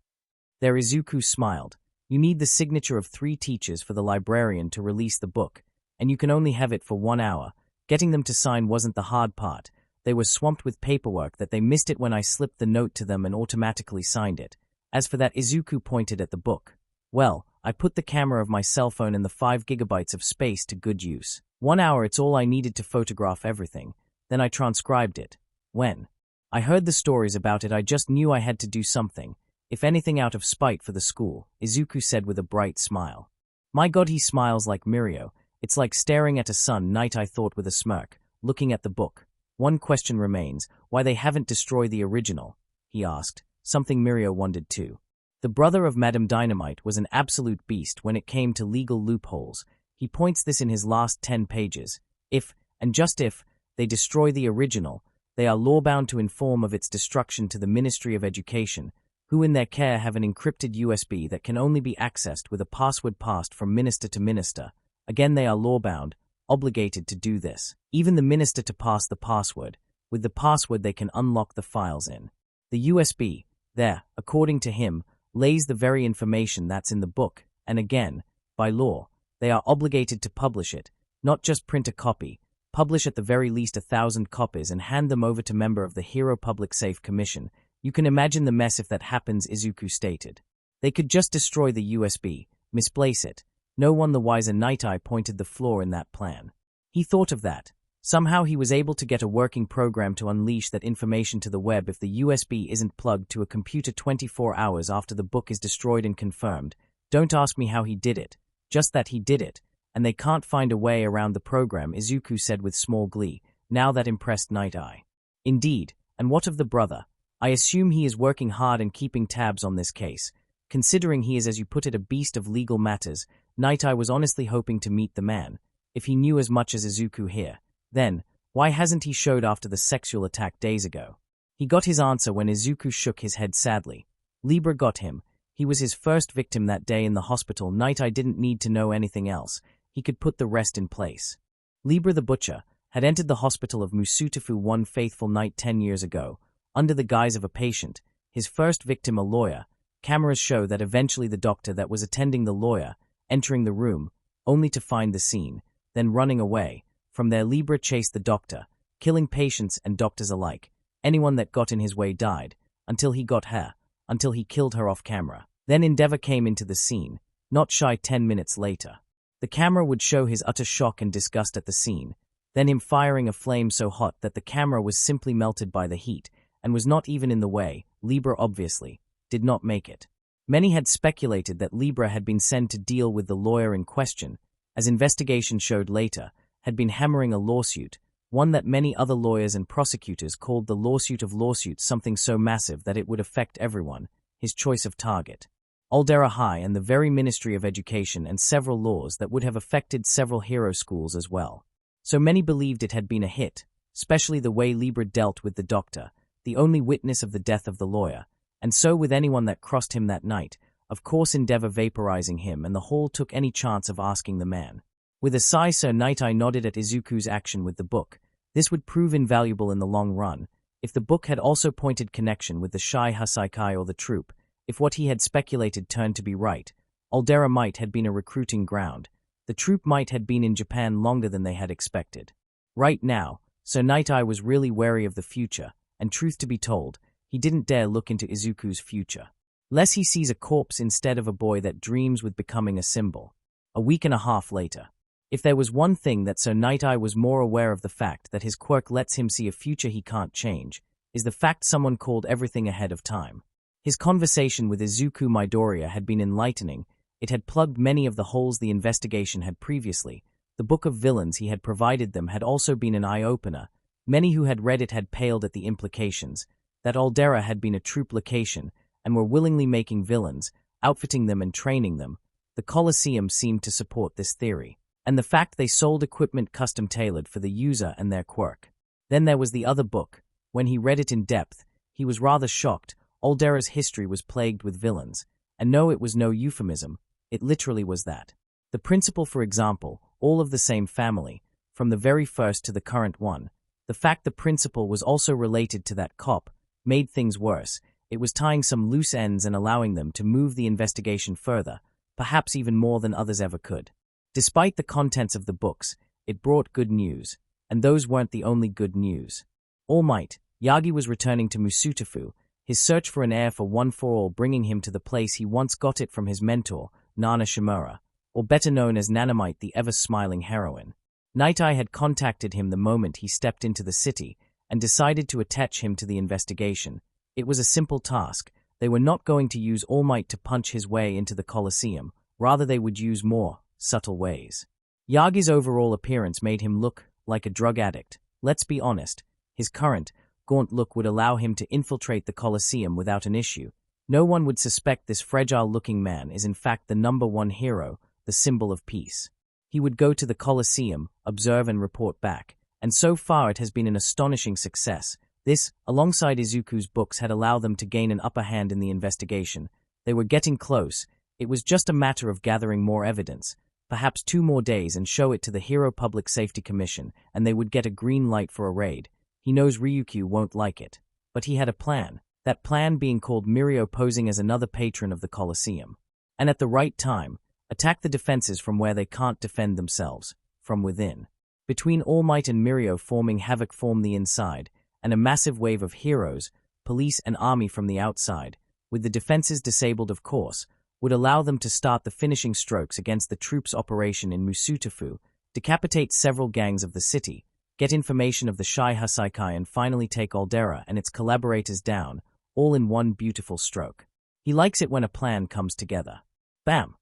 There, Izuku smiled. You need the signature of 3 teachers for the librarian to release the book, and you can only have it for 1 hour. Getting them to sign wasn't the hard part. They were swamped with paperwork that they missed it when I slipped the note to them and automatically signed it. As for that, Izuku pointed at the book. Well, I put the camera of my cell phone in the 5 gigabytes of space to good use. 1 hour, it's all I needed to photograph everything. Then I transcribed it. When I heard the stories about it, I just knew I had to do something, if anything out of spite for the school, Izuku said with a bright smile. My God, he smiles like Mirio. It's like staring at a sun, Night-Eye thought with a smirk, looking at the book. One question remains, why they haven't destroyed the original, he asked, something Mirio wondered too. The brother of Madame Dynamite was an absolute beast when it came to legal loopholes. He points this in his last 10 pages. If, and just if, they destroy the original, they are law-bound to inform of its destruction to the Ministry of Education, who in their care have an encrypted USB that can only be accessed with a password passed from minister to minister. Again, they are law-bound, obligated to do this. Even the minister to pass the password. With the password they can unlock the files in. The USB, there, according to him, lays the very information that's in the book, and again, by law, they are obligated to publish it, not just print a copy, publish at the very least 1,000 copies and hand them over to member of the Hero Public Safe Commission. You can imagine the mess if that happens, Izuku stated. They could just destroy the USB, misplace it. No one the wiser. Night-Eye pointed the flaw in that plan. He thought of that. Somehow he was able to get a working program to unleash that information to the web if the USB isn't plugged to a computer 24 hours after the book is destroyed and confirmed. Don't ask me how he did it. Just that he did it, and they can't find a way around the program, Izuku said with small glee. Now that impressed Night-Eye. Indeed, and what of the brother? I assume he is working hard and keeping tabs on this case. Considering he is, as you put it, a beast of legal matters, Night-Eye was honestly hoping to meet the man. If he knew as much as Izuku here, then, why hasn't he showed after the sexual attack days ago? He got his answer when Izuku shook his head sadly. Libra got him. He was his first victim that day in the hospital. Night-Eye didn't need to know anything else. He could put the rest in place. Libra the butcher had entered the hospital of Musutafu one faithful night 10 years ago, under the guise of a patient, his first victim a lawyer. Cameras show that eventually the doctor that was attending the lawyer, entering the room, only to find the scene, then running away. From there Libra chased the doctor, killing patients and doctors alike. Anyone that got in his way died, until he got her, until he killed her off camera. Then Endeavor came into the scene, not shy 10 minutes later. The camera would show his utter shock and disgust at the scene, then him firing a flame so hot that the camera was simply melted by the heat, and was not even in the way. Libra obviously did not make it. Many had speculated that Libra had been sent to deal with the lawyer in question, as investigation showed later, had been hammering a lawsuit, one that many other lawyers and prosecutors called the lawsuit of lawsuits, something so massive that it would affect everyone, his choice of target. Aldera High and the very Ministry of Education and several laws that would have affected several hero schools as well. So many believed it had been a hit, especially the way Libra dealt with the doctor, the only witness of the death of the lawyer, and so with anyone that crossed him that night, of course Endeavor vaporizing him, and the whole took any chance of asking the man. With a sigh, Sir Night-Eye nodded at Izuku's action with the book. This would prove invaluable in the long run, if the book had also pointed connection with the Shai Hasaikai or the troop. If what he had speculated turned to be right, Aldera might had been a recruiting ground. The troop might had been in Japan longer than they had expected. Right now, Sir Night-Eye was really wary of the future, and truth to be told, he didn't dare look into Izuku's future. Lest he sees a corpse instead of a boy that dreams with becoming a symbol. A week and a half later. If there was one thing that Sir Night-Eye was more aware of, the fact that his quirk lets him see a future he can't change, is the fact someone called everything ahead of time. His conversation with Izuku Midoriya had been enlightening. It had plugged many of the holes the investigation had previously. The book of villains he had provided them had also been an eye-opener. Many who had read it had paled at the implications, that Aldera had been a troop location, and were willingly making villains, outfitting them and training them. The Colosseum seemed to support this theory, and the fact they sold equipment custom-tailored for the user and their quirk. Then there was the other book. When he read it in depth, he was rather shocked. Aldera's history was plagued with villains, and no, it was no euphemism, it literally was that. The principal, for example, all of the same family, from the very first to the current one. The fact the principal was also related to that cop made things worse. It was tying some loose ends and allowing them to move the investigation further, perhaps even more than others ever could. Despite the contents of the books, it brought good news, and those weren't the only good news. All Might, Yagi was returning to Musutafu, his search for an heir for One for All bringing him to the place he once got it from his mentor, Nana Shimura, or better known as Nanamite, the ever-smiling heroine. Night-Eye had contacted him the moment he stepped into the city and decided to attach him to the investigation. It was a simple task. They were not going to use All Might to punch his way into the Colosseum, rather they would use more subtle ways. Yagi's overall appearance made him look like a drug addict. Let's be honest, his current, gaunt look would allow him to infiltrate the Colosseum without an issue. No one would suspect this fragile-looking man is in fact the #1 hero, the symbol of peace. He would go to the Colosseum, observe and report back, and so far it has been an astonishing success. This, alongside Izuku's books, had allowed them to gain an upper hand in the investigation. They were getting close. It was just a matter of gathering more evidence, perhaps 2 more days, and show it to the Hero Public Safety Commission, and they would get a green light for a raid. He knows Ryukyu won't like it, but he had a plan, that plan being called Mirio, posing as another patron of the Colosseum. And at the right time, attack the defenses from where they can't defend themselves, from within. Between All Might and Mirio forming havoc from the inside, and a massive wave of heroes, police and army from the outside, with the defenses disabled of course, would allow them to start the finishing strokes against the troops' operation in Musutafu, decapitate several gangs of the city, get information of the Shai Hasaikai, and finally take Aldera and its collaborators down, all in one beautiful stroke. He likes it when a plan comes together. Bam!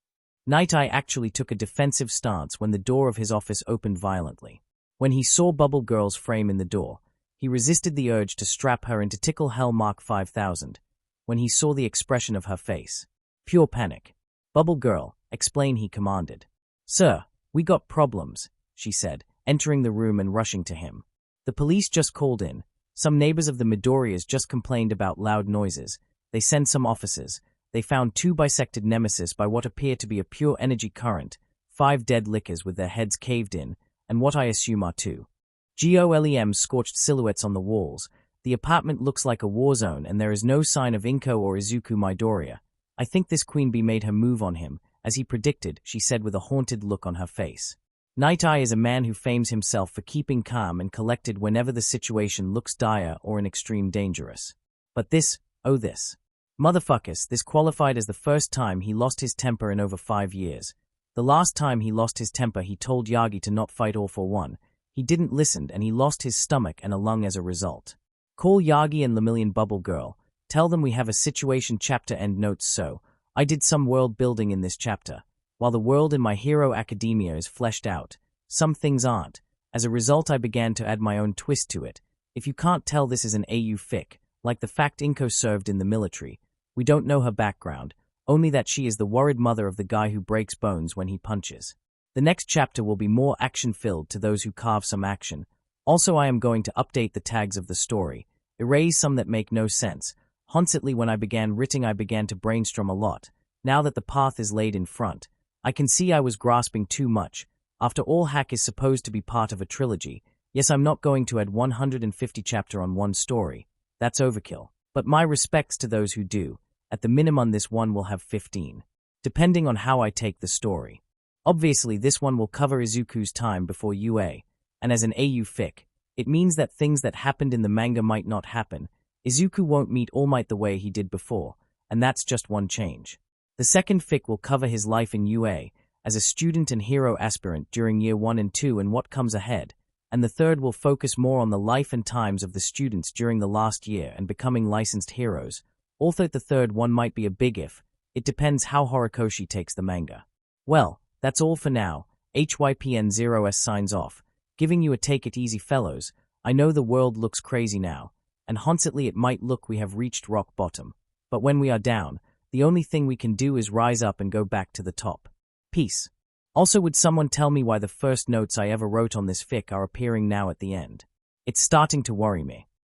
Night-Eye actually took a defensive stance when the door of his office opened violently. When he saw Bubble Girl's frame in the door, he resisted the urge to strap her into Tickle Hell Mark 5000. When he saw the expression of her face, pure panic. "Bubble Girl, explain," he commanded. "Sir, we got problems," she said, entering the room and rushing to him. "The police just called in. Some neighbors of the Midoriyas just complained about loud noises. They sent some officers. They found 2 bisected nemesis by what appear to be a pure energy current, 5 dead lickers with their heads caved in, and what I assume are 2 GOLEM scorched silhouettes on the walls. The apartment looks like a war zone, and there is no sign of Inko or Izuku Midoriya. I think this Queen Bee made her move on him, as he predicted," she said with a haunted look on her face. Night-Eye is a man who fames himself for keeping calm and collected whenever the situation looks dire or in extreme dangerous. But this, oh this. Motherfuckers, this qualified as the first time he lost his temper in over 5 years. The last time he lost his temper, he told Yagi to not fight All for One. He didn't listen, and he lost his stomach and a lung as a result. Call Yagi and Lemillion. Bubble Girl. Tell them we have a situation. Chapter end notes. So, I did some world building in this chapter. While the world in My Hero Academia is fleshed out, some things aren't. As a result, I began to add my own twist to it. If you can't tell, this is an AU fic, like the fact Inko served in the military. We don't know her background, only that she is the worried mother of the guy who breaks bones when he punches. The next chapter will be more action-filled to those who carve some action. Also, I am going to update the tags of the story, erase some that make no sense. Honestly, when I began writing, I began to brainstorm a lot. Now that the path is laid in front, I can see I was grasping too much. After all, Hack is supposed to be part of a trilogy. Yes, I'm not going to add 150 chapter on one story. That's overkill. But my respects to those who do. At the minimum, this one will have 15. Depending on how I take the story. Obviously, this one will cover Izuku's time before UA. And as an AU fic, it means that things that happened in the manga might not happen. Izuku won't meet All Might the way he did before, and that's just one change. The second fic will cover his life in UA, as a student and hero aspirant during year 1 and 2 and what comes ahead, and the third will focus more on the life and times of the students during the last year and becoming licensed heroes. Although the third one might be a big if, it depends how Horikoshi takes the manga. Well, that's all for now. HYPN0S signs off, giving you a take it easy, fellows. I know the world looks crazy now, and honestly it might look we have reached rock bottom, but when we are down, the only thing we can do is rise up and go back to the top. Peace. Also, would someone tell me why the first notes I ever wrote on this fic are appearing now at the end? It's starting to worry me.